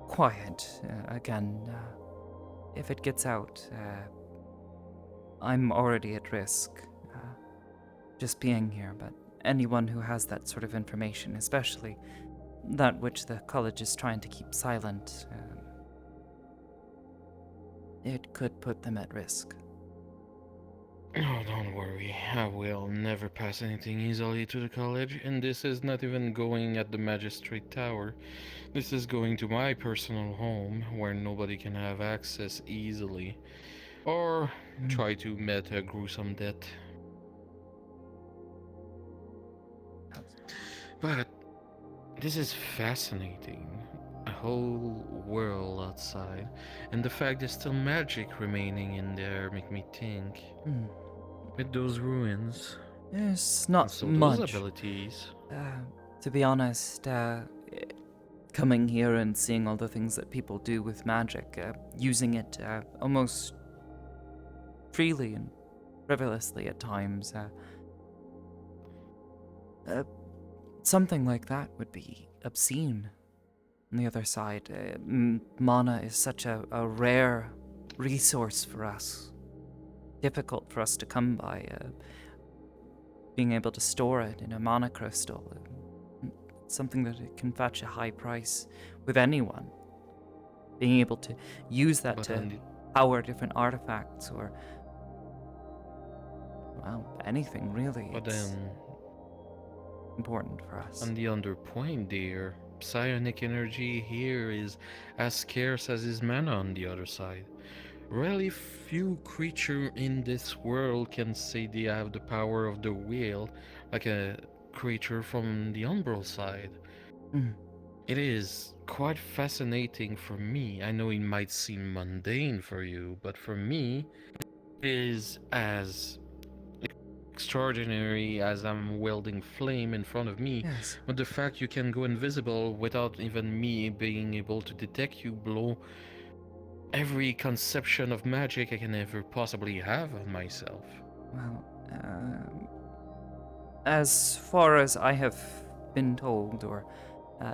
quiet. Again, if it gets out, I'm already at risk just being here, but anyone who has that sort of information, especially that which the college is trying to keep silent, it could put them at risk. Oh, don't worry. I will never pass anything easily to the college, and this is not even going at the Magistrate Tower. This is going to my personal home, where nobody can have access easily, or try to meet a gruesome death. But this is fascinating. A whole world outside, and the fact there's still magic remaining in there make me think. With those ruins, There's not so much. those abilities. To be honest, coming here and seeing all the things that people do with magic, using it almost freely and frivolously at times, something like that would be obscene. On the other side, mana is such a rare resource for us. Difficult for us to come by. Being able to store it in a mana crystal, something that it can fetch a high price with anyone. Being able to use that to power different artifacts or, well, anything really. But it's then, important for us. on the other point, dear, psionic energy here is as scarce as is mana on the other side. Really few creatures in this world can say they have the power of the wheel, like a creature from the umbral side. It is quite fascinating for me. I know it might seem mundane for you, but for me, it is as extraordinary as I'm wielding flame in front of me. Yes. But the fact you can go invisible without even me being able to detect you blow every conception of magic I can ever possibly have of myself. Well, as far as I have been told, or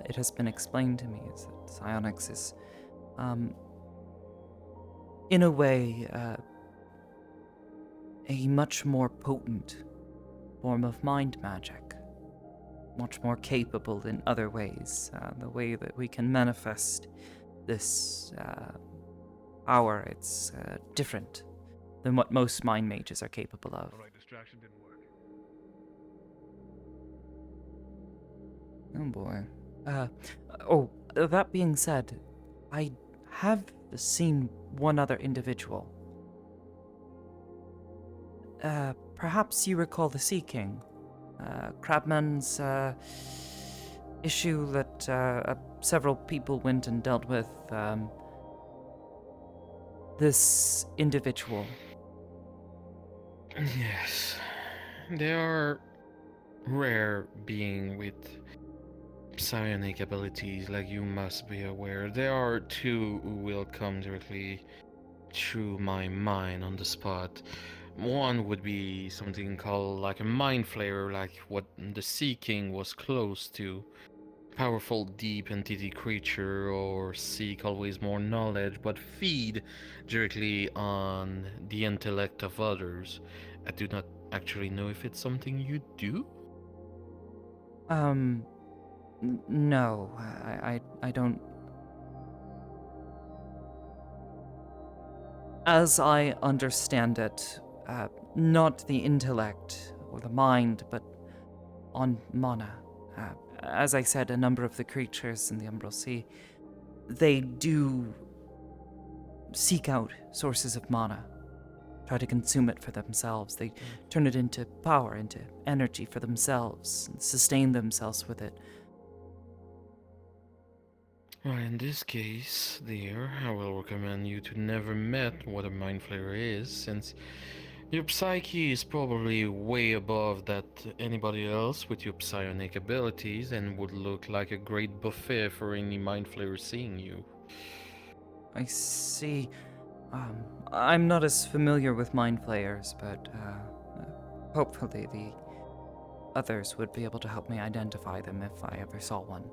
it has been explained to me, is that psionics is, in a way, a much more potent form of mind magic. Much more capable in other ways. The way that we can manifest this power, it's different than what most mind mages are capable of. Alright, distraction didn't work. Oh boy. That being said, I have seen one other individual. Perhaps you recall the Sea King, Crabman's issue that several people went and dealt with. This individual Yes. They are rare being with psionic abilities, like you must be aware. There are two who will come directly through my mind on the spot. One would be something called like a mind flayer, like what the Sea King was close to. Powerful deep entity creature, or seek always more knowledge, but feed directly on the intellect of others. I do not actually know if it's something you do. No, I don't. As I understand it, not the intellect or the mind, but on mana. As I said, a number of the creatures in the Umbral Sea, they do seek out sources of mana, try to consume it for themselves. They turn it into power, into energy for themselves, and sustain themselves with it. Well, in this case, dear, I will recommend you to never met what a mind flayer is, since your psyche is probably way above that anybody else with your psionic abilities, and would look like a great buffet for any mind flayer seeing you. I see. I'm not as familiar with mind flayers, but hopefully the others would be able to help me identify them if I ever saw one.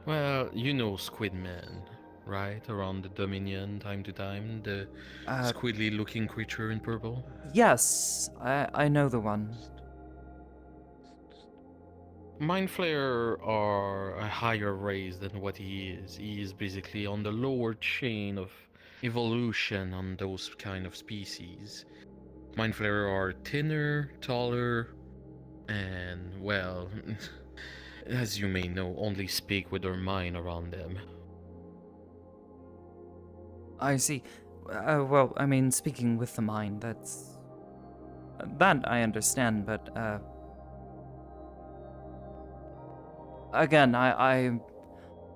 Well, you know Squid Man, right? Around the Dominion, time to time, the squidly looking creature in purple? Yes, I know the one. Mind Flayer are a higher race than what he is. He is basically on the lower chain of evolution on those kind of species. Mind Flayer are thinner, taller, and, well, as you may know, only speak with their mind around them. I see. Well, I mean, speaking with the mind, that I understand, but again, I'm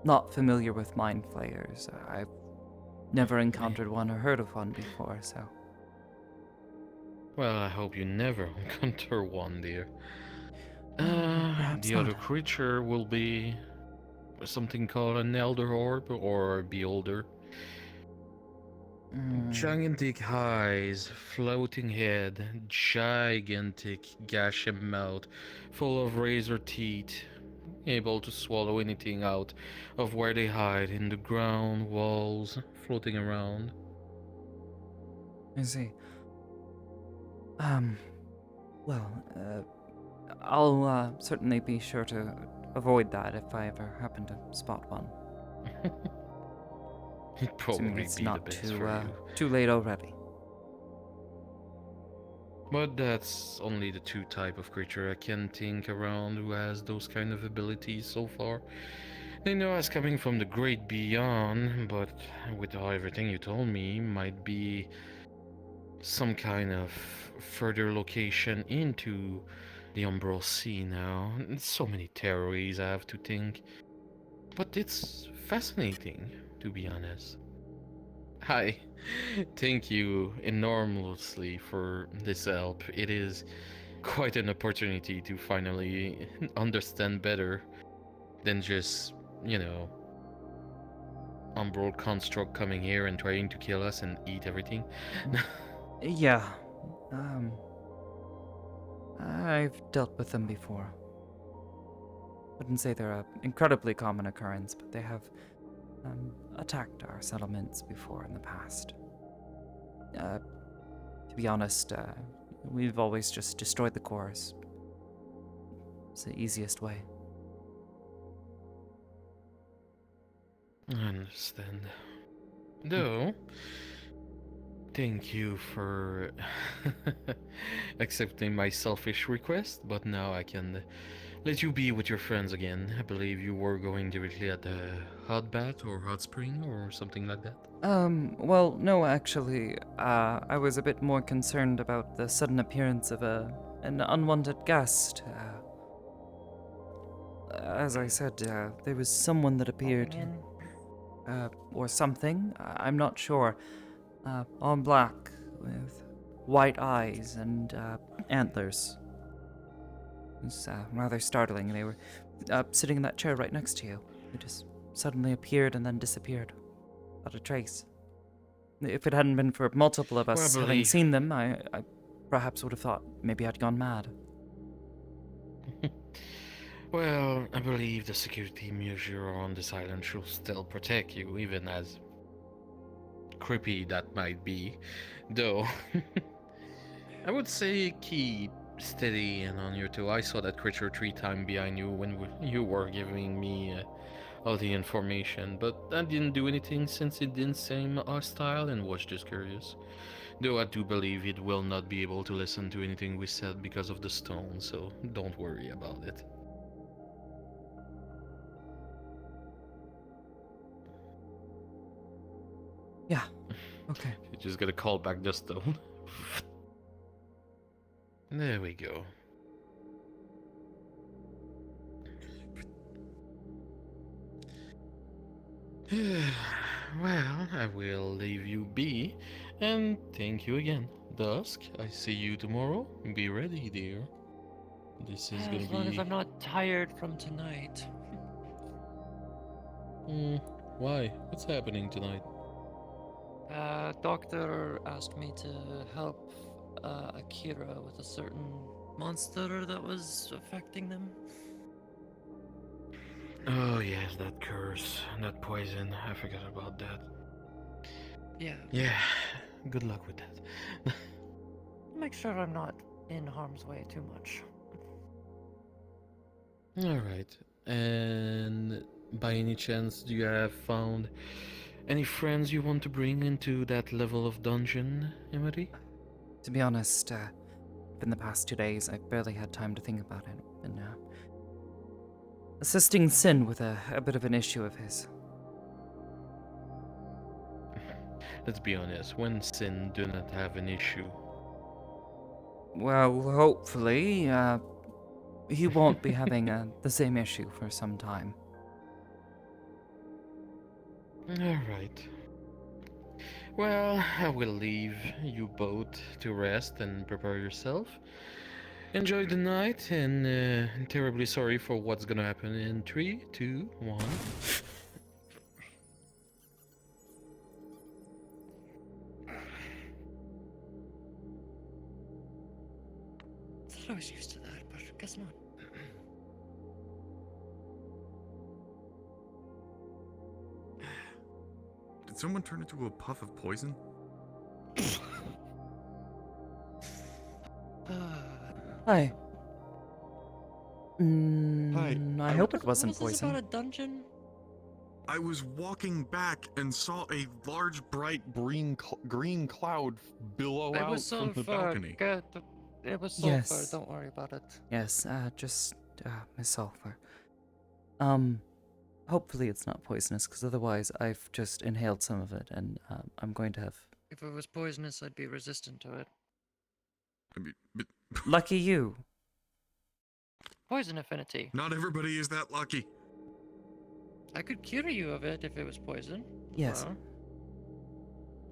not familiar with mind flayers. I've never encountered one or heard of one before, so. Well, I hope you never encounter one, dear. Perhaps The not. other creature will be something called an Elder Orb or Beholder. Gigantic eyes, floating head, gigantic gashy mouth, full of razor teeth, able to swallow anything out of where they hide in the ground, walls, floating around. I see. Well, I'll certainly be sure to avoid that if I ever happen to spot one. It'd probably it's be not the best for you. too late already. But that's only the two type of creature I can think around who has those kind of abilities so far. They know us coming from the great beyond, but with everything you told me, might be some kind of further location into the Umbral Sea now. So many theories I have to think. But it's fascinating, to be honest. Hi. Thank you enormously for this help. It is quite an opportunity to finally understand better than just, Umbral construct coming here and trying to kill us and eat everything. Yeah. I've dealt with them before. Wouldn't say they're an incredibly common occurrence, but they have attacked our settlements before in the past. To be honest, we've always just destroyed the cores. It's the easiest way. I understand. Though, thank you for accepting my selfish request, but now I can let you be with your friends again. I believe you were going directly at the hot bath or hot spring or something like that. Well, no, actually, I was a bit more concerned about the sudden appearance of an unwanted guest. As I said, there was someone that appeared, or something, I'm not sure, all black, with white eyes and antlers. It was rather startling. They were sitting in that chair right next to you. They just suddenly appeared and then disappeared. Not a trace. If it hadn't been for multiple of us having seen them, I perhaps would have thought maybe I'd gone mad. Well, I believe the security measure on this island should still protect you, even as creepy that might be. Though, I would say keep steady and on your toe. I saw that creature 3 times behind you when you were giving me all the information, but I didn't do anything since it didn't seem hostile and was just curious. Though I do believe it will not be able to listen to anything we said because of the stone, so don't worry about it. Yeah, okay. You just gotta call back the stone. There we go. Well, I will leave you be, and thank you again. Dusk, I see you tomorrow. Be ready, dear. This is gonna As long be... as I'm not tired from tonight. Why? What's happening tonight? Doctor asked me to help Akira with a certain monster that was affecting them. Oh yes, that curse, that poison. I forgot about that. Yeah. Yeah, good luck with that. Make sure I'm not in harm's way too much. Alright, and by any chance, do you have found any friends you want to bring into that level of dungeon, Amity? To be honest, in the past 2 days, I've barely had time to think about it. And assisting Sin with a bit of an issue of his. Let's be honest, when Sin do not have an issue. Well, hopefully, he won't be having the same issue for some time. Alright. Well, I will leave you both to rest and prepare yourself. Enjoy the night, and terribly sorry for what's gonna happen in 3, 2, 1. I thought I was used to that, but I guess not. Did someone turn into a puff of poison? Hi. Hi. I hope it wasn't What is this poison. about a dungeon? I was walking back and saw a large, bright green cloud billow It out was from the sulfur. balcony. It was sulfur. Yes. Don't worry about it. Yes, just Miss Sulfur. Hopefully it's not poisonous, because otherwise I've just inhaled some of it, and I'm going to have... If it was poisonous, I'd be resistant to it. Lucky you. Poison affinity. Not everybody is that lucky. I could cure you of it if it was poison. Yes. Well,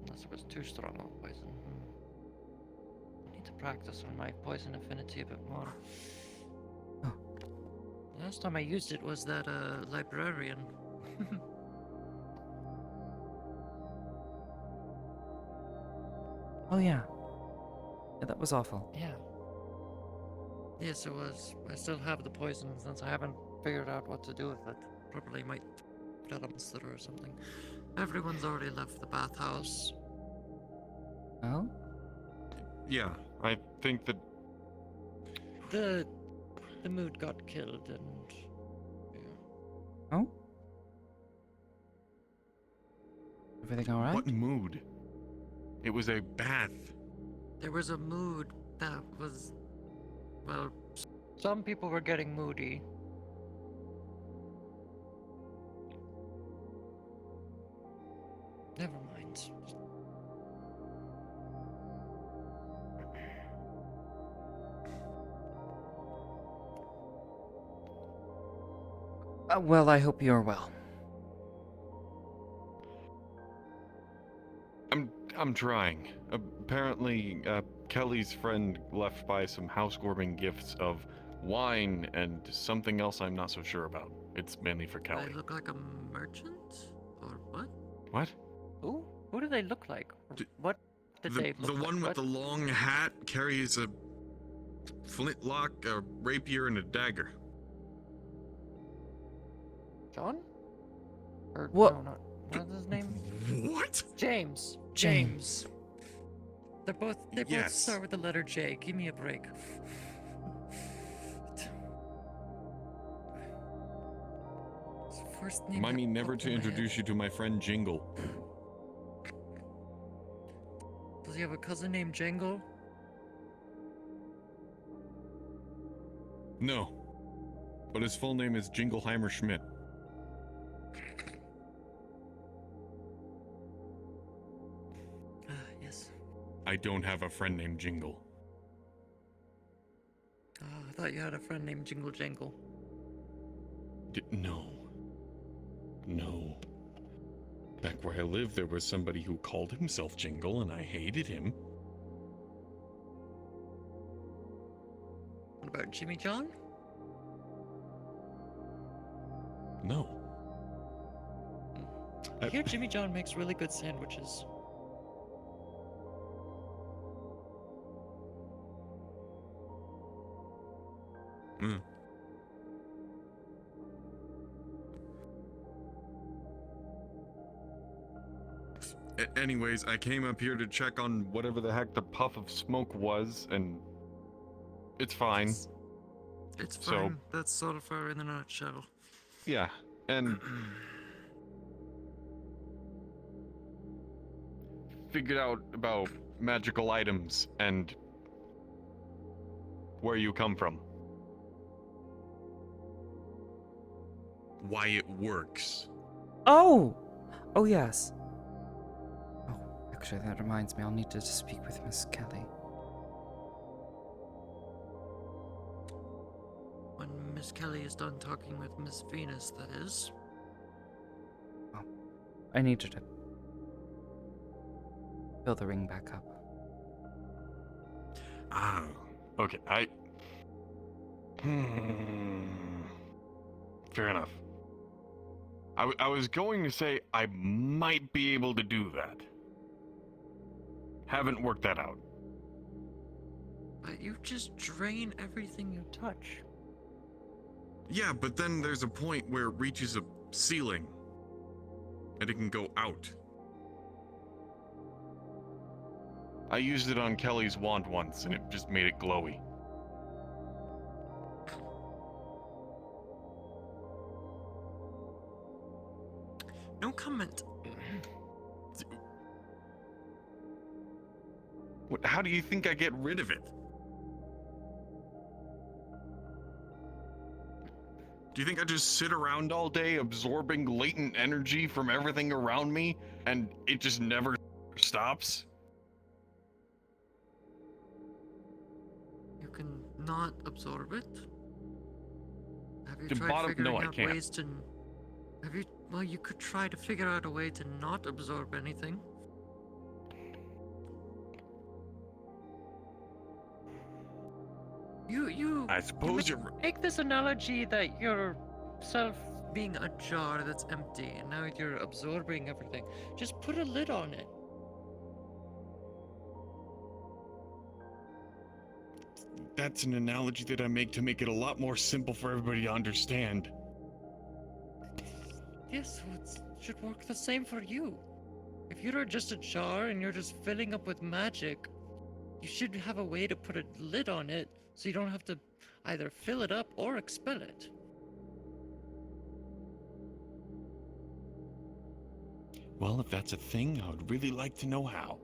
unless it was too strong of poison. I need to practice on my poison affinity a bit more. Oh. Last time I used it was that librarian. Oh yeah. Yeah, that was awful. Yeah. Yes, it was. I still have the poison since I haven't figured out what to do with it. Probably might kill a monster or something. Everyone's already left the bathhouse. Oh? Yeah, I think that... The mood got killed and... Oh? Everything alright? What mood? It was a bath. There was a mood that was... Well, some people were getting moody. Never mind. Well, I hope you're well. I'm trying. Apparently, Kelly's friend left by some house-warming gifts of wine and something else I'm not so sure about. It's mainly for Do Kelly. they look like a merchant? Or what? What? Who do they look like? What did they look The like? one with What? the long hat carries a flintlock, a rapier, and a dagger. John? Or What? no, not what's his name? What? James. James. They both Yes. start with the letter J. Give me a break. First name Remind me that never popped to in my head. introduce you to my friend Jingle. Does he have a cousin named Jangle? No. But his full name is Jingleheimer Schmidt. Yes. I don't have a friend named Jingle. Oh, I thought you had a friend named Jingle Jangle. No. No. Back where I live, there was somebody who called himself Jingle, and I hated him. What about Jimmy John? No. I hear Jimmy John makes really good sandwiches. Hmm. Anyways, I came up here to check on whatever the heck the puff of smoke was, and it's fine. It's So- fine. That's sort of her in a nutshell. Yeah, and figured out about magical items and where you come from. Why it works. Oh! Oh, yes. Oh, actually, that reminds me, I'll need to speak with Miss Kelly. When Miss Kelly is done talking with Miss Venus, that is. I need her to fill the ring back up. Ah, okay, fair enough. I was going to say I might be able to do that. Haven't worked that out. But you just drain everything you touch. Yeah, but then there's a point where it reaches a ceiling. And it can go out. I used it on Kelly's wand once, and it just made it glowy. No comment. How do you think I get rid of it? Do you think I just sit around all day absorbing latent energy from everything around me, and it just never stops? You can not absorb it. Have you The tried bottom- figuring no, I out can't. ways to? Have you? Well, you could try to figure out a way to not absorb anything. You. I suppose you're. Make this analogy that you're self being a jar that's empty, and now you're absorbing everything. Just put a lid on it. That's an analogy that I make to make it a lot more simple for everybody to understand. Yes, it should work the same for you. If you're just a jar and you're just filling up with magic, you should have a way to put a lid on it so you don't have to either fill it up or expel it. Well, if that's a thing, I would really like to know how.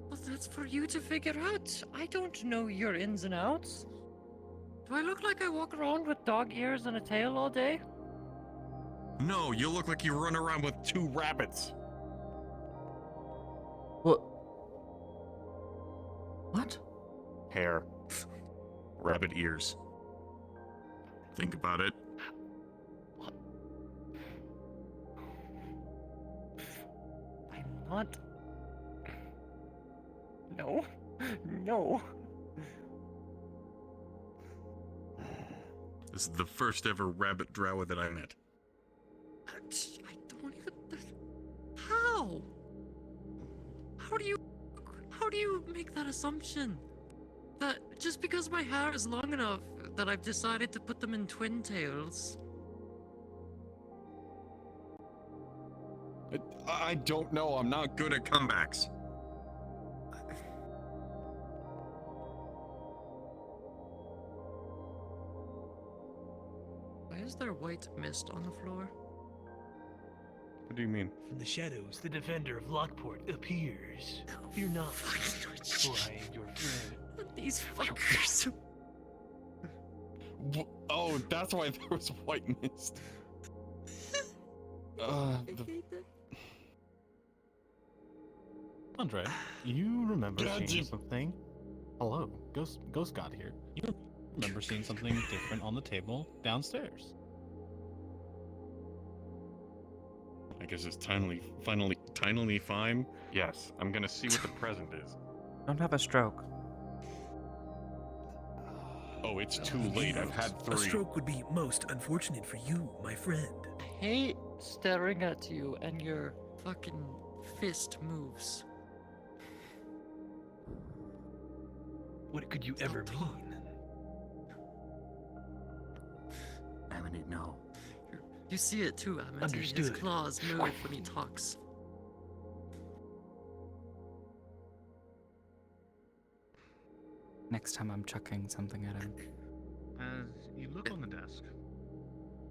Well, that's for you to figure out. I don't know your ins and outs. Do I look like I walk around with dog ears and a tail all day? No, you look like you run around with 2 rabbits. What? Hair. Rabbit ears. Think about it. I'm not. No. No. This is the first ever rabbit drow that I met. I don't even. How? How do you make that assumption? That just because my hair is long enough that I've decided to put them in twin tails. I don't know. I'm not good at comebacks. Why is there white mist on the floor? What do you mean? From the shadows, the defender of Lockport appears. Fear not, for I am your friend. These fuckers. Oh, that's why there was white mist. Andre, you remember seeing something? Hello, Ghost God here. You remember seeing something different on the table downstairs? I guess it's finally fine. Yes, I'm gonna see what the present is. Don't have a stroke. Oh, it's too late. I've had A 3. stroke would be most unfortunate for you, my friend. I hate staring at you and your Fucking fist moves. What could you ever mean? Amity, no. You see it too, Amity. His Understood. claws move when he talks. Next time I'm chucking something at him. As you look on the desk,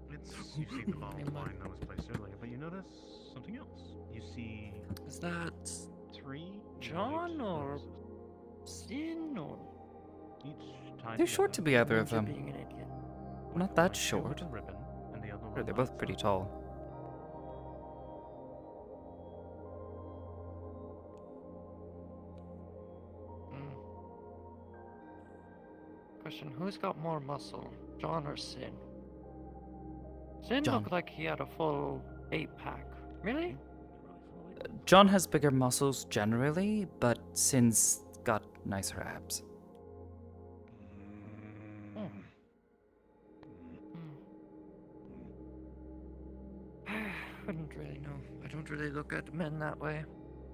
you see the bottle of wine that was placed earlier, but you notice something else. You see. Is that 3 John or Sin or each tied Too short to be either of them. being an idiot? Not that short. a ribbon, and the other Sure, one they're both pretty tall. Question: who's got more muscle, John or Sin? Sin John. looked like he had a full 8-pack. Really? John has bigger muscles generally, but Sin's got nicer abs. I wouldn't really know. I don't really look at men that way.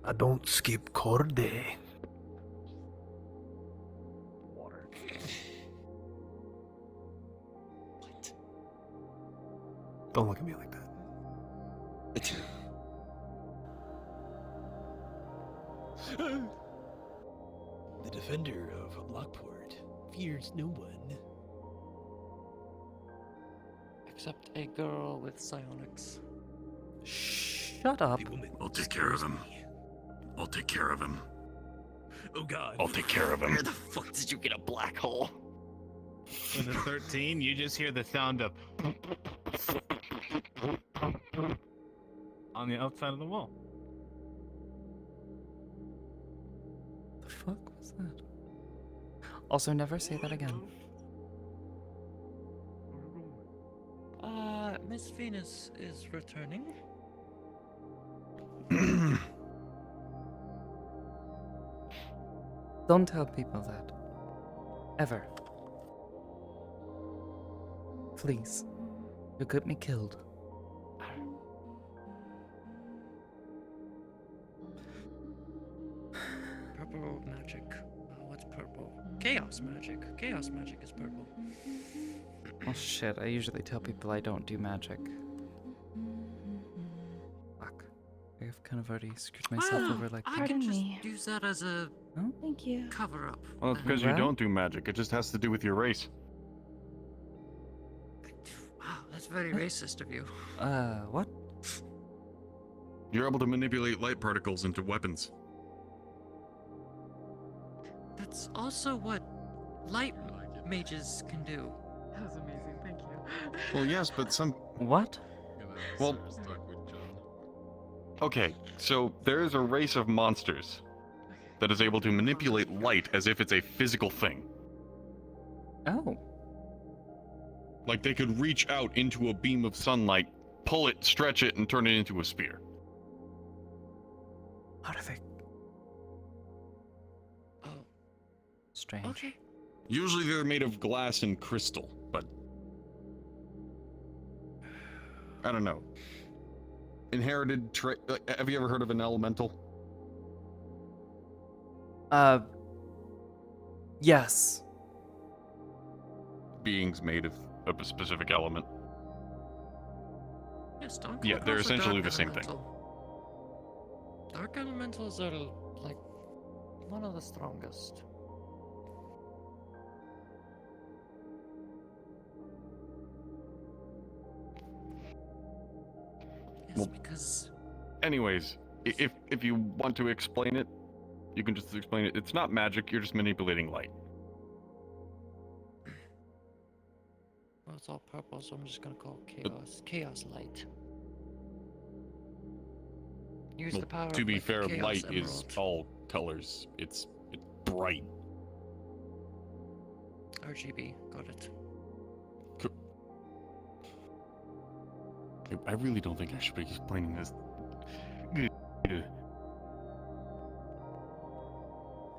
I don't skip Corde. Water. Don't look at me like that. The defender of Lockport fears no one. Except a girl with psionics. Shut up. I'll take care of him. I'll take care of him. Oh God. I'll take care of him. Where the fuck did you get a black hole? With a 13, you just hear the sound of on the outside of the wall. The fuck was that? Also, never say that again. Miss Venus is returning. Don't tell people that. Ever. Please. You'll get me killed. Purple magic. What's purple? Chaos magic. Chaos magic is purple. Oh shit, I usually tell people I don't do magic. Fuck. I've kind of already screwed myself over like I can just use that as a Thank you. cover up. Well, it's because you don't do magic. It just has to do with your race. Wow, that's very racist of you. What? You're able to manipulate light particles into weapons. That's also what light mages can do. That's amazing, thank you. Well, yes, but some... What? Well... Okay, so there is a race of monsters that is able to manipulate light as if it's a physical thing. Oh. Like they could reach out into a beam of sunlight, pull it, stretch it, and turn it into a spear. How do they... Strange. Okay. Usually they're made of glass and crystal, but I don't know. Inherited have you ever heard of an elemental? Yes. Beings made of a specific element. Yes, don't Yeah, come they're across a essentially dark the same thing. elemental. Dark elementals are like one of the strongest. Yes, Well, because anyways, if you want to explain it, you can just explain it. It's not magic, you're just manipulating light. well, it's all purple, so I'm just gonna call it chaos light. Use Well, the power to of be like, fair, the chaos light emerald. is all colors. It's bright. RGB, got it. I really don't think I should be explaining this.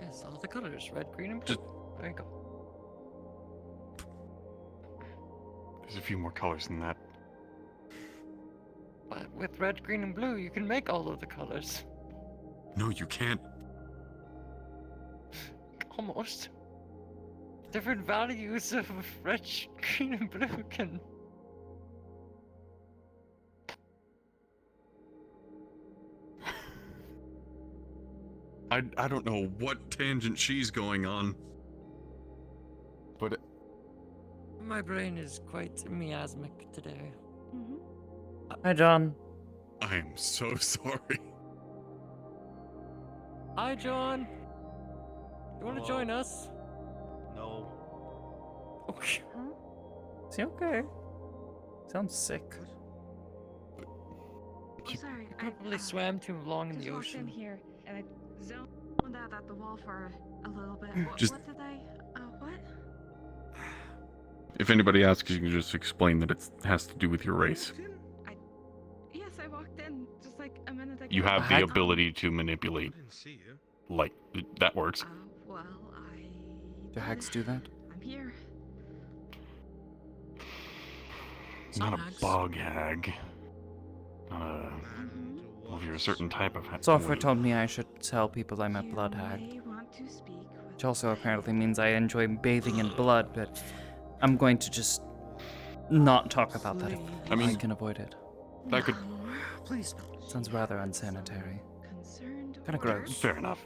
Yes, all the colors, red, green, and blue. There you go. There's a few more colors than that. But with red, green, and blue, you can make all of the colors. No, you can't. Almost. Different values of red, green, and blue can... I don't know what tangent she's going on. But My brain is quite miasmic today. Hi, John. I am so sorry. Hi, John. You want to join us? No. Okay. Is he okay? Sounds sick. Oh, sorry. Probably swam too long in the just walked in ocean. here and I zoned out at the wall for a little bit. What, Just- what did I? What? If anybody asks, you can just explain that it has to do with your race. Yes, I walked in just like a minute ago. You have the ability to manipulate light. That works. Well, Do hags do that? I'm here. Not a bog hag. Not a. Well, if you're a certain type of hag. Software told me I should tell people I'm a blood hag. Which also apparently means I enjoy bathing in blood, but I'm going to just not talk about that if I can avoid it. That could. Please. Sounds rather unsanitary. Kinda gross. Fair enough.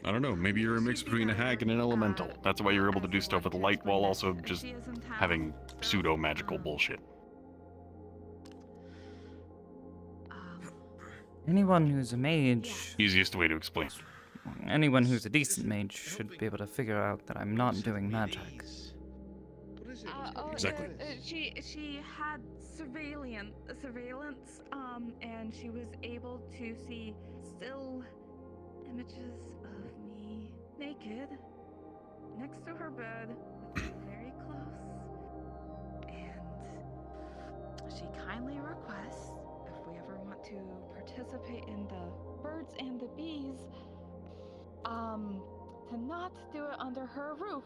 I don't know, maybe you're a mix between a hag and an elemental. That's why you're able to do stuff with light while also just having pseudo-magical bullshit. Anyone who's a mage, Easiest way to explain. anyone who's a decent mage should be able to figure out that I'm not doing magic. Exactly. She had surveillance, and she was able to see still images of me naked next to her bed, very close, and she kindly requests if we ever want to participate in the birds and the bees, to not do it under her roof.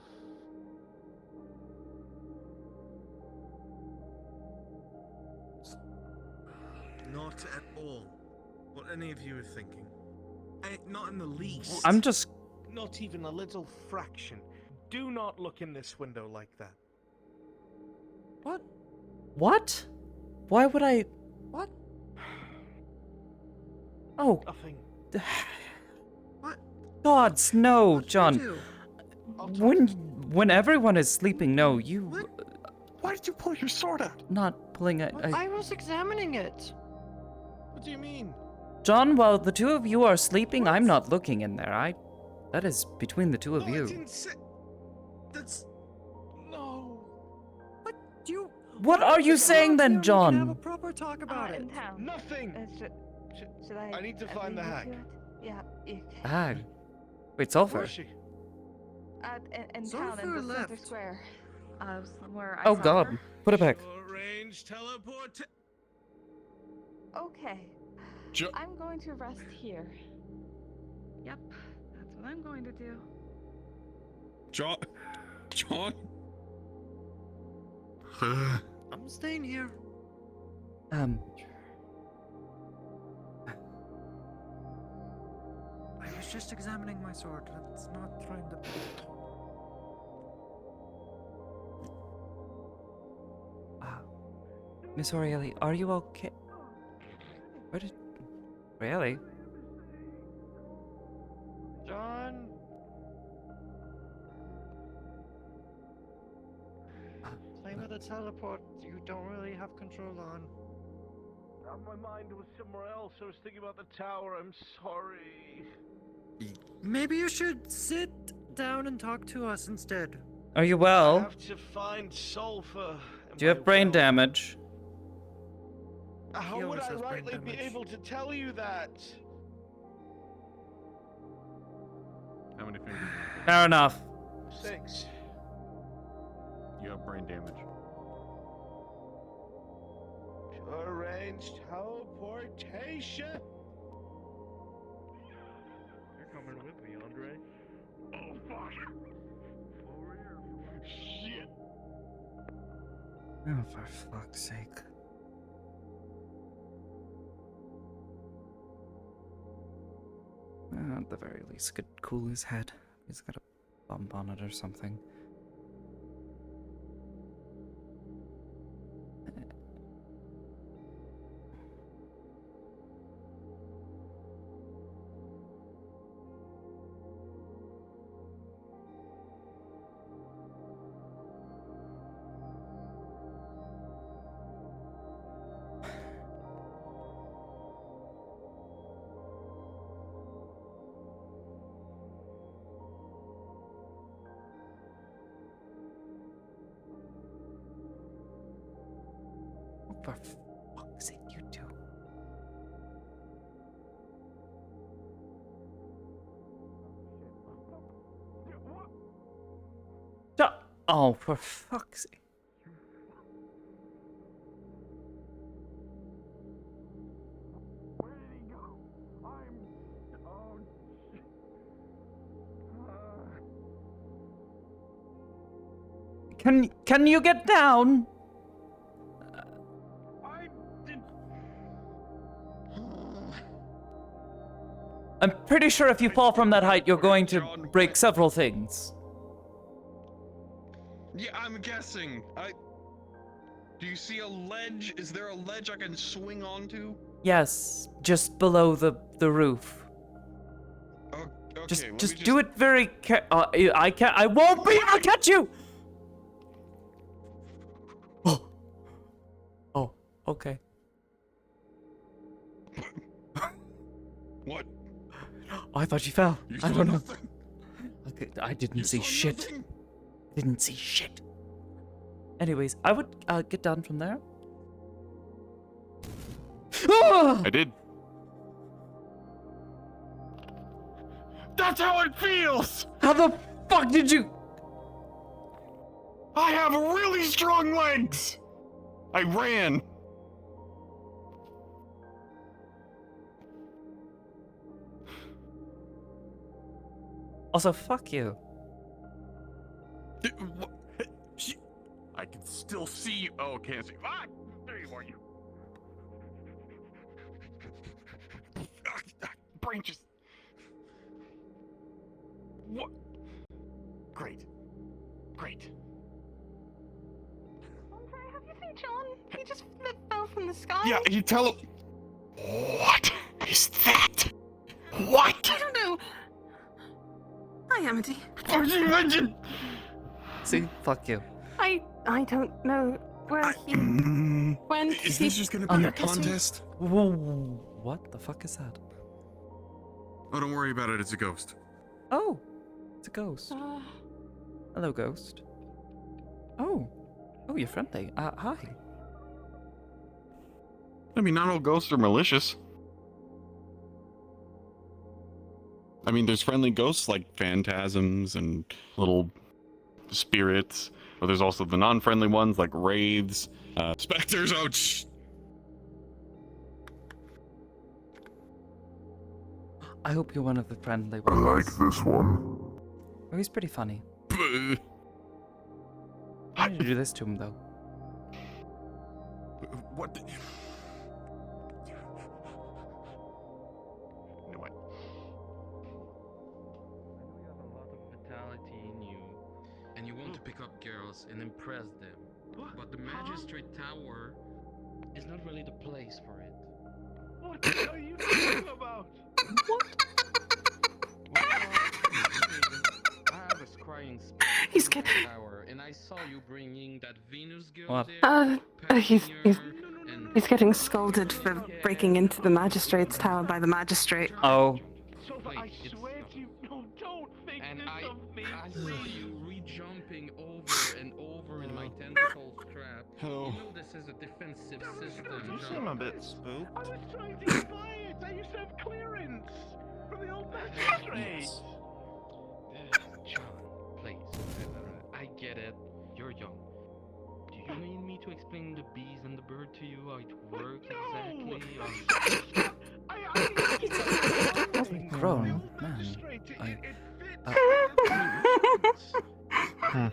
Not at all. What any of you are thinking. Not in the least. I'm just... Not even a little fraction. Do not look in this window like that. What? What? Why would I... What? Oh. Nothing. What? Gods, no, John. When everyone is sleeping, no, you... Why did you pull your sword out? Not pulling it. I was examining it. What do you mean? John, while the two of you are sleeping, I'm not looking in there. That is between the two of you. That's... No. What do you... What are you saying then, We can have a John? proper talk about it. In town. Nothing. Should I? I need to find the leave you hag. to it? Yeah. A hag? Wait, Sulfur? Where is she? In town, in Sulfur the left. center square. Somewhere I Oh saw god, her. put it back. Range teleport. Okay. I'm going to rest here. Yep, that's what I'm going to do. John. I'm staying here. I was just examining my sword. Let's not trying to. Miss Aurelie, are you okay? Where did... Really? John. Play with a teleport you don't really have control on. My mind was somewhere else. I was thinking about the tower. I'm sorry. Maybe you should sit down and talk to us instead. Are you I well? have to find sulfur. Do you have brain damage? How He would always I has brain rightly be damage. able to tell you that? How many fingers? Fair enough. 6. You have brain damage. Arranged teleportation. You're coming with me, Andre. Oh, fuck. Over here. Shit. Oh, for fuck's sake. At the very least, could cool his head. He's got a bump on it or something. For fuck's sake, you two. Oh, for fuck's sake. Where did he go? Oh, shit. Can you get down? I'm pretty sure if you fall from that height, you're going to break several things. Yeah, I'm guessing. Do you see a ledge? Is there a ledge I can swing onto? Yes, just below the roof. Okay, Just do it very I can't. I won't be able to catch you. Oh, okay. What? Oh, I thought you fell. You I saw don't know. nothing? Okay, I didn't You see saw shit. nothing? Didn't see shit. Anyways, I would get down from there. I did. That's how it feels! How the fuck did you? I have really strong legs! I ran. Also, fuck you. I can still see you. Oh, can't see. Ah, there you are, you. Brain just. What? Great. Great. Andre, have you seen John? He just fell from the sky. Yeah, you tell him. What is that? What? I don't know. Hi, Amity. See, fuck you. I don't know where he went. Is this just gonna be a contest? Whoa, what the fuck is that? Oh, don't worry about it. It's a ghost. Oh, it's a ghost. Hello, ghost. Oh, you're friendly. Hi. I mean, not all ghosts are malicious. I mean, there's friendly ghosts like phantasms and little spirits, but there's also the non-friendly ones like wraiths, specters. Oh, I hope you're one of the friendly I ones. like this one. Oh, he's pretty funny. Boo. Why did you do this to him, though? What? The... No, what? You have a lot of vitality in you, and you want to pick up girls and impress them. But the Magistrate Tower is not really the place for it. What are you talking about? I have a scrying spell He's in get- the tower, and I saw you bringing that Venus girl What? there. He's getting scolded for breaking into the magistrate's tower by the magistrate. Oh. Sofa, I swear to you, no, don't think this of me. I see you re-jumping over and over in my tentacle trap. Hello. You know this is a defensive system. You seem a bit spooked. I was trying to get by it. I used to have clearance from the old magistrate. John, please. I get it. You're young. Do you need me to explain the bees and the bird to you, how it works exactly? As a grown man, I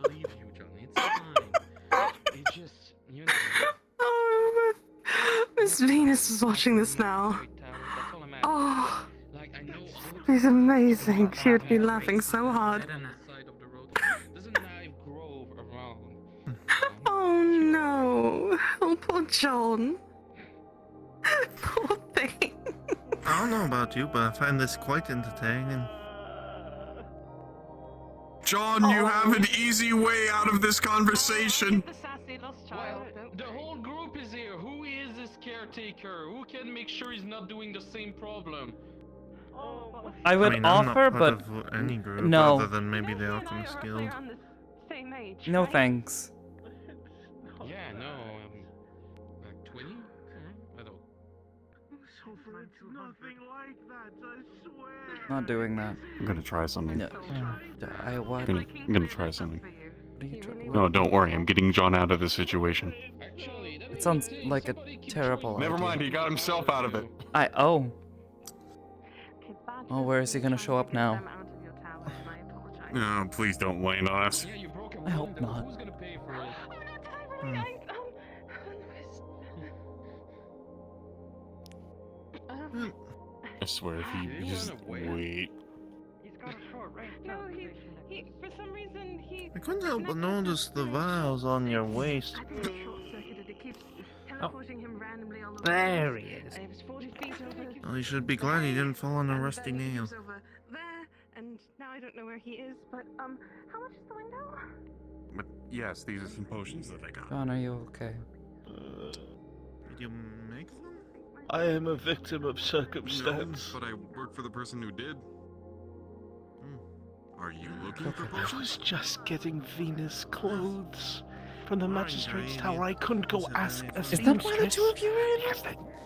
believe you, John. It's fine. It just, you know. Oh, Miss Venus is watching this now. Oh, she's amazing. She would be laughing so hard. There's a knife grove around. Oh no. Oh, poor John. Poor thing. I don't know about you, but I find this quite entertaining. John, you have an easy way out of this conversation. The whole group is here. Who is this caretaker? Who can make sure he's not doing the same problem? I would mean, I'm not offer, part but of any group no. other than maybe the Alchemist Guild. No thanks. Yeah, no, like 20? I don't. Sofa, it's nothing like that, I swear. Not doing that. I'm gonna try something. No. I what? I'm gonna try something. What are you trying? No, don't worry. I'm getting John out of this situation. It sounds like a terrible Never idea. mind, he got himself out of it. Oh. Oh, where is he gonna show up now? No, please don't land on us. I hope not. Who's gonna pay for it? I swear, if you just wait. No, he, for some reason, he... I couldn't help but notice the vials on your waist. I think it's short-circuited. It keeps teleporting him randomly all over. There he is. It was 40 feet over. Well, you should be glad he didn't fall on a rusty nail. Over there, and now I don't know where he is, but, how much is the window? But yes, these are some potions that I got. John, are you okay? Did you make them? I am a victim of circumstance. No, but I work for the person who did. Are you looking for I potions? was just getting Venus clothes from the magistrate's tower. I couldn't go ask a Is that why the two of you are in? Yes,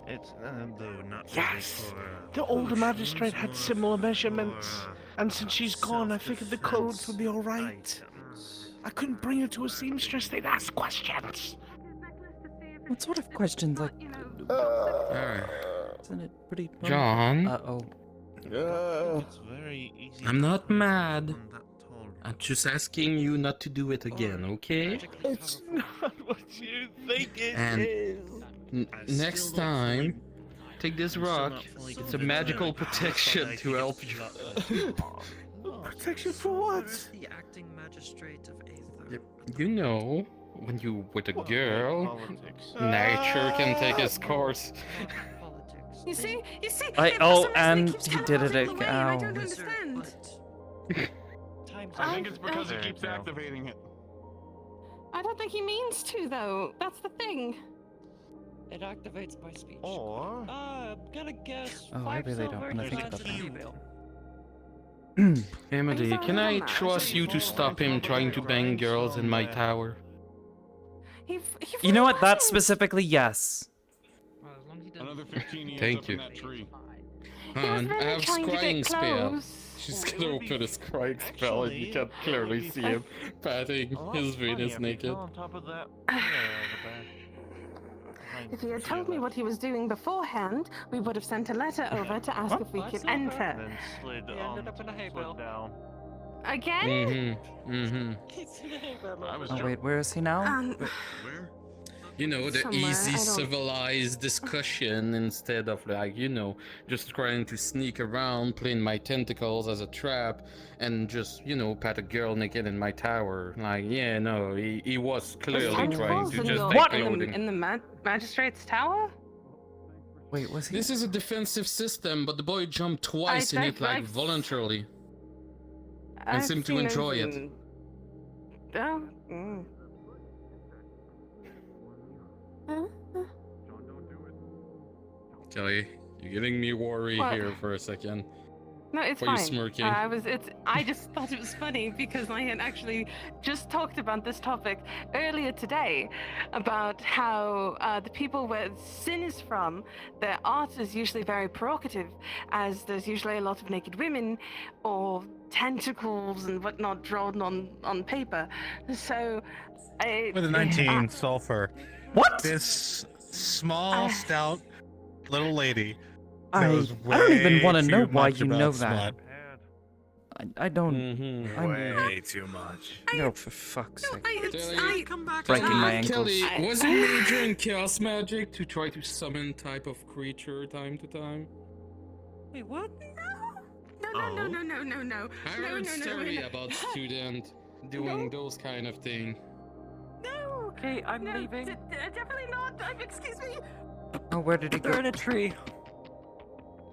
It's though not yes. really for, The older magistrate had similar measurements, and since she's gone, I figured the clothes would be all right. I couldn't bring her to a seamstress. They'd ask questions. What sort of questions? Like, Alright. isn't it pretty? John? Uh-oh. It's very easy. I'm not mad. on that tall. I'm just asking you not to do it again, okay? It's not what you think it And is. next time, take this rock. It's a magical protection to help you. Protection for what? The acting magistrate of Aether. You know, when you with a girl, nature can take its course. You see? And he did it again. I don't understand. I think it's because he keeps activating it. I don't think he means to, though. That's the thing. It activates by speech. Or I'm gonna guess. Oh, I 5 really don't silver wanna think defense about that. email. Amity, can I trust you to stop him trying to bang girls in my tower? You know what? That specifically, yes. Another 15 years Thank up you. in that tree. I have scrying spell. She's gonna open a scrying spell and you can clearly see him patting his Venus naked. on top of that. If he had told me what he was doing beforehand, we would have sent a letter over to ask if we could enter. Then slid ended up in a hay bale. down. Again? He's in a hay bale. Oh wait, where is he now? Where? You know, the Somewhere, easy, I don't- civilized discussion instead of like, you know, just trying to sneak around, playing my tentacles as a trap, and just, you know, pat a girl naked in my tower. Like, yeah, no, he was clearly trying Tentacles to in just your- take in clothing. the magistrate's tower? Wait, was he? This is a defensive system, but the boy jumped twice in it, like, voluntarily. And I've seemed to seen enjoy those it. in- Oh. Mm. Kelly, you're getting me worried What? here for a second. No, it's Why are you fine. smirking? I just thought it was funny because I had actually just talked about this topic earlier today about how the people where sin is from, their art is usually very provocative, as there's usually a lot of naked women or tentacles and whatnot drawn on paper. So, With a 19 sulfur. What? This small, stout little lady I knows don't even way want to too know why much you about know smut. that. I don't. I'm Way too much. No, for fuck's sake. come back Breaking my ankles. Kelly, was it major in chaos magic to try to summon type of creature time to time? Wait, what? No. I heard story about student doing those kind of thing. No. Okay, I'm leaving. Definitely not. Excuse me. Oh, where did he go? They're in a tree.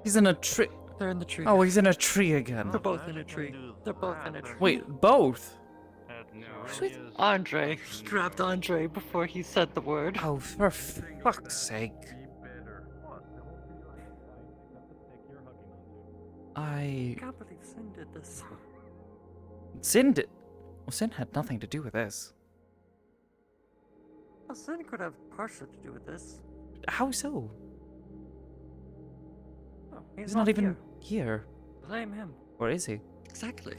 He's in a tree. They're in the tree. Oh, he's in a tree again. They're both in a tree. They're both in a tree. Wait, both? Andre strapped Andre before he said the word. Oh, for fuck's sake. I can't believe Sin did this. Sin did. Well, Sin had nothing to do with this. Well, Sin could have partial to do with this. How so? Oh, He's not even here. Blame him. Or is he? Exactly.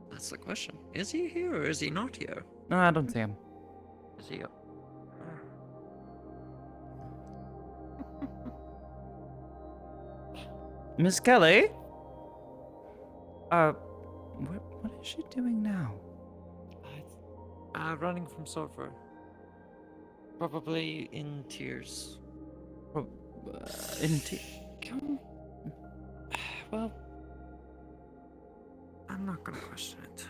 That's the question. Is he here or is he not here? No, I don't see him. Is he? Miss Kelly? What is she doing now? Running from sulfur. Probably in tears. In tears? Well, I'm not gonna question it.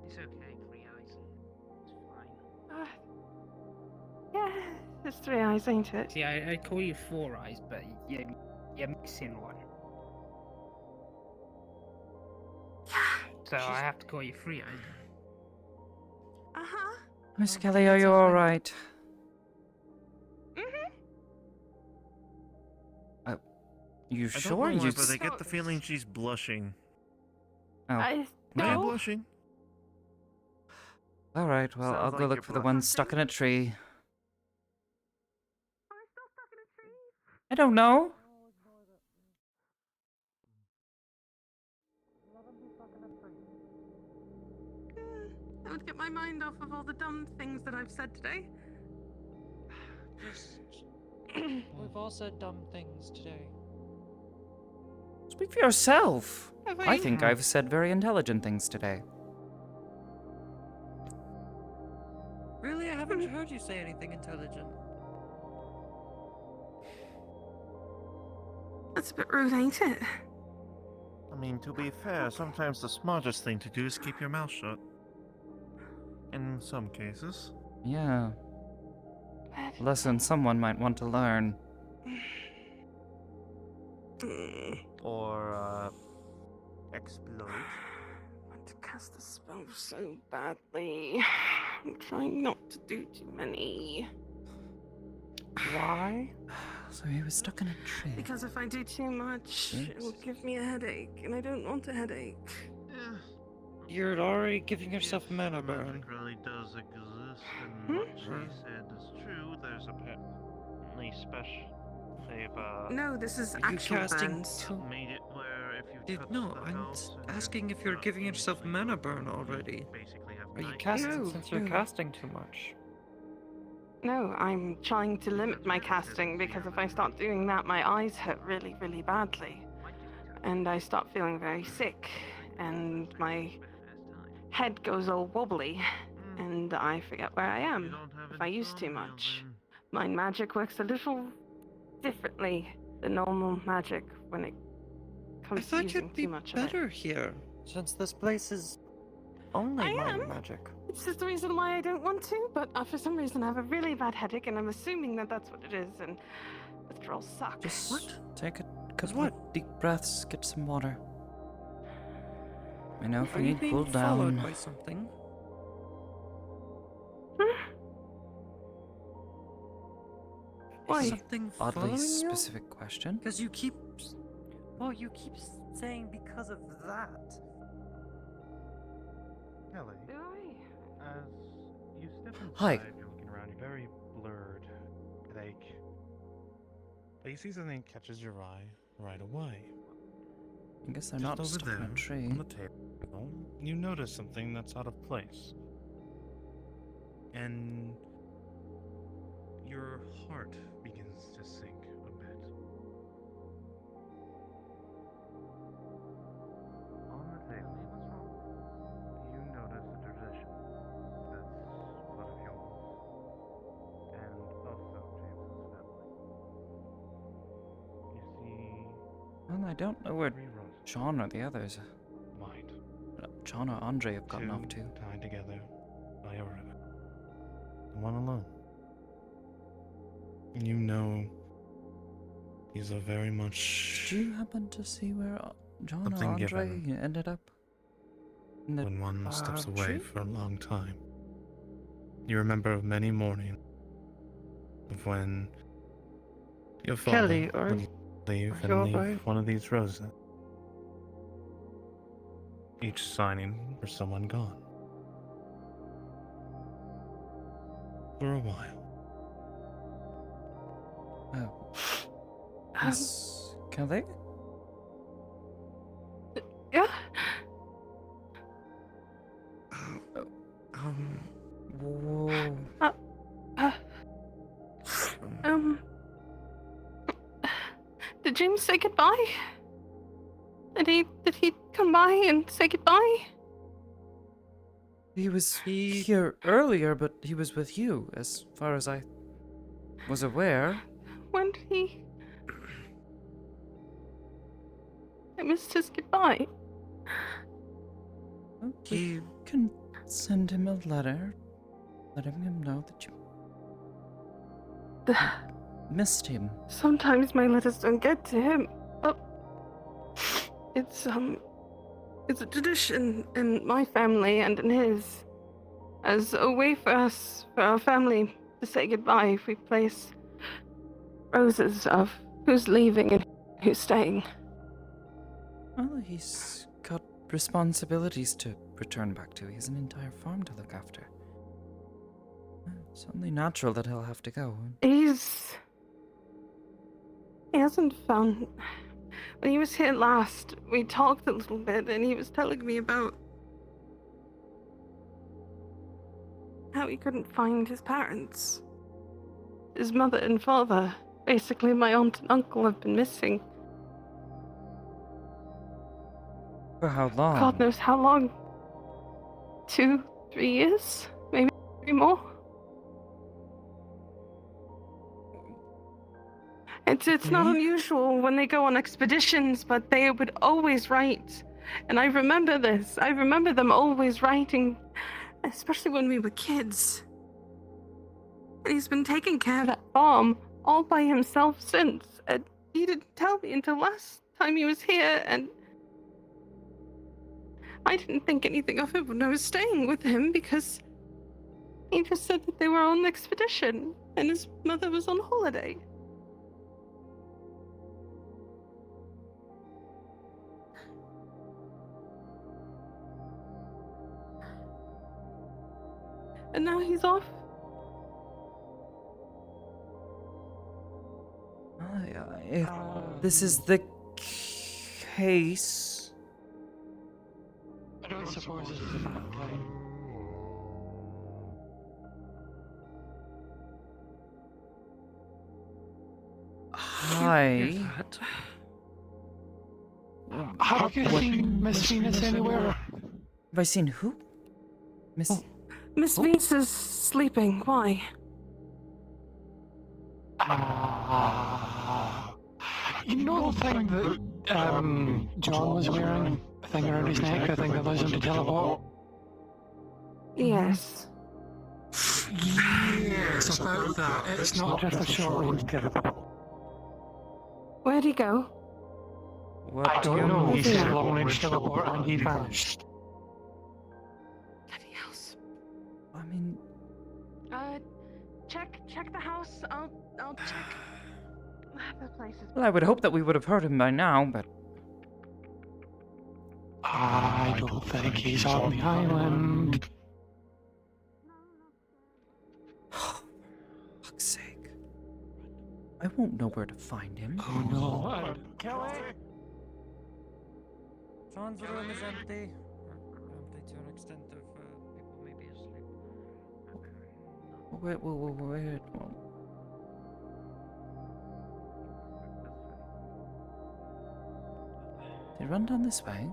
It's okay, 3 eyes. It's fine. Yeah, it's 3 eyes, ain't it? See, I call you 4 eyes, but you're missing one. So I have to call you 3 eyes. Uh-huh. Miss Kelly, are you alright? You I sure? don't know why, You but I get the feeling she's blushing. Oh. I Am I no. blushing? Alright, well, Sounds I'll go like look you're for the one stuck in a tree. I don't know. That would get my mind off of all the dumb things that I've said today. We've all said dumb things today. Speak for yourself. Have I I? think I've said very intelligent things today. Really? I haven't heard you say anything intelligent. That's a bit rude, ain't it? I mean, to be fair, sometimes the smartest thing to do is keep your mouth shut. In some cases. Yeah. Lesson someone might want to learn. Or, explode. I want to cast a spell so badly. I'm trying not to do too many. Why? So he was stuck in a tree. Because if I do too much, it will give me a headache, and I don't want a headache. You're already giving yourself mana burn. Magic really does exist, and what she said is true. There's apparently special. They've No, this is Are you actual casting burns. too? made it where if you touch No, the I'm house and asking if you're you're giving yourself mana burn already. basically have Are you night casting No, since you're no. casting too much? No, I'm trying to limit my casting because if I start doing that, my eyes hurt really, really badly. And I start feeling very sick, and my head goes all wobbly, and I forget where I am if I use too much. My magic works a little differently than normal magic when it I comes to thought using you'd be too much of it. better here, since this place is only I minor am. magic. It's just the reason why I don't want to, but for some reason I have a really bad headache, and I'm assuming that that's what it is, and withdrawals suck. Just take a couple of deep breaths, get some water. I know if Are you you need being cool followed down. by something? Why? Something Oddly following you? specific question. Because you keep... Well, you keep saying because of that. Kelly, as you step inside, Hi. you're looking around, you're very blurred, headache. But you see something that catches your eye right away. I guess they're Just not over stuck there, in a tree. on the table, you notice something that's out of place. And your heart begins to sink a bit. On the table, you notice a tradition that's one of yours, and also James's family. You see, Well, I don't know where 3 roses. John or the others. Mind. John or Andre have gotten Two off to. tied together by a ribbon. One alone. You know, these are very much Did you happen to see where John or something Andre given ended up? In the when one steps away tree? for a long time. You remember of many mornings of when your father Kelly, are would leave are and you leave alright? one of these roses, each signing for someone gone. For a while. Miss Kelly? Yeah? Whoa. Did James say goodbye? Did he come by and say goodbye? He was here earlier, but he was with you, as far as I was aware. When did he? I missed his goodbye. You can send him a letter, letting him know that you missed him. Sometimes my letters don't get to him. It's a tradition in my family and in his, as a way for us, for our family, to say goodbye if we place roses of who's leaving and who's staying. Well, he's got responsibilities to return back to. He has an entire farm to look after. It's only natural that he'll have to go. He hasn't found... When he was here last, we talked a little bit, and he was telling me about how he couldn't find his parents. His mother and father, basically my aunt and uncle, have been missing. For how long? God knows how long. 2, 3 years? Maybe more? It's not unusual when they go on expeditions, but they would always write. And I remember this. I remember them always writing, especially when we were kids. And he's been taking care of that farm all by himself since. And he didn't tell me until last time he was here, and I didn't think anything of it when I was staying with him because he just said that they were on an expedition and his mother was on holiday. And now he's off. If this is the case... I don't suppose this is a bad time. Hi. Have you seen Miss Venus anywhere? Have I seen who? Miss... Miss Venus is sleeping. Why? You know the thing that John was wearing? A thing around his neck, I think that allows him to teleport? Yes. Yes, about that. It's not just a short-range teleport. Where'd he go? I don't know. He said long-range teleport and he vanished. Bloody house. I mean... Check the house. I'll check the places. Well, I would hope that we would have heard him by now, but... I don't think he's on the island. Fuck's sake. I won't know where to find him. Oh no. Kelly? John's room is empty. Empty to an extent of people may be asleep. Wait. They run down this way?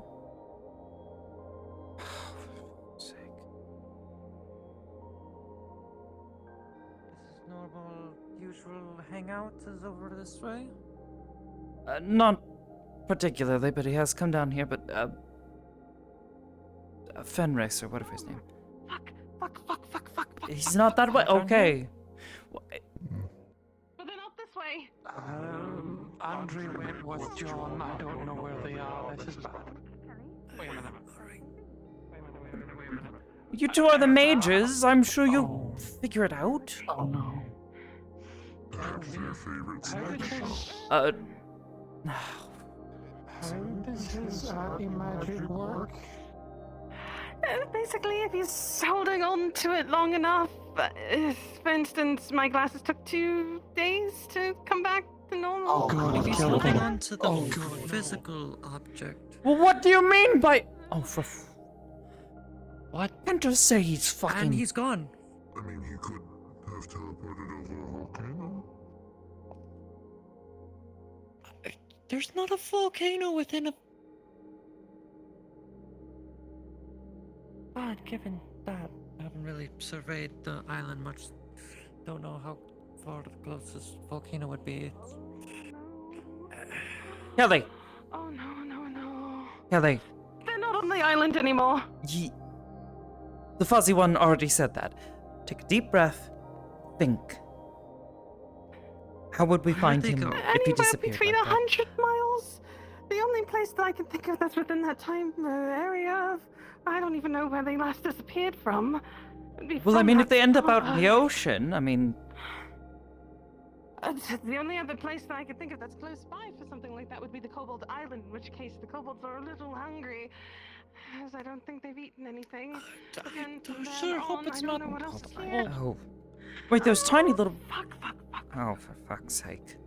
Normal, usual hangout is over this way? Not particularly, but he has come down here, but, Fenris, or whatever his name. Fuck. He's not that way. Okay. But they're not this way. Andrew went with John. I don't know where they are. This is bad. Wait a minute. You two are the mages. I'm sure you'll figure it out. Oh no. Your favorite How does his magic work? Basically, if he's holding on to it long enough, for instance, my glasses took 2 days to come back to normal. Oh god, If he's killed holding him. on to the physical object. Well, what do you mean by... Oh, for... What? Can't just say he's fucking... And he's gone. I mean, he could have teleported over a volcano. There's not a volcano within a... But given that, I haven't really surveyed the island much. Don't know how far the closest volcano would be. Kelly! Oh no. Kelly. They're not on the island anymore. The fuzzy one already said that. Take a deep breath. Think. How would we find him if he Anywhere disappeared between like that? 100 miles. The only place that I can think of that's within that time area. I don't even know where they last disappeared from. Well, I mean, if they end up out in the ocean, I mean... The only other place that I could think of that's close by for something like that would be the Kobold Island, in which case the kobolds are a little hungry, as I don't think they've eaten anything. Again, from then on, I don't know what else is here. Oh. Wait, those tiny little... Oh, for fuck's sake.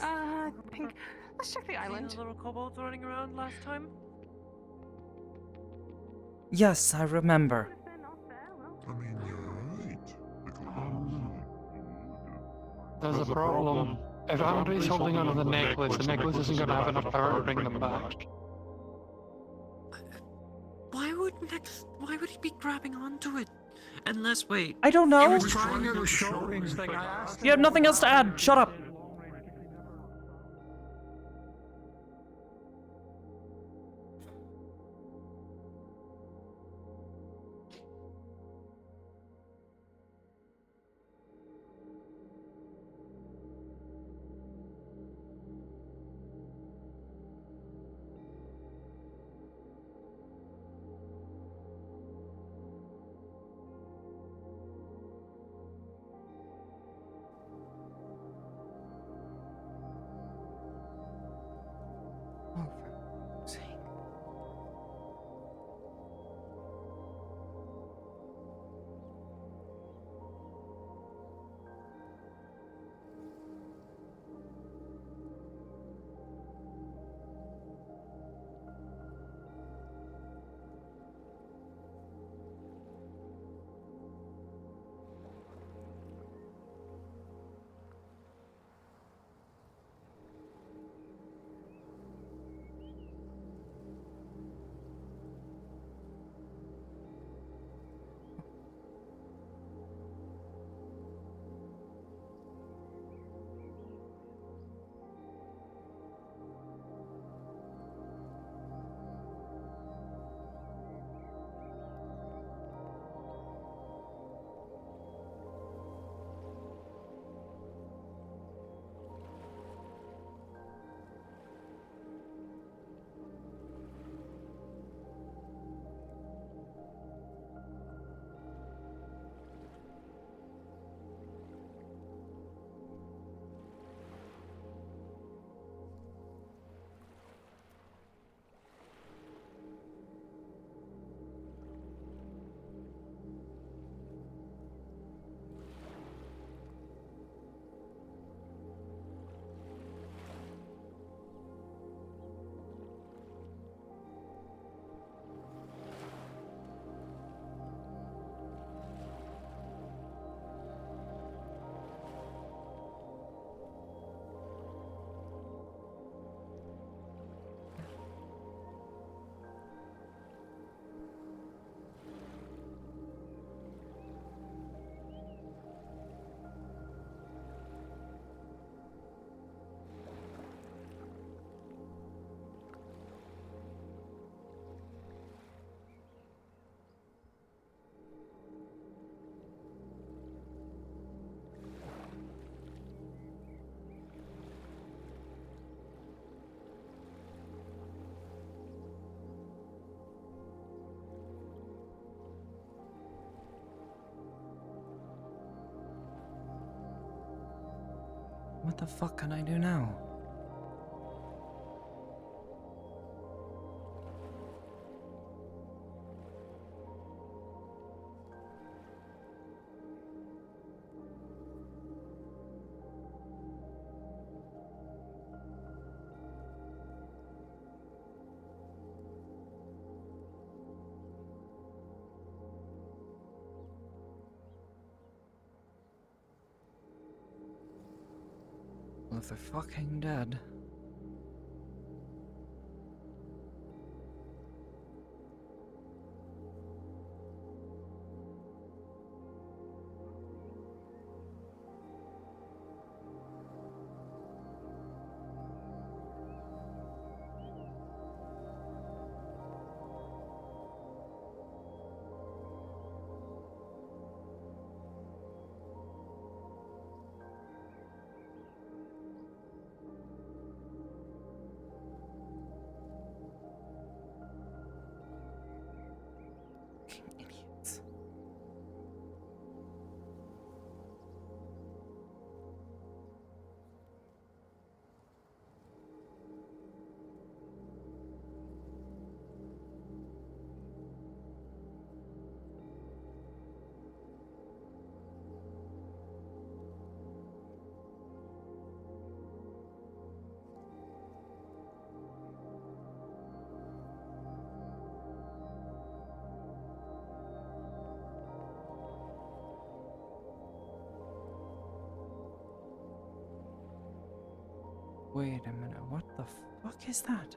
I think... Let's check the island. The little kobolds running around last time? Yes, I remember. I mean, you're right. There's a problem. If Andre's holding onto the necklace isn't going to have enough power to bring them back. Why would he be grabbing onto it? Unless, wait. I don't know. Thing You have nothing else to add. Shut up. What the fuck can I do now? Well, if they're fucking dead. Idiots. Wait a minute, what the fuck is that?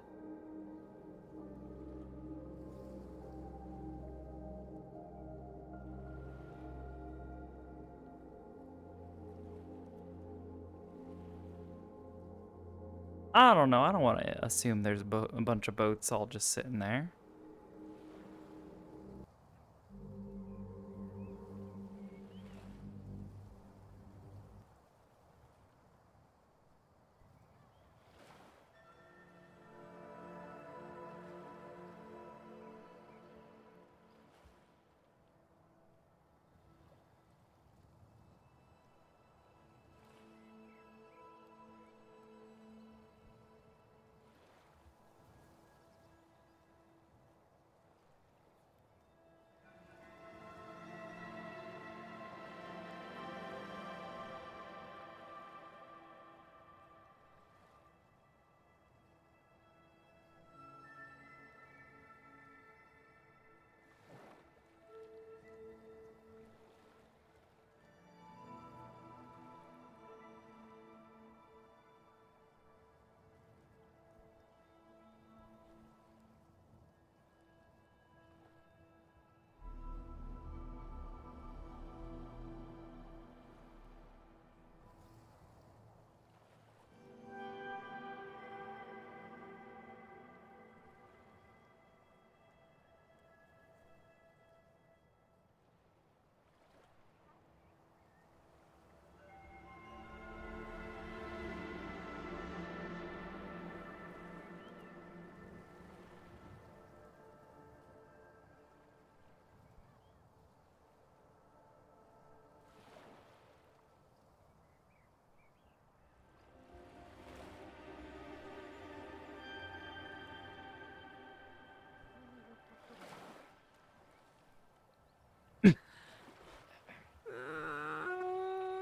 I don't know, I don't want to assume there's a bunch of boats all just sitting there.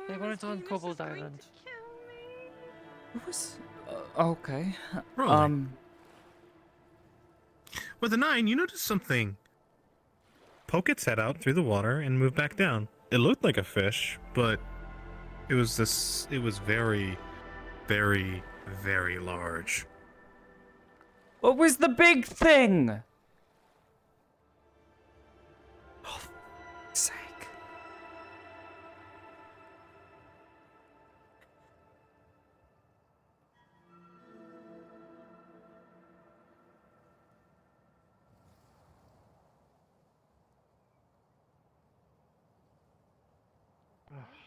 They weren't on Kobold Island. It was okay. Rolling. With a 9, you notice something. Poke its head out through the water and move back down. It looked like a fish, but it was very, very, very large. What was the big thing? Oh, for fuck's sake.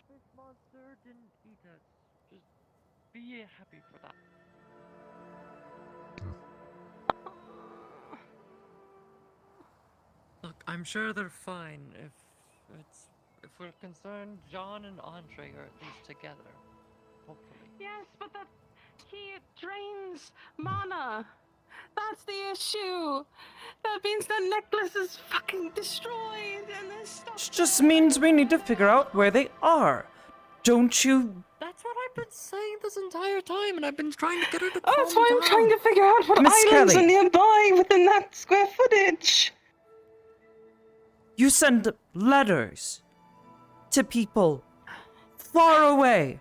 This monster didn't eat us. Just be happy for that. Look, I'm sure they're fine if we're concerned. John and Andre are at least together. Hopefully. Yes, but he drains mana. That's the issue. That means the necklace is fucking destroyed and there's stuff. Which just means we need to figure out where they are. Don't you? That's what I've been saying this entire time, and I've been trying to get her to Oh, that's calm why I'm down. trying to figure out what Miss islands Kelly. are nearby within that square footage. You send letters to people far away.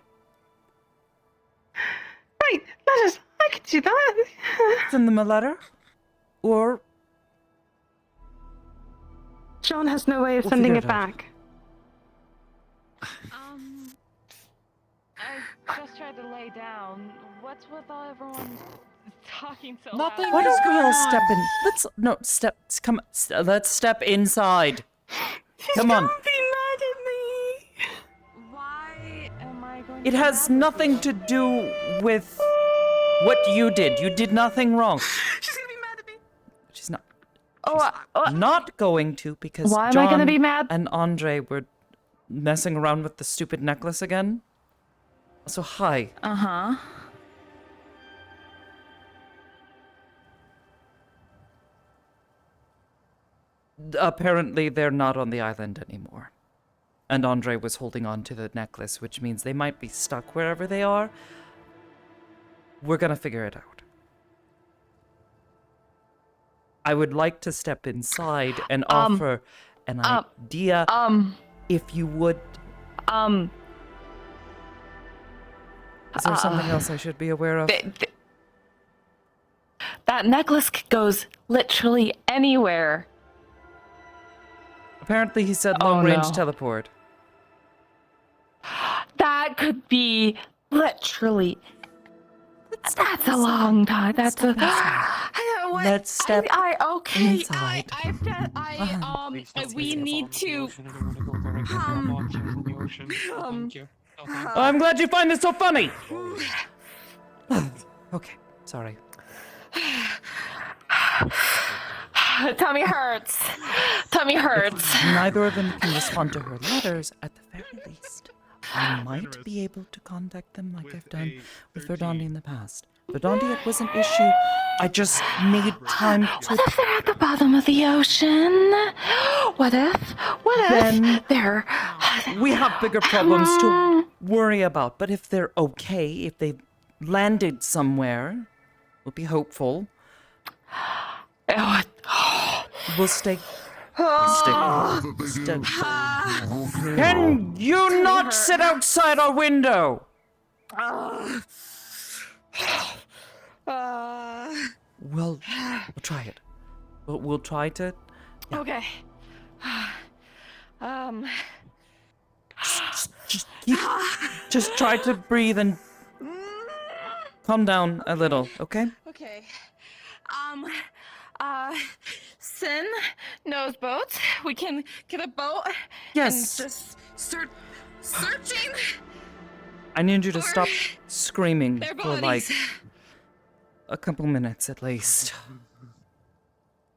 Right, letters. I could do that. Send them a letter, or John has no way of We'll sending figure it it out. back. I just tried to lay down. What's with all everyone talking so Nothing loud? why don't we all going step on. in? Let's step inside. Come on. Don't be mad at me. Why am I going It to has be mad with nothing you? to do with what you did. You did nothing wrong. She's gonna be mad at me. She's not. Oh, Not going to, because Why am John I gonna be mad? and Andre were messing around with the stupid necklace again. So hi. Uh-huh. Apparently they're not on the island anymore. And Andre was holding on to the necklace, which means they might be stuck wherever they are. We're gonna figure it out. I would like to step inside and offer an idea. If you would. Is there something else I should be aware of? That necklace goes literally anywhere. Apparently he said long-range no. teleport. That could be literally. That's a long time. That's a. Let's step Okay. inside. We need to. I'm glad you find this so funny. Okay, sorry. Tummy hurts. Tummy hurts. Neither of them can respond to her letters. At the very least, I might be able to contact them like I've done with Verdandi in the past. Verdandi, it was an issue. I just need time to. What if they're at the bottom of the ocean? What if Then they're. we have bigger problems to worry about. But if they're okay, if they've landed somewhere, we'll be hopeful. We'll stay. Can you not sit outside our window? We'll try it. We'll try to. Yeah. Okay. Just try to breathe and calm down a little, okay? Okay. Sin knows boats. We can get a boat. Yes. And just start searching. I need you to stop screaming their for like bodies. a couple minutes at least.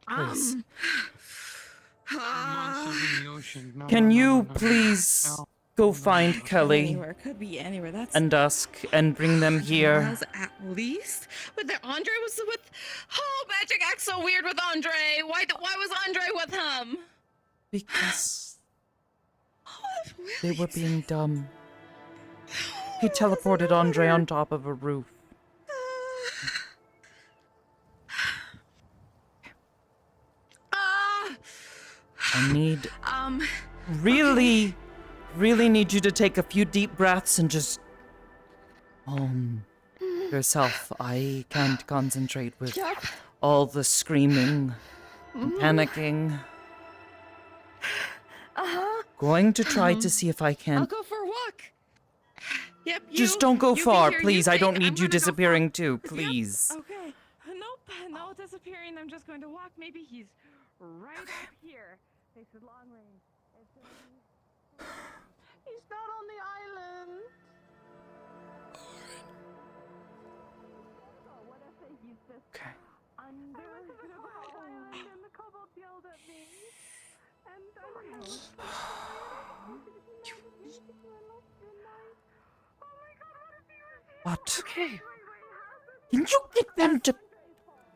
Please. Can you please go find Kelly Anywhere, could be anywhere. That's and Dusk and bring them here? miles at least. But there, Andre was with. Oh, magic acts so weird with Andre. Why was Andre with him? Because they were being dumb. He teleported Andre on top of a roof. I need really need you to take a few deep breaths and just yourself. I can't concentrate with all the screaming and panicking. Going to try to see if I I'll can. go for a walk. Yep. Just don't go far, please. I don't need you disappearing too, please. Okay. Nope. No disappearing. I'm just going to walk. Maybe he's right up here. They said long range. He's not on the island. What if he's just under the island and the kobolds yelled at me? And I lost your night. Oh my god, what if he was here? What? Okay. Can you get them to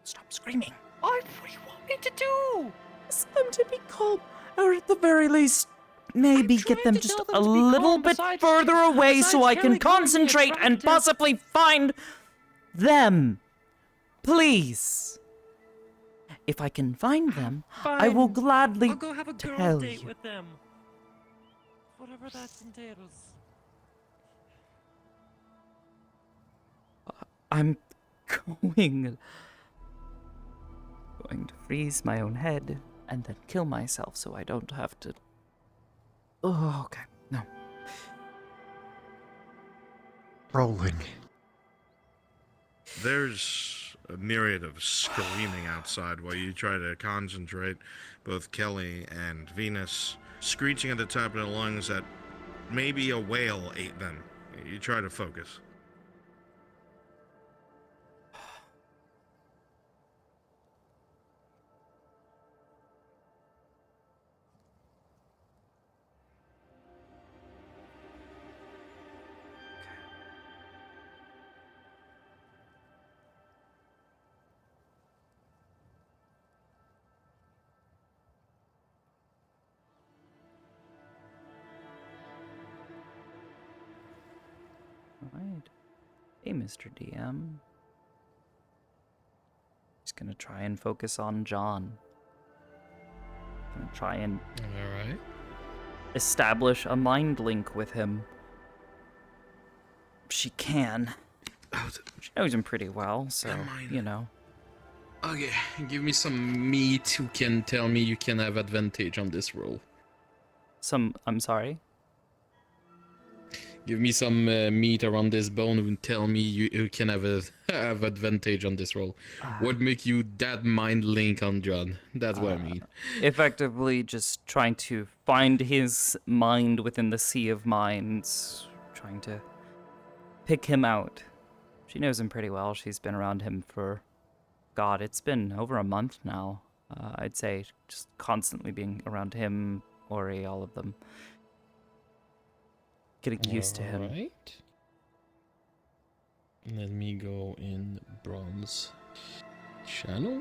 stop screaming? What do you want me to do? Ask them to be calm, or at the very least, maybe get them just a little bit further away so I can concentrate and possibly find them. Please. If I can find them, I will Fine. gladly I'll go have a girl tell date you. with them. Whatever that entails. I'm going to freeze my own head and then kill myself so I don't have to. Oh, okay. No. Rolling. There's a myriad of screaming outside while you try to concentrate. Both Kelly and Venus screeching at the top of their lungs that maybe a whale ate them. You try to focus. Alright. Hey, Mr. DM. Just gonna try and focus on John. Gonna try and Alright. establish a mind link with him. She can. She knows him pretty well, so, you know. Okay, give me some meat who can tell me you can have advantage on this roll. I'm sorry? Give me some meat around this bone who tell me you can have have advantage on this roll. What make you that mind link on John? That's what I mean. Effectively just trying to find his mind within the sea of minds, trying to pick him out. She knows him pretty well. She's been around him for, God, it's been over a month now. I'd say just constantly being around him, Ori, all of them. Getting used to him. Alright. Let me go in bronze channel.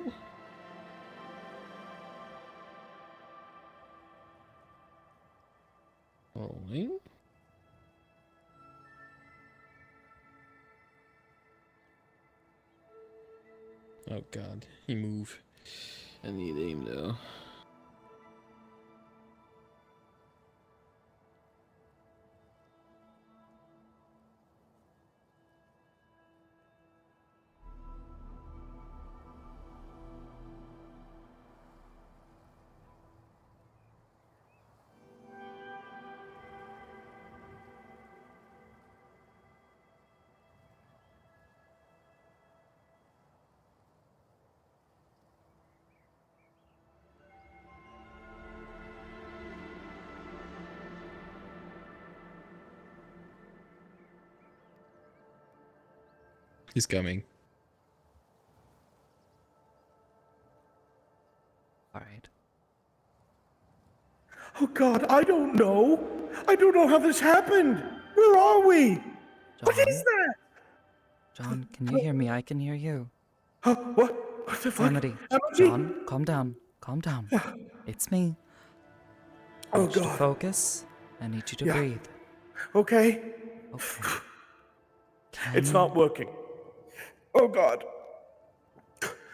Rolling. Oh god, he moved. I need aim though. He's coming. Alright. Oh God, I don't know. I don't know how this happened. Where are we? What is that? John, can you hear me? I can hear you. What? What the fuck? Amity. Amity? John, calm down. Calm down. It's me. I Oh need you to God. focus. I need you to Yeah. breathe. Okay. Okay. It's not working. Oh God.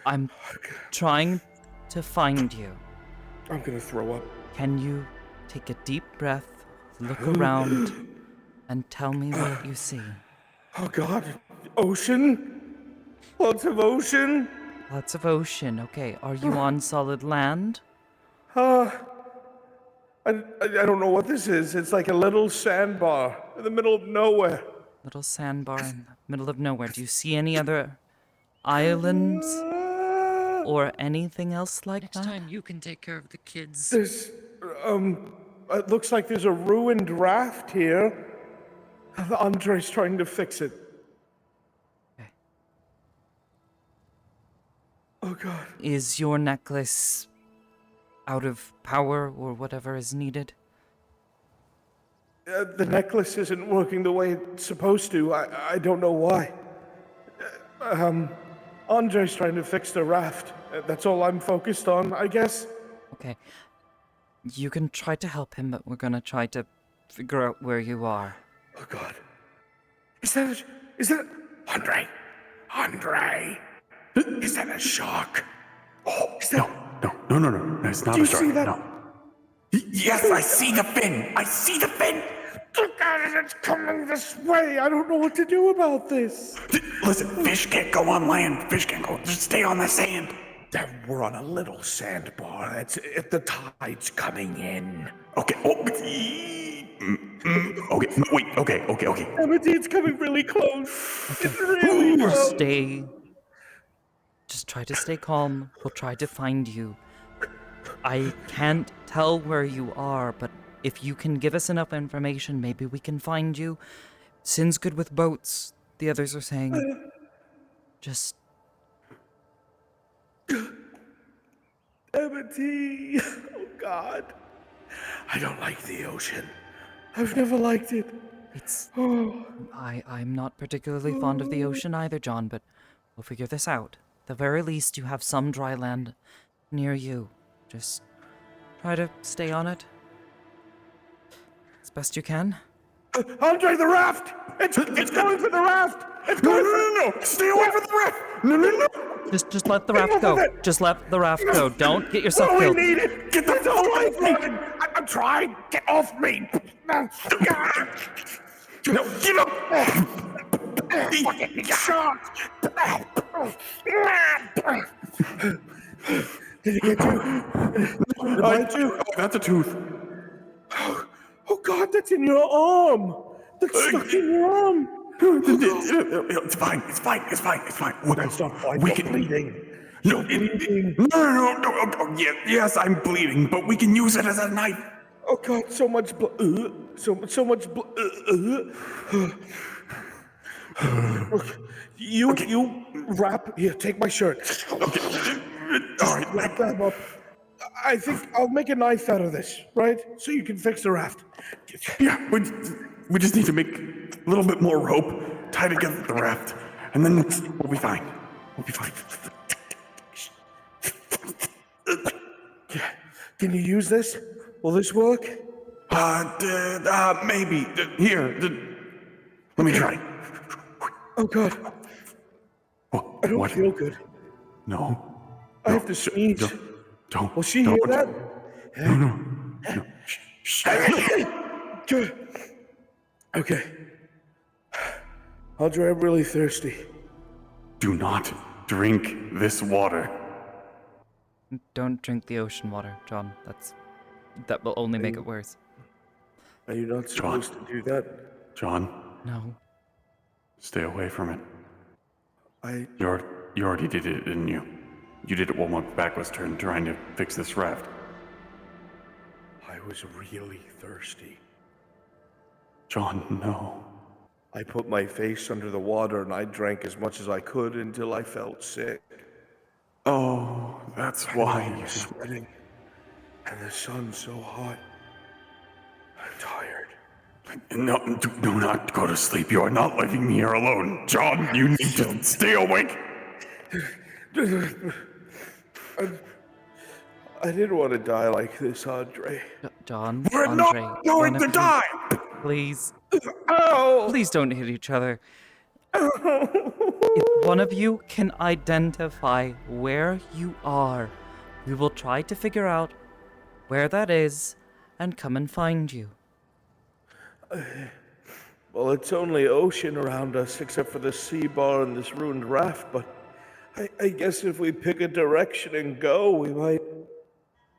I'm trying to find you. I'm gonna throw up. Can you take a deep breath, look around, and tell me what you see? Oh God. Ocean? Lots of ocean? Lots of ocean. Okay, are you on solid land? I don't know what this is. It's like a little sandbar in the middle of nowhere. Little sandbar in the middle of nowhere. Do you see any other islands or anything else like Next that? time you can take care of the kids. There's, it looks like there's a ruined raft here. Andre's trying to fix it. Okay. Oh God. Is your necklace out of power or whatever is needed? The necklace isn't working the way it's supposed to. I don't know why. Andre's trying to fix the raft. That's all I'm focused on, I guess. Okay. You can try to help him, but we're gonna try to figure out where you are. Oh, God. Is that... Andre! Andre! Is that a shark? Oh, no, it's not Do you a shark. see that? No. Yes, I see the fin. I see the fin. Look at it, it's coming this way. I don't know what to do about this. Listen, fish can't go on land. Fish can't go. Just stay on the sand. We're on a little sandbar. The tide's coming in. Okay. Oh. Okay. No, wait. Okay. Amity, it's coming really close. It's really close. Just try to stay calm. We'll try to find you. I can't tell where you are, but if you can give us enough information, maybe we can find you. Sin's good with boats, the others are saying. Just... Amity! Oh, God. I don't like the ocean. I've never liked it. I'm not particularly fond of the ocean either, John, but we'll figure this out. At the very least, you have some dry land near you. Just try to stay on it as best you can. Andre, the raft! It's going for the raft! It's going No! Stay away from the raft! No! Just let the raft go. Just let the raft go. Don't get yourself killed. We need it! Get the hell away from it! I'm trying! Get off me! No, get up! Fucking shark! Did it get you? Did it bite you? Oh, that's a tooth. Oh, God, that's in your arm! That's stuck in your arm! It's fine. That's not fine. You're bleeding. No. Yes, I'm bleeding, but we can use it as a knife. Oh, God, so much blood. So much blood. You wrap. Here, take my shirt. Okay. All right. Wrap that up. I think I'll make a knife out of this, right? So you can fix the raft. Yeah, we just need to make a little bit more rope, tie together the raft, and then we'll be fine. Can you use this? Will this work? Maybe. Here, let me try. Oh, God. I don't feel good. No. I have to sneeze. Don't. Will she hear that? No. Okay. Andre, I'm really thirsty. Do not drink this water. Don't drink the ocean water, John. That will only make it worse. Are you not supposed to do that? John. No. Stay away from it. You already did it, didn't you? You did it while my back was turned trying to fix this raft. I was really thirsty. John, no. I put my face under the water and I drank as much as I could until I felt sick. Oh, that's why. I was sweating. And the sun's so hot. I'm tired. No, do not go to sleep. You are not leaving me here alone. John, you need to stay awake. I didn't want to die like this, Andre. John, We're Andre, not going to die! Please. Ow! Please don't hit each other. If one of you can identify where you are, we will try to figure out where that is and come and find you. Well, it's only ocean around us, except for the sea bar and this ruined raft, but I guess if we pick a direction and go, we might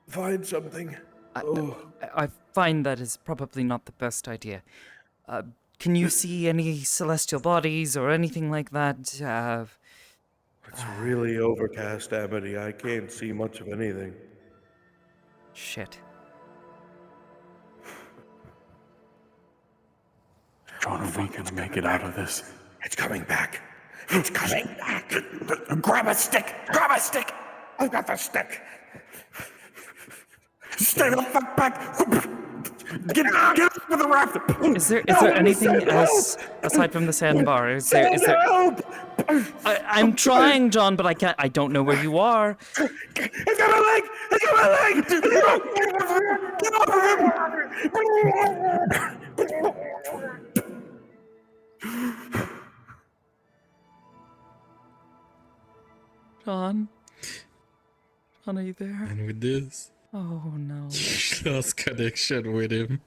find something. I find that is probably not the best idea. Can you see any celestial bodies or anything like that? It's really overcast, Amity. I can't see much of anything. Shit. John, are we gonna make it out of this? It's coming back. It's coming back. Grab a stick! Grab a stick! I've got the stick. Stay the fuck back! Get off of the raft! Is there anything else aside from the sandbar? Is there? Help! I'm trying, John, but I can't. I don't know where you are. I got my leg! I got my leg! Get off of him! John, are you there? And with this, Oh no. you lost connection with him.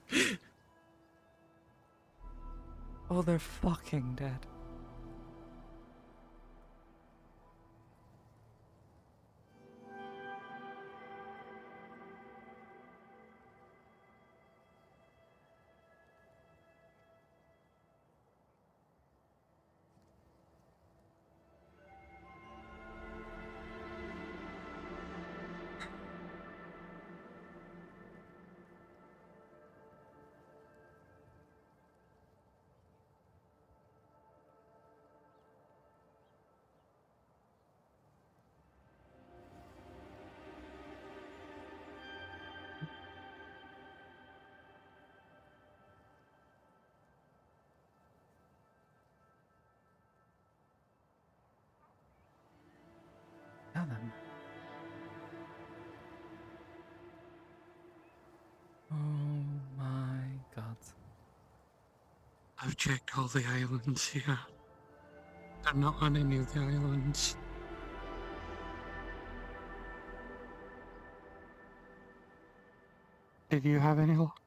Oh, they're fucking dead. Tell them. Oh my god. I've checked all the islands here. They're not on any of the islands. Did you have any luck?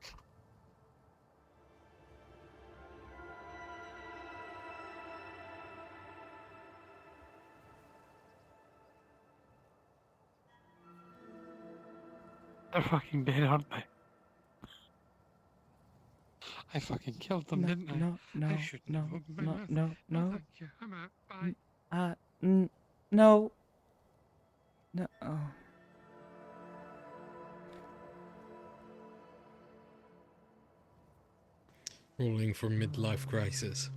They're fucking dead, aren't they? I fucking killed them, didn't I? No, I shouldn't have opened my mouth. no. Thank you. I'm out. Bye. No. No. Oh. Rolling for midlife crisis.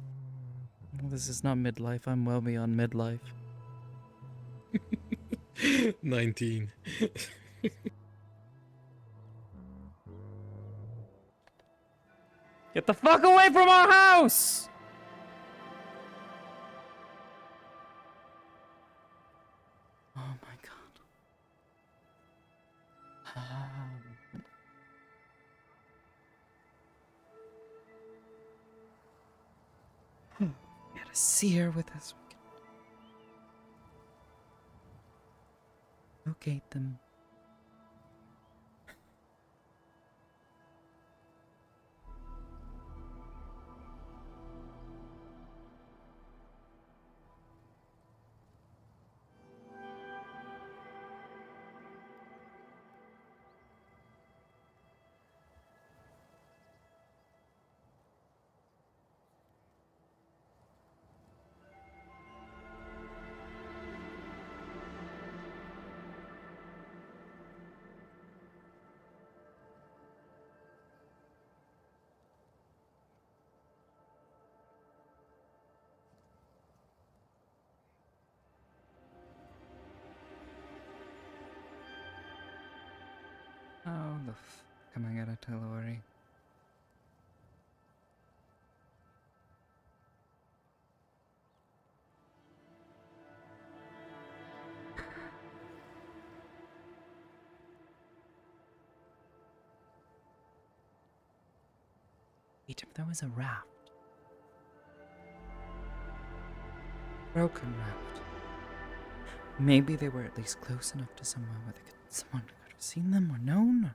Well, this is not midlife. I'm well beyond midlife. 19. Get the fuck away from our house! Oh my god. We had a seer with us. We can locate them. How the f am I gonna tell Ori? Wait, if there was a raft. Broken raft. Maybe they were at least close enough to somewhere where someone could have seen them or known.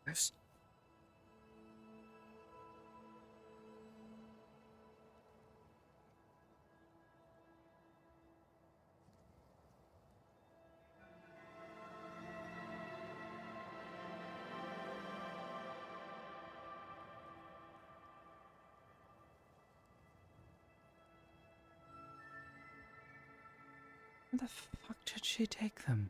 Yes. Where the fuck did she take them?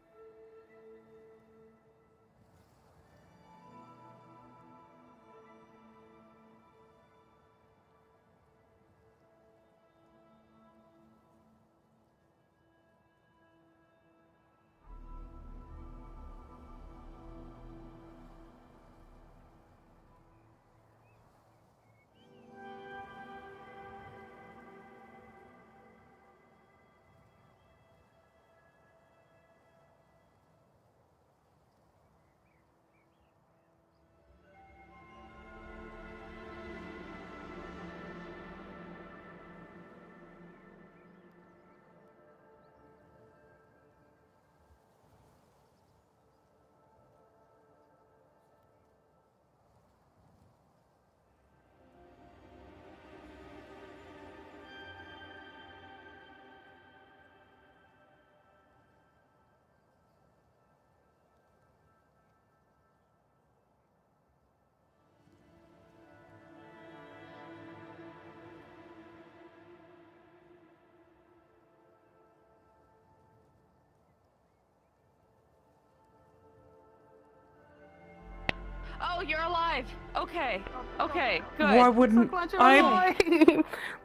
Oh, you're alive. Okay. Okay. Good. Why wouldn't I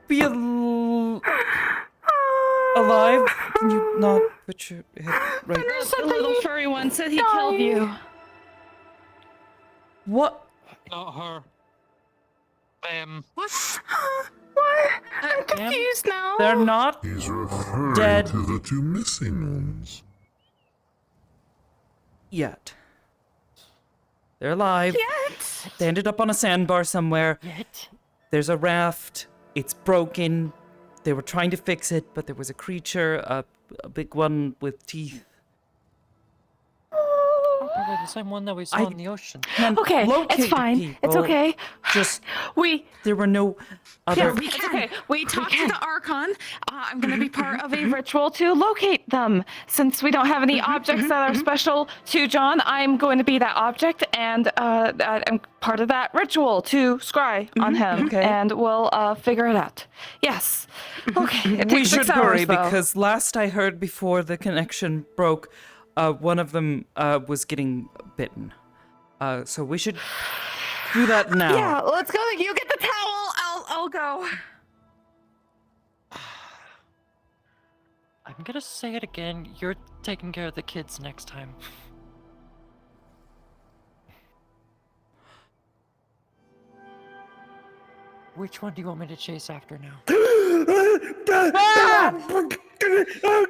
be alive? Can you not put your head right? The little furry one said he killed you. What? Not her. What? What? I'm confused now. They're not He's referring dead to the two missing ones. yet. They're alive. Yet? They ended up on a sandbar somewhere. Yet? There's a raft. It's broken. They were trying to fix it, but there was a creature, a big one with teeth. Oh, probably the same one that we saw in the ocean. Okay, it's Locate fine. people. It's okay. Just We there were no other. Yeah, we can. Okay, we talked to the Archon. I'm going to be part of a ritual to locate them. Since we don't have any objects that are special to John, I'm going to be that object, and I'm part of that ritual to scry on him, Okay. and we'll figure it out. Yes. Okay. It We takes should 6 hours, hurry though. because last I heard before the connection broke, one of them was getting bitten. So we should do that now. Yeah, let's go. You get the towel. I'll go. I'm gonna say it again. You're taking care of the kids next time. Which one do you want me to chase after now? Oh God! Oh,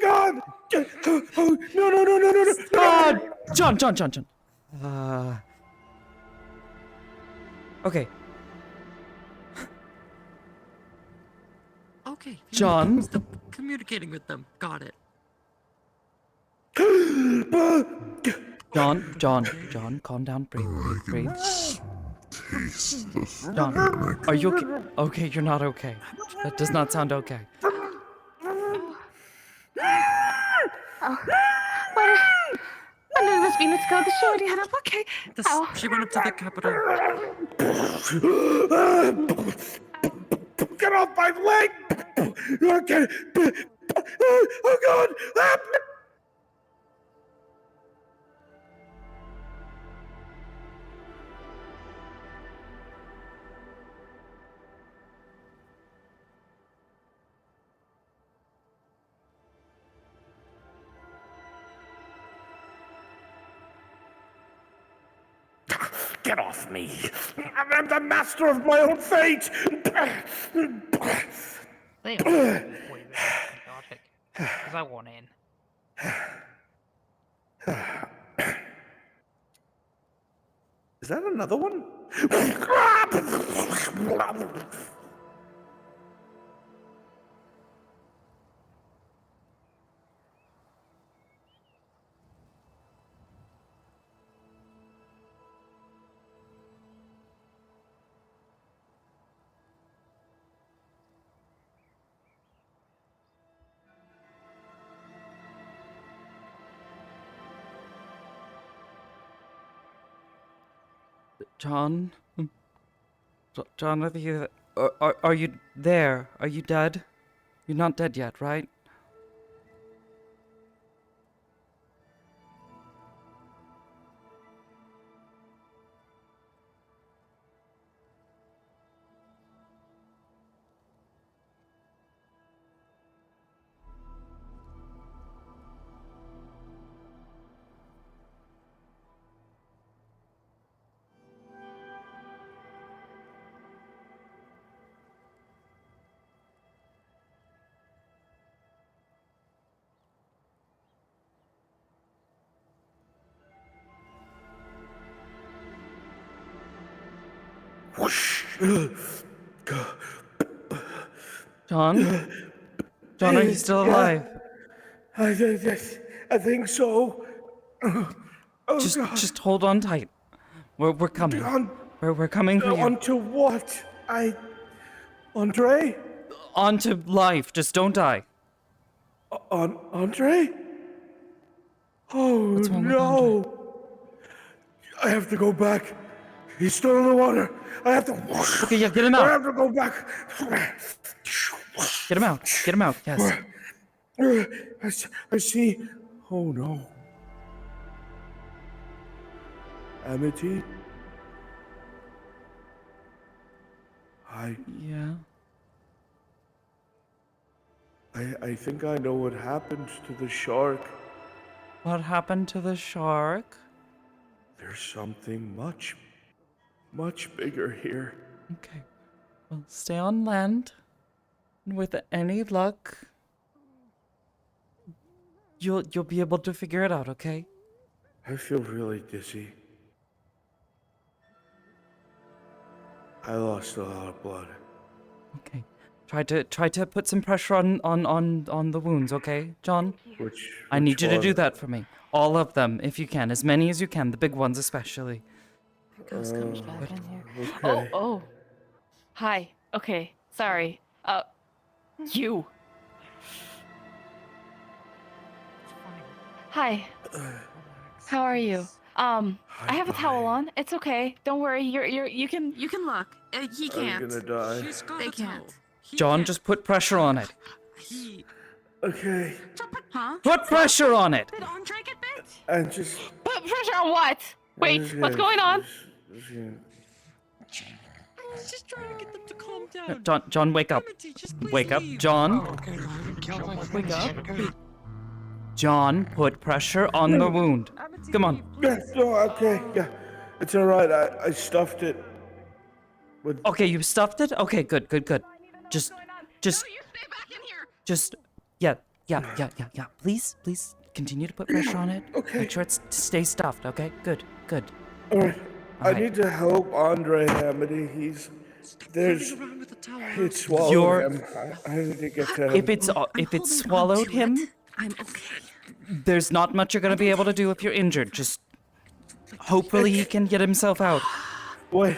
no! John. Okay. Okay. John? Stop communicating with them. Got it. John, calm down, breathe. John, are you okay? Okay, you're not okay. That does not sound okay. Oh, when did this Venus go? Did she already head up? Okay. Ow. She went up to the capital. Get off my leg! Okay. Oh God! Get off me! I'm the master of my own fate! They are way chaotic. Because I want in. Is that another one? John, are you there? Are you dead? You're not dead yet, right? whoosh. John? John, are you still alive? I think so. Oh, God. Just hold on tight. We're coming. We're coming for you. Onto what? Andre? Onto life. Just don't die. Andre? Oh, What's wrong with no. I have to go back. He's still in the water. I have to. Okay, yeah, get him I out. have to go back. Get him out. Get him out. Yes. I see. Oh, no. Amity? Yeah. I think I know what happened to the shark. What happened to the shark? There's something much, much bigger here. Okay. Well, stay on land. And with any luck, you'll be able to figure it out, okay? I feel really dizzy. I lost a lot of blood. Okay. Try to put some pressure on the wounds, okay, John? I need you to do that for me. All of them, if you can. As many as you can. The big ones especially. Ghost comes back in here. Okay. Oh. Hi. Okay. Sorry. You. Hi. How are you? I have a towel on. It's okay. Don't worry. You can look. He can't. I'm gonna die. They can't. John, just put pressure on it. Okay. Huh? Put pressure on it. Did Andre get bit? And just. Put pressure on what? Wait, what's going on? Just trying to get them to calm down. John, wake up. Wake up, John. Wake up. John, put pressure on the wound. Come on. Yes, no, okay, yeah. It's alright, I stuffed it. Okay, you stuffed it? Okay, good. Just, yeah. Please continue to put pressure on it. Okay. Make sure it stays stuffed, okay? Good. Alright. I Alright. need to help Andre, Amity. It's swallowed him. I need to get to him. If it's swallowed him, I'm okay. there's not much you're gonna be able to do if you're injured. Just hopefully he can get himself out. Wait,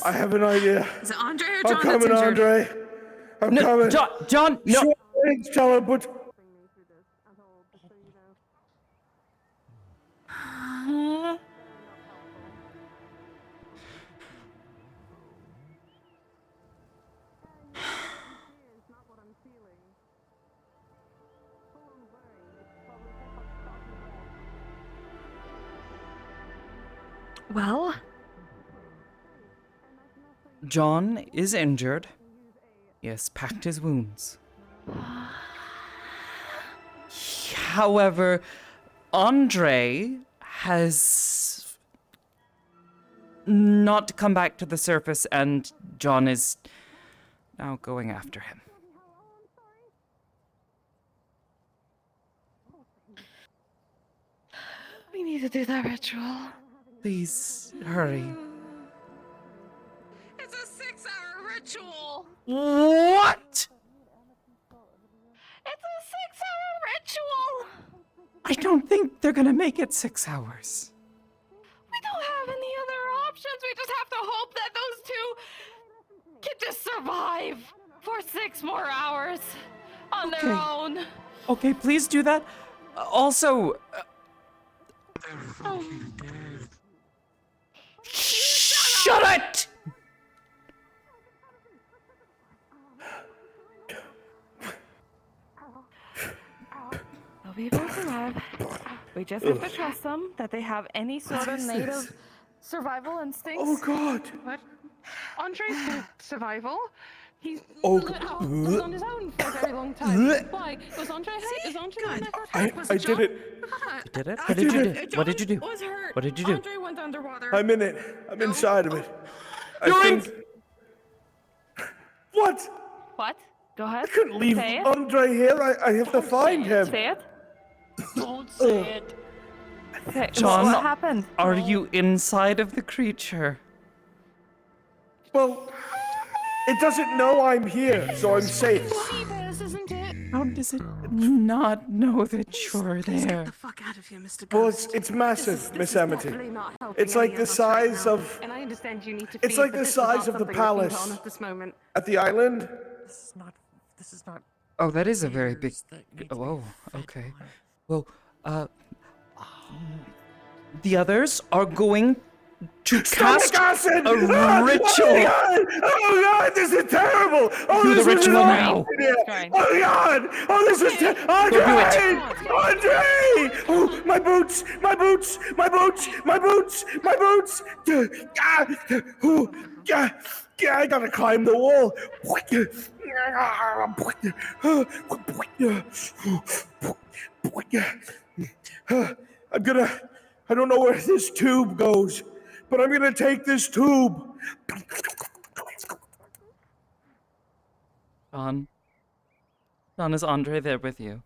I have an idea. Is it Andre or I'm John that's coming, injured? Andre. I'm coming. John, no. Tell him, but... Well, John is injured. He has packed his wounds. However, Andre has not come back to the surface, and John is now going after him. we need to do that ritual. Please, hurry. It's a 6-hour ritual. What? It's a 6-hour ritual. I don't think they're gonna make it 6 hours. We don't have any other options. We just have to hope that those two can just survive for 6 more hours on their own. Okay, please do that. Also, shut it! They'll be able to survive. We just have to trust them that they have any sort of native survival instincts. Oh, God. What? Andre's good survival. He's Oh, was on his own for a very long time. Why? Was Andre hurt? Is Andre the one that got hurt? I did it. You did it? What did you do? What did you do? Was hurt. What did you do? Andre went underwater. I'm in it. I'm inside of it. You're I think... What? What? Go ahead. I couldn't leave Say it. Andre here. I have to find him. Say it. Don't say it. Okay, John, what happened? are you inside of the creature? Well, it doesn't know I'm here, so I'm safe. Bears, isn't it? How does it not know that you're Please get there? the fuck out of here, Mr. Well, Ghost. it's massive, This Miss is Amity. definitely not helping It's like any the of us right size now. of. And I understand you need to It's feed, like but the this is not size of the something that can go on palace at this moment. at the island. This is not. Oh, that is a very big. feeders that need to be Whoa. fed Okay. on. Well, the others are going to cast Stomach acid! a Ah! ritual. Oh god! Oh god! This is terrible! Oh, Do this the was an ritual now. idea! Oh god! Oh, this is Andre! Go do Andre! Oh, my boots! My boots! My boots! My boots! My boots! Ah! Oh, yeah! Yeah, I gotta climb the wall. I don't know where this tube goes, but I'm gonna take this tube. John, is Andre there with you?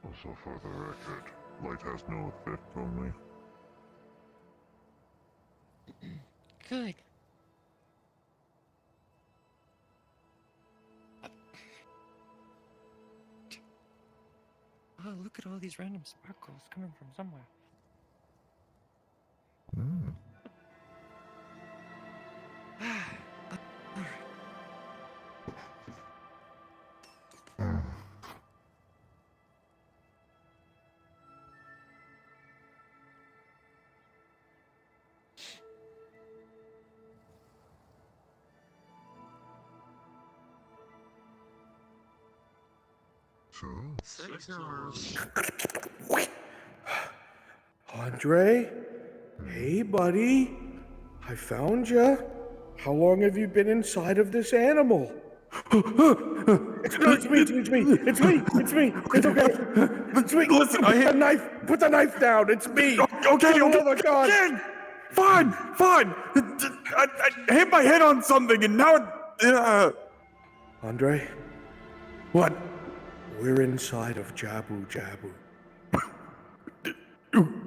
Also, for the record, light has no effect on me. Good. Oh, look at all these random sparkles coming from somewhere. So? 6 hours. Andre? Hey, buddy. I found you. How long have you been inside of this animal? It's me, it's me, it's me, it's me. It's okay. It's me. Listen, Put the knife. Put the knife down. It's me. Okay, Oh my God. Fine. I hit my head on something and now Andre? What? We're inside of Jabu Jabu.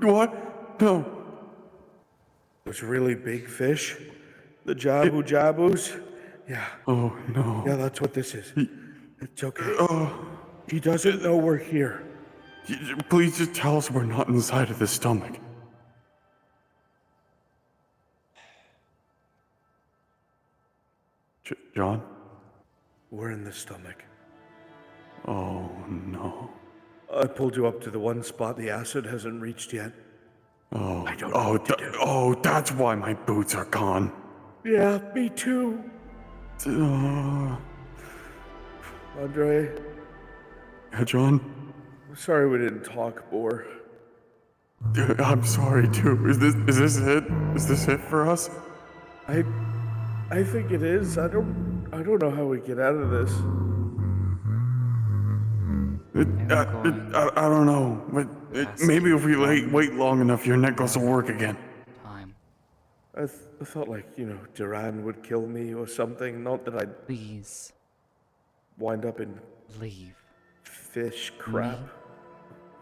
What? No. Those really big fish? The Jabu Jabus? Yeah. Oh, no. Yeah, that's what this is. It's okay. He doesn't know we're here. Please just tell us we're not inside of the stomach. John? We're in the stomach. Oh, no. I pulled you up to the one spot the acid hasn't reached yet. Oh, I don't know what to do. That's why my boots are gone. Yeah, me too. Andre? Yeah, John? I'm sorry we didn't talk more. I'm sorry too. Is this it? Is this it for us? I think it is. I don't know how we get out of this. I don't know. But maybe if we wait long enough, your necklace will work again. Time. I thought, Duran would kill me or something. Not that I'd Please. Wind up in Leave. Fish crap.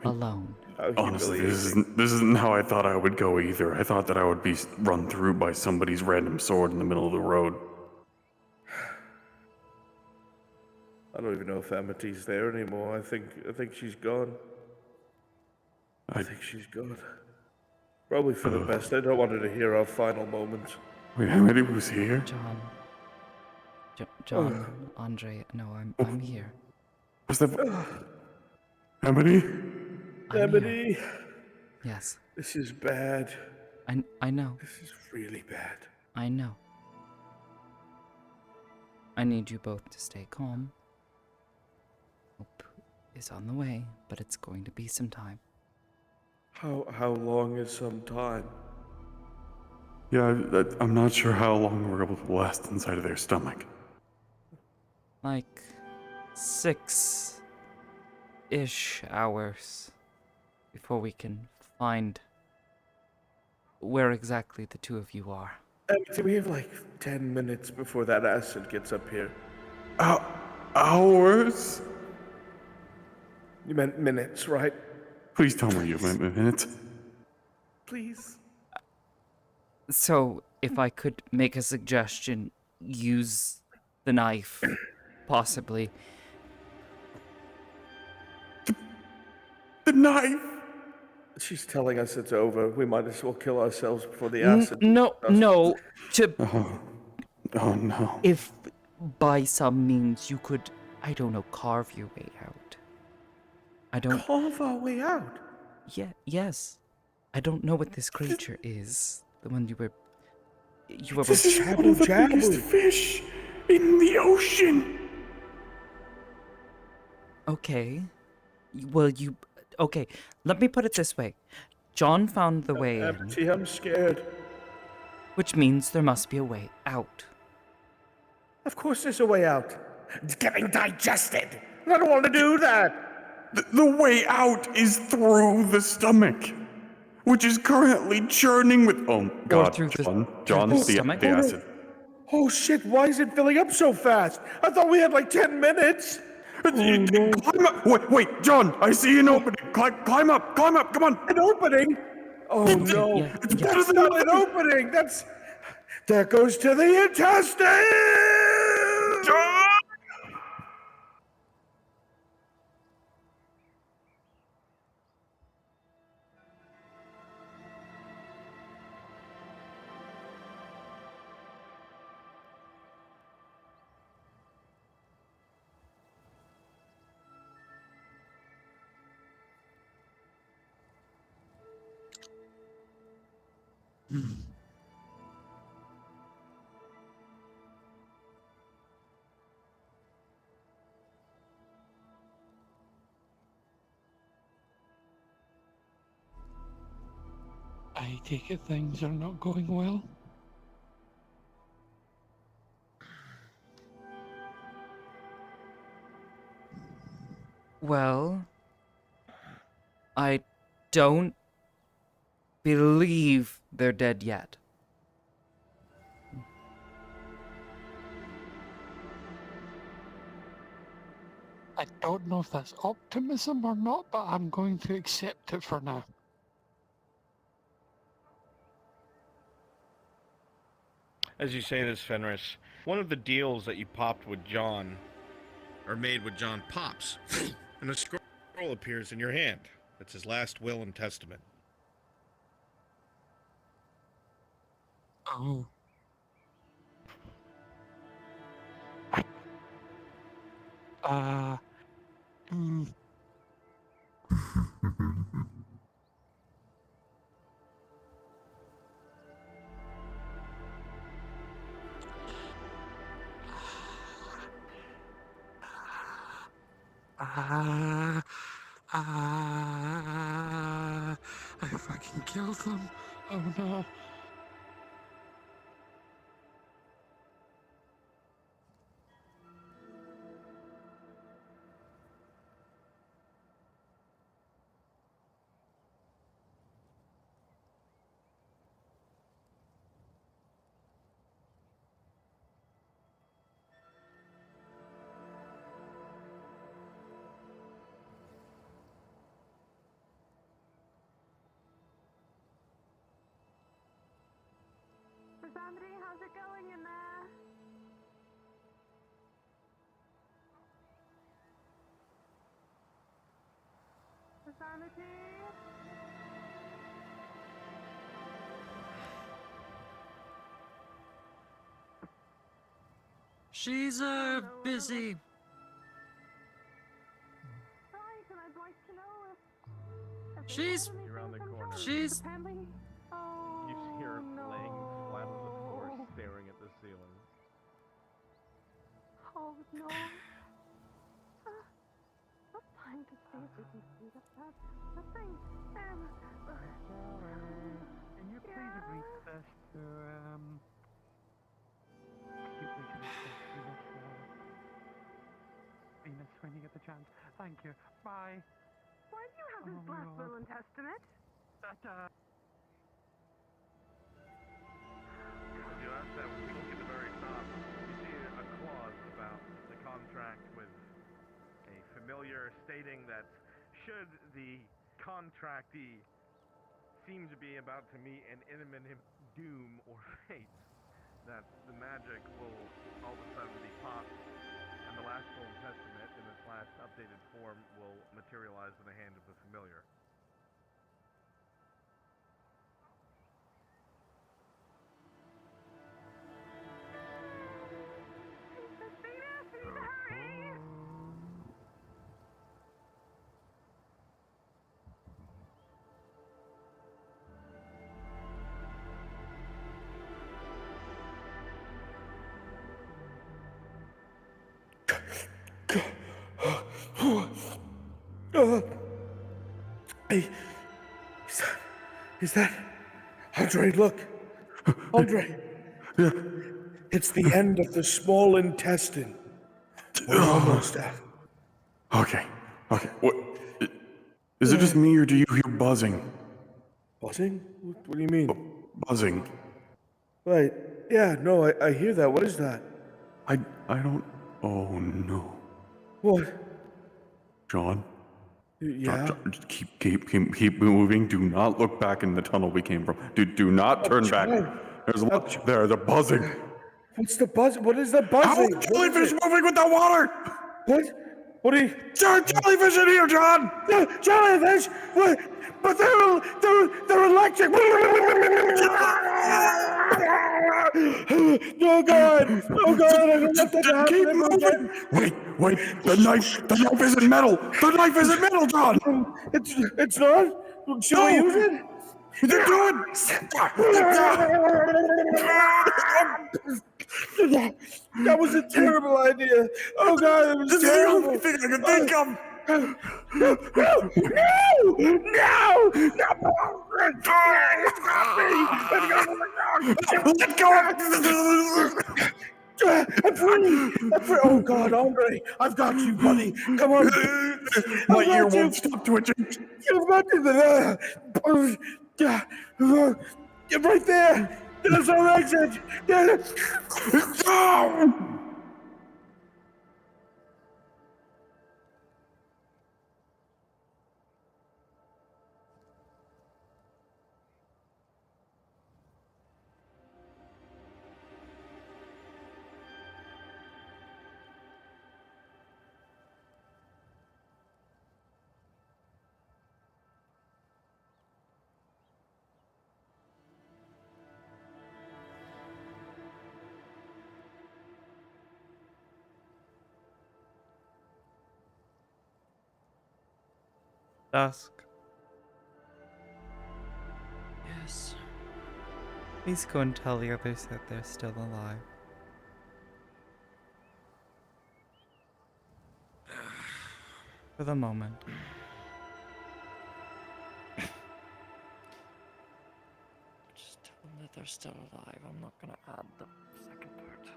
Alone. Honestly, this isn't how I thought I would go either. I thought that I would be run through by somebody's random sword in the middle of the road. I don't even know if Amity's there anymore. I think she's gone. I think she's gone. Probably for the best. I don't want her to hear our final moments. Wait, Amity was here? John, Andre, no, I'm here. Was that Amity? Amity. Yes. This is bad. I know. This is really bad. I know. I need you both to stay calm. Hope is on the way, but it's going to be some time. How long is some time? Yeah, I'm not sure how long we're able to last inside of their stomach. Like 6-ish hours before we can find where exactly the two of you are. We have 10 minutes before that acid gets up here. Hours? You meant minutes, right? Please tell me you meant minutes. Please. So, if I could make a suggestion, use the knife, possibly. The knife! She's telling us it's over. We might as well kill ourselves before the acid. No, to... Oh no. If by some means you could, I don't know, carve your way out. I don't... Carve our way out? Yeah, yes. I don't know what this creature is. The one you were... This is one of the biggest fish in the ocean! Okay. Well, you... Okay, let me put it this way. John found the way in, Amity, I'm scared. which means there must be a way out. Of course there's a way out. It's getting digested. I don't want to do that. The way out is through the stomach, which is currently churning with... Oh, God, John, the acid. Oh shit, why is it filling up so fast? I thought we had like 10 minutes. Climb up. Wait, John, I see an opening. Climb up, come on. An opening? Oh no, that's not an opening. That goes to the intestine! John! I take it things are not going well. Well, I don't believe they're dead yet. I don't know if that's optimism or not, but I'm going to accept it for now. As you say this, Fenris, one of the deals that you popped with John, or made with John, pops, and a scroll appears in your hand. It's his last will and testament. Oh. I fucking killed them. Oh no. Amity, how's it going in there? Amity? She's busy. Right, and I'd like to know if She's around the corner. She's Depending. Oh, You see her laying flat on the floor, staring at the ceiling. oh no. I'm trying to see if we can speed up that thing. Can you please request Venus when you get the chance? Thank you. Bye. Why do you have this black will and testament? As you ask that, when we look at the very top, you see a clause about the contract with a familiar stating that should the contractee seem to be about to meet an imminent doom or fate that the magic will all of a sudden be popped, and the last Old Testament in its last updated form will materialize in the hand of the familiar. Hey, is that Andre? Look, Andre. It's the end of the small intestine. We're almost at. Okay. What? Is it just me, or do you hear buzzing? Buzzing? What do you mean? Buzzing. Right. Yeah. No, I hear that. What is that? I don't. Oh no. What? John. Yeah. John, just keep moving. Do not look back in the tunnel we came from. Do not turn back. There's a lot there. The buzzing. What's the buzz? What is the buzzing? How is jellyfish moving with the water? What? What are you? Jellyfish in here, John. Jellyfish? What? But they're electric. Oh God! Oh God! I don't want that to happen. Keep moving. Wait! The knife isn't metal. The knife isn't metal, John. It's not. Should we use it? Do it. That was a terrible idea. Oh God, it was this terrible. This is the only thing I can think of. Let go! I'm free! Oh God, Andre, I've got you, buddy. Come on. My ear won't stop twitching. You've got me there. Right there. There's our exit. Dusk. Yes. Please go and tell the others that they're still alive. For the moment. Just tell them that they're still alive. I'm not gonna add the second part.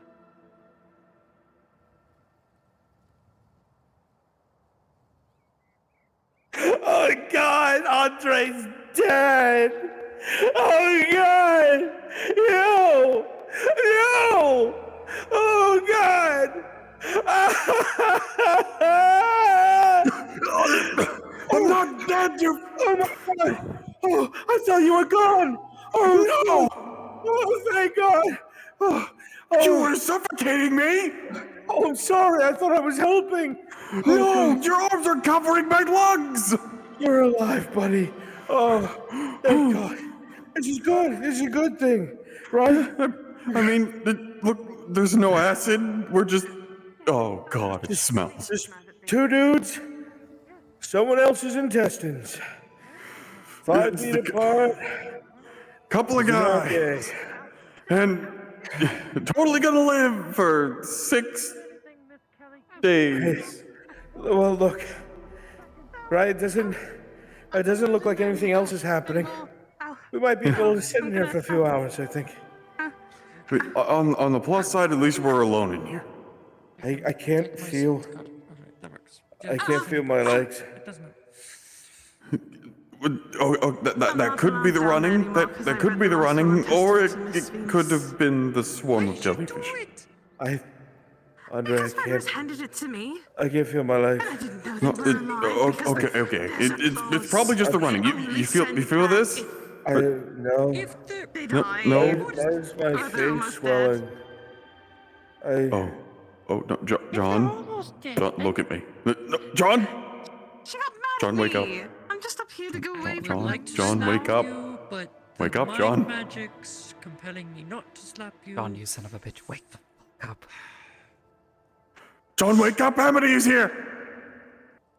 Oh God, Andre's dead. Oh God, no. Oh God. I'm not dead, you. Oh my God. Oh, I thought you were gone. Oh no. Oh, thank God. You were suffocating me. Oh, I'm sorry. I thought I was helping. No, your arms are covering my lungs. You're alive, buddy. Oh, thank God. This is good. This is a good thing, right? I mean, look, there's no acid. We're just. Oh God, it smells. Just two dudes, someone else's intestines. 5 feet apart. Couple of guys. And totally gonna live for 6 days. Well, look. Right, it doesn't look like anything else is happening. We might be able to sit in here for a few hours, I think. On the plus side, at least we're alone in here. I can't feel my legs. That could be the running. That could be the running, or it could have been the swarm of jellyfish. Andre, I can't. Handed it to me. I can't feel my legs. No, okay. It's probably just the running. You feel this? No. They No, die. no. That is my Oh, they're face almost swelling. Oh, no, John. John, look at me. No, John! She got mad John, at wake up. me. I'm just up here to go away John, from her. Like to John, slap wake up. you, but Wake the up, mind John. magic's compelling me not to slap you. John, you son of a bitch, wake the fuck up. John, wake up! Amity is here!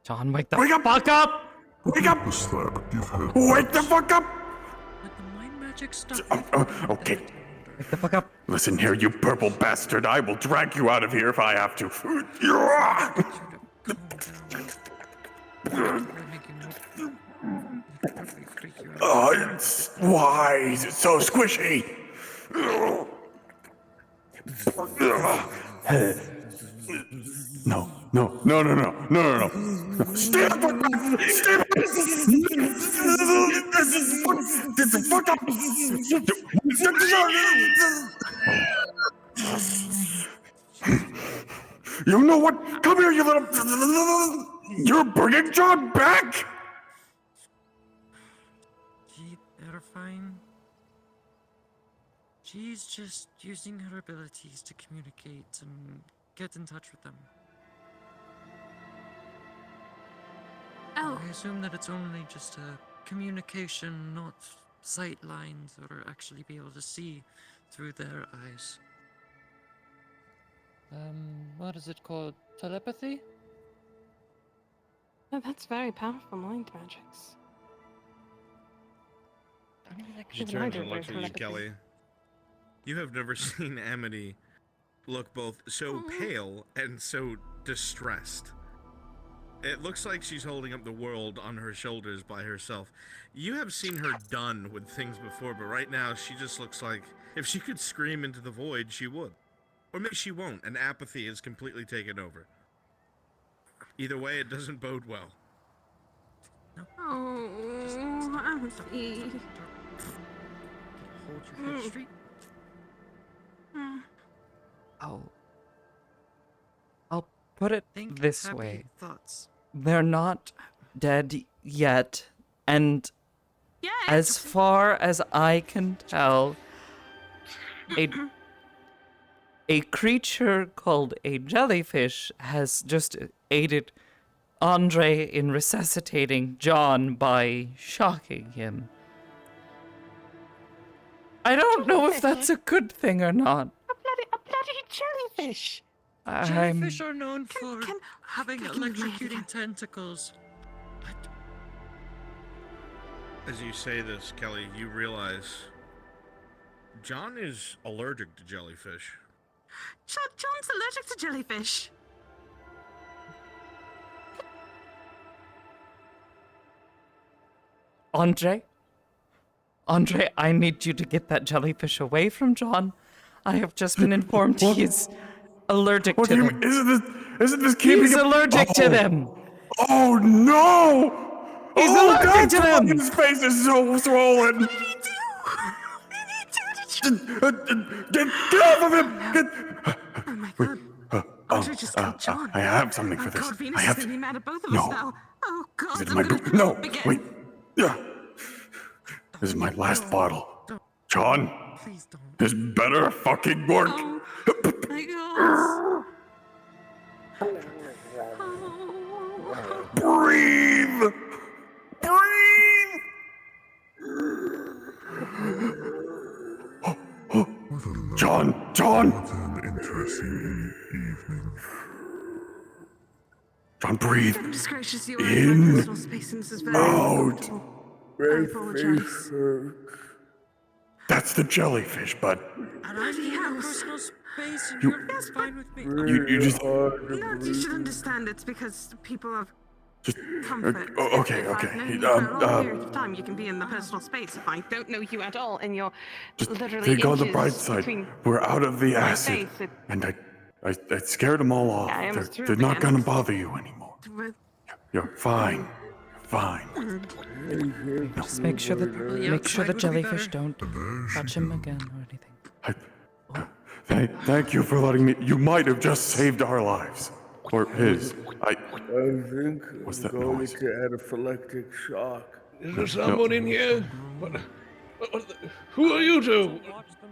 John, wake the Wake up! fuck up! Wake up! Wake the fuck up! But the mind magic stuff. Okay. Wake the fuck up. Listen here, you purple bastard. I will drag you out of here if I have to. Why is it so squishy? No. Stay the fuck up! Stay the fuck up! You know what? Come here, you little... You're bringing John back? They're fine. She's just using her abilities to communicate and get in touch with them. Oh. I assume that it's only just a communication, not sight lines, or actually be able to see through their eyes. What is it called? Telepathy? Oh, that's very powerful mind magics. She turns and looks at you, Kelly. You have never seen Amity look both so pale and so distressed. It looks like she's holding up the world on her shoulders by herself. You have seen her done with things before, but right now she just looks like if she could scream into the void, she would. Or maybe she won't, and apathy has completely taken over. Either way, it doesn't bode well. Oh, Amity. Hold your head straight. I'll put it Think this happy way. Thoughts. They're not dead yet, and as far as I can tell, a creature called a jellyfish has just aided Andre in resuscitating John by shocking him. I don't know if that's a good thing or not. A bloody jellyfish. Jellyfish are known for having electrocuting tentacles. As you say this, Kelly, you realize John is allergic to jellyfish. John's allergic to jellyfish. Andre, I need you to get that jellyfish away from John. I have just been informed he is allergic to them. Isn't this keeping He's him- allergic to them. Oh no! He's allergic God, to them. His face is so swollen. What did he do? Get off of him! Oh my god. Andre just killed John. I have something for Oh this. god, Venus I is have. gonna be mad at both of No. us now. Oh god, Is it I'm my gonna boot? throw No, up again. wait. Yeah. This is my last bottle. John, Please don't. this better fucking work. Oh my god. Breathe! Breathe! John! What an interesting evening. John, breathe. Goodness gracious, you are in my personal space and this is very uncomfortable. I apologize. That's the jellyfish, bud. And I'm in your personal space and You- you're fine with me. You just. No, you should understand it's because people have comfort. Okay. If I've known you for a long period of time, you can be in the personal space. If I don't know you at all and you're literally Think on the inches bright side. between We're out of the my acid. face, And I scared them all off. Yeah, I almost threw They're up not again. gonna bother you anymore. You're fine. You're fine. Just make sure that the jellyfish don't touch him again or anything. Thank you for letting me. You might have just saved our lives. Or his. I think What's I'm that going noise? to anaphylactic shock. Is there someone in here? What? Who are you two?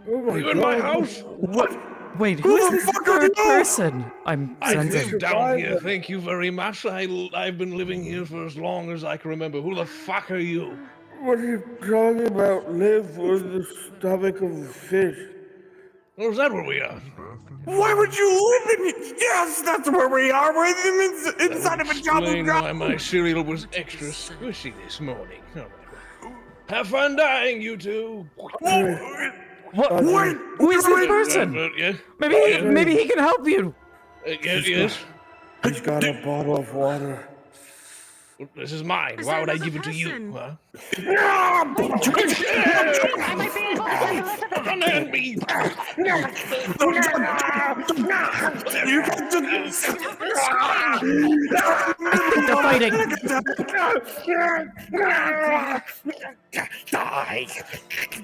Are you in my house? What? Wait, who's this third person? I'm I've sensing. lived down here, thank you very much. I've been living here for as long as I can remember. Who the fuck are you? What are you talking about? Live in the stomach of a fish. Oh, is that where we are? Why would you live in it? Yes, that's where we are. We're inside of a jumbo Explain drop. why my cereal was extra squishy this morning. All right. Have fun dying, you two. What? Who is this person? Yeah. Maybe he can help you. Yes. He's got a bottle of water. This is mine. Why would I give it to you? Huh? They're fighting.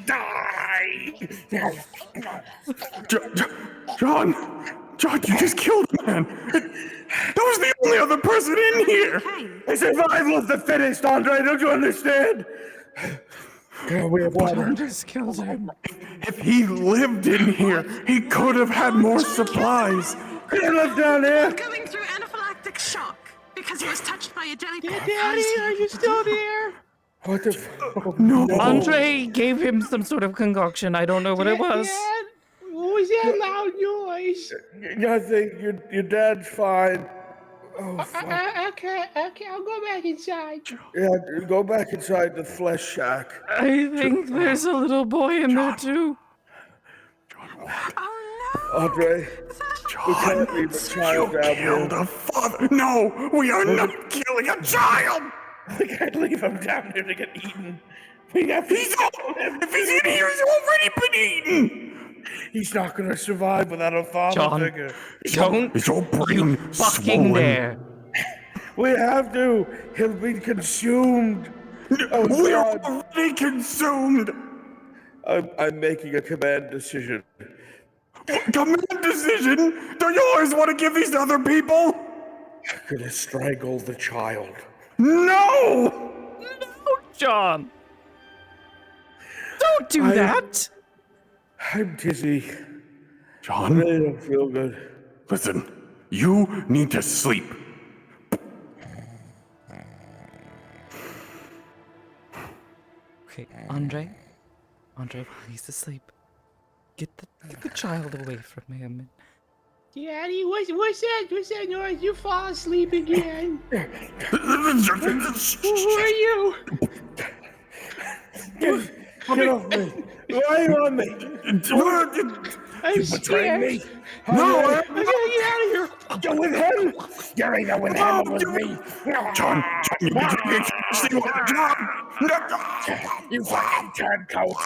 Die! John, you just killed a man. That was the only other person in here. The survival of the fittest, Andre. Don't you understand? We have water. Just killed him. If he lived in here, he could have had more supplies. He lived down here. Going through anaphylactic shock because he was touched by a jellyfish. Daddy, are you still there? What the fuck? No. Andre gave him some sort of concoction. I don't know what it was. Dad, what was that loud noise? Nothing. Your dad's fine. Oh, fuck. Okay, I'll go back inside. Yeah, go back inside the flesh shack. I think there's a little boy in there too. Andre, we can't leave a child down here. Killed a father. No, we are not killing a child. We can't leave him down here to get eaten. We have to If he's in here, he's already been eaten. He's not gonna survive without a father figure. Don't Is your brain fucking swollen? dare. We have to. He'll be consumed. Oh, We are God. already consumed. I'm making a command decision. Command decision? Don't you always want to give these to other people? I'm gonna strangle the child. No! No, John. Don't do that. I'm dizzy. John? I really don't feel good. Listen, you need to sleep. Okay, Andre, while he's asleep, get the child away from him. Daddy, what's that? What's that noise? You fall asleep again. Who are you? Get off me! Why are you on me? I'm You betrayed scared. me? No, I gotta get out of here. Go with him! You're either with him or with me! John, you need to be John! You fucking turncoat!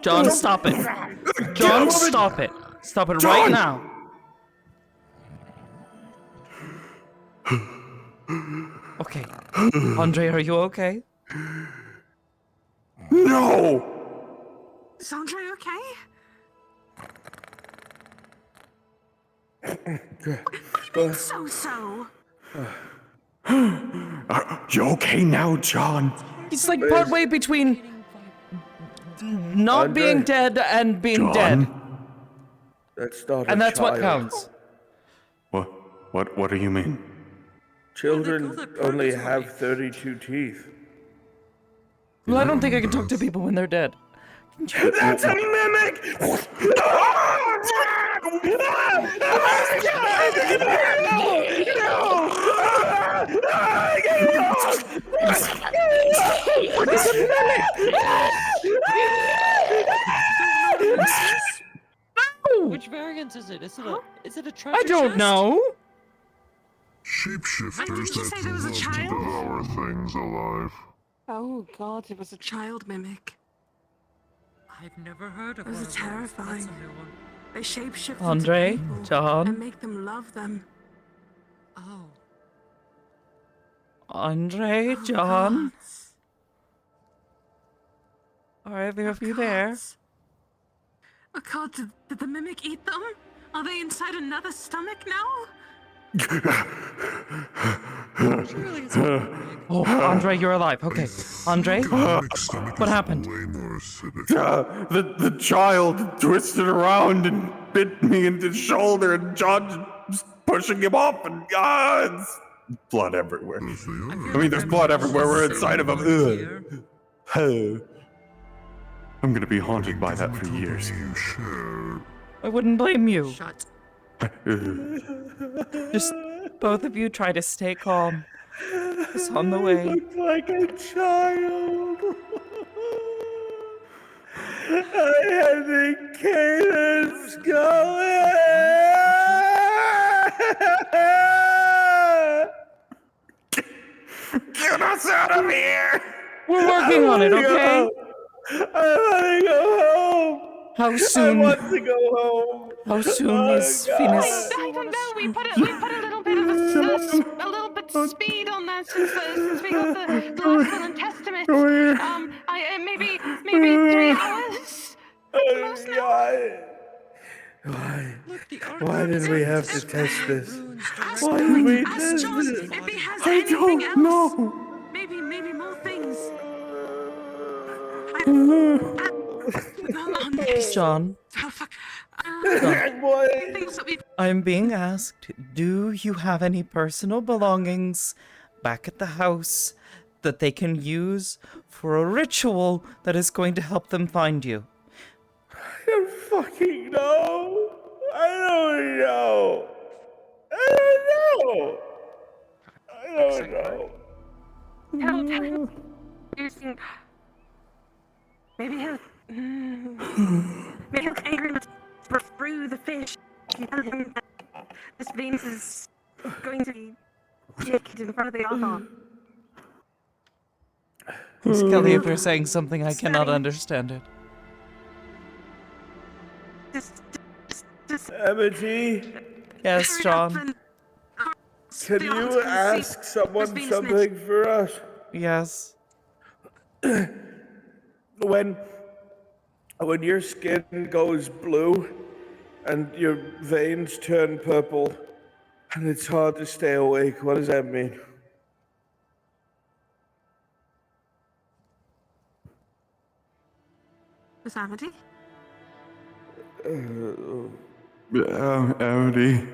John, stop it. John, stop it. Stop it right now. Okay. Andre, are you okay? No! Is Andre okay? What do you mean so? You okay now, John? He's like partway between not Andre? being dead and being John? dead. That's not And a that's what child. counts. What do you mean? Children only have 32 teeth. Well, I don't think I can talk to people when they're dead. That's a mimic! Which variant is it? Is it a treasure I don't chest? know. Shapeshifters Did you say there was a love to child? devour things alive. Oh God, it was a child mimic. I've never heard of It was one of those. terrifying. That's a new one. They shapeshift Andre, into people John. and make them love them. Oh. Andre, John. Are either of you there? Oh God, did the mimic eat them? Are they inside another stomach now? Oh, Andre, you're alive. Okay. Andre? What happened? The child twisted around and bit me in the shoulder, and John just pushing him off, and it's blood everywhere. I mean, there's blood everywhere. We're inside of him. I'm gonna be haunted by that for years. I wouldn't blame you. Shut. Just both of you try to stay calm. It's on the way. Look like a child. I had the cadence going. Get us out of here! We're working on it, okay? I want to go home. How soon? I want to go home. How soon is Venus? I don't know. We put a little bit of a little bit speed on that since we got the Gospel and Testament. Maybe 3 hours. Why did we have to test this? Why did we test John this? if he has I anything don't else. know. Maybe more things. John. Oh, fuck. I'm being asked, do you have any personal belongings back at the house that they can use for a ritual that is going to help them find you? I don't fucking know. I don't know. Tell him. Using. Maybe he'll angry with through the fish. You tell him that this Venus is going to be kicked in front of the altar. Miss Kelly, if you're saying something, I cannot understand it. Amity? Yes, John. Can you ask someone something for us? Yes. When your skin goes blue and your veins turn purple and it's hard to stay awake, what does that mean? Miss Amity? Amity.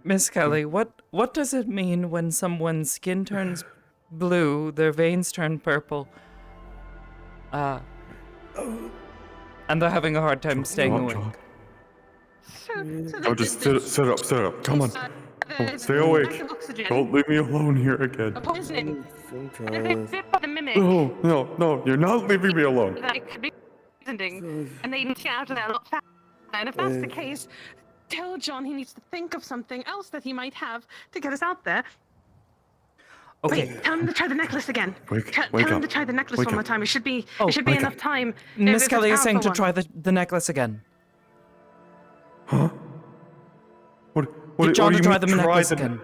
Miss Kelly, what does it mean when someone's skin turns blue, their veins turn purple, and they're having a hard time staying awake? Oh, just sit up. Come on. Oh, stay awake. Don't leave me alone here again. Poisoning. The mimic. No, you're not leaving me alone. That could be poisoning, and they need to get out of there a lot faster. And if that's the case, tell John he needs to think of something else that he might have to get us out there. Okay. Wait, tell him to try the necklace again. Tell wake him up. to try the necklace Wake one more up. time. It should be Wake enough up. time. Miss Kelly is saying to try the necklace again. Huh? Get What John do to you try mean, the necklace again.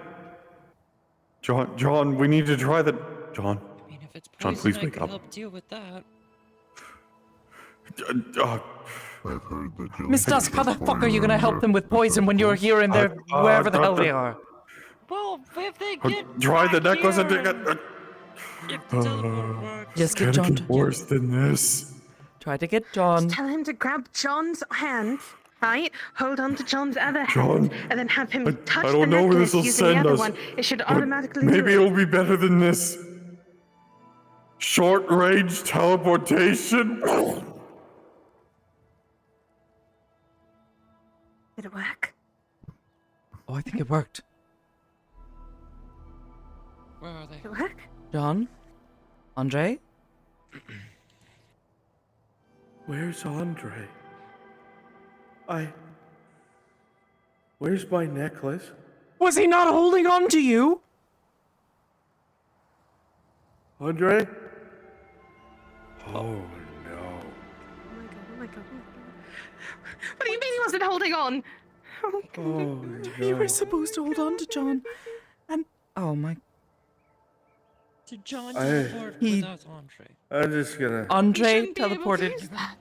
John, we need to try the... John. I mean, if it's John, poison, please I wake can up. help deal with that. I've heard that Miss Dusk, how the fuck are you gonna help them with poison when you're here and they're wherever the hell they are? Well, if they get Try the necklace and take it. if the teleport works. Yes, get It's John. gonna get worse than this. Try to get John. Tell him to grab John's hand, right? Hold on to John's other John, hand, and then have him touch I don't the know where necklace this will using the send other us. one. It should but automatically maybe do it. it'll be better than this. Short range teleportation. Did it work? Oh, I think it worked. Where are they? Did it work? John? Andre? Where's Andre? Where's my necklace? Was he not holding on to you? Andre? Oh no. Oh my god. What do you mean he wasn't holding on? Oh, Oh You no. were supposed to hold on to John. And oh my. Did John I- teleport He- without Andre? I'm just gonna. Andre shouldn't be able to teleported use that.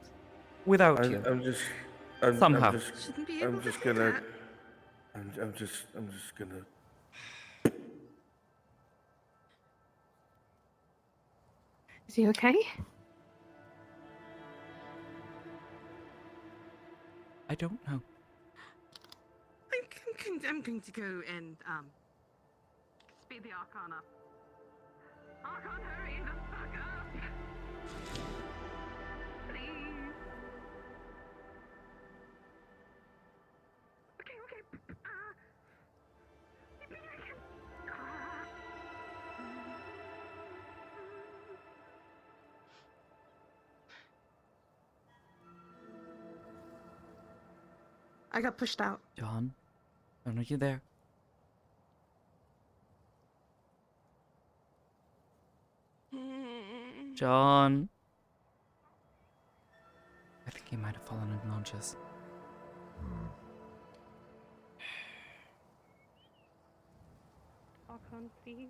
without I'm, you. I'm just. I'm, Somehow. I'm just. Shouldn't be able I'm just to do gonna. that. I'm just gonna Is he okay? I don't know. I'm going to go and speed the Archon up. Archon, hurry the fuck up! Please. Okay. I got pushed out. John, are you there? John. I think he might have fallen unconscious. Archon, please.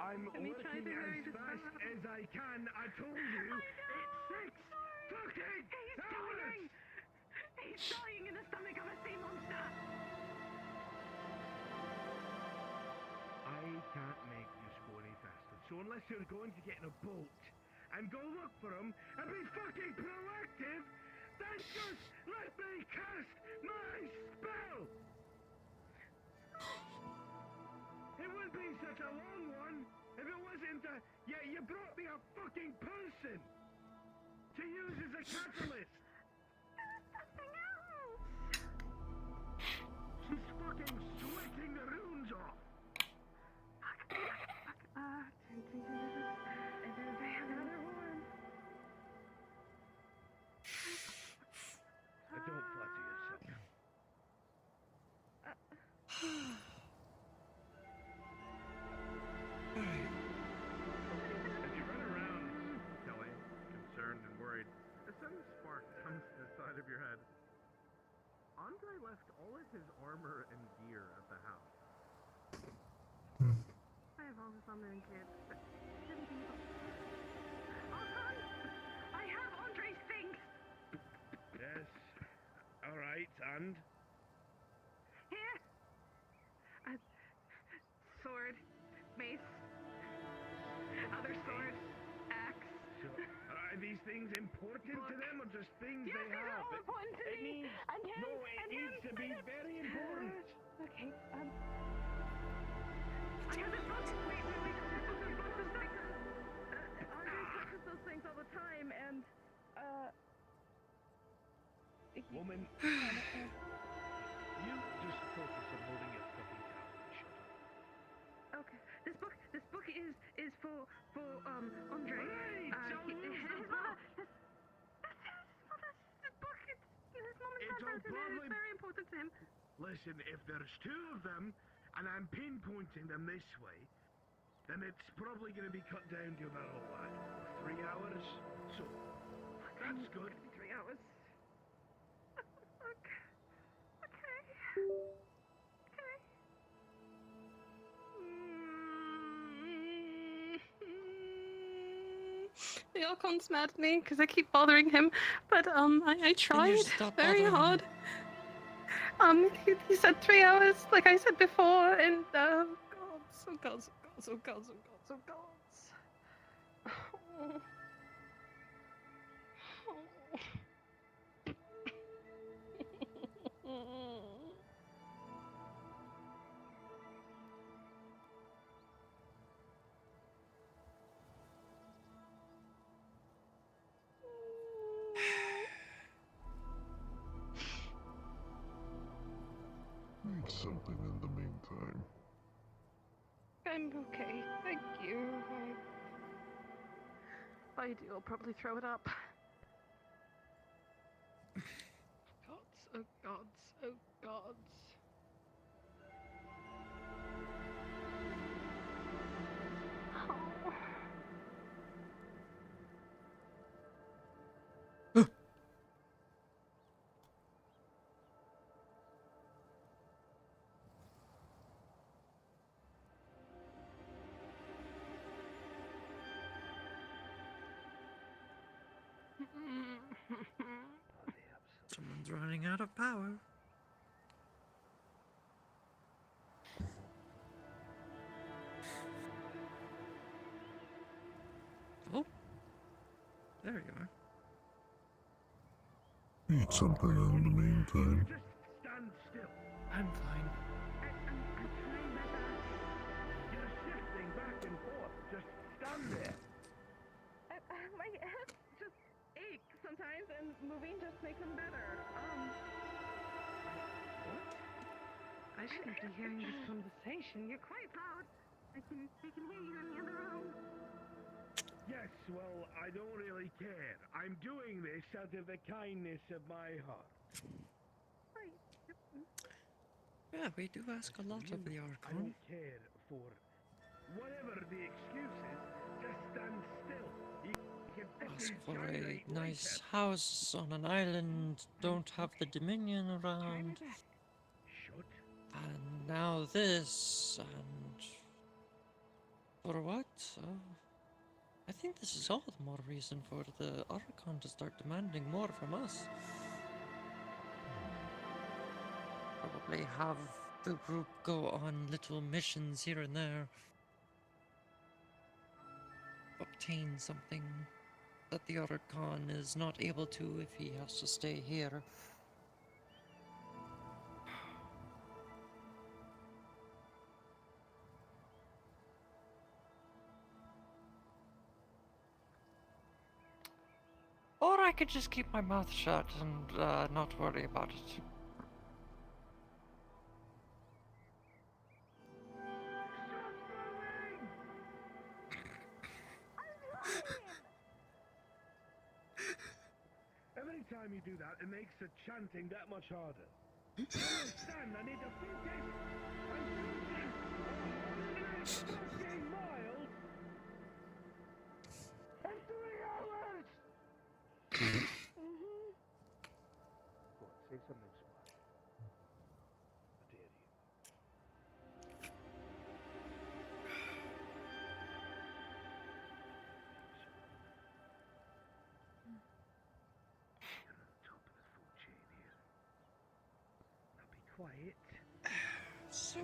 I'm Let me working try to hurry as this fast up. as I can. I told you. It's 6 fucking hours. He's dying in the stomach of a sea monster. I can't make this go any faster. So unless you're going to get in a boat and go look for him and be fucking proactive, then just let me cast my spell. It wouldn't be such a long one if it wasn't yeah, you brought me a fucking person to use as a catalyst. She's fucking sweating the runes off. Don't flatter yourself. As you run around, Kelly, concerned and worried, a sudden spark comes to the side of your head. Andre left all of his armor and gear at the house. I have all this armor and gear, but shouldn't be. Archon! I have Andre's things! Yes. All right, and Here! Sword, mace, other sword, axe. so, are these things important to them or just things Yes, they these are have? all important to It me! needs, And him! no, it and needs him, to be and him. very important. Okay, I have this book! Wait, this book is lots of things. Andre touches those things all the time, and, Woman, you just focus on holding your fucking towel and shut up. Okay, this book is for Andre. Right, so use the book. This book, his mom and It's dad all sent it. probably- It's very important to him. Listen, if there's 2 of them, and I'm pinpointing them this way, then it's probably going to be cut down to about, 3 hours? So, that's good. 3 hours. Okay. The Archon's mad at me because I keep bothering him, but I tried stop very bothering hard. He said 3 hours, like I said before, and gods, oh gods, oh gods, oh gods, oh gods, oh gods. Eat something in the meantime. I'm okay, thank you. If I do, I'll probably throw it up. Gods, oh gods, oh gods. Someone's running out of power. There you are. Eat something in the meantime. Just stand still. I'm fine. I'm trying my best. You're shifting back and forth. Just stand there. My head just ache sometimes, and moving just makes them better. I shouldn't be hearing this conversation. You're quite loud. I can hear you in the other room. Yes, well, I don't really care. I'm doing this out of the kindness of my heart. Yeah, we do ask a lot of the I Archon. don't care for whatever the excuse is. Just stand still. You can Ask fucking for a gyrate nice later. house on an island, don't have the Dominion around. Shut. And now this, and... For what? I think this is all the more reason for the Archon to start demanding more from us. Probably have the group go on little missions here and there. Obtain something that the Archon is not able to if he has to stay here. Or I could just keep my mouth shut and not worry about it. Every time you do that, it makes the chanting that much harder. You understand? I need to focus. I'm counting 100 fucking miles in 3 hours. Go on, say something smart. I dare you. You're on top of the food chain here. Now be quiet. So...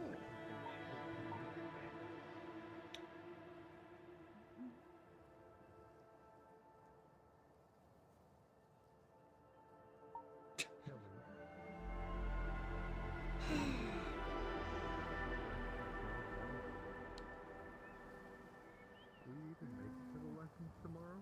Will you even make it to the lessons tomorrow?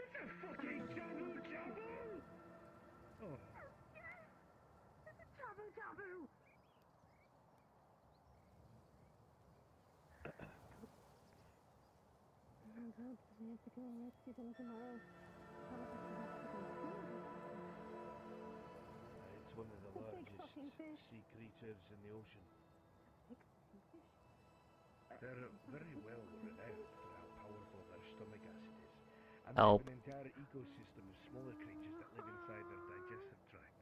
It's a fucking jabu jabu! Oh. It's a jabu jabu! It's one of the largest sea creatures in the ocean. They're very well renowned for how powerful their stomach acid is. And they have an entire ecosystem of smaller creatures that live inside their digestive tract.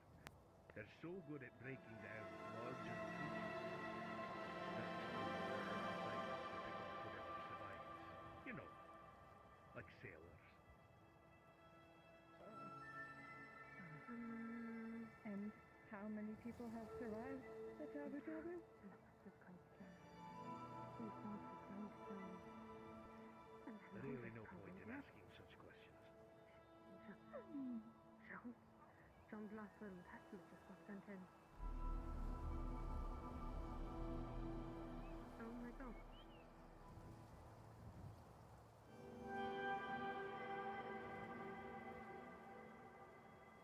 They're so good at breaking down larger creatures that inside them to pick off whatever survives. You know, like sailors. And how many people have survived the Jabu Jabu? Really no point in asking such questions. John's last little text message was sent in. Oh my god.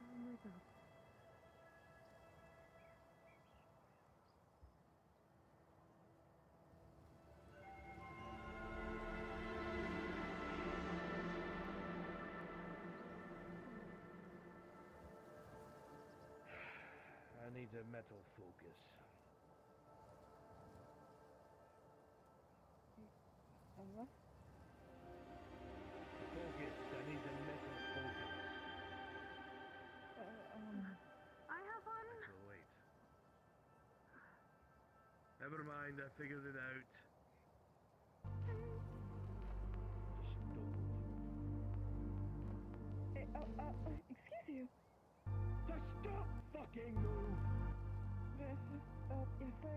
Oh my god. I need a metal focus. What? Focus. I need a metal focus. I have one. Well, wait. Never mind, I figured it out. Just don't. Excuse you. Just stop fucking move! Yes, sir.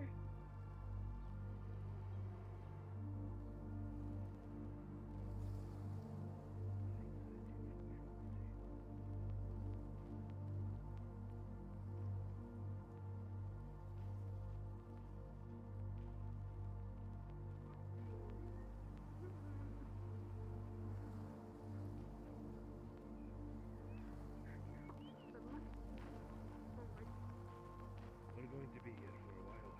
We're going to be here for a while.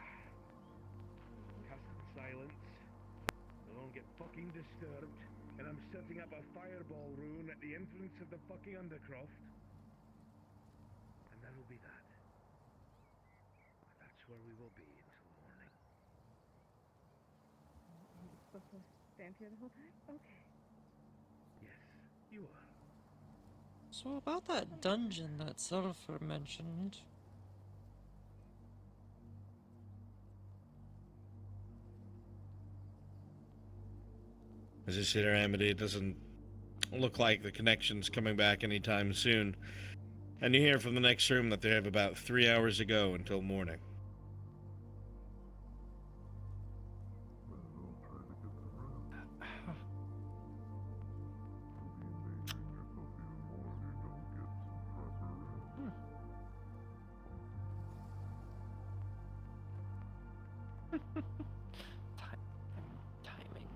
Casting silence. We don't get fucking disturbed. And I'm setting up a fireball rune at the entrance of the fucking Undercroft. And that'll be that. That's where we will be until morning. I'm supposed to stand here the whole time? Okay. Yes, you are. So about that dungeon that Sulfur mentioned. As you sit there, Amity, it doesn't look like the connection's coming back anytime soon. And you hear from the next room that they have about 3 hours to go until morning. Timing.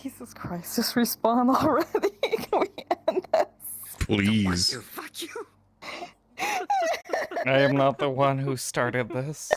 Jesus Christ, just respawn already. Can we end this? Please. I am not the one who started this.